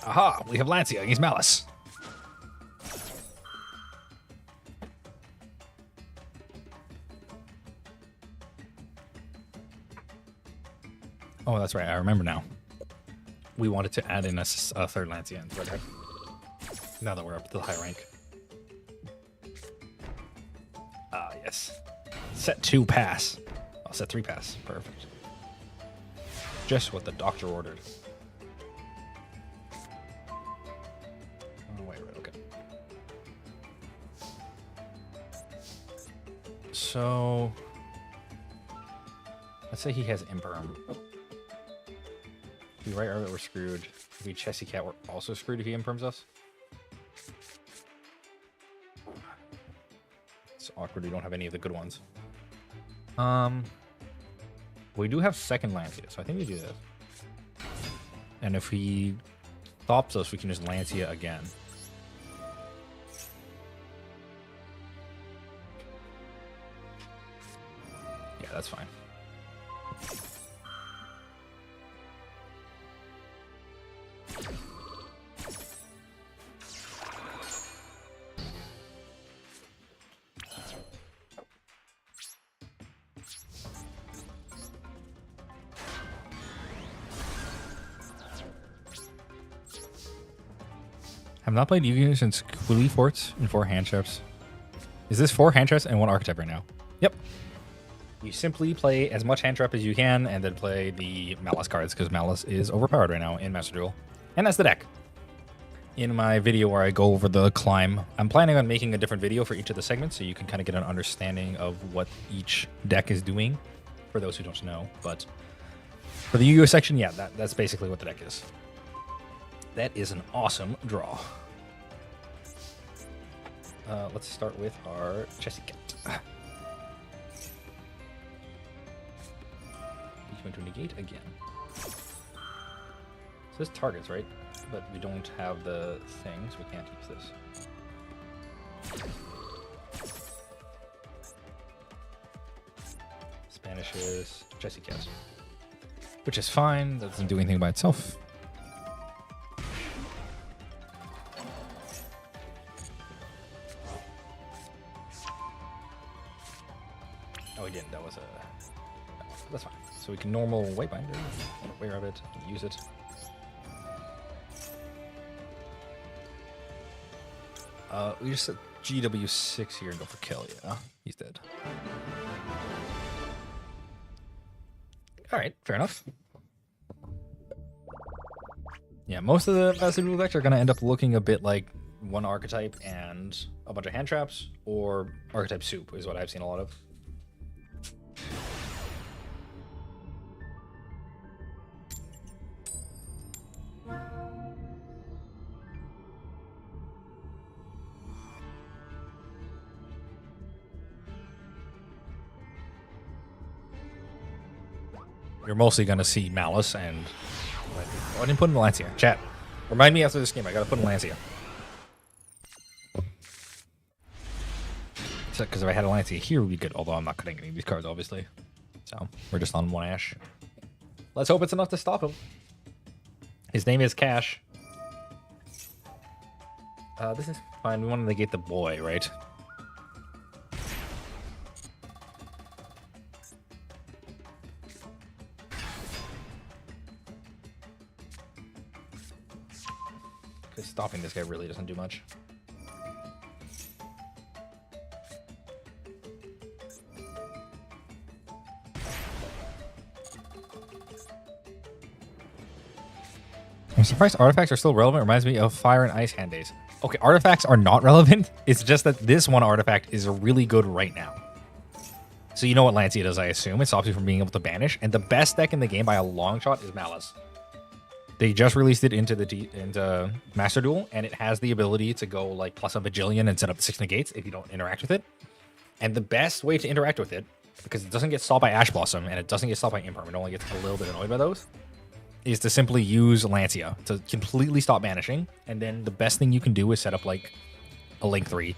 Speaker 1: Aha! We have Lancia against Malice. Oh, that's right. I remember now. We wanted to add in a third Lancia. Right? Now that we're up to the high rank. Ah, yes. Set 2 pass. Oh, set 3 pass. Perfect. Just what the doctor ordered. So, let's say he has Imperm. If we right Arbit, we're screwed. If we Chessy Cat, we're also screwed if he Imperms us. It's awkward we don't have any of the good ones. We do have second Lancia, so I think we do this. And if he stops us, we can just Lancia again. Yeah, that's fine. Have not played Yugioh since Quilly Forts and 4 hand traps. Is this 4 hand traps and 1 archetype right now? Yep. You simply play as much hand trap as you can and then play the Malice cards because Malice is overpowered right now in Master Duel. And that's the deck. In my video where I go over the climb, I'm planning on making a different video for each of the segments so you can kind of get an understanding of what each deck is doing for those who don't know. But for the Yu-Gi-Oh section, yeah, that's basically what the deck is. That is an awesome draw. Let's start with our Jessica. He's going to negate again. So this targets, right? But we don't have the thing, so we can't use this. Spanishes Jessica. Which is fine, that doesn't do anything by itself. Oh, again, that was a... That's fine. So we can normal White Binder, aware of it, use it. We just set GW6 here and go for kill, yeah. He's dead. Alright, fair enough. Yeah, most of the Master Duel decks are going to end up looking a bit like one archetype and a bunch of hand traps, or archetype soup is what I've seen a lot of. You're mostly going to see Malice and... Oh, I didn't put in Lancia. Chat, remind me after this game. I got to put in Lancia. Because if I had a Lancia here, it would be good. Although I'm not cutting any of these cards, obviously. So we're just on 1 Ash. Let's hope it's enough to stop him. His name is Cash. This is fine. We want to negate the boy, right? Because stopping this guy really doesn't do much. I'm surprised artifacts are still relevant. Reminds me of Fire and Ice hand days. Okay, artifacts are not relevant. It's just that this one artifact is really good right now. So you know what Lancia does, I assume. It stops you from being able to banish. And the best deck in the game by a long shot is Malice. They just released it into Master Duel, and it has the ability to go like plus a bajillion and set up 6 negates if you don't interact with it. And the best way to interact with it, because it doesn't get stopped by Ash Blossom and it doesn't get stopped by Imperm, it only gets a little bit annoyed by those, is to simply use Lancia to completely stop banishing. And then the best thing you can do is set up like a Link 3.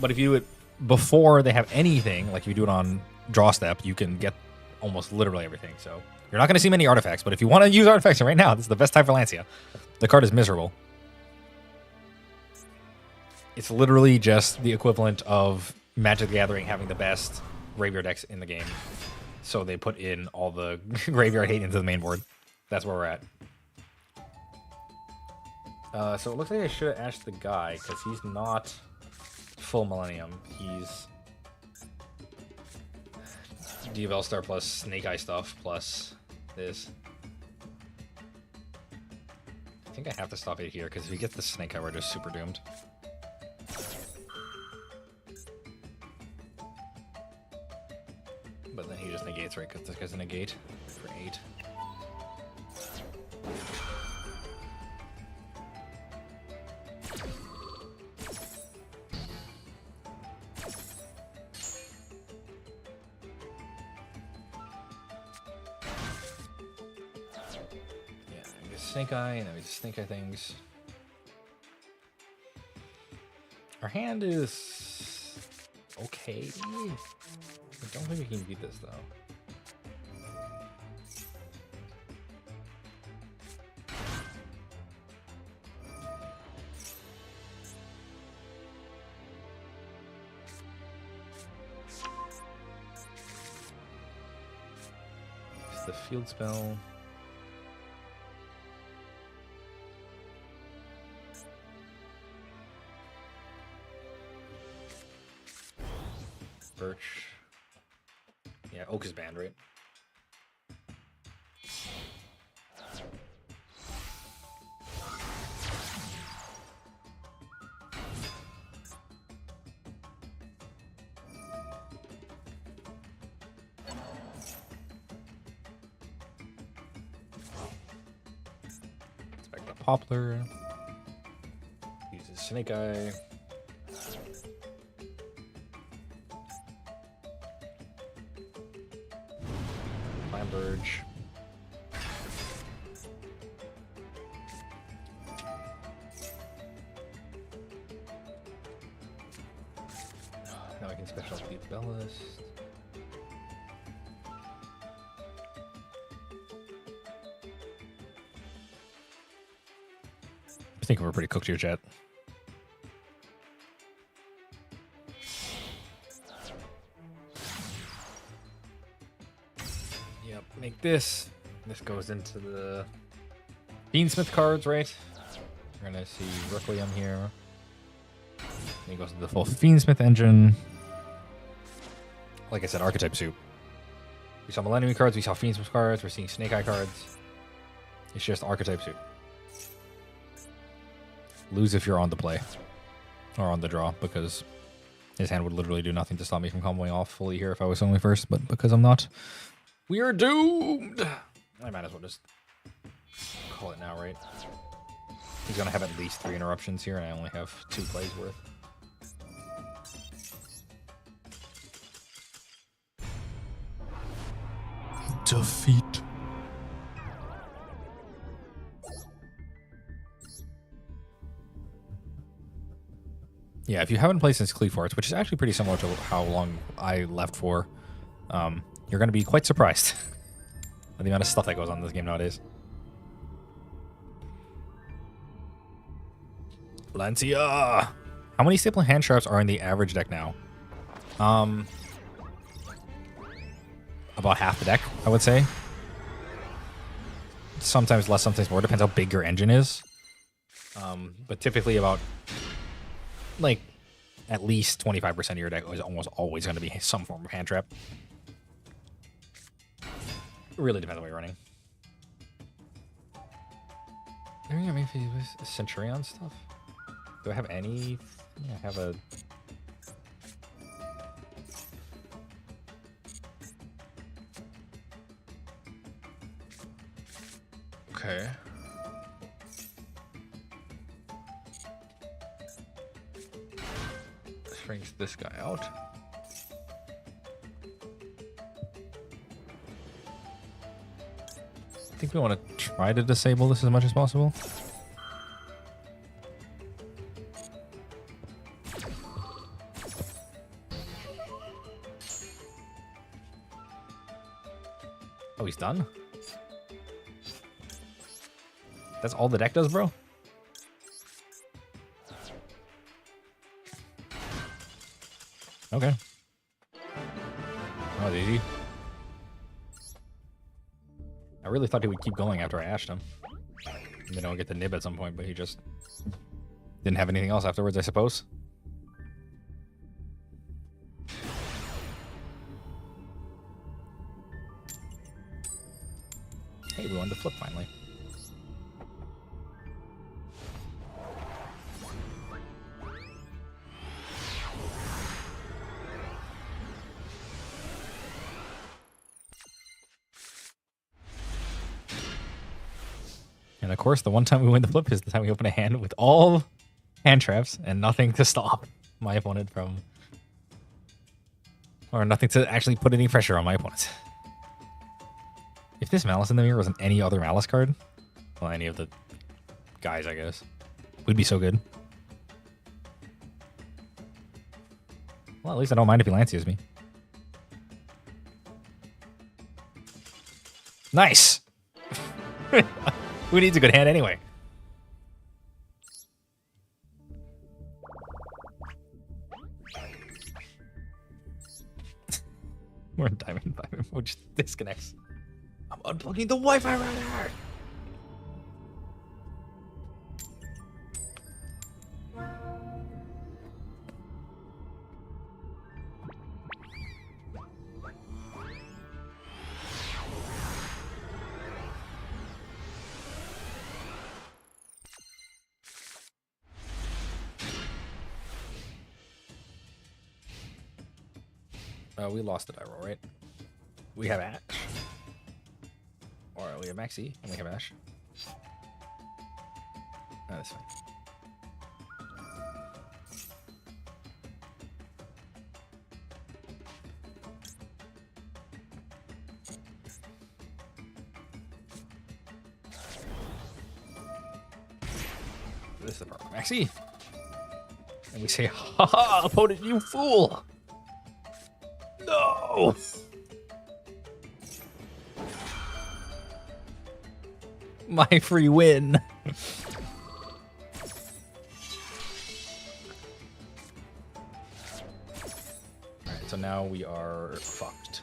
Speaker 1: But if you do it before they have anything, like if you do it on draw step, you can get almost literally everything. So you're not going to see many artifacts, but if you want to use artifacts right now, this is the best time for Lancia. The card is miserable. It's literally just the equivalent of Magic the Gathering having the best graveyard decks in the game. So they put in all the graveyard hate into the main board. That's where we're at. So it looks like I should have ashed the guy, because he's not full Millennium. He's Diavel Star plus Snake Eye stuff plus this. I think I have to stop it here, because if he gets the Snake Eye, we're just super doomed. But then he just negates, right? Because this guy's a negate for 8. Yeah, we get Snake Eye, and then we just Snake Eye things. Our hand is okay. I don't think we can beat this, though. It's the field spell. Birch. Yeah, Oak is banned, right? Expect the Poplar. Uses Snake Eye. Verge. Now I can special the Bellist. I think we're pretty cooked here, chat. Yep, make this. This goes into the Beansmith cards, right? We're gonna see Requiem here. Then he goes into the full Fiendsmith engine. Like I said, archetype soup. We saw Millennium cards, we saw Fiendsmith cards, we're seeing Snake Eye cards. It's just archetype soup. Lose if you're on the play. Or on the draw, because his hand would literally do nothing to stop me from comboing off fully here if I was only first, but because I'm not, we are doomed! I might as well just call it now, right? He's gonna have at least 3 interruptions here, and I only have 2 plays worth. Defeat. Yeah, if you haven't played since Cleaforts, which is actually pretty similar to how long I left for, you're going to be quite surprised at the amount of stuff that goes on in this game nowadays. Lancia! How many staple hand traps are in the average deck now? About half the deck, I would say. Sometimes less, sometimes more. Depends how big your engine is. But typically about, like, at least 25% of your deck is almost always going to be some form of hand trap. It really depends on what you're running. Maybe Centurion stuff? Do I have any? Yeah, I have a... Okay. This brings this guy out. I think we want to try to disable this as much as possible. Oh, he's done? That's all the deck does, bro? Okay. That was easy. I really thought he would keep going after I ashed him. And then I'll get the nib at some point, but he just didn't have anything else afterwards, I suppose. Hey, we won the flip finally. And of course, the one time we win the flip is the time we open a hand with all hand traps and nothing to stop my opponent from... Or nothing to actually put any pressure on my opponent. If this Malice in the Mirror wasn't any other Malice card, well, any of the guys, I guess, we'd be so good. Well, at least I don't mind if he Lancias me. Nice! Who needs a good hand anyway? We're in Diamond 5, which disconnects. I'm unplugging the Wi-Fi router! We lost the die roll, right? We have Ash. Or we have Maxi, and we have Ash. Oh, that's fine. This is the part. Maxi! And we say, ha ha, opponent, you fool! No! My free win. Alright, so now we are fucked.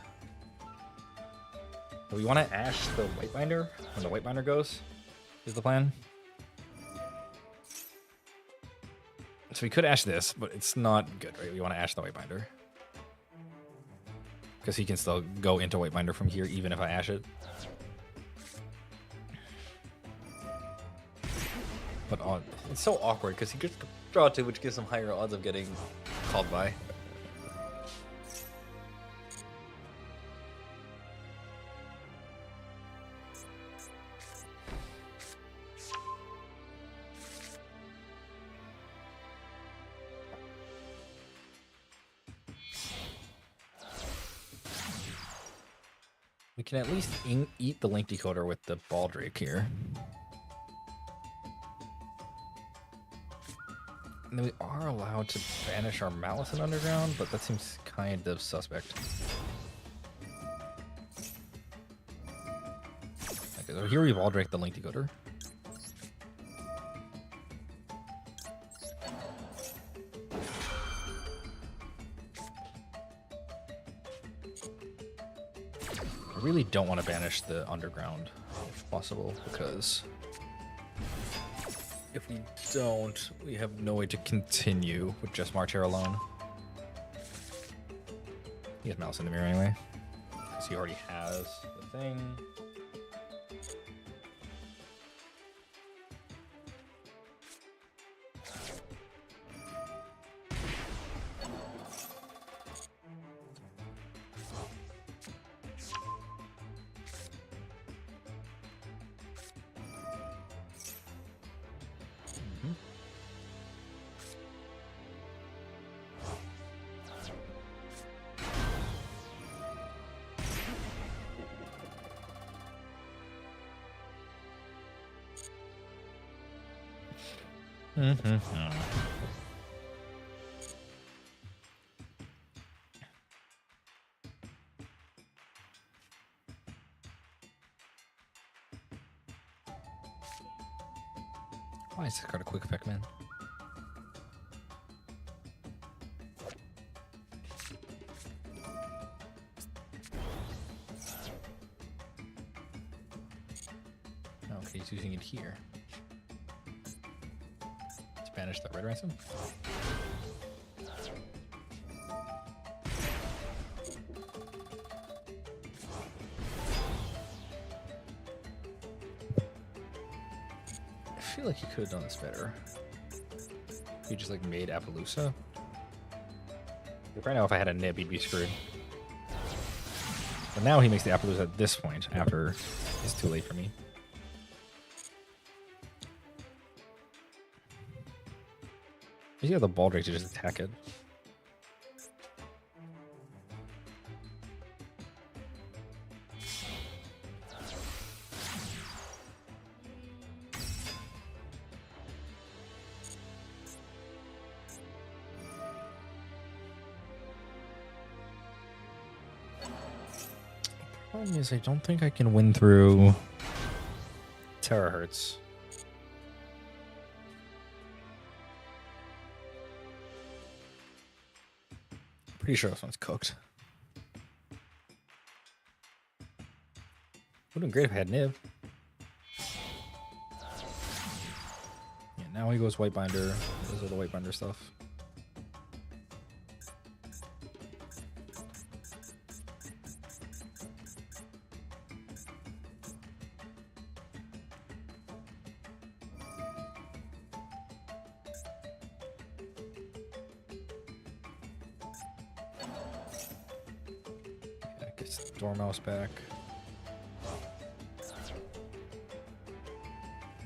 Speaker 1: Do we want to ash the white binder when the white binder goes? Is the plan? So we could ash this, but it's not good, right? We want to ash the white binder. Because he can still go into white binder from here even if I ash it. But it's so awkward because he gets to draw 2, which gives him higher odds of getting called by. We can at least eat the link decoder with the Baldrake here. And then we are allowed to banish our Malice in Underground, but that seems kind of suspect. Okay, so here we've Baldrake the link decoder. I really don't want to banish the Underground, if possible, because if we don't, we have no way to continue with just March here alone. He has Malice in the Mirror anyway, because he already has the thing. Why is this card a quick effect, man? Okay, he's using it here. Let's banish that red ransom. I feel like he could have done this better. He just like made Appaloosa. Right now, if I had a nib, he'd be screwed. But now he makes the Appaloosa at this point after it's too late for me. You have the Baldrake to just attack it. Problem is, I don't think I can win through Terahertz. Pretty sure this one's cooked. Would have been great if I had Nib. Yeah, now he goes White Binder. Those are the White Binder stuff. Gets Dormouse back.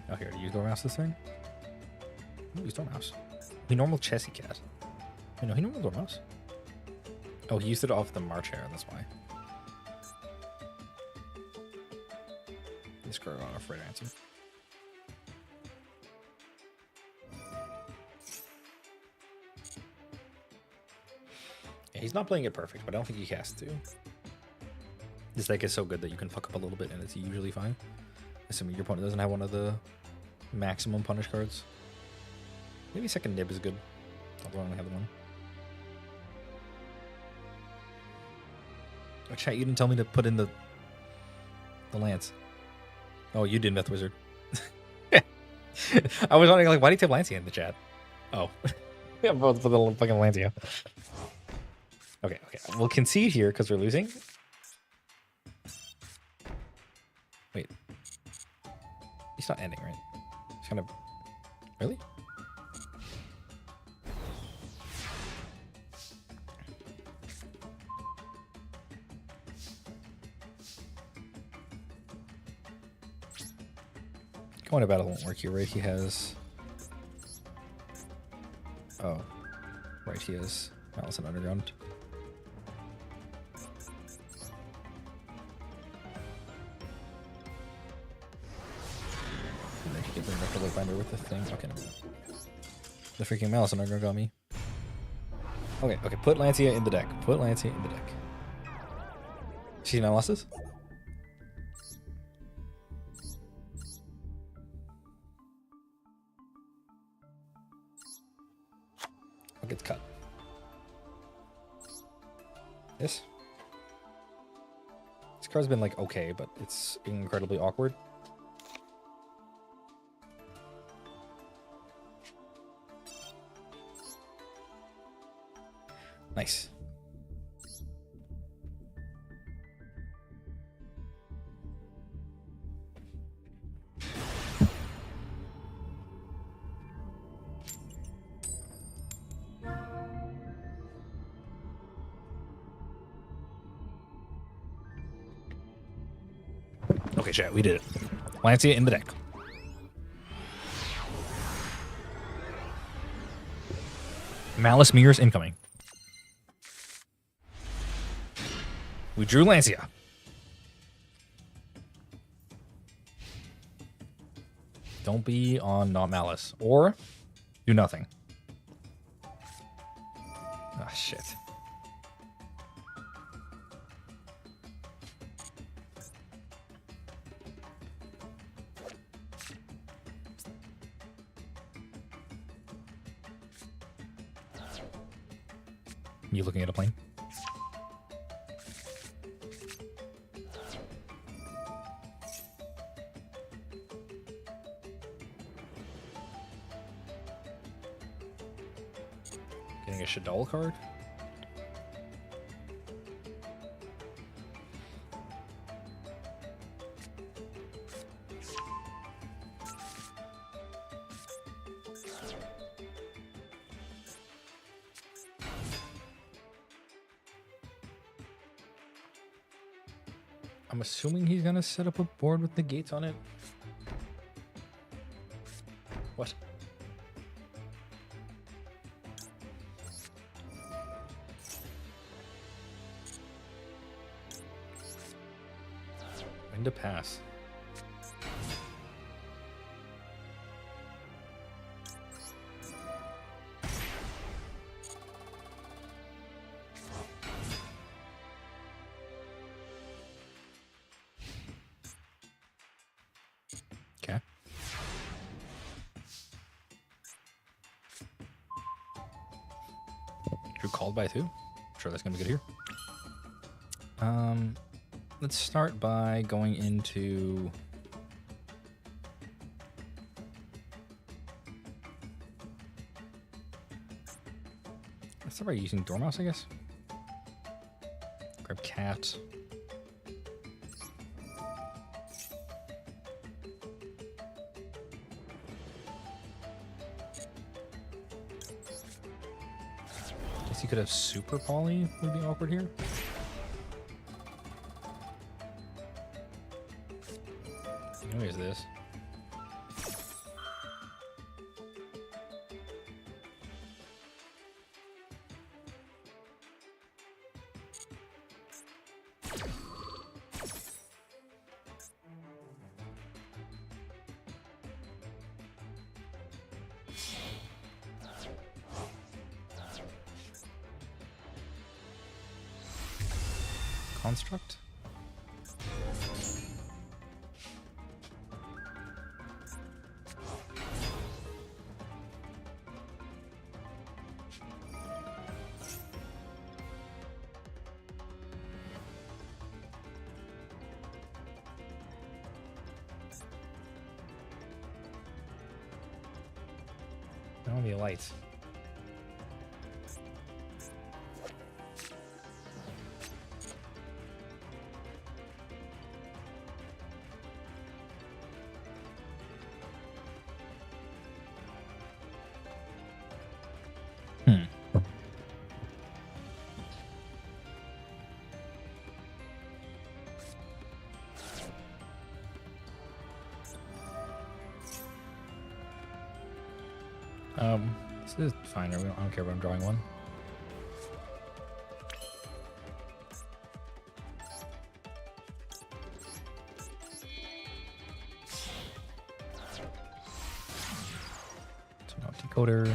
Speaker 1: Oh, here, use Dormouse this turn? Use Dormouse. He normal Chessy Cat. Wait, no, he normal Dormouse. Oh, he used it off the March Hare, that's why. This girl got a afraid answer. Yeah, he's not playing it perfect, but I don't think he has to. This deck is so good that you can fuck up a little bit and it's usually fine. Assuming your opponent doesn't have one of the maximum punish cards. Maybe second nib is good. Although I only have the one. Oh, chat, you didn't tell me to put in the Lance. Oh, you did, Myth Wizard. I was wondering, like, why do you type Lancia in the chat? Oh. Yeah, both for the fucking Lancia. Okay. We'll concede here because we're losing. Wait. He's not ending, right? He's kind of... Really? Going to battle won't work here, right? He has... Oh. Right, he has Malice and Underground. And then he can bring back the Wayfinder with the thing. Okay, no. The freaking Malice and Underground got me. Okay, put Lancia in the deck. Put Lancia in the deck. See no losses? What gets cut? This? This card's been like okay, but it's incredibly awkward. Nice. Okay, chat, we did it. Lancia in the deck. Malice Mirrors incoming. We drew Lancia. Don't be on not Malice. Or do nothing. Ah, shit. You looking at a plane? Getting a Shaddoll card? I'm assuming he's gonna set up a board with the gates on it. What? When to pass. Okay. Drew called by 2. I'm sure that's gonna be good here. Let's start by going into let's start by using Dormouse, I guess. Grab Cat. Guess you could have Super Poly, would be awkward here. is this? Construct? I want to be a light. This is fine. I don't care if I'm drawing one. Turn off decoder.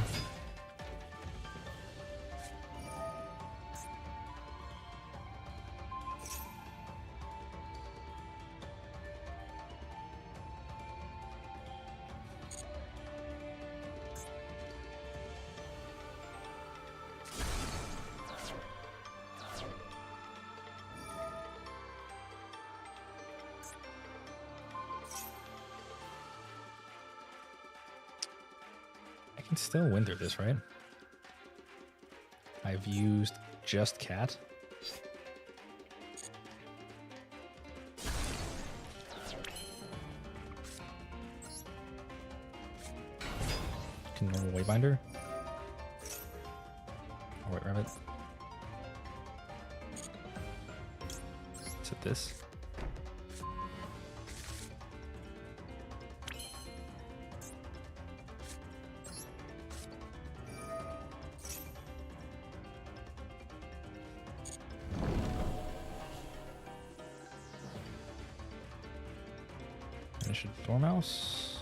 Speaker 1: I can still win through this, right? I've used just cat. Can normal waybinder. Oh, wait, rabbit. Is it this? Finish a dormouse.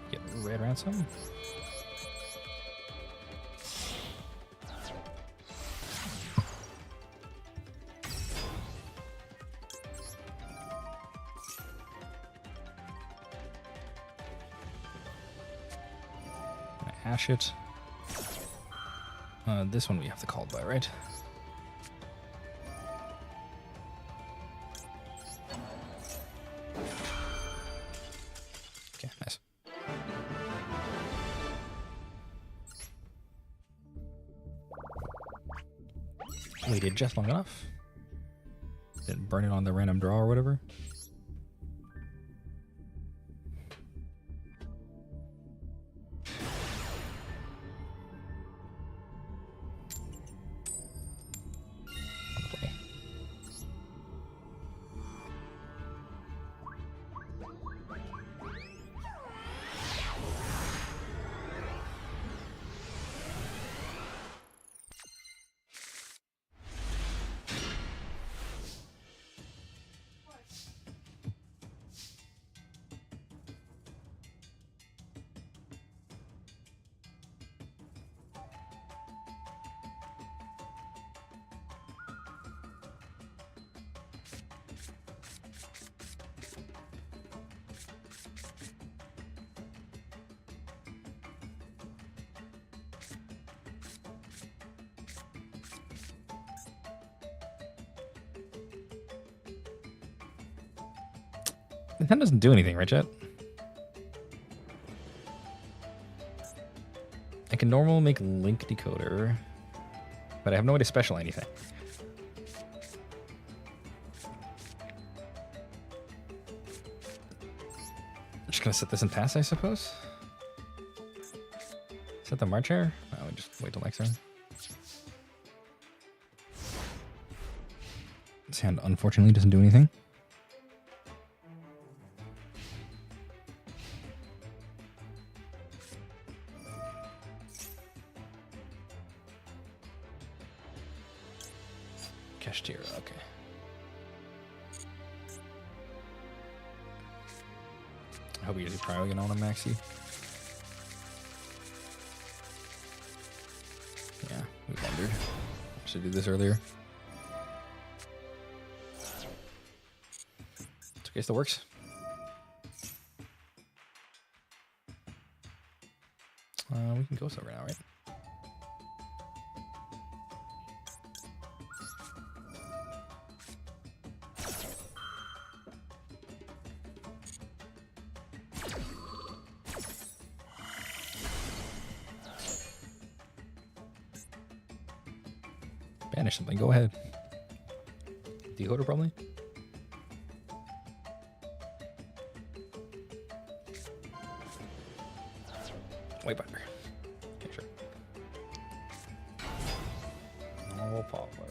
Speaker 1: Get red ransom. Ash it. This one we have to call by, right? Okay, nice. Waited just long enough. Didn't burn it on the random draw or whatever. That doesn't do anything, right, Chet? I can normal make link decoder. but I have no way to special anything. I'm just gonna set this in pass, I suppose. Set the March Hare? Oh, we just wait till next turn. This hand unfortunately doesn't do anything. Kashtira, okay. I hope he gets a Cryo again on a Maxi. Yeah, we wondered. Should do this earlier. It's okay, still works. We can go over now, right? Banish something, go ahead. Decoder probably? White binder. Okay, sure. Oh, Poplar.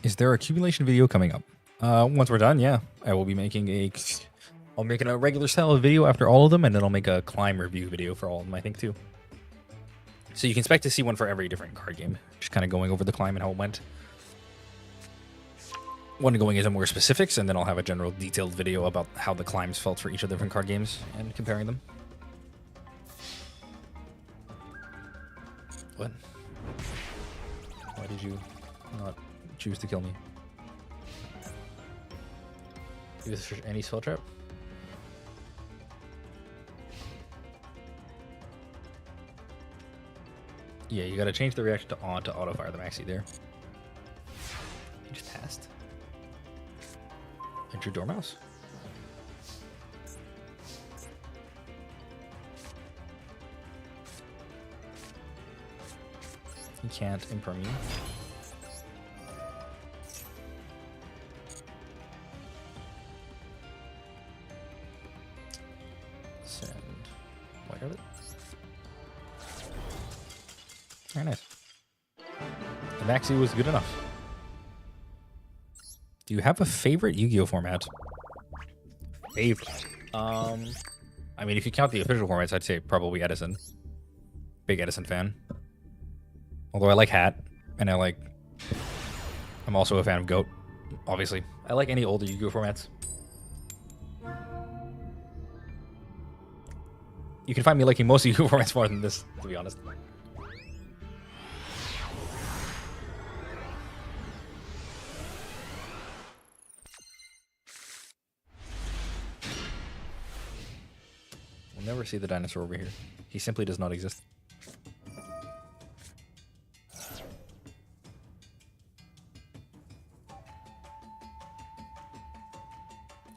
Speaker 1: Is there accumulation video coming up? Once we're done, yeah. I will be making I'll make a regular style of video after all of them, and then I'll make a climb review video for all of them, I think, too. So you can expect to see one for every different card game. Just kind of going over the climb and how it went. One going into more specifics, and then I'll have a general detailed video about how the climbs felt for each of the different card games and comparing them. What? Why did you not choose to kill me? Is this any spell trap? Yeah, you gotta change the reaction to on to auto fire the Maxi there. You just passed. And your Dormouse. You can't imperm you. Send White Rabbit. Very nice. The Maxi was good enough. Do you have a favorite Yu-Gi-Oh format? Favorite? I mean, if you count the official formats, I'd say probably Edison. Big Edison fan. Although I like Hat, and I'm also a fan of Goat, obviously. I like any older Yu-Gi-Oh formats. You can find me liking most Yu-Gi-Oh formats more than this, to be honest. We'll never see the dinosaur over here. He simply does not exist.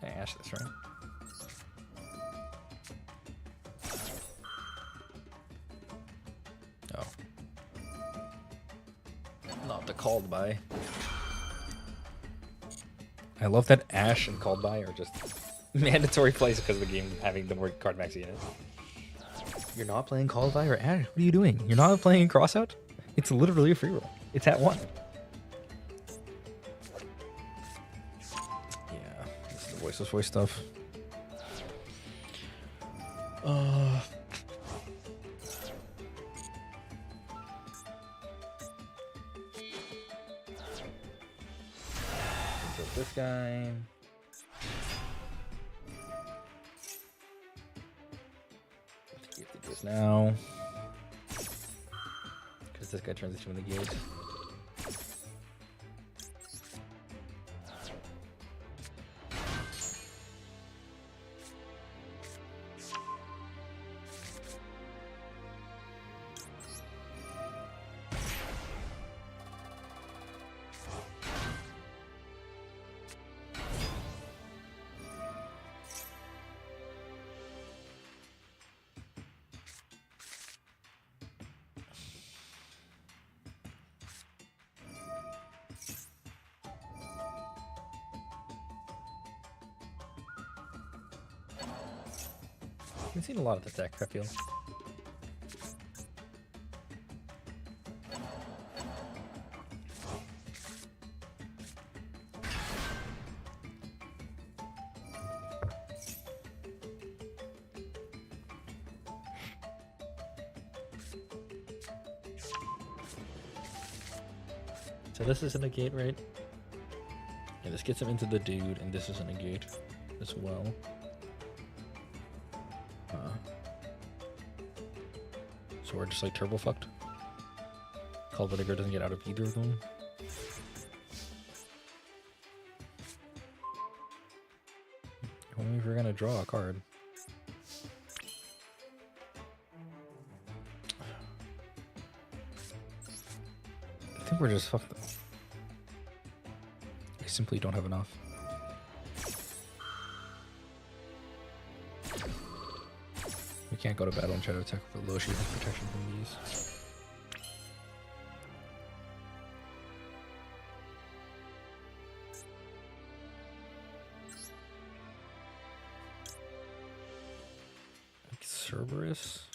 Speaker 1: I ash this, right? Oh. Not the called by. I love that Ash and called by are just mandatory plays because of the game having the word card maxi in it. You're not playing called by or Ash? What are you doing? You're not playing crossout? It's literally a free roll. It's at 1. Yeah, this is the voiceless voice stuff. This guy. You have to do this now. Because this guy turns into a negate. I've seen a lot of the deck, I feel. So this is a negate, right? Yeah, this gets him into the dude, and this is a negate as well. So we're just like turbo fucked. Cultivator doesn't get out of either of them. Only if we're gonna draw a card. I think we're just fucked though. We simply don't have enough. We can't go to battle and try to attack with Loshi has protection from these. Like Cerberus.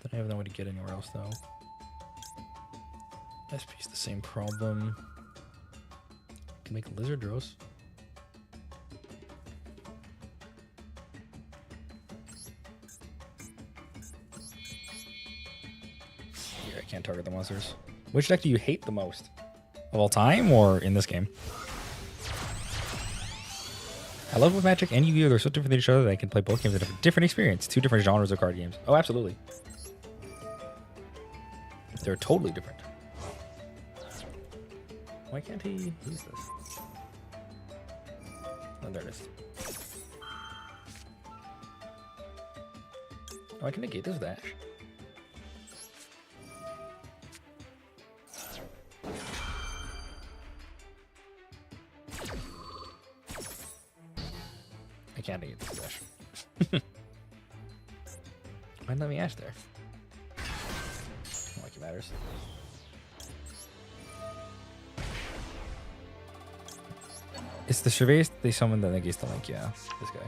Speaker 1: Then I have no way to get anywhere else though. SP's the same problem. Can make Lizard Rose. Yeah, I can't target the monsters. Which deck do you hate the most? Of all time or in this game? I love with Magic and Yu-Gi-Oh! They're so different than each other that I can play both games at a different experience. Two different genres of card games. Oh, absolutely. They're totally different. Why can't he use this? Oh, there it is. Oh, I can negate this dash. I can't negate this dash. Why let me ash there? Not like it matters. It's the Surveys they summon that negates the link, yeah. This guy.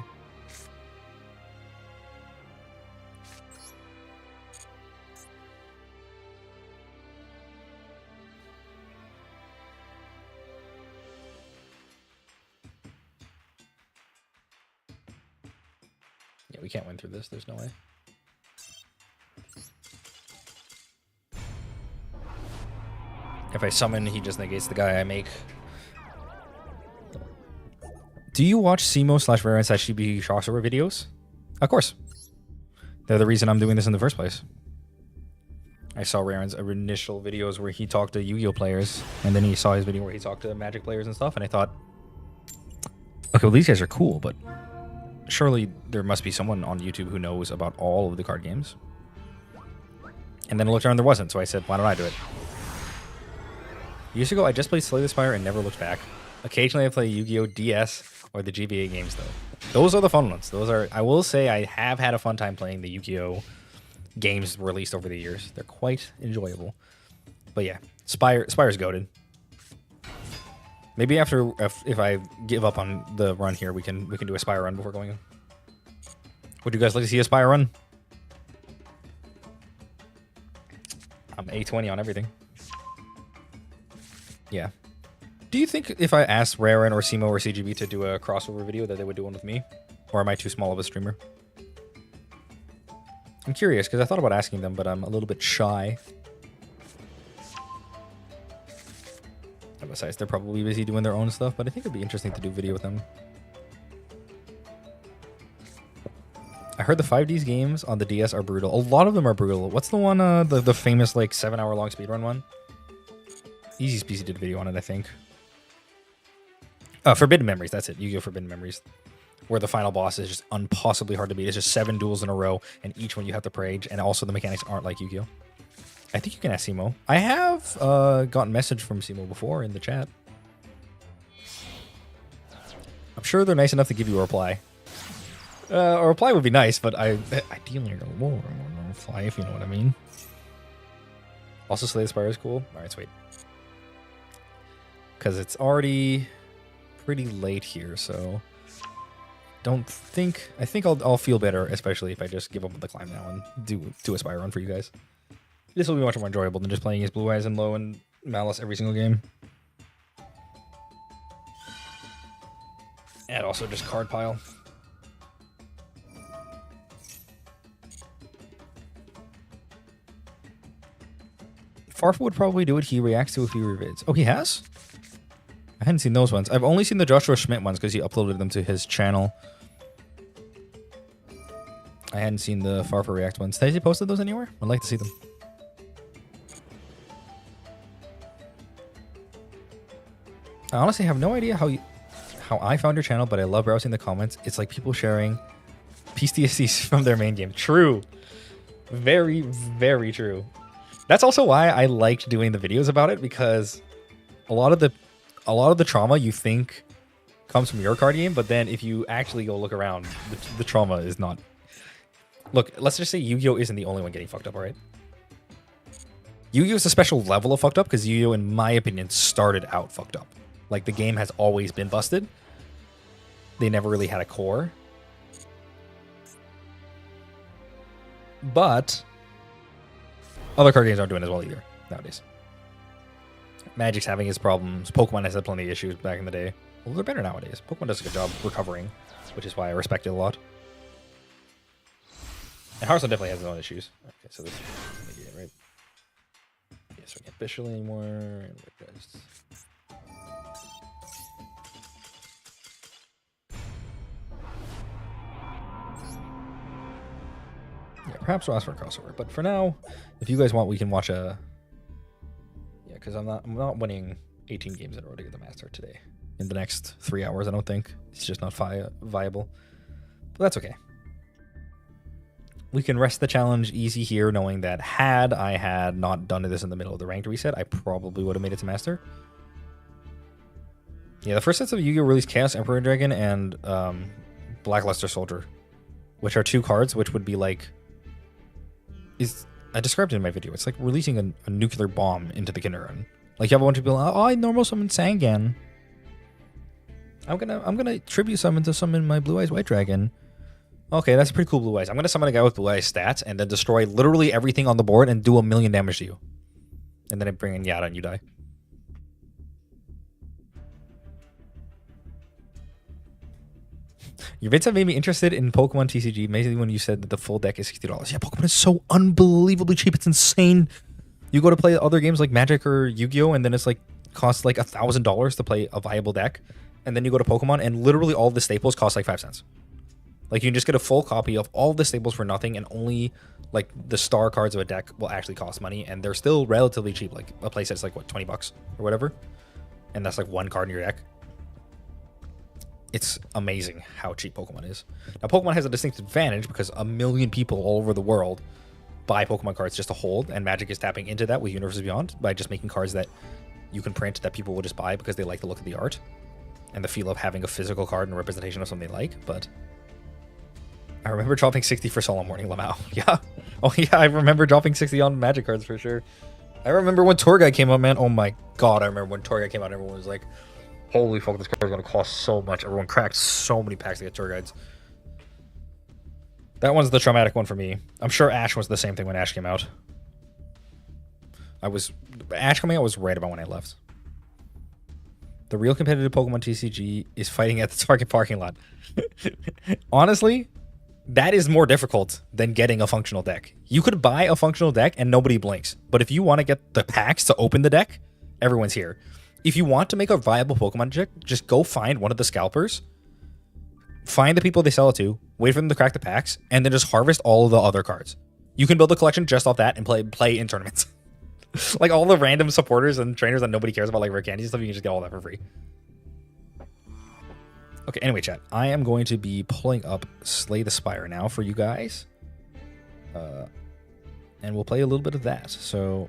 Speaker 1: Yeah, we can't win through this, there's no way. If I summon, he just negates the guy I make. Do you watch Simo/Raren/CB crossover videos? Of course. They're the reason I'm doing this in the first place. I saw Raren's initial videos where he talked to Yu-Gi-Oh players, and then he saw his video where he talked to Magic players and stuff, and I thought, okay, well, these guys are cool, but surely there must be someone on YouTube who knows about all of the card games. And then I looked around, there wasn't, so I said, why don't I do it? Years ago, I just played Slay the Spire and never looked back. Occasionally, I play Yu-Gi-Oh! DS or the GBA games, though. Those are the fun ones. Those are. I will say I have had a fun time playing the Yu-Gi-Oh! Games released over the years. They're quite enjoyable. But yeah, Spire's goated. Maybe after, if I give up on the run here, we can do a Spire run before going in. Would you guys like to see a Spire run? I'm A20 on everything. Yeah. Do you think if I asked Raren or Simo or CGB to do a crossover video that they would do one with me? Or am I too small of a streamer? I'm curious, because I thought about asking them, but I'm a little bit shy. And besides, they're probably busy doing their own stuff, but I think it'd be interesting to do a video with them. I heard the 5Ds games on the DS are brutal. A lot of them are brutal. What's the one, the famous, like, 7-hour-long speedrun one? Easy Species did a video on it, I think. Forbidden Memories, that's it. Yu-Gi-Oh! Forbidden Memories. Where the final boss is just impossibly hard to beat. It's just 7 duels in a row, and each one you have to prage, and also the mechanics aren't like Yu-Gi-Oh! I think you can ask Simo. I have gotten message from Simo before in the chat. I'm sure they're nice enough to give you a reply. A reply would be nice, but ideally a reply, if you know what I mean. Also, Slay the Spire is cool. All right, sweet. Because it's already pretty late here, so I think I'll feel better, especially if I just give up on the climb now and do a spire run for you guys. This will be much more enjoyable than just playing as Blue Eyes and Low and Malice every single game. And also just card pile. Farfa would probably do it. He reacts to a few revids. Oh, he has? I hadn't seen those ones. I've only seen the Joshua Schmidt ones because he uploaded them to his channel. I hadn't seen the Farfa React ones. Has he posted those anywhere? I'd like to see them. I honestly have no idea how I found your channel, but I love browsing the comments. It's like people sharing PTSDs from their main game. True. Very, very true. That's also why I liked doing the videos about it, because a lot of the trauma you think comes from your card game, but then if you actually go look around, the trauma is not. Look, let's just say Yugioh isn't the only one getting fucked up, all right? Yugioh is a special level of fucked up because Yugioh, in my opinion, started out fucked up. Like, the game has always been busted. They never really had a core. But other card games aren't doing as well either nowadays. Magic's having its problems. Pokemon has had plenty of issues back in the day. Well, they're better nowadays. Pokemon does a good job recovering, which is why I respect it a lot. And Hearthstone definitely has its own issues. Okay, so this is maybe it, right? Yes, we can't official anymore. And we're just... Yeah, perhaps we'll ask for a crossover. But for now, if you guys want, we can watch a... Yeah, because I'm not winning 18 games in a row to get the master today. In the next 3 hours, I don't think. It's just not viable. But that's okay. We can rest the challenge easy here, knowing that had I had not done this in the middle of the ranked reset, I probably would have made it to master. Yeah, the first sets of Yu-Gi-Oh! Released Chaos Emperor Dragon and Blackluster Soldier, which are 2 cards, which would be like... I described it in my video. It's like releasing a nuclear bomb into the kindergarten. Like, you have a bunch of people, oh, I normal summon Sangan. I'm gonna tribute summon to summon my Blue Eyes White Dragon. Okay, that's pretty cool, Blue Eyes. I'm gonna summon a guy with Blue Eyes stats and then destroy literally everything on the board and do 1,000,000 damage to you. And then I bring in Yada and you die. Your vids have made me interested in Pokemon TCG, mainly when you said that the full deck is $60. Yeah, Pokemon is so unbelievably cheap. It's insane. You go to play other games like Magic or Yu-Gi-Oh! And then it's like costs like $1,000 to play a viable deck. And then you go to Pokemon and literally all the staples cost like 5 cents. Like, you can just get a full copy of all the staples for nothing, and only like the star cards of a deck will actually cost money, and they're still relatively cheap. Like, a playset's like what, $20 or whatever, and that's like 1 card in your deck. It's amazing how cheap Pokemon is. Now, Pokemon has a distinct advantage because 1 million people all over the world buy Pokemon cards just to hold, and Magic is tapping into that with Universes Beyond by just making cards that you can print that people will just buy because they like the look of the art and the feel of having a physical card and representation of something they like. But I remember dropping 60 for Solemn Warning Lamau. Yeah. Oh, yeah, I remember dropping 60 on Magic cards for sure. I remember when Tour Guide came out, man. Oh my god, I remember when Tour Guide came out, everyone was like, holy fuck, this card is going to cost so much. Everyone cracked so many packs to get Tour Guides. That one's the traumatic one for me. I'm sure Ash was the same thing when Ash came out. Ash coming out was right about when I left. The real competitive Pokemon TCG is fighting at the Target parking lot. Honestly, that is more difficult than getting a functional deck. You could buy a functional deck and nobody blinks. But if you want to get the packs to open the deck, everyone's here. If you want to make a viable Pokemon deck, just go find one of the scalpers, find the people they sell it to, wait for them to crack the packs, and then just harvest all of the other cards. You can build a collection just off that and play in tournaments. Like all the random supporters and trainers that nobody cares about, like rare candies and stuff, you can just get all that for free. Okay, anyway, chat. I am going to be pulling up Slay the Spire now for you guys. And we'll play a little bit of that. So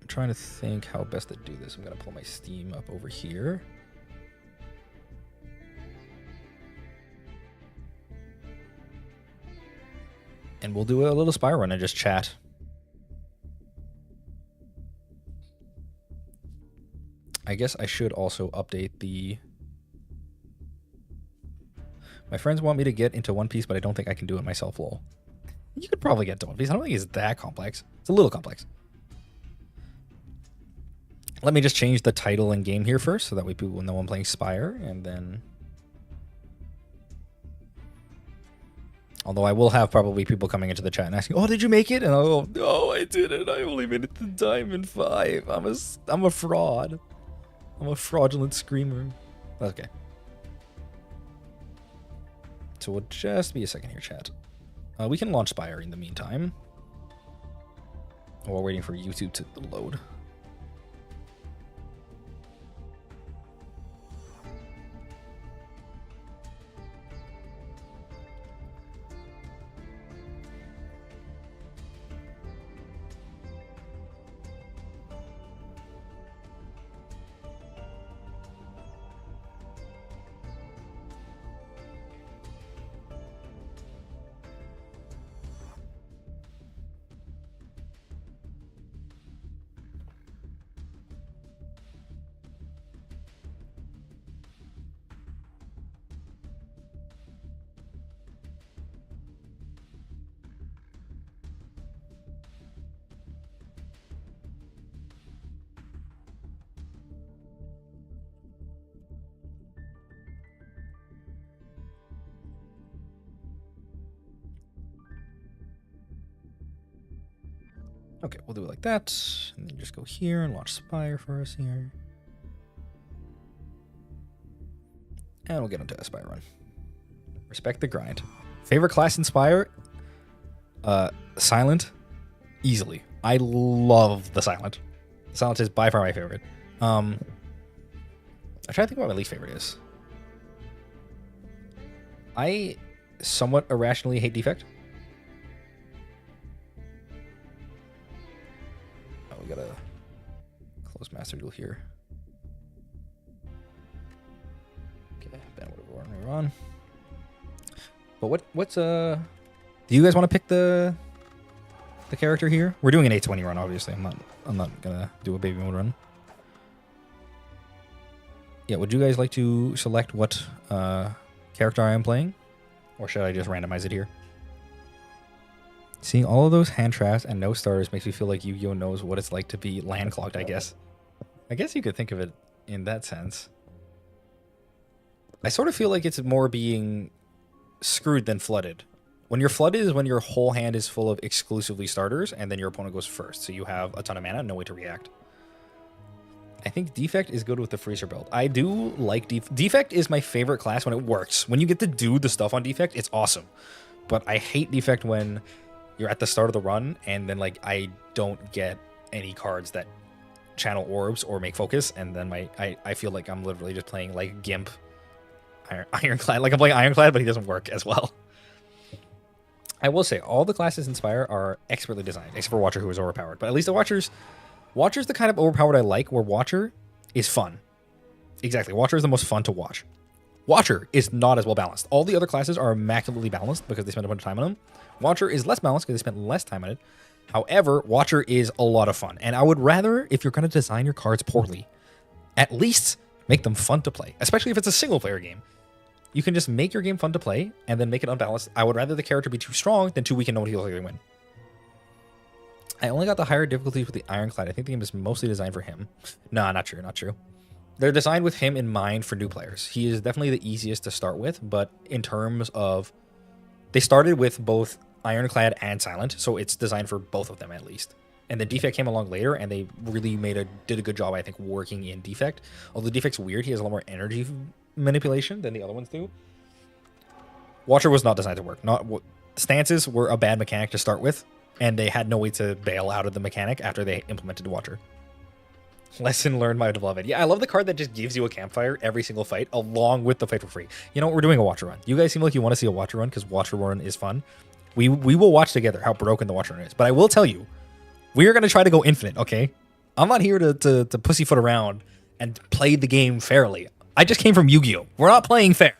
Speaker 1: I'm trying to think how best to do this. I'm going to pull my Steam up over here. And we'll do a little Spire run and just chat. I guess I should also update the My friends want me to get into One Piece, but I don't think I can do it myself, lol. You could probably get to One Piece. I don't think it's that complex. It's a little complex. Let me just change the title and game here first, so that way people will know I'm playing Spire, and then... Although I will have probably people coming into the chat and asking, "Oh, did you make it?" And I'll go, "No, I didn't. I only made it to Diamond 5. I'm a fraud. I'm a fraudulent screamer." Okay. So we'll just be a second here, chat. We can launch Spire in the meantime, while we're waiting for YouTube to load. Okay, we'll do it like that, and then just go here and launch Spire for us here. And we'll get into a Spire run. Respect the grind. Favorite class in Spire? Silent. Easily. I love the Silent. Silent is by far my favorite. I'm trying to think what my least favorite is. I somewhat irrationally hate Defect. Gotta close Master Duel here. Okay, ban whatever we're on. But what's do you guys want to pick the character here? We're doing an 820 run, obviously. I'm not gonna do a baby mode run. Yeah, would you guys like to select what character I am playing? Or should I just randomize it here? Seeing all of those hand traps and no starters makes me feel like Yu-Gi-Oh knows what it's like to be landclogged, I guess. I guess you could think of it in that sense. I sort of feel like it's more being screwed than flooded. When you're flooded is when your whole hand is full of exclusively starters, and then your opponent goes first, so you have a ton of mana and no way to react. I think Defect is good with the Freezer build. I do like Defect is my favorite class when it works. When you get to do the stuff on Defect, it's awesome. But I hate Defect when you're at the start of the run, and then like I don't get any cards that channel orbs or make focus, and then I feel like I'm literally just playing like Gimp, Ironclad. Like I'm playing Ironclad, but he doesn't work as well. I will say all the classes in Spire are expertly designed, except for Watcher, who is overpowered. But at least the Watcher's the kind of overpowered I like, where Watcher is fun. Exactly, Watcher is the most fun to watch. Watcher is not as well balanced. All the other classes are immaculately balanced because they spend a bunch of time on them. Watcher is less balanced because they spent less time on it. However, Watcher is a lot of fun. And I would rather, if you're going to design your cards poorly, at least make them fun to play, especially if it's a single-player game. You can just make your game fun to play and then make it unbalanced. I would rather the character be too strong than too weak and nobody feels like they win. I only got the higher difficulties with the Ironclad. I think the game is mostly designed for him. No, not true, not true. They're designed with him in mind for new players. He is definitely the easiest to start with, but in terms of... They started with both Ironclad and Silent, so it's designed for both of them at least. And the Defect came along later, and they really did a good job, I think, working in Defect. Although Defect's weird, he has a lot more energy manipulation than the other ones do. Watcher was not designed to work. Stances were a bad mechanic to start with, and they had no way to bail out of the mechanic after they implemented Watcher. Lesson learned, my beloved. Yeah, I love the card that just gives you a campfire every single fight, along with the fight for free. You know what? We're doing a Watcher run. You guys seem like you want to see a Watcher run, because Watcher run is fun. We will watch together how broken the Watcher run is. But I will tell you, we are going to try to go infinite, okay? I'm not here to pussyfoot around and play the game fairly. I just came from Yu-Gi-Oh! We're not playing fair.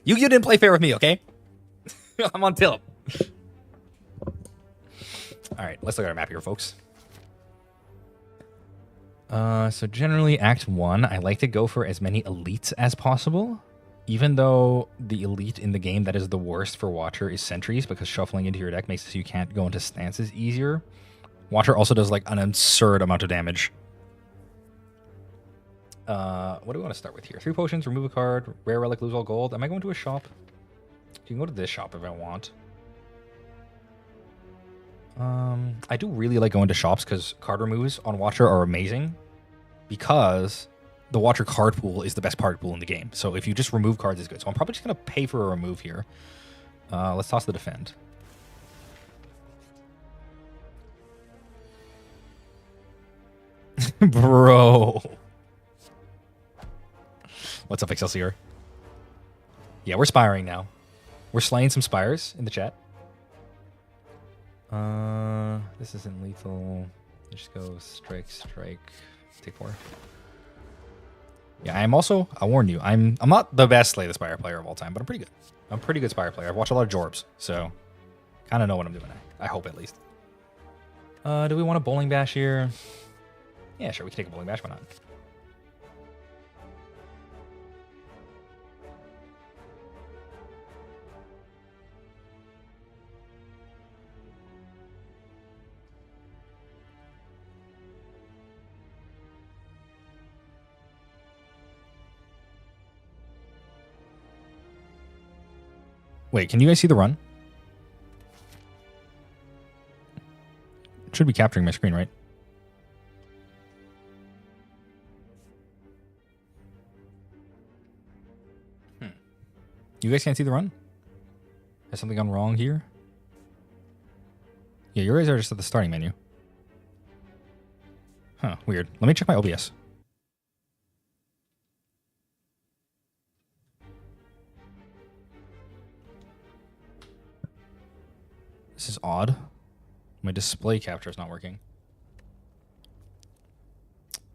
Speaker 1: Yu-Gi-Oh! Didn't play fair with me, okay? I'm on tilt. All right, let's look at our map here, folks. So generally, Act 1, I like to go for as many elites as possible. Even though the elite in the game that is the worst for Watcher is Sentries, because shuffling into your deck makes it so you can't go into stances easier, Watcher also does like an absurd amount of damage. What do we want to start with here? 3 potions, remove a card, rare relic, lose all gold. Am I going to a shop? You can go to this shop if I want. I do really like going to shops because card removes on Watcher are amazing because the Watcher card pool is the best card pool in the game. So if you just remove cards, it's good. So I'm probably just going to pay for a remove here. Let's toss the defend. Bro. What's up, Excelsior? Yeah, we're spiring now. We're slaying some spires in the chat. This isn't lethal. Just go strike, strike, take 4. Yeah, I'm also, I warned you, I'm not the best Slay the Spire player of all time, but I'm pretty good. I'm a pretty good Spire player. I've watched a lot of Jorbs, so kind of know what I'm doing. I hope at least. Do we want a bowling bash here? Yeah, sure, we can take a bowling bash, why not? Wait, can you guys see the run? It should be capturing my screen, right? You guys can't see the run? Has something gone wrong here? Yeah, you guys are just at the starting menu. Huh, weird. Let me check my OBS. This is odd. My display capture is not working.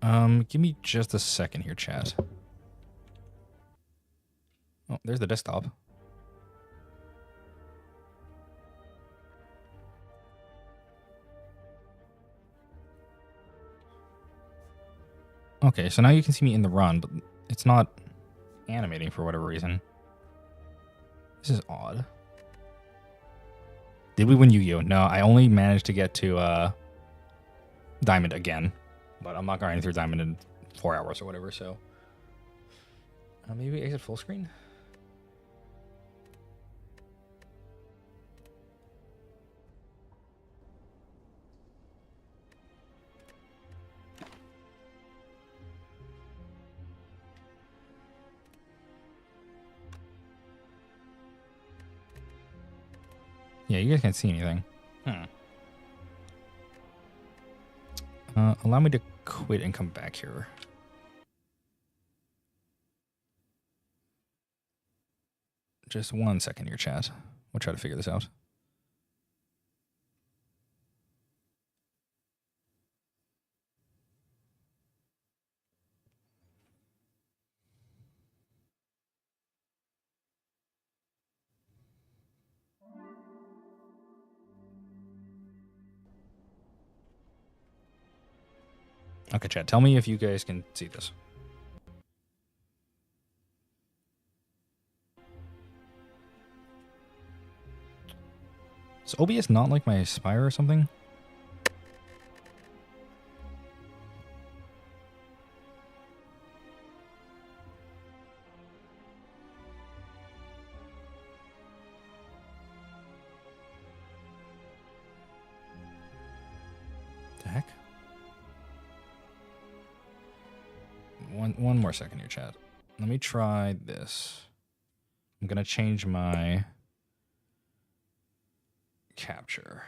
Speaker 1: Give me just a second here, chat. Oh, there's the desktop. Okay, so now you can see me in the run, but it's not animating for whatever reason. This is odd. Did we win Yu-Gi-Oh? No, I only managed to get to Diamond again. But I'm not going through Diamond in 4 hours or whatever, so... maybe exit full screen? Yeah, you guys can't see anything. Allow me to quit and come back here. Just 1 second here, chat. We'll try to figure this out. Okay, chat, tell me if you guys can see this. Is OBS not like my Spire or something? The heck? One more second here, chat. Let me try this. I'm gonna change my capture.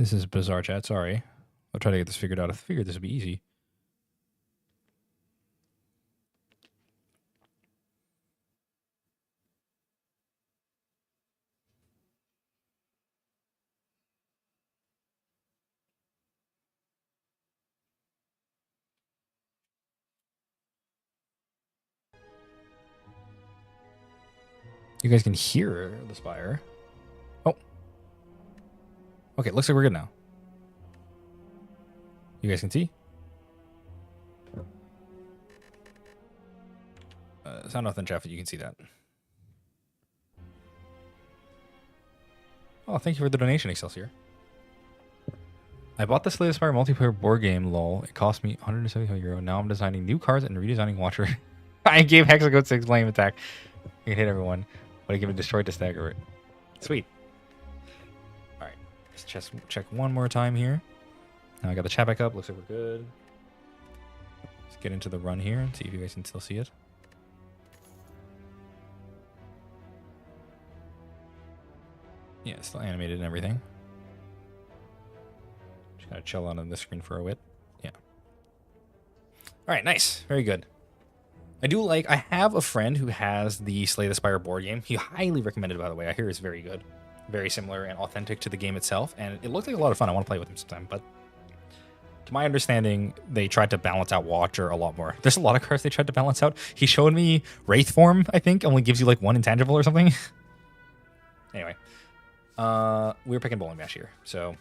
Speaker 1: This is bizarre, chat. Sorry. I'll try to get this figured out. I figured this would be easy. You guys can hear the spire. Oh. Okay, looks like we're good now. You guys can see? Sound off in chat, but you can see that. Oh, thank you for the donation, Excelsior. I bought the Slay the Spire multiplayer board game, lol. It cost me €175. Now I'm designing new cards and redesigning Watcher. I gave Hexagone 6 flame attack. You can hit everyone, but I give it destroyed to stagger it. Sweet. Alright, let's check one more time here. Now I got the chat back up. Looks like we're good. Let's get into the run here and see if you guys can still see it. Yeah, it's still animated and everything. Just gotta chill out on this screen for a bit. Yeah. Alright, nice. Very good. I have a friend who has the Slay the Spire board game. He highly recommended, by the way. I hear it's very good. Very similar and authentic to the game itself. And it looked like a lot of fun. I want to play with him sometime. But to my understanding, they tried to balance out Watcher a lot more. There's a lot of cards they tried to balance out. He showed me Wraith Form, I think. Only gives you like one intangible or something. Anyway. We were picking Bowling Bash here. So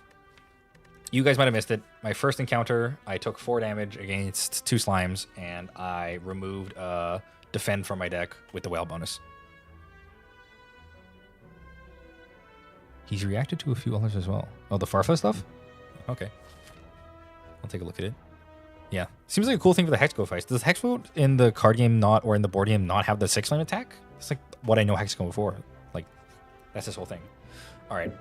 Speaker 1: you guys might have missed it. My first encounter, I took 4 damage against 2 slimes, and I removed Defend from my deck with the whale bonus. He's reacted to a few others as well. Oh, the Farfa stuff? Okay. I'll take a look at it. Yeah. Seems like a cool thing for the Hexagon fights. Does Hexagon in the card game not, or in the board game not have the 6 flame attack? It's like what I know Hexagon for. Like, that's this whole thing. Alright.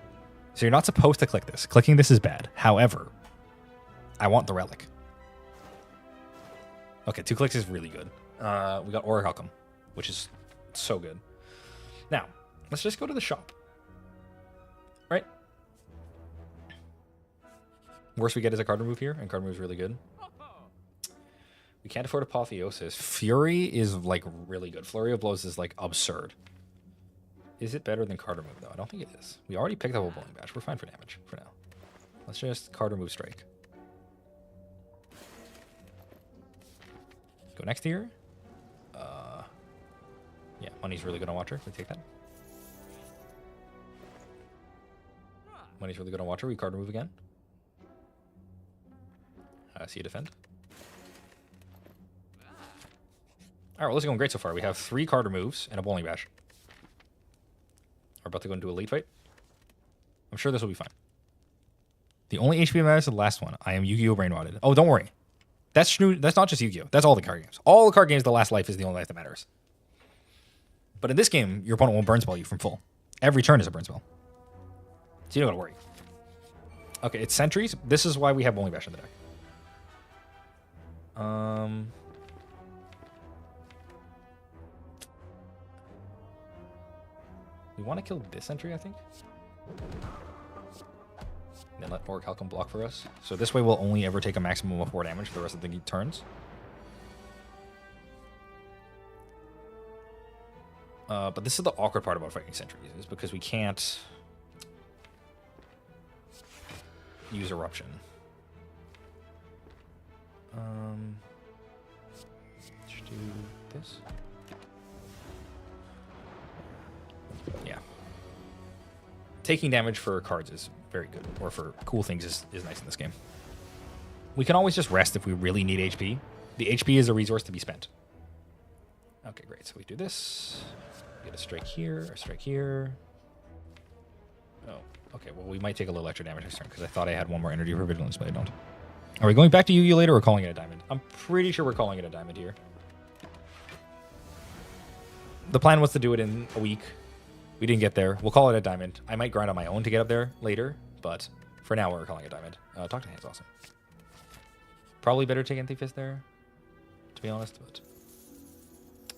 Speaker 1: So you're not supposed to click this. Clicking this is bad. However, I want the relic. Okay, 2 clicks is really good. We got Orichalcum, which is so good. Now, let's just go to the shop. Right? Worst we get is a card remove here, and card remove is really good. We can't afford Apotheosis. Fury is like really good. Flurry of Blows is like absurd. Is it better than card remove though? I don't think it is. We already picked up a Bowling Bash. We're fine for damage for now. Let's just card remove strike. Go next here. Yeah, money's really good on Watcher. We take that. Money's really good on Watcher. We card remove again. See a defend. All right, well, this is going great so far. We have 3 card removes and a Bowling Bash. We're about to go into a lead fight. I'm sure this will be fine. The only HP that matters is the last one. I am Yu-Gi-Oh! Brain Rotted. Oh, don't worry. That's not just Yu-Gi-Oh! That's all the card games. All the card games, the last life is the only life that matters. But in this game, your opponent won't burn spell you from full. Every turn is a burn spell. So you don't gotta worry. Okay, it's sentries. This is why we have Bowling Bash in the deck. We want to kill this sentry, I think. And then let Orichalcum block for us. So this way we'll only ever take a maximum of 4 damage for the rest of the turns. But this is the awkward part about fighting sentries, is because we can't use Eruption. Let's do this. Yeah. Taking damage for cards is very good, or for cool things is nice in this game. We can always just rest if we really need HP. The HP is a resource to be spent. Okay, great. So we do this. Get a strike here, a strike here. Oh, okay. Well, we might take a little extra damage next turn because I thought I had 1 more energy for Vigilance, but I don't. Are we going back to Yu-Gi-Oh! Later or calling it a diamond? I'm pretty sure we're calling it a diamond here. The plan was to do it in a week. We didn't get there. We'll call it a diamond. I might grind on my own to get up there later, but for now we're calling it a diamond. Talk to Hand's awesome. Probably better take Anti-Fist there, to be honest.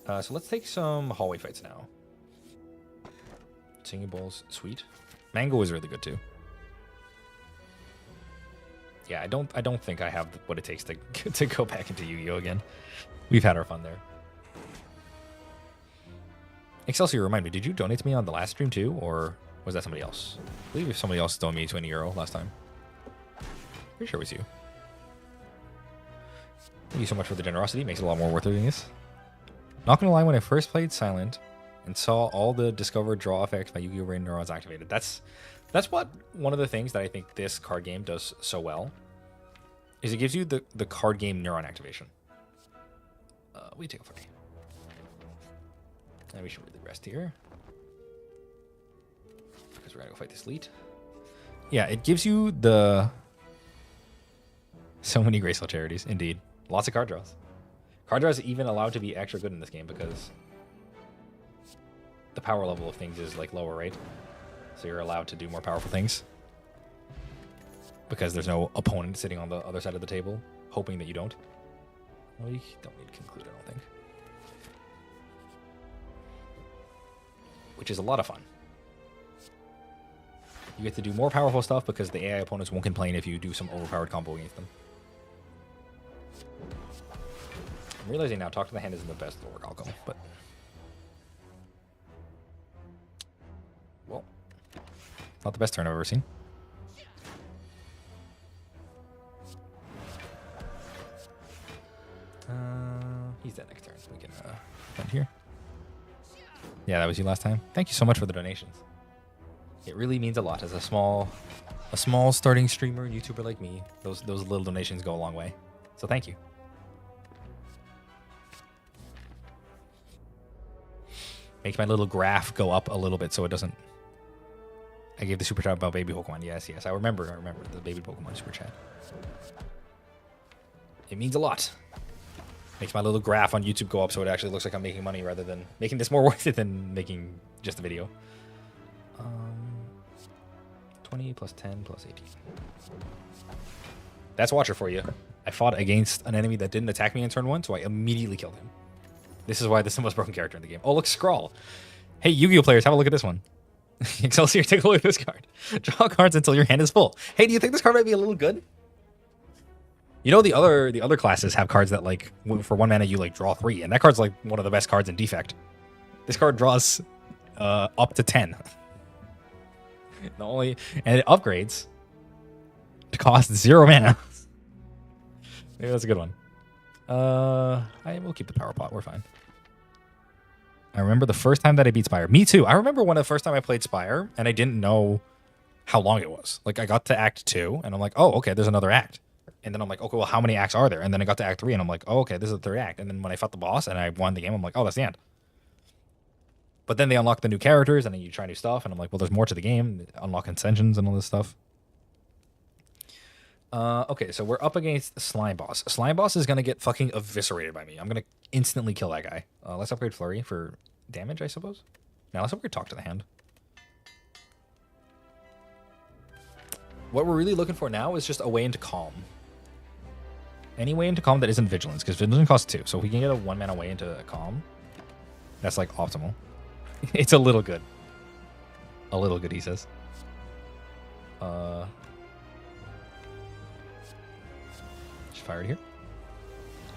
Speaker 1: But so let's take some hallway fights now. Singing Bowls, sweet. Mango is really good too. Yeah, I don't think I have what it takes to to go back into Yu-Gi-Oh again. We've had our fun there. Excelsior, remind me, did you donate to me on the last stream too, or was that somebody else? I believe somebody else donated me 20 euro last time. Pretty sure it was you. Thank you so much for the generosity. Makes it a lot more worth doing this. Not gonna lie, when I first played Silent and saw all the discovered draw effects, my Yu-Gi-Oh! Brain neurons activated. That's what one of the things that I think this card game does so well, is it gives you the card game neuron activation. We take a flurry. And we should really rest here, because we're gonna go fight this elite. Yeah, it gives you so many graceful charities, indeed. Lots of card draws. Card draws even allowed to be extra good in this game because the power level of things is like lower, right? So you're allowed to do more powerful things because there's no opponent sitting on the other side of the table hoping that you don't. Well, you don't need to conclude, I don't think. Which is a lot of fun. You get to do more powerful stuff because the AI opponents won't complain if you do some overpowered combo against them. I'm realizing now Talk to the Hand isn't the best Orc Alchemy, but... well, not the best turn I've ever seen. He's dead next turn. We can end here. Yeah, that was you last time. Thank you so much for the donations. It really means a lot as a small starting streamer, YouTuber like me. Those little donations go a long way. So thank you. Makes my little graph go up a little bit so it doesn't... I gave the super chat about baby Pokemon. Yes, I remember the baby Pokemon super chat. It means a lot. Makes my little graph on YouTube go up so it actually looks like I'm making money rather than making this more worth it than making just a video. 20 plus 10 plus 18. That's Watcher for you. I fought against an enemy that didn't attack me in turn 1, so I immediately killed him. This is why this is the most broken character in the game. Oh, look, Scrawl. Hey, Yu-Gi-Oh! Players, have a look at this one. Excelsior, take a look at this card. Draw cards until your hand is full. Hey, do you think this card might be a little good? You know, the other classes have cards that, like, for 1 mana, you, like, draw 3. And that card's, like, one of the best cards in Defect. This card draws up to 10. And it upgrades to cost 0 mana. Maybe that's a good one. I will keep the power pot. We're fine. I remember the first time that I beat Spire. Me too. I remember when the first time I played Spire, and I didn't know how long it was. Like, I got to Act 2, and I'm like, oh, okay, there's another act. And then I'm like, okay, well, how many acts are there? And then I got to Act 3, and I'm like, oh, okay, this is the 3rd act. And then when I fought the boss and I won the game, I'm like, oh, that's the end. But then they unlock the new characters, and then you try new stuff, and I'm like, well, there's more to the game. Unlock ascensions and all this stuff. Okay, so we're up against Slime Boss. Slime Boss is going to get fucking eviscerated by me. I'm going to instantly kill that guy. Let's upgrade Flurry for damage, I suppose. Now let's upgrade Talk to the Hand. What we're really looking for now is just a way into Calm. Any way into Calm that isn't Vigilance, because Vigilance costs 2. So if we can get a 1 mana way into Calm, that's like optimal. It's a little good. A little good, he says. Just fired here.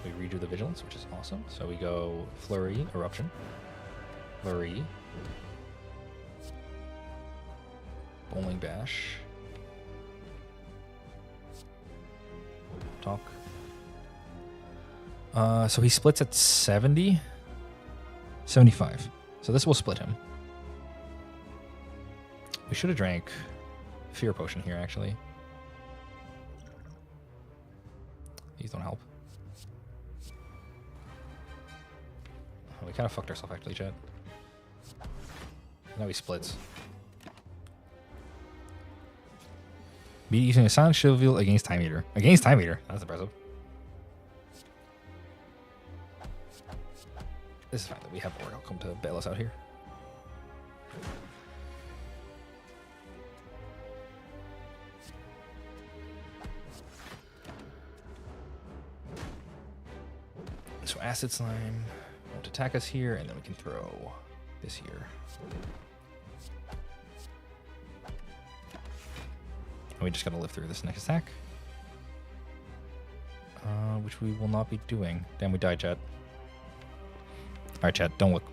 Speaker 1: We redo the Vigilance, which is awesome. So we go Flurry, Eruption. Flurry. Bowling Bash. Talk. So he splits at 70? 75. So this will split him. We should have drank Fear Potion here, actually. These don't help. Oh, we kind of fucked ourselves, actually, chat. Now he splits. Be using a Silent Shield against Time Eater. Against Time Eater? That's impressive. This is fine that we have Oracle come to bail us out here. So Acid Slime won't attack us here, and then we can throw this here. And we just gotta live through this next attack. which we will not be doing. Damn, we died, chat. Alright, chat, don't look.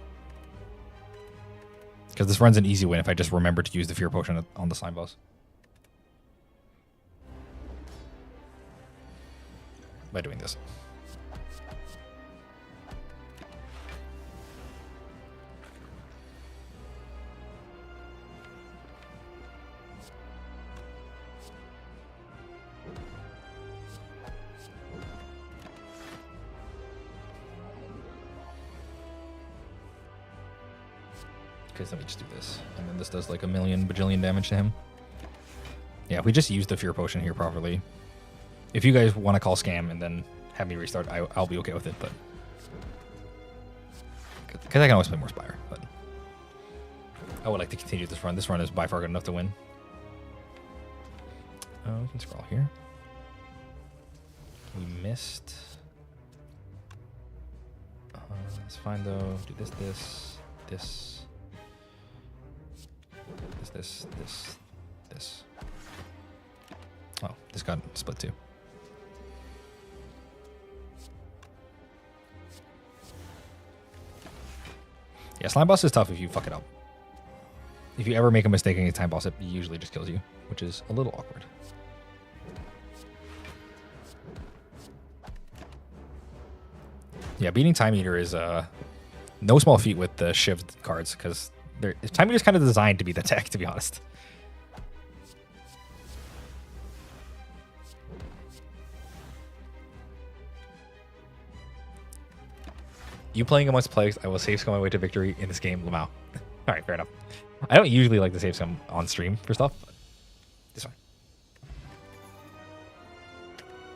Speaker 1: Because this run's an easy win if I just remember to use the Fear Potion on the slime boss. By doing this. Okay, so let me just do this. And then this does like a million bajillion damage to him. Yeah, if we just use the Fear Potion here properly. If you guys want to call scam and then have me restart, I'll be okay with it, but... Because I can always play more Spire, but... I would like to continue this run. This run is by far good enough to win. We can scroll here. We missed... it's fine though. Do this, this, this. Oh, this got split too. Yeah, slime boss is tough if you fuck it up. If you ever make a mistake against time boss, it usually just kills you, which is a little awkward. Yeah, beating Time Eater is no small feat with the Shiv cards, because Time Eater is kind of designed to be the tech, to be honest. You playing amongst players, I will save scum my way to victory in this game, Lamau. Alright, fair enough. I don't usually like to save scum on stream for stuff, but this one.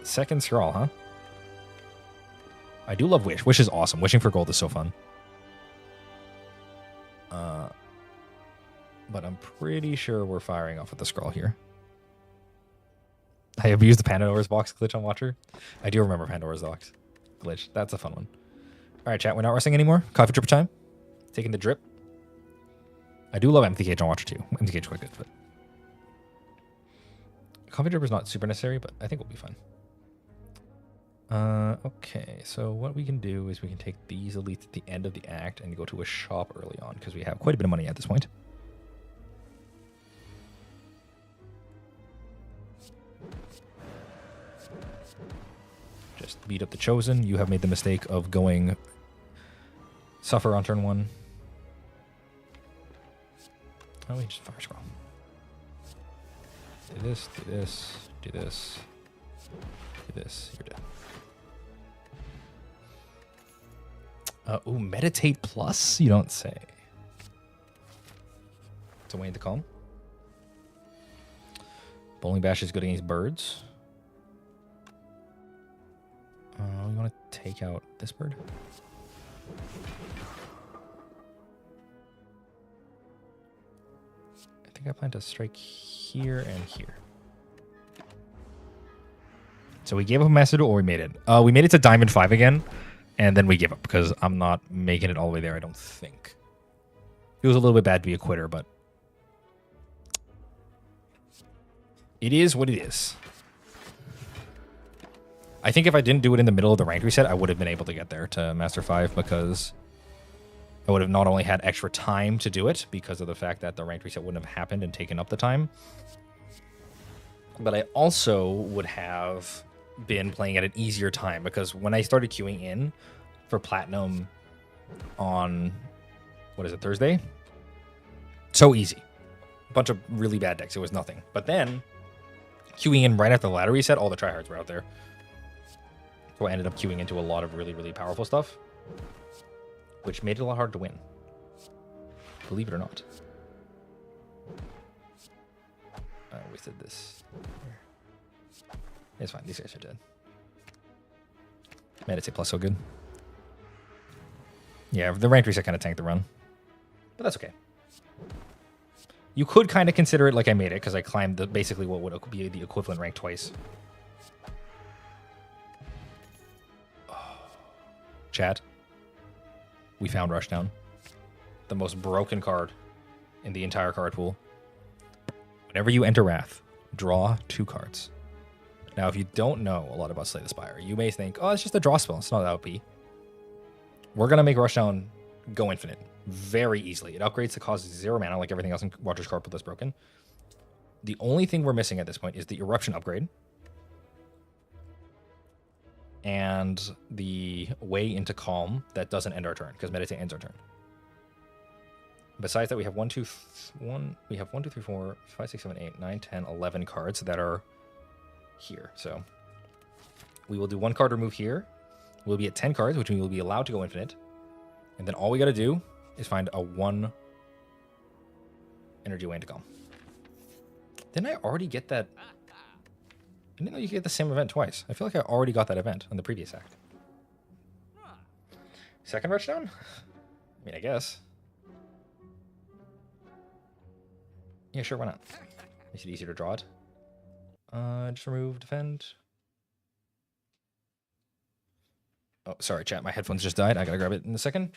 Speaker 1: Second scroll, huh? I do love Wish. Wish is awesome. Wishing for gold is so fun. But I'm pretty sure we're firing off with the scroll here. I abused the Pandora's box glitch on Watcher. I do remember Pandora's box glitch. That's a fun one. All right, chat. We're not resting anymore. Coffee dripper time. Taking the drip. I do love Empty Cage on Watcher too. Empty Cage is quite good, but Coffee dripper is not super necessary, but I think we'll be fine. Okay, so what we can do is we can take these elites at the end of the act and go to a shop early on because we have quite a bit of money at this point. Just beat up the Chosen. You have made the mistake of going Suffer on turn 1. Oh, we just fire scroll. Do this, do this, do this, do this. You're dead. Ooh, Meditate Plus? You don't say. It's a way to calm. Bowling Bash is good against birds. We want to take out this bird. I think I plan to strike here and here. So we gave up a Master Duel or we made it? We made it to Diamond 5 again. And then we give up because I'm not making it all the way there, I don't think. It was a little bit bad to be a quitter, but it is what it is. I think if I didn't do it in the middle of the rank reset, I would have been able to get there to Master 5 because I would have not only had extra time to do it because of the fact that the rank reset wouldn't have happened and taken up the time, but I also would have been playing at an easier time because when I started queuing in for Platinum on, what is it, Thursday? So easy. A bunch of really bad decks. It was nothing. But then, queuing in right after the ladder reset, all the tryhards were out there. So I ended up queuing into a lot of really, really powerful stuff, which made it a lot harder to win. Believe it or not. I wasted this. It's fine. These guys are dead. Meditate Plus so good. Yeah, the rank reset kind of tanked the run. But that's okay. You could kind of consider it like I made it because I climbed basically what would be the equivalent rank twice. Chat. We found Rushdown. The most broken card in the entire card pool. Whenever you enter Wrath, draw 2 cards. Now, if you don't know a lot about Slay the Spire, you may think, oh, it's just a draw spell. It's not that OP. We're going to make Rushdown go infinite very easily. It upgrades to cost 0 mana like everything else in Watcher's Corp that's broken. The only thing we're missing at this point is the Eruption upgrade and the way into Calm that doesn't end our turn, because Meditate ends our turn. Besides that, we have 1, 2, 3, 4, 5, 6, 7, 8, 9, 10, 11 cards that are here. So we will do 1 card remove here. We'll be at 10 cards, which means we'll be allowed to go infinite. And then all we got to do is find a 1 energy way into Calm. Didn't I already get that? I didn't know you could get the same event twice. I feel like I already got that event on the previous act. Second Rushdown? I mean, I guess. Yeah, sure, why not? Makes it easier to draw it. Just remove, defend. Oh, sorry, chat. My headphones just died. I gotta grab it in a second.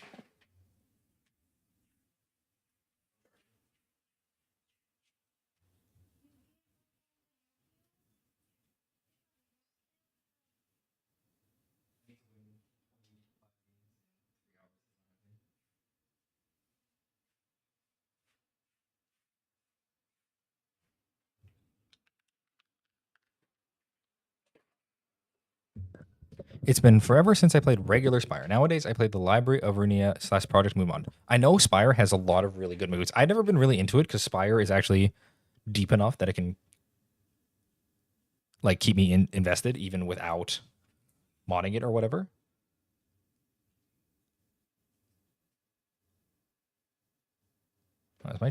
Speaker 1: It's been forever since I played regular Spire. Nowadays, I play the Library of Runia / Project Mumon. I know Spire has a lot of really good moves. I've never been really into it because Spire is actually deep enough that it can like keep me invested even without modding it or whatever.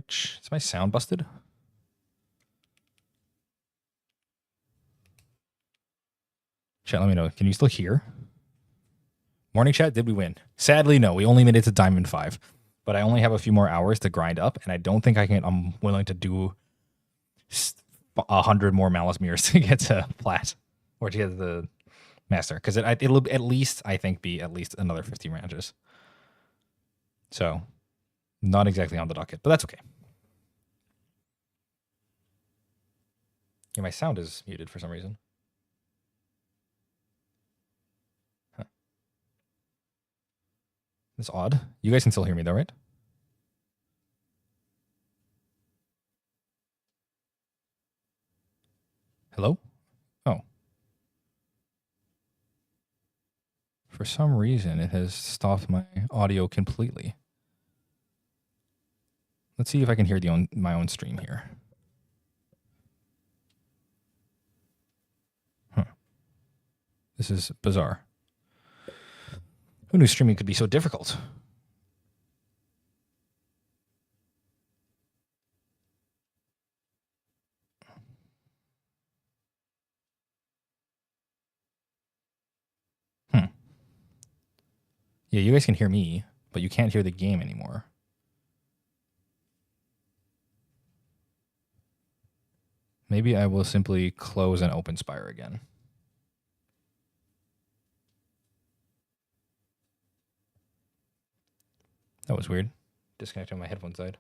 Speaker 1: Is my sound busted? Chat, let me know. Can you still hear? Morning chat, did we win? Sadly, no. We only made it to Diamond 5. But I only have a few more hours to grind up, and I don't think I'm willing to do 100 more Malice Mirrors to get to Plat. Or to get the Master. Because it'll at least, I think, be at least another 50 ranches. So, not exactly on the docket, but that's okay. Yeah, my sound is muted for some reason. Huh. That's odd. You guys can still hear me though, right? Hello? Oh. For some reason, it has stopped my audio completely. Let's see if I can hear my own stream here. Huh. This is bizarre. Who knew streaming could be so difficult? Yeah, you guys can hear me, but you can't hear the game anymore. Maybe I will simply close and open Spire again. That was weird. Disconnecting my headphones died.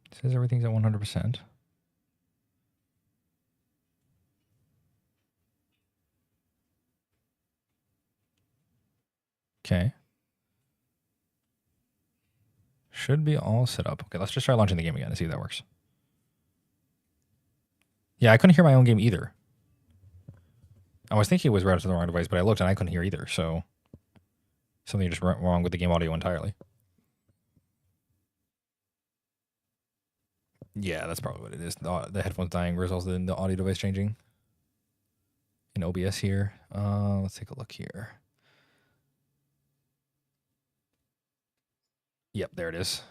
Speaker 1: It says everything's at 100%. Okay. Should be all set up. Okay, let's just try launching the game again and see if that works. Yeah, I couldn't hear my own game either. I was thinking it was routed to the wrong device, but I looked and I couldn't hear either, so something just went wrong with the game audio entirely. Yeah, that's probably what it is. The headphones dying results in the audio device changing. In OBS here. Let's take a look here. Yep, there it is.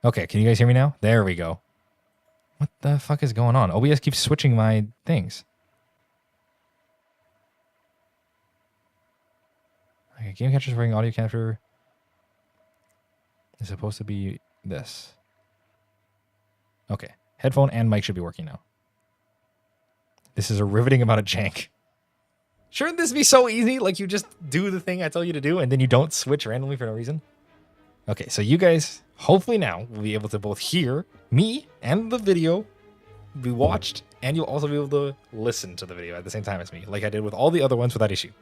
Speaker 1: Okay, can you guys hear me now? There we go. What the fuck is going on? OBS keeps switching my things. Okay, game capture is working. Audio capture is supposed to be this. Okay, headphone and mic should be working now. This is a riveting amount of jank. Shouldn't this be so easy? Like you just do the thing I tell you to do and then you don't switch randomly for no reason? Okay, so you guys, hopefully now, will be able to both hear me and the video be watched, and you'll also be able to listen to the video at the same time as me, like I did with all the other ones without issue.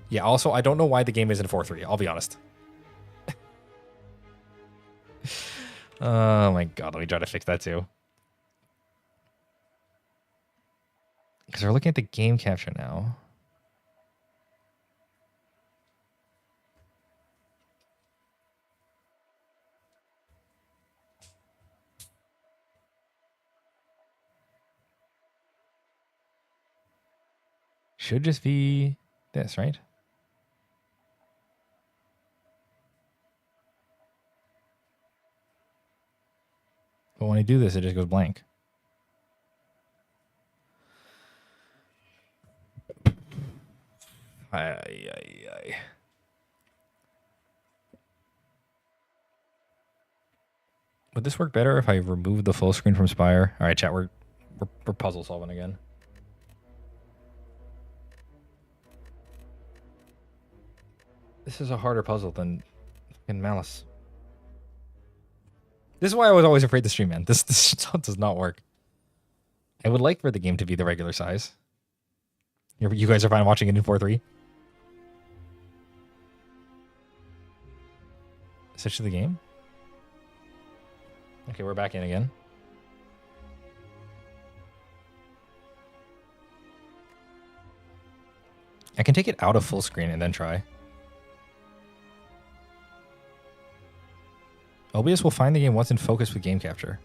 Speaker 1: Yeah, also, I don't know why the game isn't 4-3, I'll be honest. Oh my god, let me try to fix that too. Because we're looking at the game capture now. Should just be this, right? But when I do this, it just goes blank. Would this work better if I remove the full screen from Spire? All right, chat, we're puzzle solving again. This is a harder puzzle than fucking Malice. This is why I was always afraid to stream, man. This does not work. I would like for the game to be the regular size. You guys are fine watching it in 4:3? Switch to the game? Okay, we're back in again. I can take it out of full screen and then try. OBS will find the game once in focus with game capture.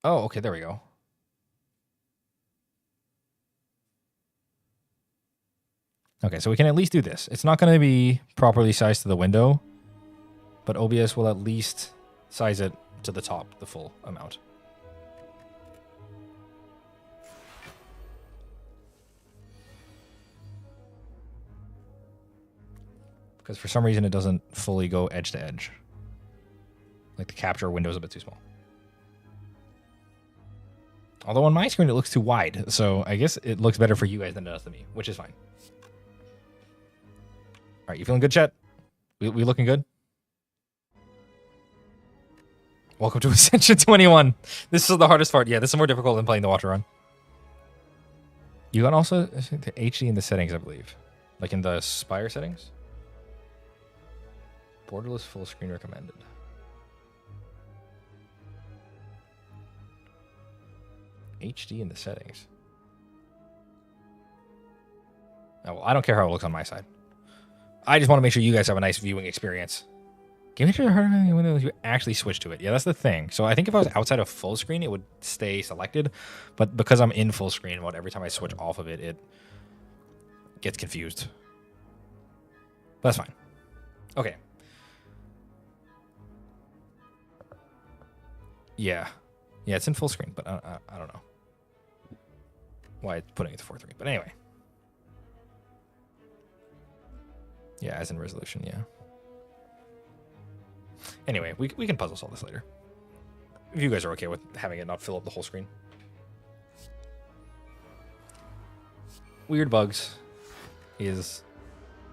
Speaker 1: Oh, okay, there we go. Okay, so we can at least do this. It's not going to be properly sized to the window, but OBS will at least size it to the top, the full amount. Because for some reason it doesn't fully go edge to edge. Like the capture window is a bit too small. Although on my screen it looks too wide, so I guess it looks better for you guys than it does to me, which is fine. All right, you feeling good, chat? We looking good? Welcome to Ascension 21. This is the hardest part. Yeah, this is more difficult than playing the Watcher Run. You got also the HD in the settings, I believe. Like in the Spire settings? Borderless full screen recommended. HD in the settings. Oh, well, I don't care how it looks on my side. I just want to make sure you guys have a nice viewing experience. Game capture harder when you actually switch to it. Yeah, that's the thing. So I think if I was outside of full screen, it would stay selected. But because I'm in full screen mode, every time I switch off of it, it gets confused. But that's fine. Okay. Yeah. Yeah, it's in full screen, but I don't know why it's putting it to 4:3. But anyway. Yeah, as in resolution, yeah. Anyway, we can puzzle solve this later. If you guys are okay with having it not fill up the whole screen. Weird bugs is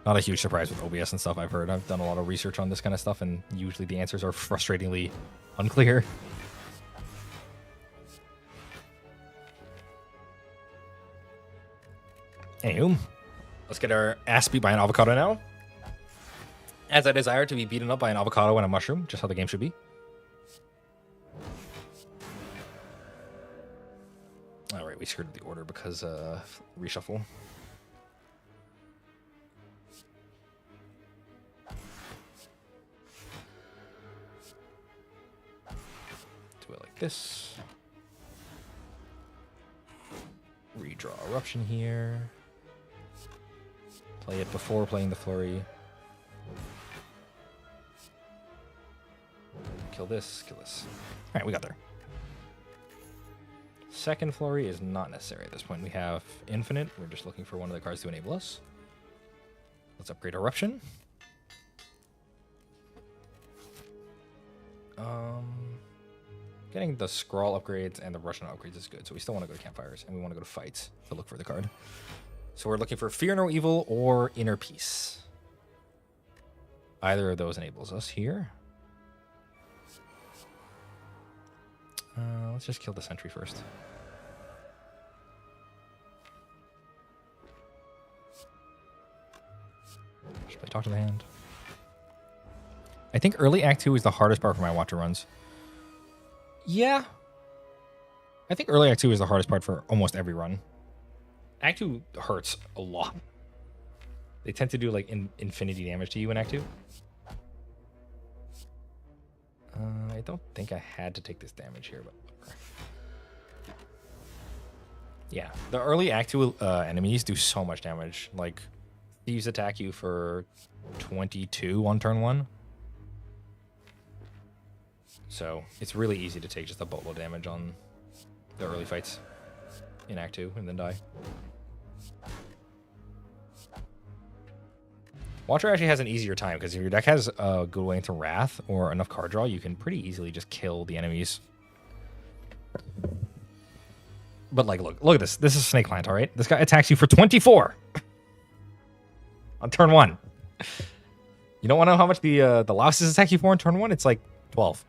Speaker 1: not a huge surprise with OBS and stuff, I've heard. I've done a lot of research on this kind of stuff, and usually the answers are frustratingly unclear. Anywho, let's get our ass beat by an avocado now. As I desire to be beaten up by an avocado and a mushroom, just how the game should be. All right, we screwed the order because reshuffle. Do it like this. Redraw Eruption here. Play it before playing the Flurry. Kill this, kill this. All right, we got there. Second Flurry is not necessary at this point. We have Infinite. We're just looking for one of the cards to enable us. Let's upgrade Eruption. Getting the Scrawl upgrades and the Russian upgrades is good. So we still want to go to Campfires, and we want to go to Fights to look for the card. So we're looking for Fear No Evil or Inner Peace. Either of those enables us here. Let's just kill the Sentry first. Should I talk to the hand? I think early Act 2 is the hardest part for my Watcher runs. Yeah. I think early Act 2 is the hardest part for almost every run. Act 2 hurts a lot. They tend to do like infinity damage to you in Act 2. I don't think I had to take this damage here, but whatever. Yeah, the early Act 2 enemies do so much damage. Like, thieves attack you for 22 on turn 1. So it's really easy to take just a boatload damage on the early fights in Act 2 and then die. Watcher actually has an easier time because if your deck has a good way into Wrath or enough card draw, you can pretty easily just kill the enemies. But like, look at this. This is Snake Plant, all right? This guy attacks you for 24 on turn 1. You don't want to know how much the Louses attack you for on turn 1? It's like 12.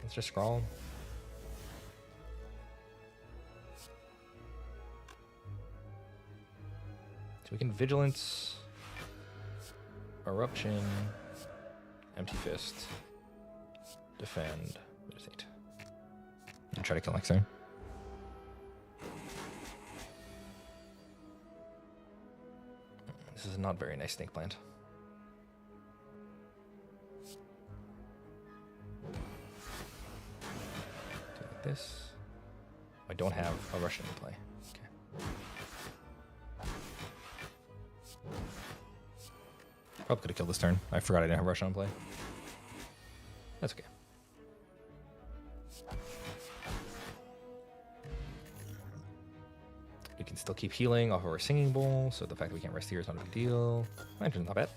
Speaker 1: Let's just scroll. So we can Vigilance, Eruption, Empty Fist, Defend, Meditate, and try to kill next turn. This is not very nice Snake Plant. Do like this. I don't have a Russian to play. Okay. Probably could have killed this turn. I forgot I didn't have Russian on play. That's okay. We can still keep healing off of our Singing Bowl, so the fact that we can't rest here is not a big deal. Lantern's not bad.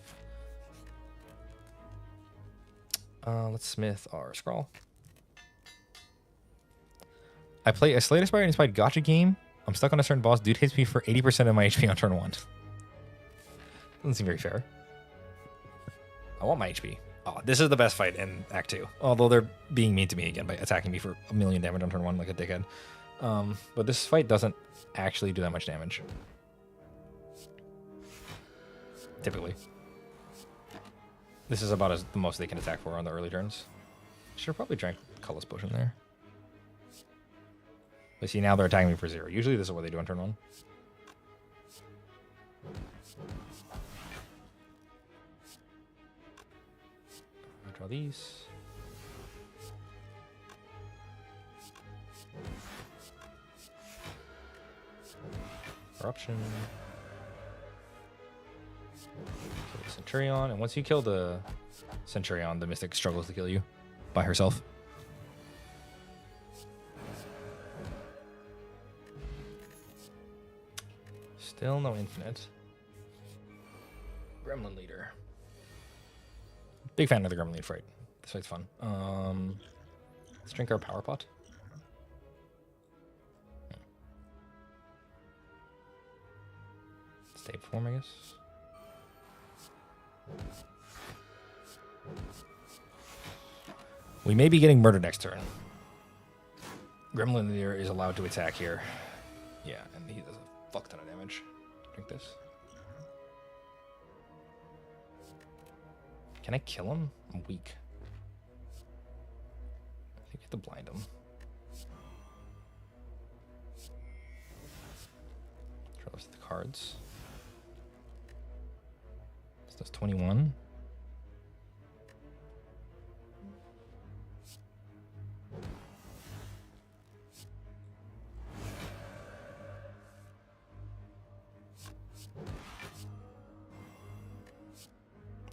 Speaker 1: Let's smith our Scrawl. I play a Slay the Spire inspired gotcha game. I'm stuck on a certain boss. Dude hits me for 80% of my HP on turn 1. Doesn't seem very fair. I want my HP. Oh, this is the best fight in Act 2. Although they're being mean to me again by attacking me for 1,000,000 damage on turn 1 like a dickhead. But this fight doesn't actually do that much damage. Typically. This is about the most they can attack for on the early turns. Should have probably drank Colorless Potion there. But see, now they're attacking me for 0. Usually this is what they do on turn 1. Draw these. Eruption. Kill the Centurion. And once you kill the Centurion, the Mystic struggles to kill you by herself. Still no infinite. Gremlin Leader. Big fan of the Gremlin Leader fight. This fight's fun. Let's drink our Power Pot. Stay form, I guess. We may be getting murdered next turn. Gremlin Leader is allowed to attack here. Yeah, and he does a fuck ton of damage. Drink this. Can I kill him? I'm weak. I think I have to blind him. Draw the cards. This does 21.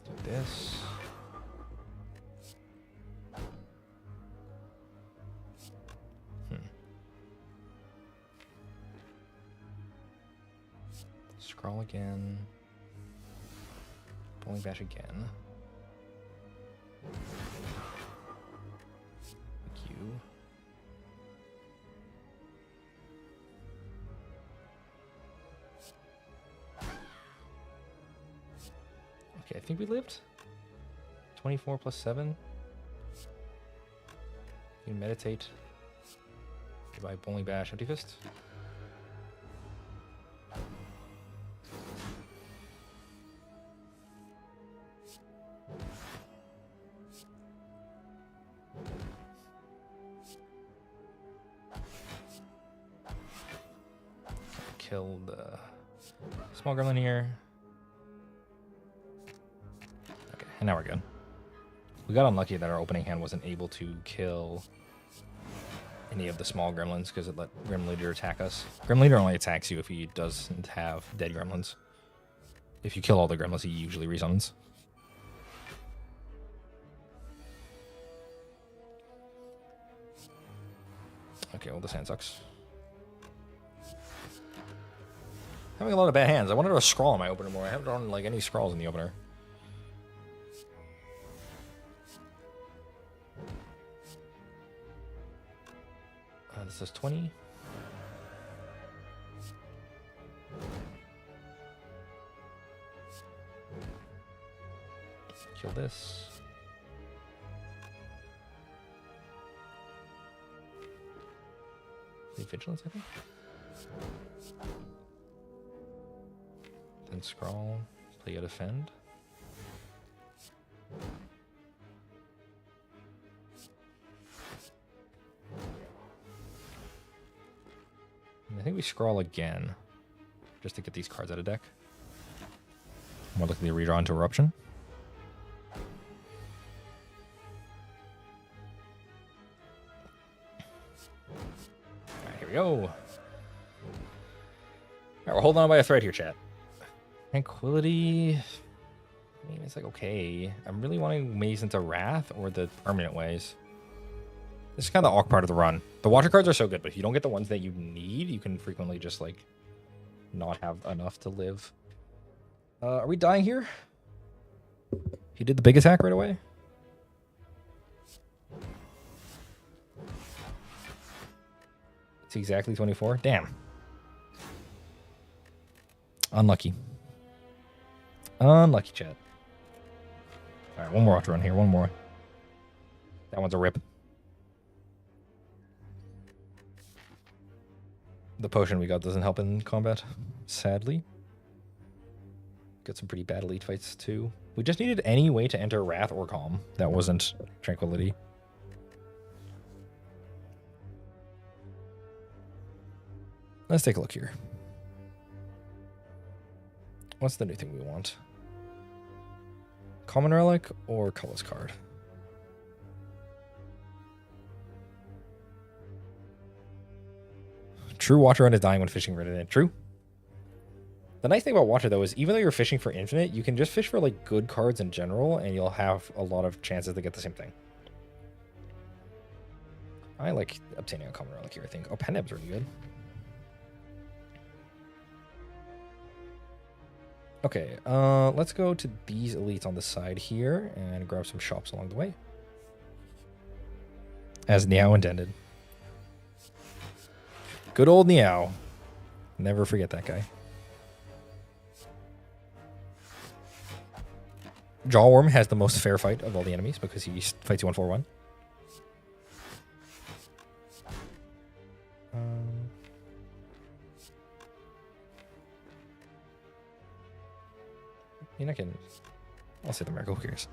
Speaker 1: Do this. Scroll again. Bowling bash again. Thank you. Okay, I think we lived. 24 plus 7. You can meditate. Goodbye, bowling bash, empty fist. Kill the small gremlin here. Okay, and now we're good. We got unlucky that our opening hand wasn't able to kill any of the small gremlins because it let Grim Leader attack us. Grim Leader only attacks you if he doesn't have dead gremlins. If you kill all the gremlins, he usually resummons. Okay, well, this hand sucks. Having a lot of bad hands. I wanted to scroll in my opener more. I haven't drawn like any scrolls in the opener. This is 20. Kill this. Vigilance, I think. Then scroll, play a defend. And I think we scroll again, just to get these cards out of deck. More likely to redraw into Eruption. Alright, here we go. Alright, we're holding on by a thread here, chat. Tranquility. I mean, it's like okay. I'm really wanting Maze into Wrath or the permanent ways. This is kind of the awkward part of the run. The water cards are so good, but if you don't get the ones that you need, you can frequently just like not have enough to live. Are we dying here? He did the big attack right away. It's exactly 24. Damn. Unlucky. Unlucky, chat. Alright, one more auto run here. One more. That one's a rip. The potion we got doesn't help in combat, sadly. Got some pretty bad elite fights, too. We just needed any way to enter Wrath or Calm. That wasn't Tranquility. Let's take a look here. What's the new thing we want? Common Relic or Colorless card? True Water Run is dying when fishing for infinite. True. The nice thing about Water, though, is even though you're fishing for infinite, you can just fish for like good cards in general, and you'll have a lot of chances to get the same thing. I like obtaining a Common Relic here, I think. Oh, Peneb's really good. Okay, let's go to these elites on the side here and grab some shops along the way. As Niao intended. Good old Niao. Never forget that guy. Jawworm has the most fair fight of all the enemies because he fights you 1-4-1. mean, I can... I'll say the Miracle, who cares?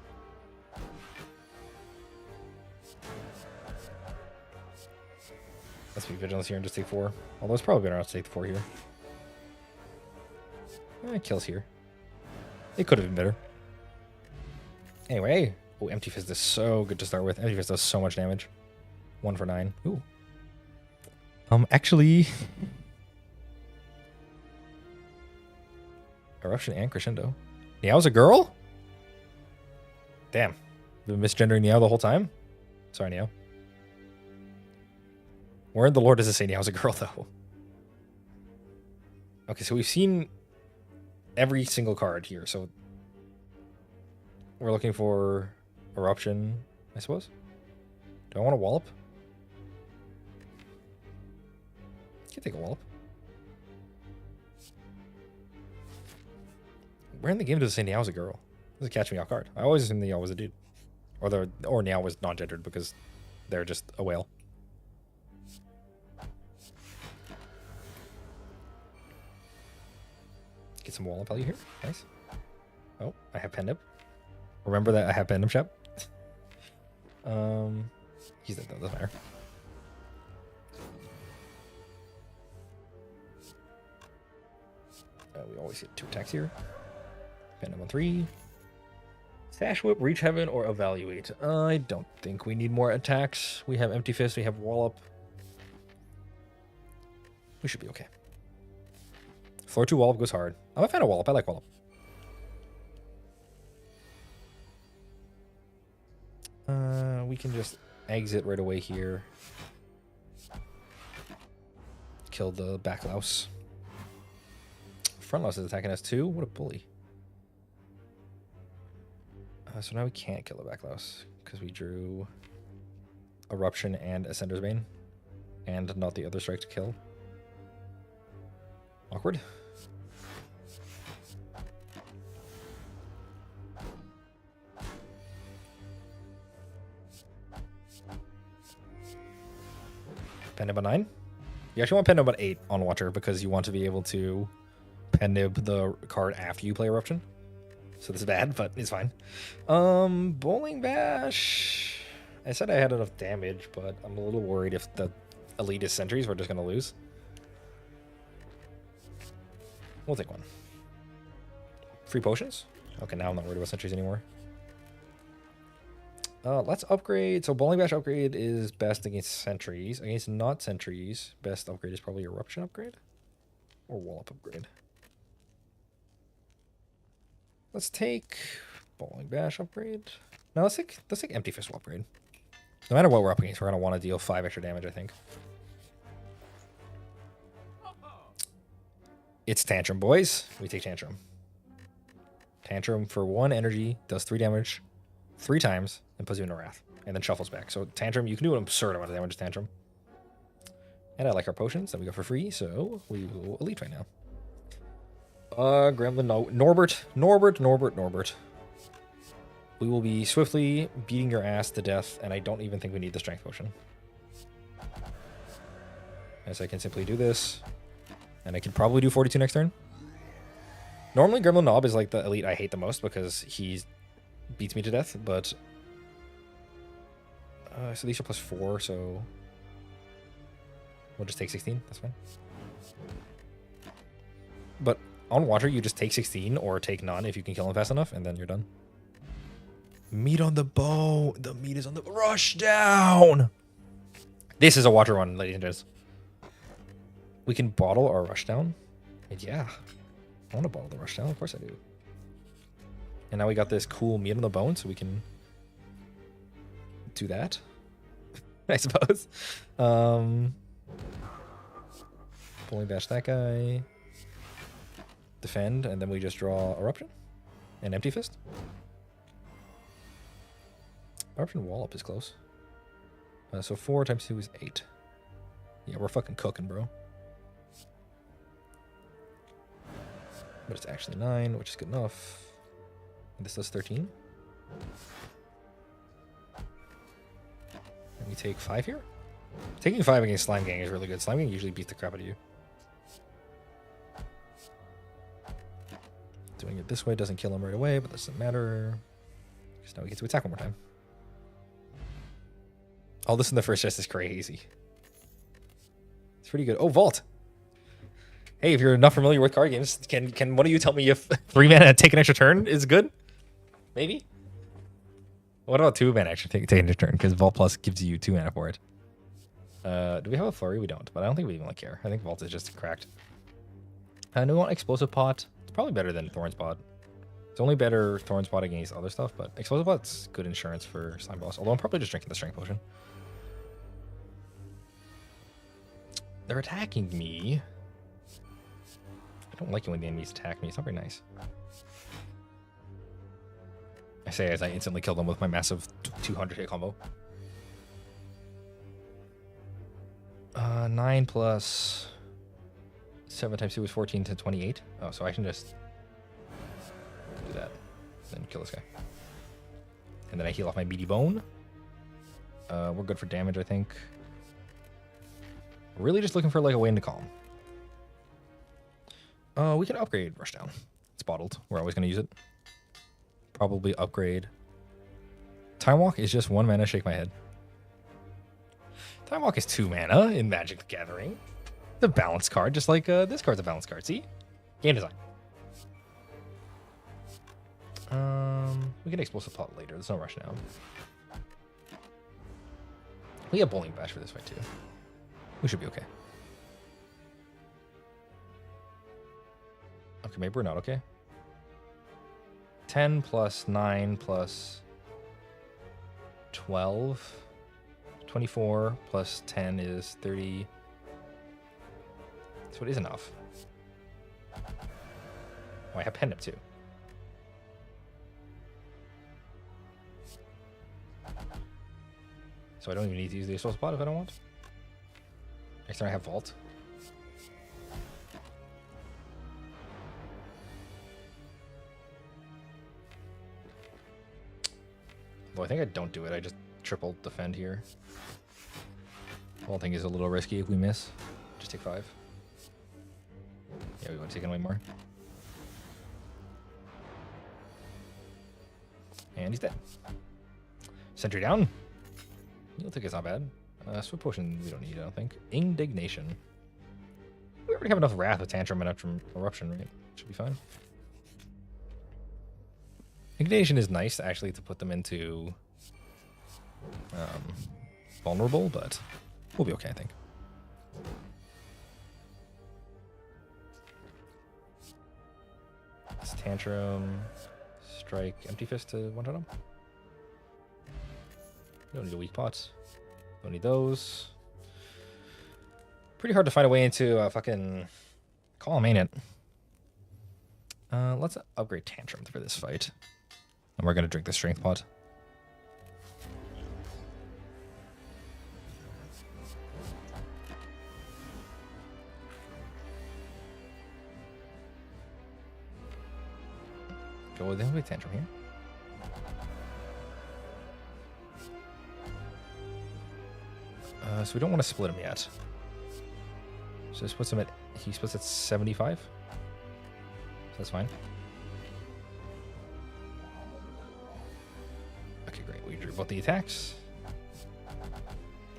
Speaker 1: Let's be Vigilance here and just take 4. Although it's probably better not to take the 4 here. Kills here. It could have been better. Anyway. Oh, Empty Fist is so good to start with. Empty Fist does so much damage. 1 for 9. Ooh. Actually... Eruption and Crescendo. Niao's a girl? Damn. Been misgendering Niao the whole time? Sorry, Niao. Where in the lore does it say Niao's a girl, though? Okay, so we've seen every single card here, so... We're looking for Eruption, I suppose? Do I want a Wallop? I can take a Wallop. Where in the game does it say Niao was a girl? Does it catch me off guard? I always assumed Niao was a dude. Or Niao was non-gendered because they're just a whale. Get some Wallop value here. Nice. Oh, I have Pendip. Remember that I have Pendip, chap. He's dead though, doesn't matter. We always get 2 attacks here. Pendip on 3. Stash Whip, Reach Heaven, or Evaluate. I don't think we need more attacks. We have Empty Fist, we have Wallop. We should be okay. Floor 2 Wallop goes hard. I'm a fan of Wallop. I like Wallop. We can just exit right away here. Kill the back louse. Front louse is attacking us too. What a bully. So now we can't kill the back louse because we drew Eruption and Ascender's Bane and not the other strike to kill. Awkward. Pendib on 9? You actually want Pendib on 8 on Watcher because you want to be able to Pendib the card after you play Eruption. So this is bad, but it's fine. Bowling Bash. I said I had enough damage, but I'm a little worried if the elitist sentries we're just going to lose. We'll take 1. Free potions? Okay, now I'm not worried about sentries anymore. Let's upgrade. So Bowling Bash upgrade is best against sentries. Against not sentries, best upgrade is probably Eruption upgrade or Wallop upgrade. Let's take Bowling Bash upgrade. No, let's take Empty Fist upgrade. No matter what we're up against, we're gonna want to deal 5 extra damage, I think. It's Tantrum, boys. We take Tantrum. Tantrum for 1 energy does 3 damage 3 times and puts you in a Wrath, and then shuffles back. So Tantrum, you can do an absurd amount of damage with Tantrum. And I like our potions that we got for free, so we will Elite right now. Gremlin, no, Norbert. We will be swiftly beating your ass to death, and I don't even think we need the Strength Potion. As I can simply do this, and I can probably do 42 next turn. Normally, Gremlin Nob is like the elite I hate the most because he beats me to death, but... so these are +4, so... We'll just take 16, that's fine. But on Water, you just take 16 or take none if you can kill him fast enough, and then you're done. Meat on the bone. The meat is on the... Rush down! This is a Water run, ladies and gents. We can bottle our Rush down. And yeah, I want to bottle the Rush down. Of course I do. And now we got this cool meat on the bone, so we can do that, I suppose. Bowling Bash that guy. Defend, and then we just draw Eruption and Empty Fist. Eruption Wallop is close. So 4 times 2 is 8. Yeah, we're fucking cooking, bro. But it's actually 9, which is good enough. And this does 13. And we take 5 here? Taking 5 against Slime Gang is really good. Slime Gang usually beats the crap out of you. Doing it this way doesn't kill him right away, but that doesn't matter. Because now we get to attack one more time. All this in the first chest is crazy. It's pretty good. Oh, Vault! Hey, if you're not familiar with card games, can one of you tell me if 3 mana take an extra turn is good? Maybe? What about 2 mana extra take an extra turn? Because Vault Plus gives you 2 mana for it. Do we have a Flurry? We don't, but I don't think we even care. I think Vault is just cracked. Do we want Explosive Pot? It's probably better than Thorn Spot. It's only better Thorn Spot against other stuff, but Explosive Pot's good insurance for Slime Boss. Although I'm probably just drinking the Strength Potion. They're attacking me. I don't like it when the enemies attack me. It's not very nice. I say as I instantly kill them with my massive 200 hit combo. 9 plus 7 times 2 is 14 to 28. Oh, so I can just do that. Then kill this guy. And then I heal off my meaty bone. We're good for damage, I think. Really just looking for like a way into calm. We can upgrade Rushdown. It's bottled. We're always going to use it. Probably upgrade. Time Walk is just 1 mana, shake my head. Time Walk is 2 mana in Magic the Gathering. It's a balance card, just like this card's a balance card. See? Game design. We can Explosive Pot later. There's no rush now. We have Bowling Bash for this fight too. We should be okay. Okay, maybe we're not okay. 10 plus 9 plus 12. 24 plus 10 is 30. So it is enough. Oh, I have Pendant too. So I don't even need to use the Explosive Pot if I don't want. Next turn I have Vault. Though I think I don't do it, I just triple defend here. Vaulting is a little risky if we miss. Just take 5. Yeah, we want to take away more. And he's dead. Sentry down. He'll take it's not bad. Swift Potion we don't need, I don't think. Indignation. We already have enough Wrath with Tantrum and Eruption, right? Should be fine. Indignation is nice, actually, to put them into vulnerable, but we'll be okay, I think. It's Tantrum, Strike, Empty Fist to one-shot him. Don't need a weak pot. Don't need those. Pretty hard to find a way into a fucking Calm, ain't it? Let's upgrade Tantrum for this fight. And we're going to drink the Strength Pot. Go with Tantrum here. So we don't want to split him yet. So this puts him at, he splits at 75. So that's fine. Okay, great. We drew both the attacks.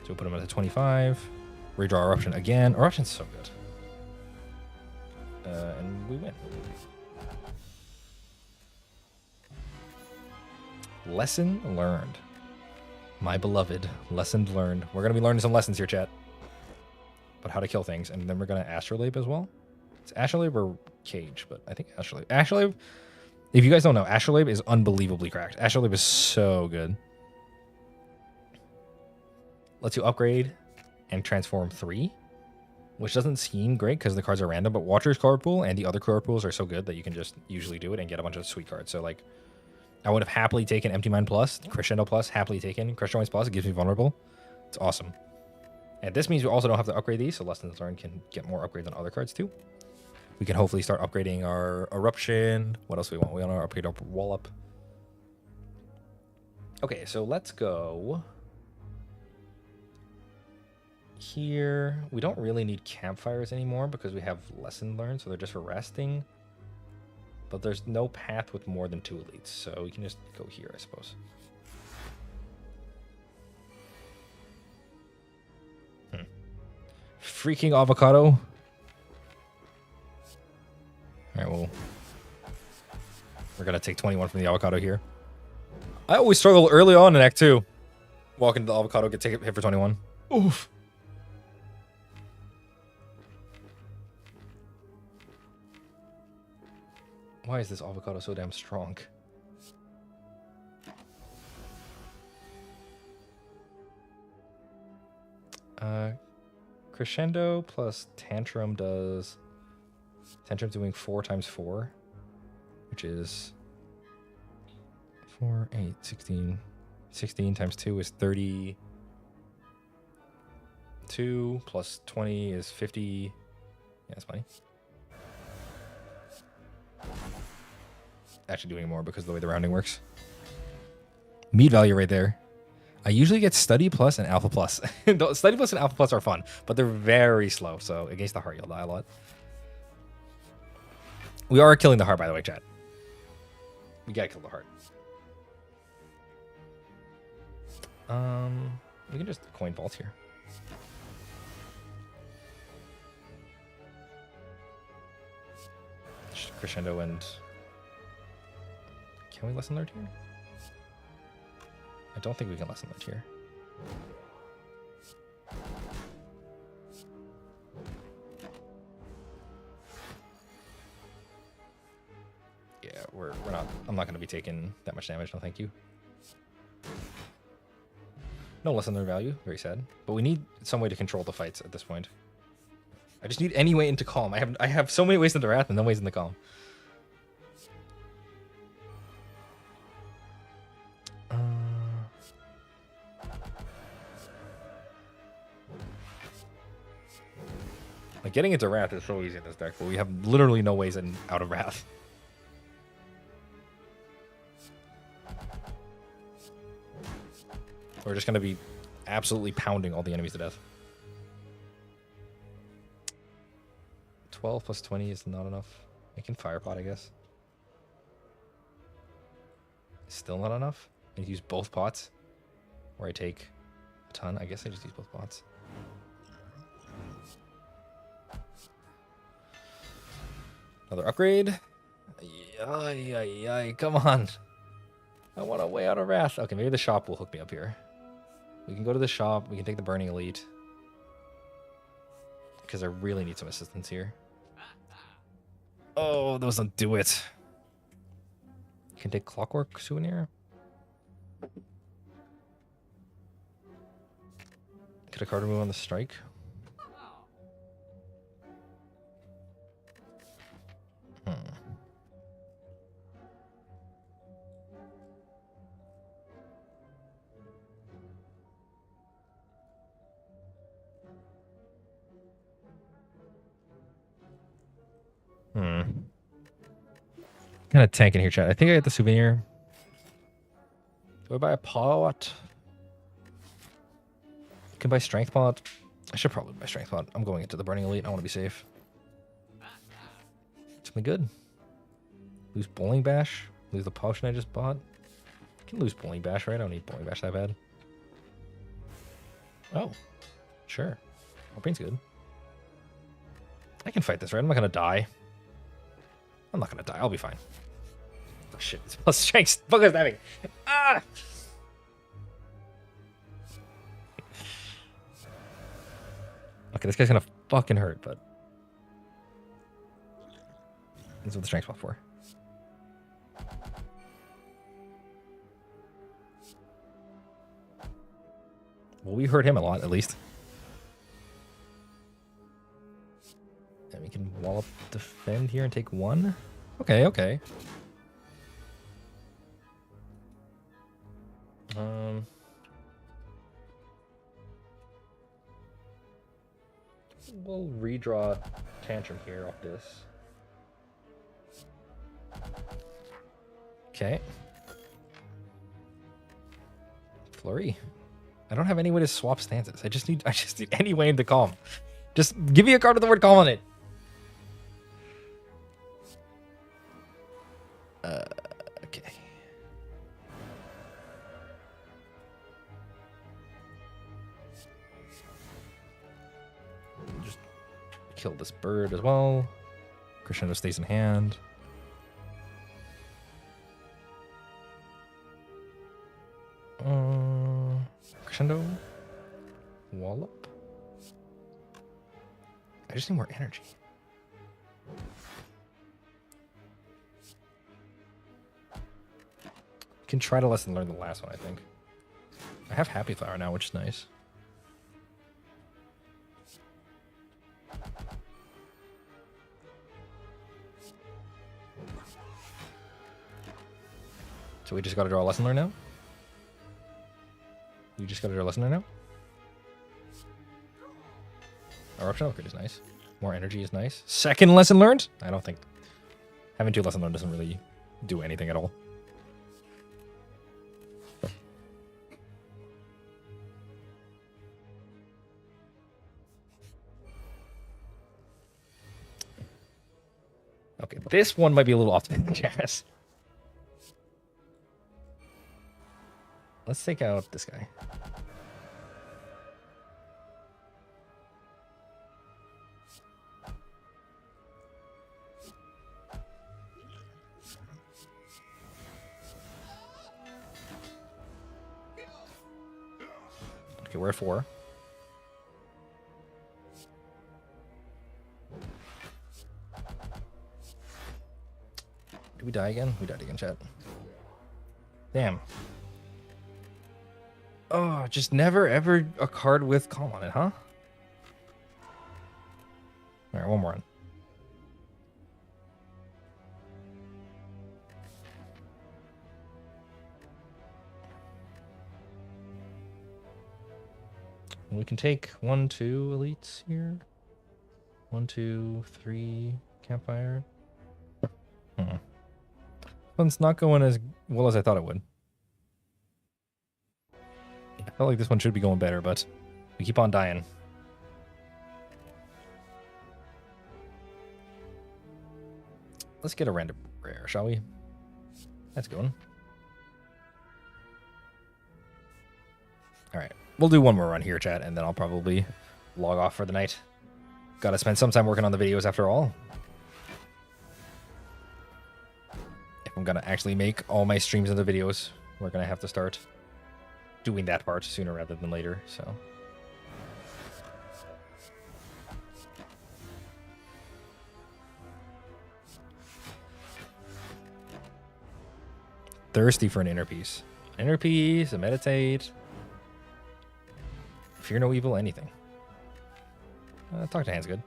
Speaker 1: So we'll put him at 25. Redraw Eruption again. Eruption's so good. And we win. Lesson learned. My beloved, lesson learned. We're going to be learning some lessons here, chat. But how to kill things. And then we're going to Astrolabe as well. It's Astrolabe or Cage, but I think Astrolabe. Astrolabe, if you guys don't know, Astrolabe is unbelievably cracked. Astrolabe is so good. Lets you upgrade and transform 3, which doesn't seem great because the cards are random, but Watcher's card pool and the other card pools are so good that you can just usually do it and get a bunch of sweet cards. So, like, I would have happily taken Empty Mind Plus, Crescendo Plus, happily taken Crush Joints Plus. It gives me Vulnerable. It's awesome. And this means we also don't have to upgrade these, so Lessons Learned can get more upgrades on other cards too. We can hopefully start upgrading our Eruption. What else do we want? We want to upgrade our Wallop. Okay, so let's go here. We don't really need Campfires anymore because we have Lesson Learned, so they're just for resting. But there's no path with more than 2 elites, so we can just go here, I suppose. Freaking avocado. All right, well, we're gonna take 21 from the avocado here. I always struggle early on in Act 2. Walk into the avocado, get hit for 21. Oof. Why is this avocado so damn strong? Crescendo plus Tantrum does... Tantrum's doing 4 times 4, which is 4, 8, 16. 16 times 2 is 32 plus 20 is 50. Yeah, that's funny. Actually doing more because of the way the rounding works. Meat value right there. I usually get Study Plus and Alpha Plus. Study Plus and Alpha Plus are fun, but they're very slow. So against the heart, you'll die a lot. We are killing the heart, by the way, chat. We gotta kill the heart. We can just coin vault here. Crescendo and... Can we lesson alert here? I don't think we can lesson alert here. Yeah, we're not... I'm not going to be taking that much damage, no thank you. No lesson alert value, very sad. But we need some way to control the fights at this point. I just need any way into calm. I have so many ways into wrath and no ways into calm. Like getting into wrath is so easy in this deck, but we have literally no ways in out of wrath. We're just gonna be absolutely pounding all the enemies to death. 12 plus 20 is not enough. I can Firepot, I guess. Still not enough? I use both pots? Or I take a ton? I guess I just use both pots. Another upgrade? Come on. I want a way out of wrath. Okay, maybe the shop will hook me up here. We can go to the shop. We can take the Burning Elite. Because I really need some assistance here. Oh, those don't do it. Can take Clockwork Souvenir. Could a card remove on the strike? Kind of tanking here, chat. I think I get the souvenir. Do I buy a pot? Can buy strength pot. I should probably buy strength pot. I'm going into the Burning Elite. I want to be safe. Something good. Lose Bowling Bash. Lose the potion I just bought. I can lose Bowling Bash, right? I don't need Bowling Bash that bad. Oh, sure. Warpane's good. I can fight this, right? I'm not gonna die. I'm not gonna die. I'll be fine. Oh shit! It's plus strength. Fuck is having. Ah! Okay, this guy's gonna fucking hurt, but that's what the strength spot for. Well, we hurt him a lot, at least. And we can wallop defend here and take 1. Okay, okay. We'll redraw Tantrum here off this. Okay. Flurry. I don't have any way to swap stances. I just need any way to calm. Just give me a card with the word calm on it. Okay. Just kill this bird as well. Crescendo stays in hand. Crescendo. Wallop. I just need more energy. Can try to lesson learn the last one, I think. I have Happy Flower now, which is nice. So we just got to draw a lesson learn now? We just got to draw a lesson learn now? Eruption upgrade is nice. More energy is nice. Second lesson learned? I don't think... Having 2 lesson learned doesn't really do anything at all. Okay, this one might be a little off the gas. Let's take out this guy. Okay, we're at 4. Did we die again? We died again, chat. Damn. Oh, just never ever a card with calm on it, huh? Alright, one more run. We can take 1, 2 elites here. 1, 2, 3 campfire. One's not going as well as I thought it would. I felt like this one should be going better, but we keep on dying. Let's get a random rare, shall we? That's going. Alright. We'll do one more run here, chat, and then I'll probably log off for the night. Gotta spend some time working on the videos after all. If I'm gonna actually make all my streams into videos, we're gonna have to start doing that part sooner rather than later, so. Thirsty for an inner peace. Inner peace, a meditate. Fear no evil, anything. Talk to hand's good.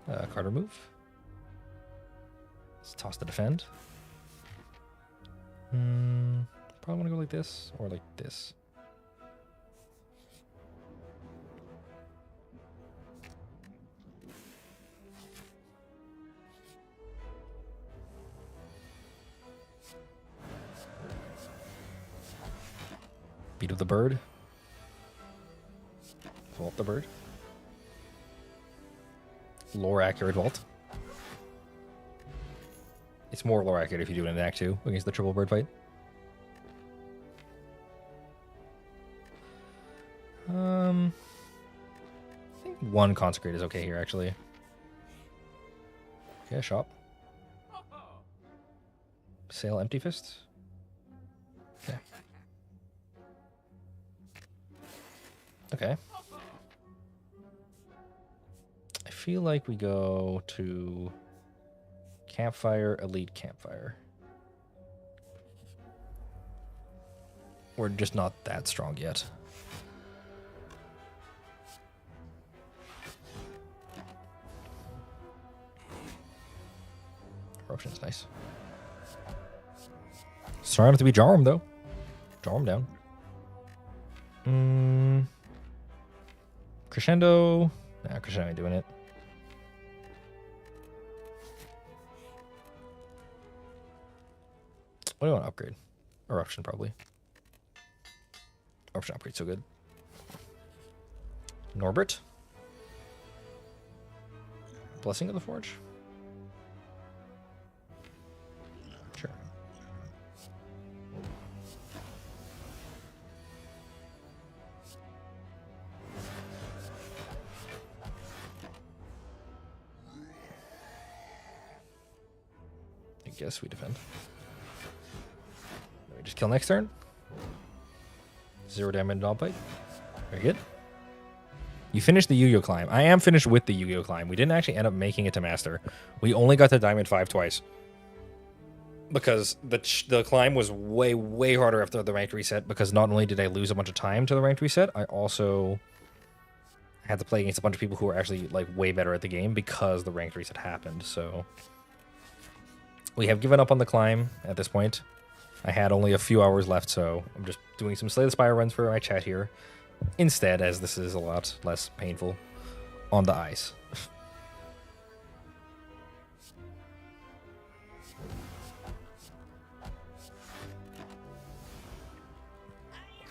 Speaker 1: Card remove. Let's toss the defend. Probably want to go like this or like this. Beat of the bird. Vault the bird. Lore accurate vault. It's more lore accurate if you do it in Act 2 against the triple bird fight. I think 1 consecrate is okay here, actually. Okay, shop. Sail empty fist. Okay. Okay. I feel like we go to campfire, elite campfire. We're just not that strong yet. Eruption's nice. Strong enough to be Jarm, though. Jarm down. Crescendo. Nah, Crescendo ain't doing it. What do you want to upgrade? Eruption, probably. Eruption upgrade, so good. Norbert. Blessing of the Forge. guess we defend. We just kill next turn. 0 damage dog bite. Very good. You finished the Yugioh climb. I am finished with the Yugioh climb. We didn't actually end up making it to Master. We only got to Diamond 5 twice. Because the climb was way, way harder after the ranked reset, because not only did I lose a bunch of time to the ranked reset, I also had to play against a bunch of people who were actually like way better at the game because the ranked reset happened. So we have given up on the climb at this point. I had only a few hours left, so I'm just doing some Slay the Spire runs for my chat here instead, as this is a lot less painful on the eyes.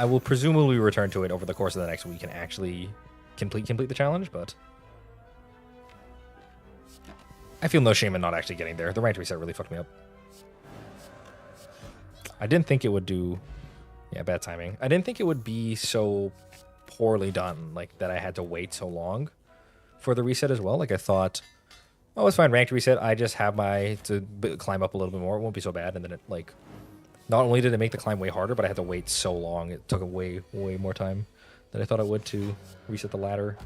Speaker 1: I will presumably return to it over the course of the next week and actually complete the challenge, but I feel no shame in not actually getting there. The ranked reset really fucked me up. I didn't think it would do... Yeah, bad timing. I didn't think it would be so poorly done, like that I had to wait so long for the reset as well. Like I thought, oh, it's fine, ranked reset. I just have to climb up a little bit more. It won't be so bad. And then it like... Not only did it make the climb way harder, but I had to wait so long. It took way, way more time than I thought it would to reset the ladder.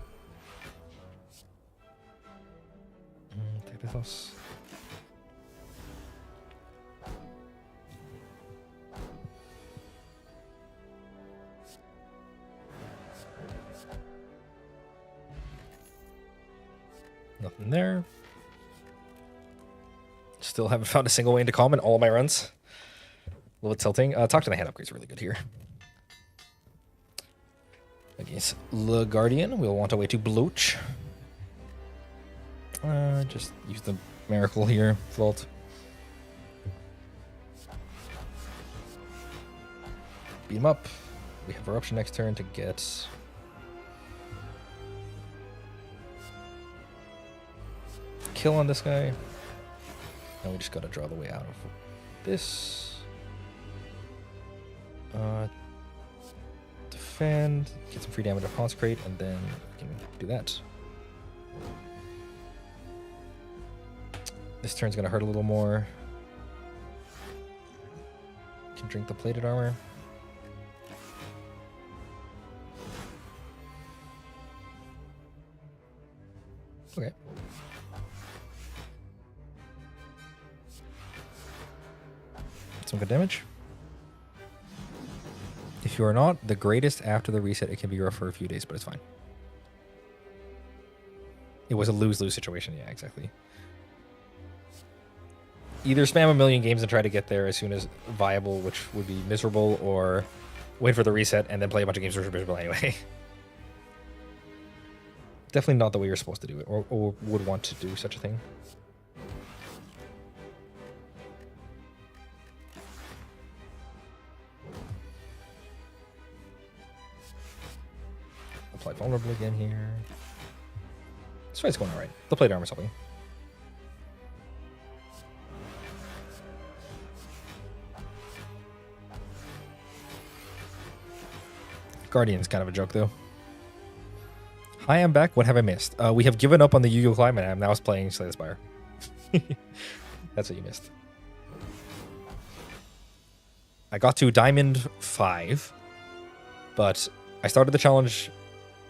Speaker 1: Take this off. Nothing there. Still haven't found a single way into calm in all of my runs. A little tilting. Talk to the hand upgrade is really good here. Against Le Guardian, we'll want a way to bloach. Just use the miracle here. Vault. Beat him up. We have eruption next turn to get... kill on this guy. Now we just gotta draw the way out of this. Defend, get some free damage of consecrate, and then we can do that. This turn's gonna hurt a little more. Can drink the plated armor. Okay. Some good damage. If you are not the greatest after the reset, it can be rough for a few days, but it's fine. It was a lose-lose situation. Yeah, exactly. Either spam a million games and try to get there as soon as viable, which would be miserable, or wait for the reset and then play a bunch of games which are miserable anyway. Definitely not the way you're supposed to do it, or would want to do such a thing. Apply vulnerable again here. This fight's going alright. The plate armor's helping. Guardian's kind of a joke though. Hi, I'm back. What have I missed? We have given up on the Yugioh climb and I'm now playing Slay the Spire. That's what you missed. I got to Diamond 5, but I started the challenge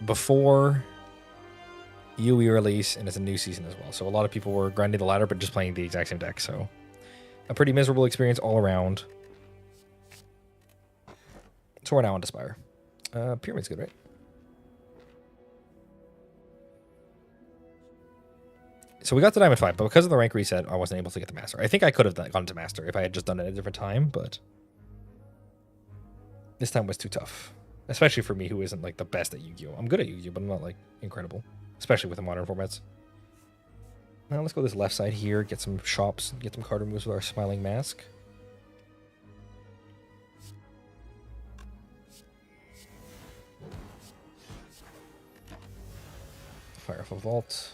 Speaker 1: before UE release, and it's a new season as well. So a lot of people were grinding the ladder, but just playing the exact same deck. So a pretty miserable experience all around. So we're now on to Spire. Pyramid's good, right? So we got to Diamond 5, but because of the rank reset, I wasn't able to get the Master. I think I could have gotten to Master if I had just done it at a different time, but this time was too tough. Especially for me, who isn't like the best at Yu-Gi-Oh! I'm good at Yu-Gi-Oh!, but I'm not like incredible. Especially with the modern formats. Now let's go this left side here, get some shops, get some card removes with our Smiling Mask. Fireful Vault.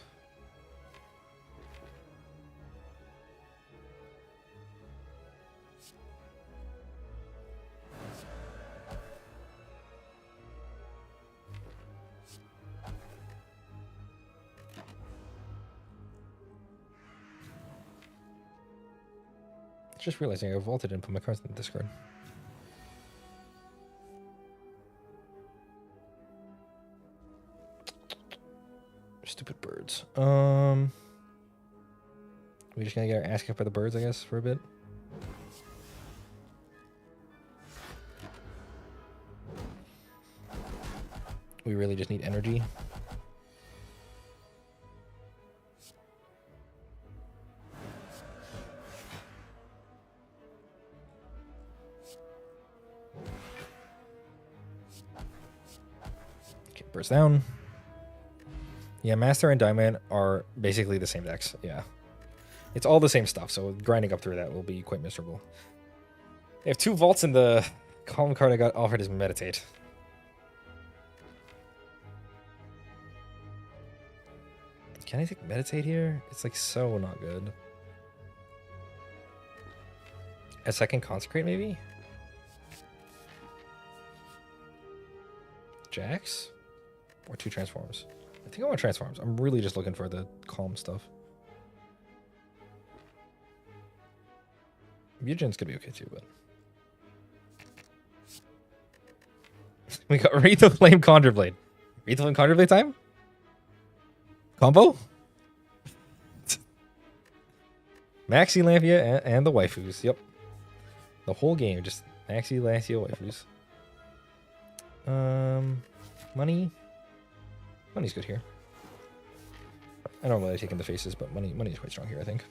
Speaker 1: just realizing I vaulted and put my cards in the discard. Stupid birds. We just gonna get our ass kicked by the birds, I guess, for a bit. We really just need energy. Okay, burst down. Yeah, Master and Diamond are basically the same decks. Yeah. It's all the same stuff, so grinding up through that will be quite miserable. They have 2 vaults, and the column card I got offered is Meditate. Can I take Meditate here? It's like so not good. A second Consecrate, maybe? Jax? Or 2 Transforms? I think I want Transforms. I'm really just looking for the calm stuff. Yugioh's gonna be okay too, but... we got Wreath of Flame Conjure-Blade. Wreath of Flame Conjure-Blade time? Combo? Maxi Lampia and the waifus. Yep. The whole game, just Maxi Lampia waifus. Money. Money's good here. I don't really take in the faces, but money is quite strong here, I think.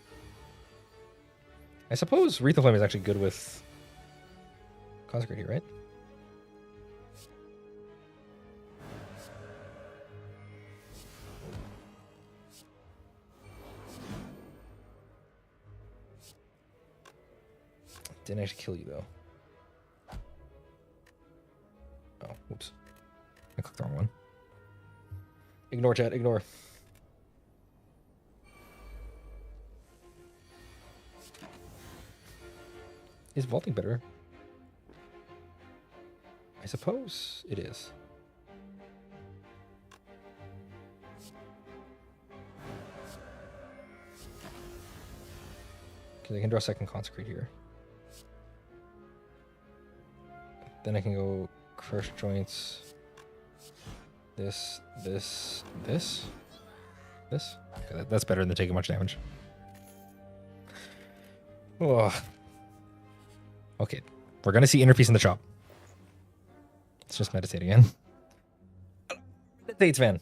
Speaker 1: I suppose Wreath of Flame is actually good with Consecrate here, right? Didn't actually kill you, though. Oh, whoops. I clicked the wrong one. Ignore, chat, ignore. Is vaulting better? I suppose it is. Because I can draw second Consecrate here. Then I can go Crush Joints. This. Okay, that's better than taking much damage. Oh. Okay, we're gonna see Inner Peace in the shop. Let's just meditate again. Meditates, man.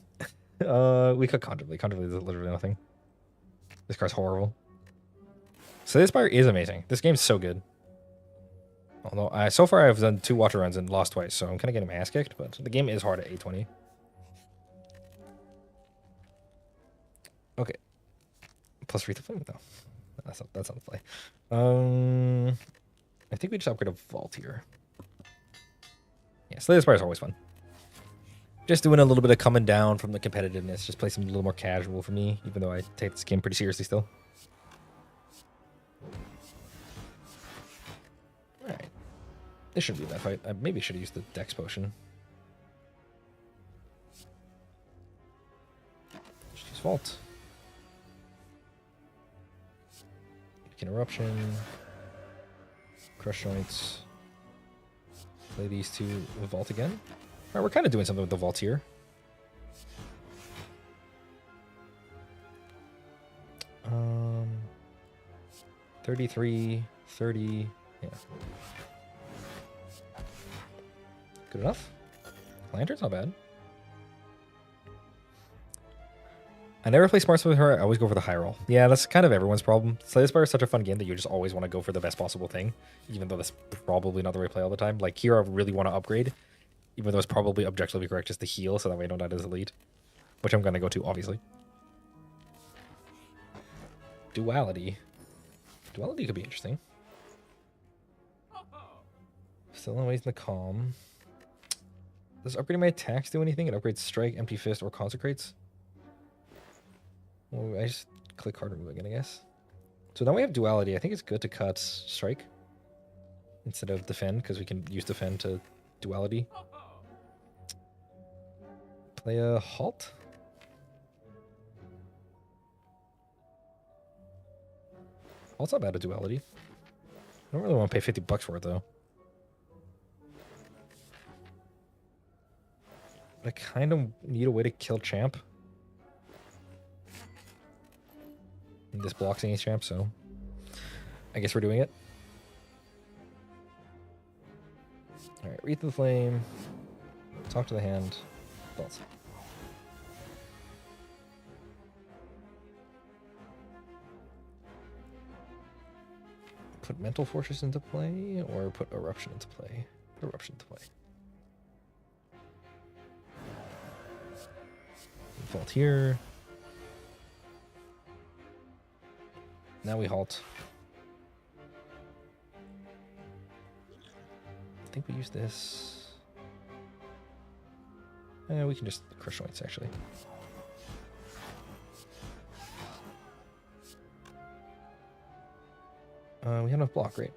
Speaker 1: We could Conjure-Blade. Conjure-Blade is literally nothing. This card's horrible. Slay the Spire is amazing. This game's so good. Although, so far I've done 2 water runs and lost twice, so I'm kind of getting my ass kicked, but the game is hard at 820. Okay. Plus Wreath of Flame, though. That's on the play. I think we just upgrade a Vault here. Yeah, Slay the Spire is always fun. Just doing a little bit of coming down from the competitiveness, just play some a little more casual for me, even though I take this game pretty seriously still. Alright. This shouldn't be a bad fight. I maybe should have used the Dex Potion. Just use Vault. Interruption. Crush Joints. Play these 2 with Vault again. Alright, we're kind of doing something with the Vault here. Um, 33, 30, yeah. Good enough? Lantern's not bad. I never play Smarts with her, I always go for the high roll. Yeah, that's kind of everyone's problem. Slay the Spire is such a fun game that you just always want to go for the best possible thing, even though that's probably not the way to play all the time. Like here, I really want to upgrade, even though it's probably objectively correct just to heal, so that way I don't die as elite, which I'm going to go to, obviously. Duality. Duality could be interesting. Still always in the calm. Does upgrading my attacks do anything? It upgrades Strike, Empty Fist, or Consecrates? Well, I just click card remove again, I guess. So now we have Duality. I think it's good to cut Strike instead of Defend, because we can use Defend to Duality. Play a Halt. Halt's not bad at Duality. don't really want to pay 50 bucks for it though. But I kind of need a way to kill champ. And this blocks any champ, so I guess we're doing it. All right, Wreath of the Flame. Talk to the hand. Vault. Put Mental Fortress into play, or put Eruption into play? Put Eruption into play. Vault here. Now we halt. I think we use this. We can just crush joints actually. We have enough block, great.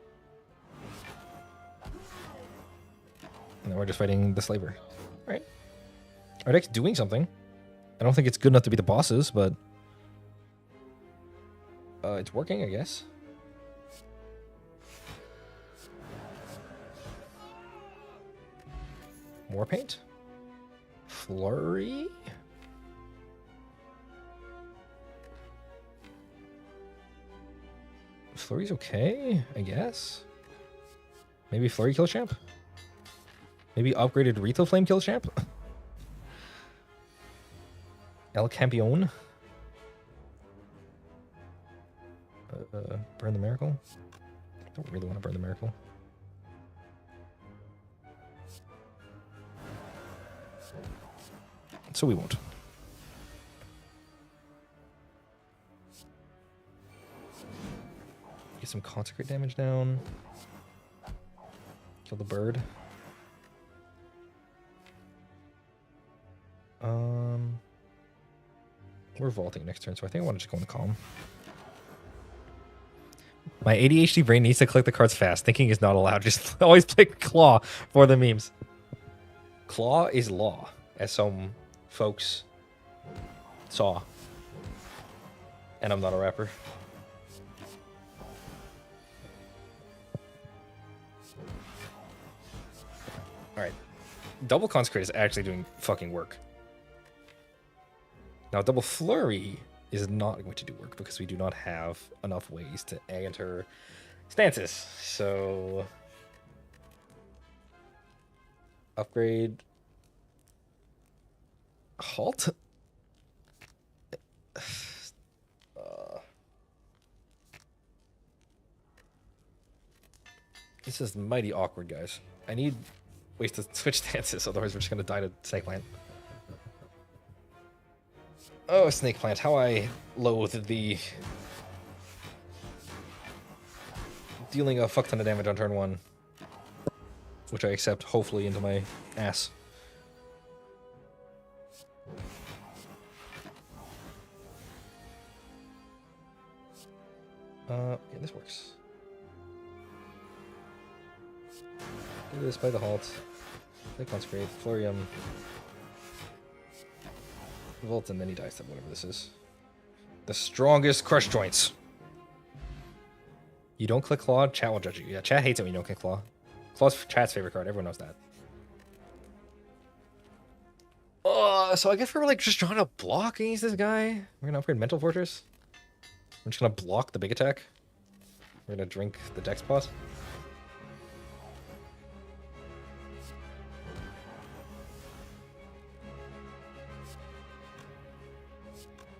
Speaker 1: And then we're just fighting the slaver. Alright. Our deck's doing something. I don't think it's good enough to beat the bosses, but it's working, I guess. More paint? Flurry? Flurry's okay, I guess. Maybe Flurry kills champ? Maybe upgraded Retail Flame kills champ? El Campeon? Burn the Miracle? I don't really want to burn the Miracle. So we won't. Get some Consecrate damage down. Kill the bird. We're vaulting next turn, so I think I want to just go into Calm. My ADHD brain needs to click the cards fast. Thinking is not allowed. Just always play Claw for the memes. Claw is law, as some folks saw. And I'm not a rapper. Alright. Double Consecrate is actually doing fucking work. Now, Double Flurry is not going to do work because we do not have enough ways to enter stances. So, upgrade halt. This is mighty awkward, guys. I need ways to switch stances, otherwise we're just gonna die to Snake Plant. Oh, Snake Plant, how I loathe the dealing a fuck ton of damage on turn 1, which I accept, hopefully, into my ass. Yeah, this works. Do this by the halt. They Consecrate, Florium. Volt, and then he dies to whatever this is. The strongest crush joints. You don't click Claw, chat will judge you. Yeah, chat hates it when you don't click Claw. Claw's chat's favorite card, everyone knows that. So I guess we're like just trying to block against this guy. We're gonna upgrade Mental Fortress. I'm just gonna block the big attack. We're gonna drink the Dex Pot.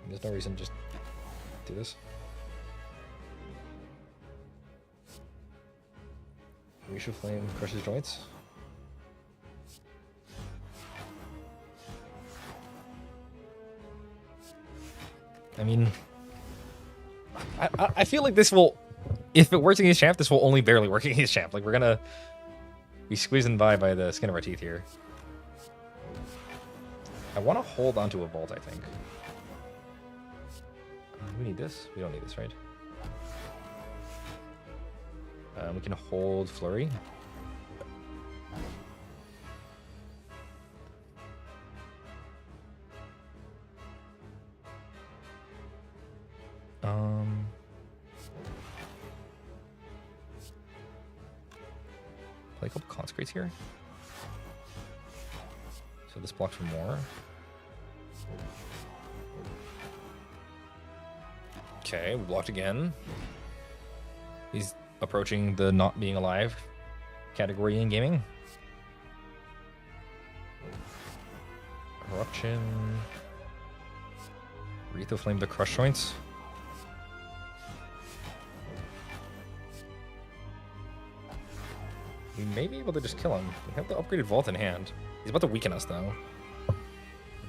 Speaker 1: There's no reason to just do this. Yugioh Flame crushes joints. I mean, I feel like this will, if it works against champ, this will only barely work against champ. Like, we're gonna be squeezing by the skin of our teeth here. I want to hold onto a vault, I think. We need this? We don't need this, right? We can hold Flurry. Play a couple consecrates here. So this blocks for more. Okay, we blocked again. He's approaching the not being alive category in gaming. Corruption. Wreath of Flame to crush joints. We may be able to just kill him. We have the upgraded vault in hand. He's about to weaken us though.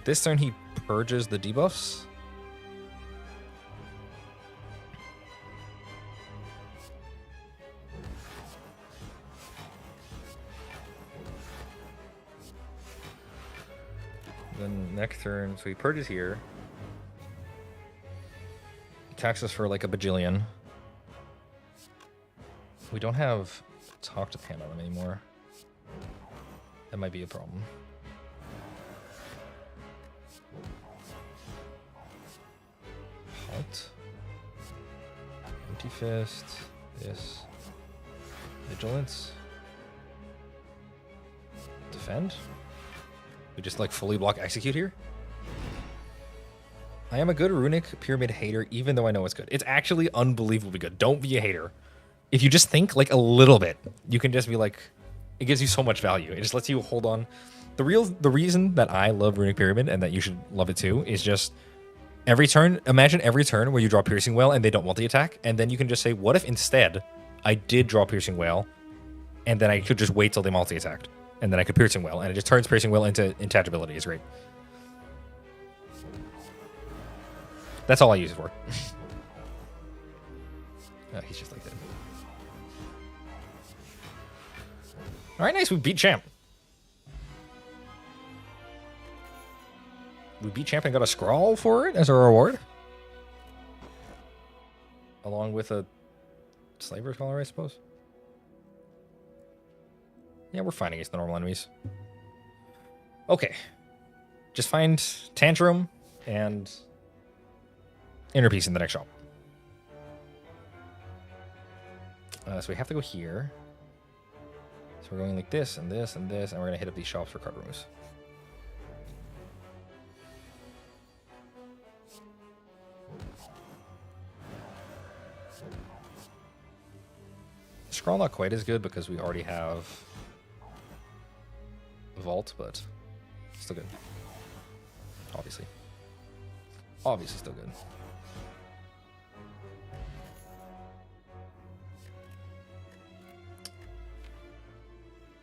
Speaker 1: This turn he purges the debuffs. Then next turn, so he purges here. Attacks us for like a bajillion. We don't have talk to pan on him anymore. That might be a problem. Halt. Empty fist. This. Vigilance. Defend. We just like fully block execute here. I am a good runic pyramid hater, even though I know it's good. It's actually unbelievably good. Don't be a hater. If you just think like a little bit, you can just be like, it gives you so much value. It just lets you hold on. The reason that I love runic pyramid and that you should love it too is just every turn. Imagine every turn where you draw piercing whale and they don't multi-attack, and then you can just say, what if instead I did draw piercing whale, and then I could just wait till they multi-attacked, and then I could piercing whale, and it just turns piercing whale into intangibility. It's great. That's all I use it for. Oh, he's just like that. All right, nice. We beat champ. We beat champ and got a scrawl for it as a reward, along with a slaver collar, I suppose. Yeah, we're fine against the normal enemies. Okay, just find Tantrum and Inner Peace in the next shop. So we have to go here. So we're going like this and this and this, and we're going to hit up these shops for card rooms. Scroll not quite as good because we already have Vault, but still good. Obviously. Obviously still good.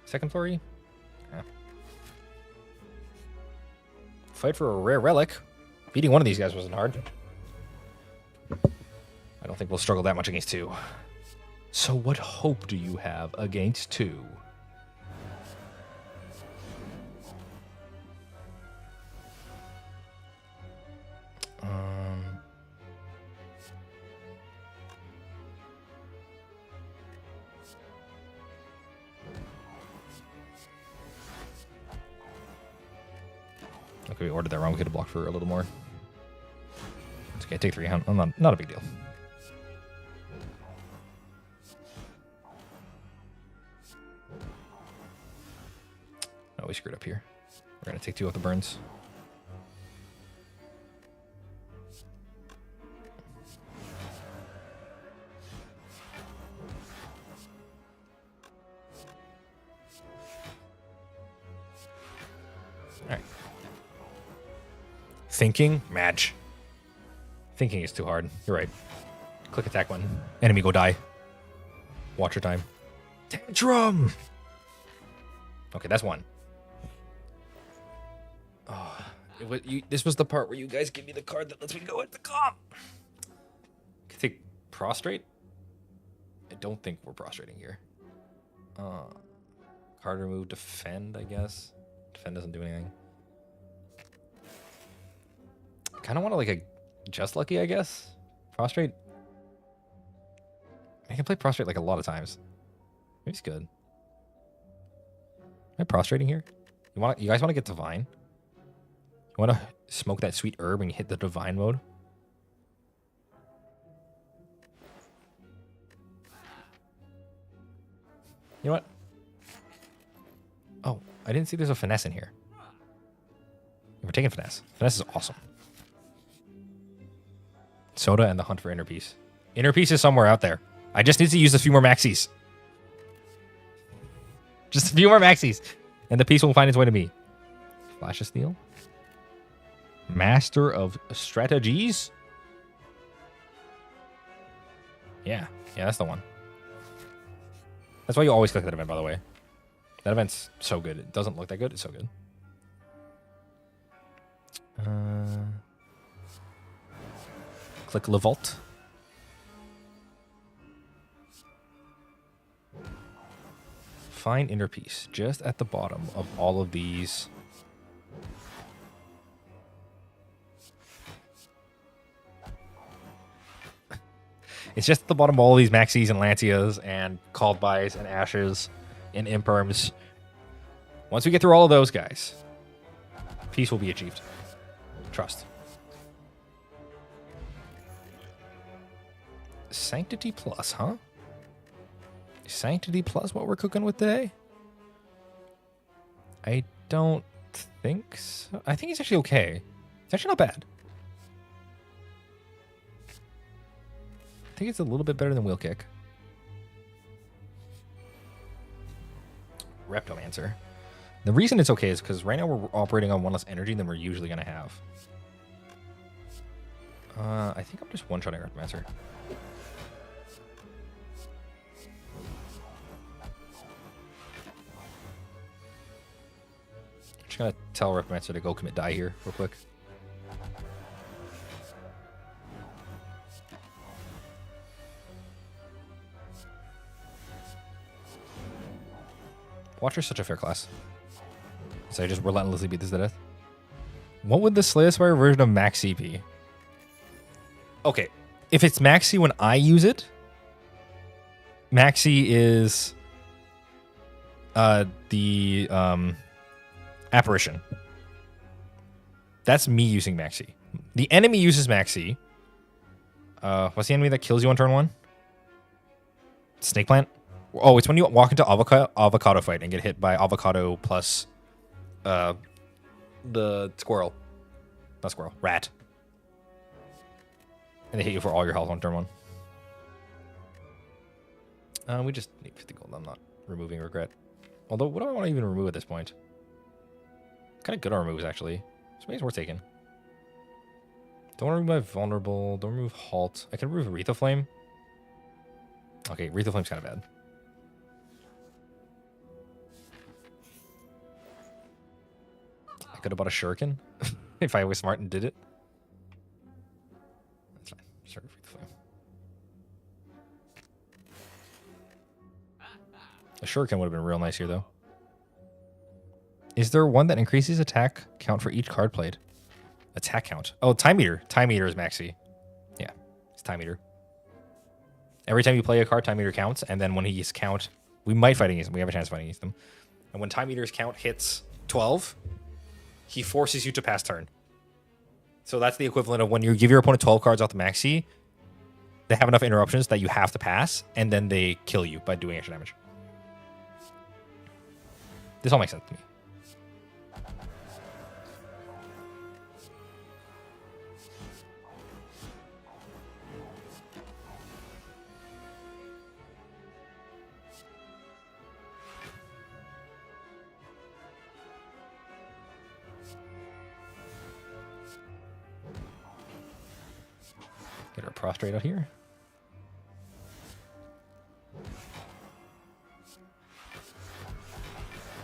Speaker 1: Second flurry? Yeah. Fight for a rare relic. Beating one of these guys wasn't hard. I don't think we'll struggle that much against two. So what hope do you have against two? Okay, we ordered that wrong. We could have blocked for a little more. It's okay. Take 3. I'm not a big deal. Oh, we screwed up here. We're gonna take 2 off the burns. All right. Thinking, match. Thinking is too hard. You're right. Click attack one. Enemy go die. Watcher time. Tantrum! Okay, that's 1. Oh, this was the part where you guys give me the card that lets me go at the comp. Can take prostrate? I don't think we're prostrating here. Card remove, defend, I guess. Defend doesn't do anything. Kind of want to like a just lucky, I guess. Prostrate. I can play prostrate like a lot of times. Maybe it's good. Am I prostrating here? You guys want to get divine? You want to smoke that sweet herb and hit the divine mode? You know what? I didn't see there's a finesse in here. We're taking finesse. Finesse is awesome. Soda and the hunt for inner peace. Inner peace is somewhere out there. I just need to use a few more maxis. Just a few more maxis. And the peace will find its way to me. Flash of Steel. Master of Strategies. Yeah, that's the one. That's why you always click that event, by the way. That event's so good. It doesn't look that good. It's so good. Click Levault. Find inner peace just at the bottom of all of these. It's just at the bottom of all these Maxis and Lancias and Called Bys and Ashes and Imperms. Once we get through all of those guys, peace will be achieved. Trust. Sanctity Plus, huh? Sanctity Plus what we're cooking with today? I don't think so. I think it's actually okay. It's actually not bad. I think it's a little bit better than Wheel Kick. Reptomancer. The reason it's okay is because right now we're operating on one less energy than we're usually going to have. I think I'm just one-shotting Reptomancer. Just going to tell Reptomancer to go commit die here real quick. Watcher's such a fair class. So I just relentlessly beat this to death. What would the Slay the Spire version of Maxi be? Okay, if it's Maxi when I use it, Maxi is the Apparition. That's me using Maxi. The enemy uses Maxi. What's the enemy that kills you on turn 1? Snake Plant? Oh, it's when you walk into avocado fight and get hit by avocado plus the squirrel. Not squirrel, rat. And they hit you for all your health on turn 1. We just need 50 gold. I'm not removing regret. Although, what do I want to even remove at this point? Kind of good on removes, actually. So maybe it's worth taking. Don't remove my vulnerable. Don't remove halt. I can remove Wreath of Flame. Okay, Wreath of Flame's kind of bad. I could have bought a shuriken if I was smart and did it. That's fine. Sure, Wreath of Flame. A shuriken would have been real nice here, though. Is there one that increases attack count for each card played? Attack count. Oh, Time Meter. Time Meter is Maxi. Yeah, it's Time Meter. Every time you play a card, Time Meter counts, and then when he's count, we might fight against him. We have a chance of fighting against them. And when Time Meter's count hits 12, he forces you to pass turn. So that's the equivalent of when you give your opponent 12 cards off the Maxi, they have enough interruptions that you have to pass, and then they kill you by doing extra damage. This all makes sense to me. Get our prostrate out here.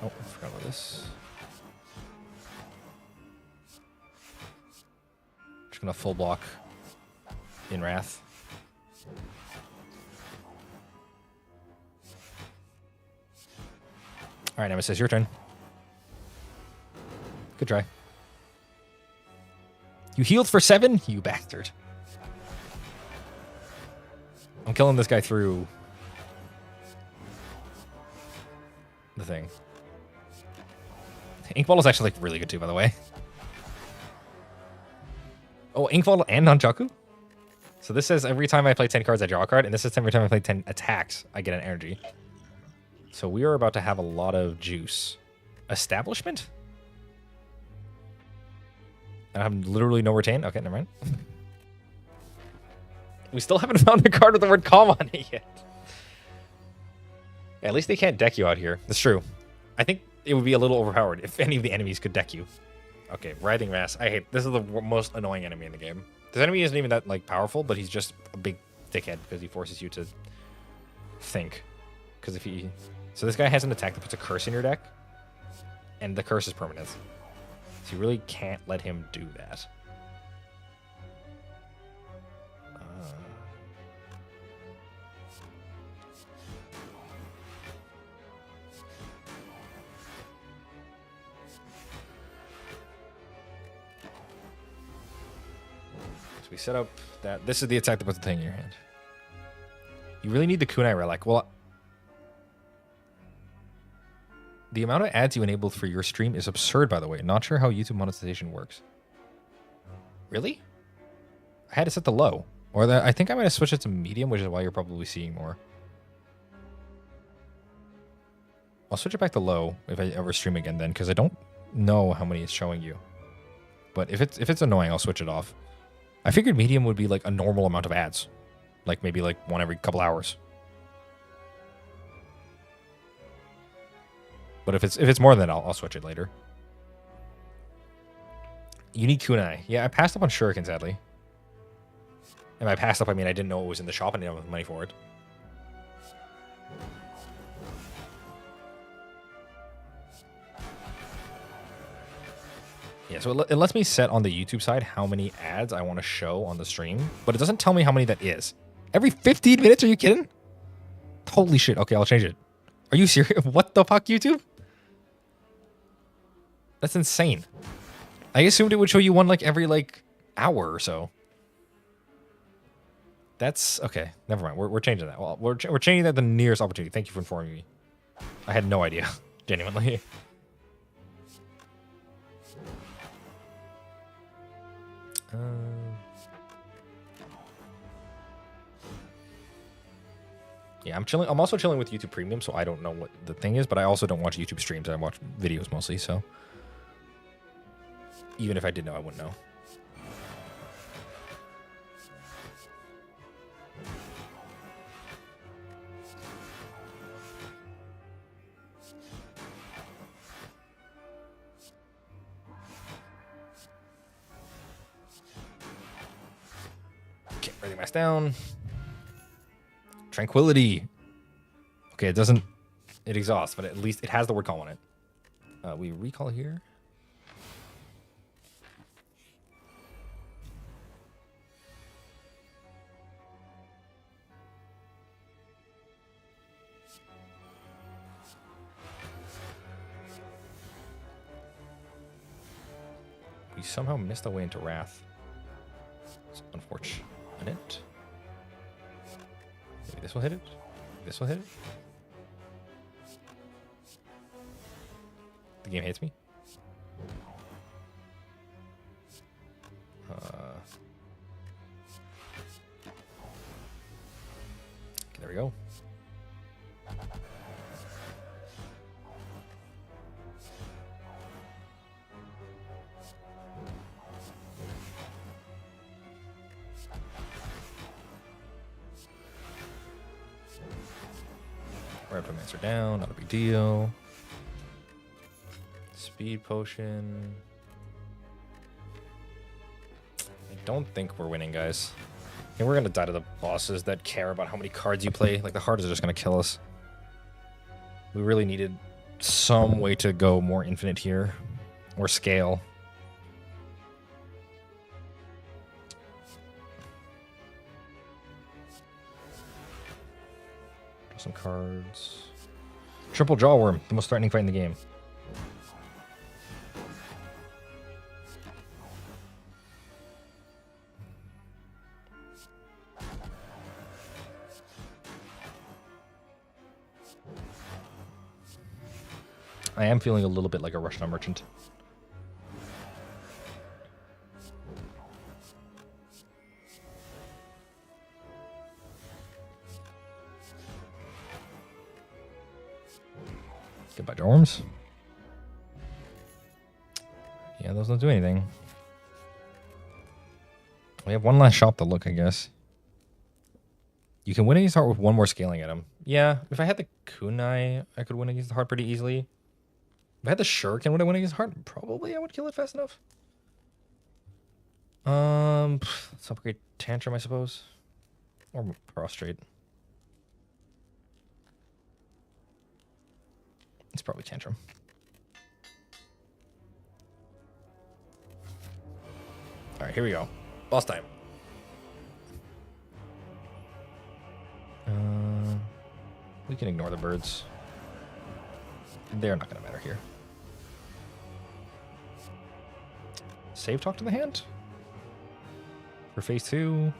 Speaker 1: Oh, I forgot about this. Just gonna full block in Wrath. Alright, Nemesis, your turn. Good try. You healed for 7? You bastard. I'm killing this guy through the thing. Inkball is actually like really good too, by the way. Oh, Inkball and Nunchaku? So this says every time I play 10 cards, I draw a card, and this says every time I play 10 attacks, I get an energy. So we are about to have a lot of juice. Establishment? I have literally no retain? Okay, never mind. We still haven't found a card with the word calm on it yet. Yeah, at least they can't deck you out here. That's true. I think it would be a little overpowered if any of the enemies could deck you. Okay, Writhing Mass. I hate this. Is the most annoying enemy in the game. This enemy isn't even that like powerful, but he's just a big dickhead because he forces you to think. Because if he... So this guy has an attack that puts a curse in your deck, and the curse is permanent. So you really can't let him do that. So we set up that. This is the attack that puts the thing in your hand. You really need the Kunai Relic. Well, the amount of ads you enabled for your stream is absurd, by the way. Not sure how YouTube monetization works. Really? I had it set to low. Or I think I might have switched it to medium, which is why you're probably seeing more. I'll switch it back to low if I ever stream again then, because I don't know how many it's showing you. But if it's annoying, I'll switch it off. I figured medium would be like a normal amount of ads. Like maybe like one every couple hours. But if it's more than that, I'll switch it later. You need Kunai. Yeah, I passed up on Shuriken, sadly. And by passed up, I mean I didn't know it was in the shop and I didn't have money for it. Yeah, so it lets me set on the YouTube side how many ads I want to show on the stream, but it doesn't tell me how many that is. Every 15 minutes? Are you kidding? Holy shit. Okay, I'll change it. Are you serious? What the fuck, YouTube? That's insane. I assumed it would show you one like every like hour or so. That's okay. Never mind. We're changing that. Well, we're changing that the nearest opportunity. Thank you for informing me. I had no idea, genuinely. Yeah, I'm chilling. I'm also chilling with YouTube Premium, so I don't know what the thing is, but I also don't watch YouTube streams. I watch videos mostly, so even if I did know, I wouldn't know. Okay, Writhing Mass down. Tranquility. Okay, it doesn't... It exhausts, but at least it has the word call on it. We recall here. We somehow missed our way into Wrath. It's unfortunate. Maybe this will hit it. This will hit it. The game hates me. Okay, there we go. Reptimancer down, not a big deal. Speed potion. I don't think we're winning, guys. I think we're gonna die to the bosses that care about how many cards you play. Like the hearts are just gonna kill us. We really needed some way to go more infinite here, or scale. Some cards. Triple Jawworm, the most threatening fight in the game. I am feeling a little bit like a Russian merchant. Goodbye, Dorms. those don't do anything. We have one last shop to look, I guess. You can win against the heart with one more scaling item. Yeah, if I had the kunai, I could win against the heart pretty easily. If I had the shuriken, would I win against the heart? Probably I would kill it fast enough. Let's upgrade Tantrum, I suppose. Or Prostrate. It's probably Tantrum. Alright, here we go. Boss time. We can ignore the birds. They're not going to matter here. Save talk to the hand? For phase 2.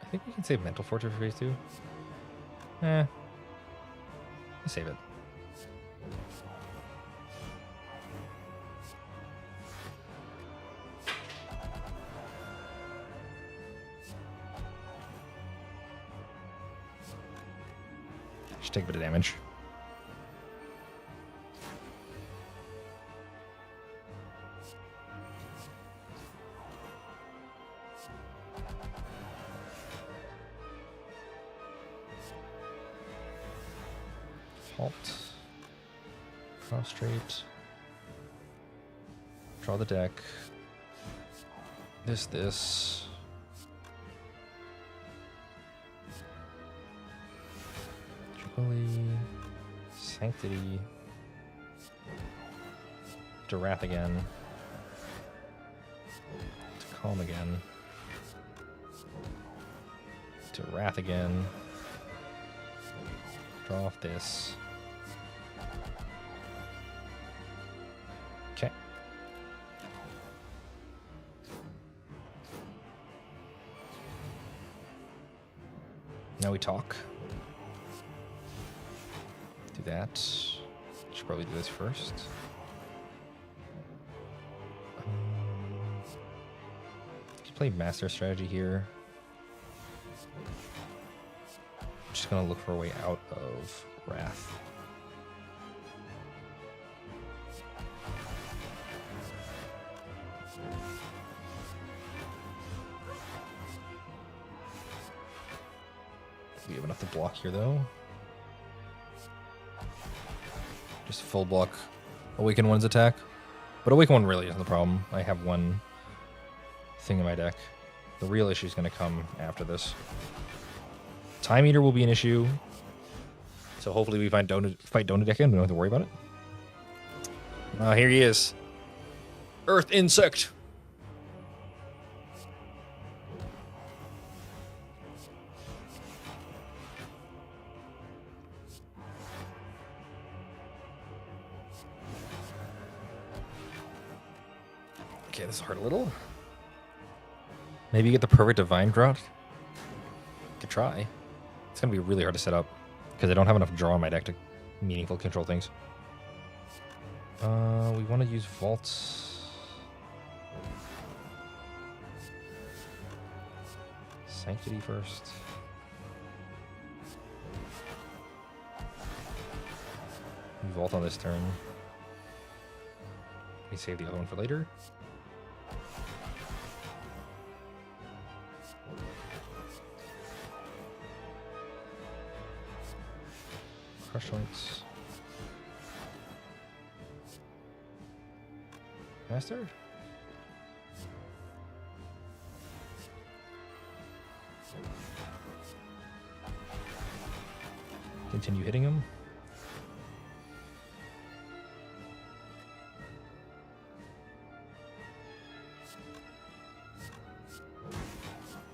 Speaker 1: I think we can save Mental Fortress for phase 2. Let's save it. Just take a bit of damage. Halt. Prostrate. Draw the deck. This. Sanctity. To Wrath again. To Calm again. To Wrath again. Draw off this. Okay. Now we talk. Do that. Should probably do this first. Can play Master Strategy here. I'm just gonna look for a way out of Wrath. We have enough to block here though. Just full block Awaken 1's attack. But Awaken 1 really isn't the problem. I have one thing in my deck. The real issue is going to come after this. Time Eater will be an issue. So hopefully we fight Donut Deck in. We don't have to worry about it. Here he is. Earth Insect. Okay, this hurt a little. Maybe get the perfect Divine Drought. Could try. It's gonna be really hard to set up because I don't have enough draw in my deck to meaningful control things. We want to use Vaults. Sanctity first. Vault on this turn. We save the other one for later. Crush Lights. Master? Continue hitting him.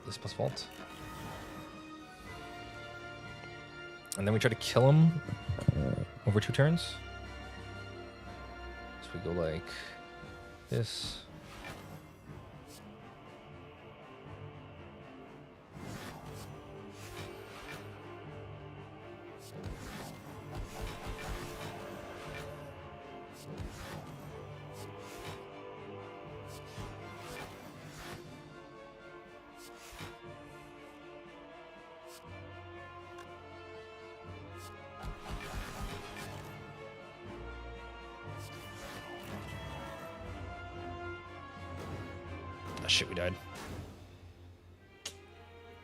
Speaker 1: This plus Vault. And then we try to kill him over 2 turns. So we go like this. shit, we died.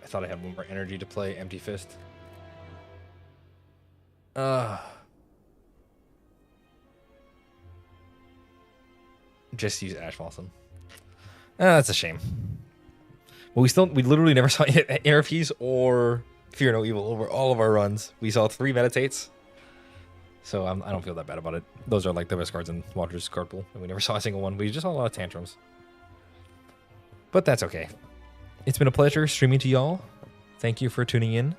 Speaker 1: I thought I had one more energy to play Empty Fist. Just use Ash Blossom. That's a shame. But we literally never saw ARPs or Fear No Evil over all of our runs. We saw 3 Meditates. So I don't feel that bad about it. Those are like the best cards in Watcher's card pool. And we never saw a single one. We just saw a lot of Tantrums. But that's okay. It's been a pleasure streaming to y'all. Thank you for tuning in.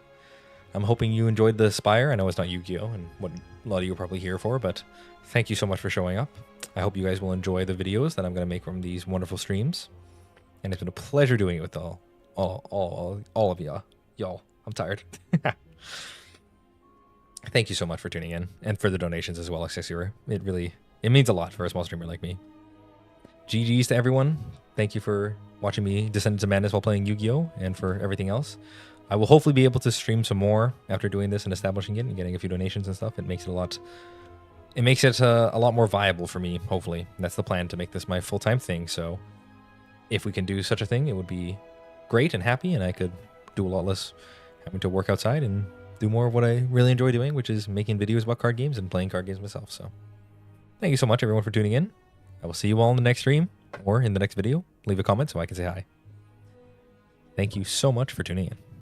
Speaker 1: I'm hoping you enjoyed the Spire. I know it's not Yu-Gi-Oh! And what a lot of you are probably here for, but thank you so much for showing up. I hope you guys will enjoy the videos that I'm going to make from these wonderful streams. And it's been a pleasure doing it with all of y'all. I'm tired. Thank you so much for tuning in and for the donations as well, Accessor. It means a lot for a small streamer like me. GG's to everyone. Thank you for watching me descend into madness while playing Yu-Gi-Oh! And for everything else. I will hopefully be able to stream some more after doing this and establishing it and getting a few donations and stuff. It makes it a lot more viable for me, hopefully. And that's the plan, to make this my full-time thing. So if we can do such a thing, it would be great and happy, and I could do a lot less having to work outside and do more of what I really enjoy doing, which is making videos about card games and playing card games myself. So thank you so much, everyone, for tuning in. I will see you all in the next stream or in the next video. Leave a comment so I can say hi. Thank you so much for tuning in.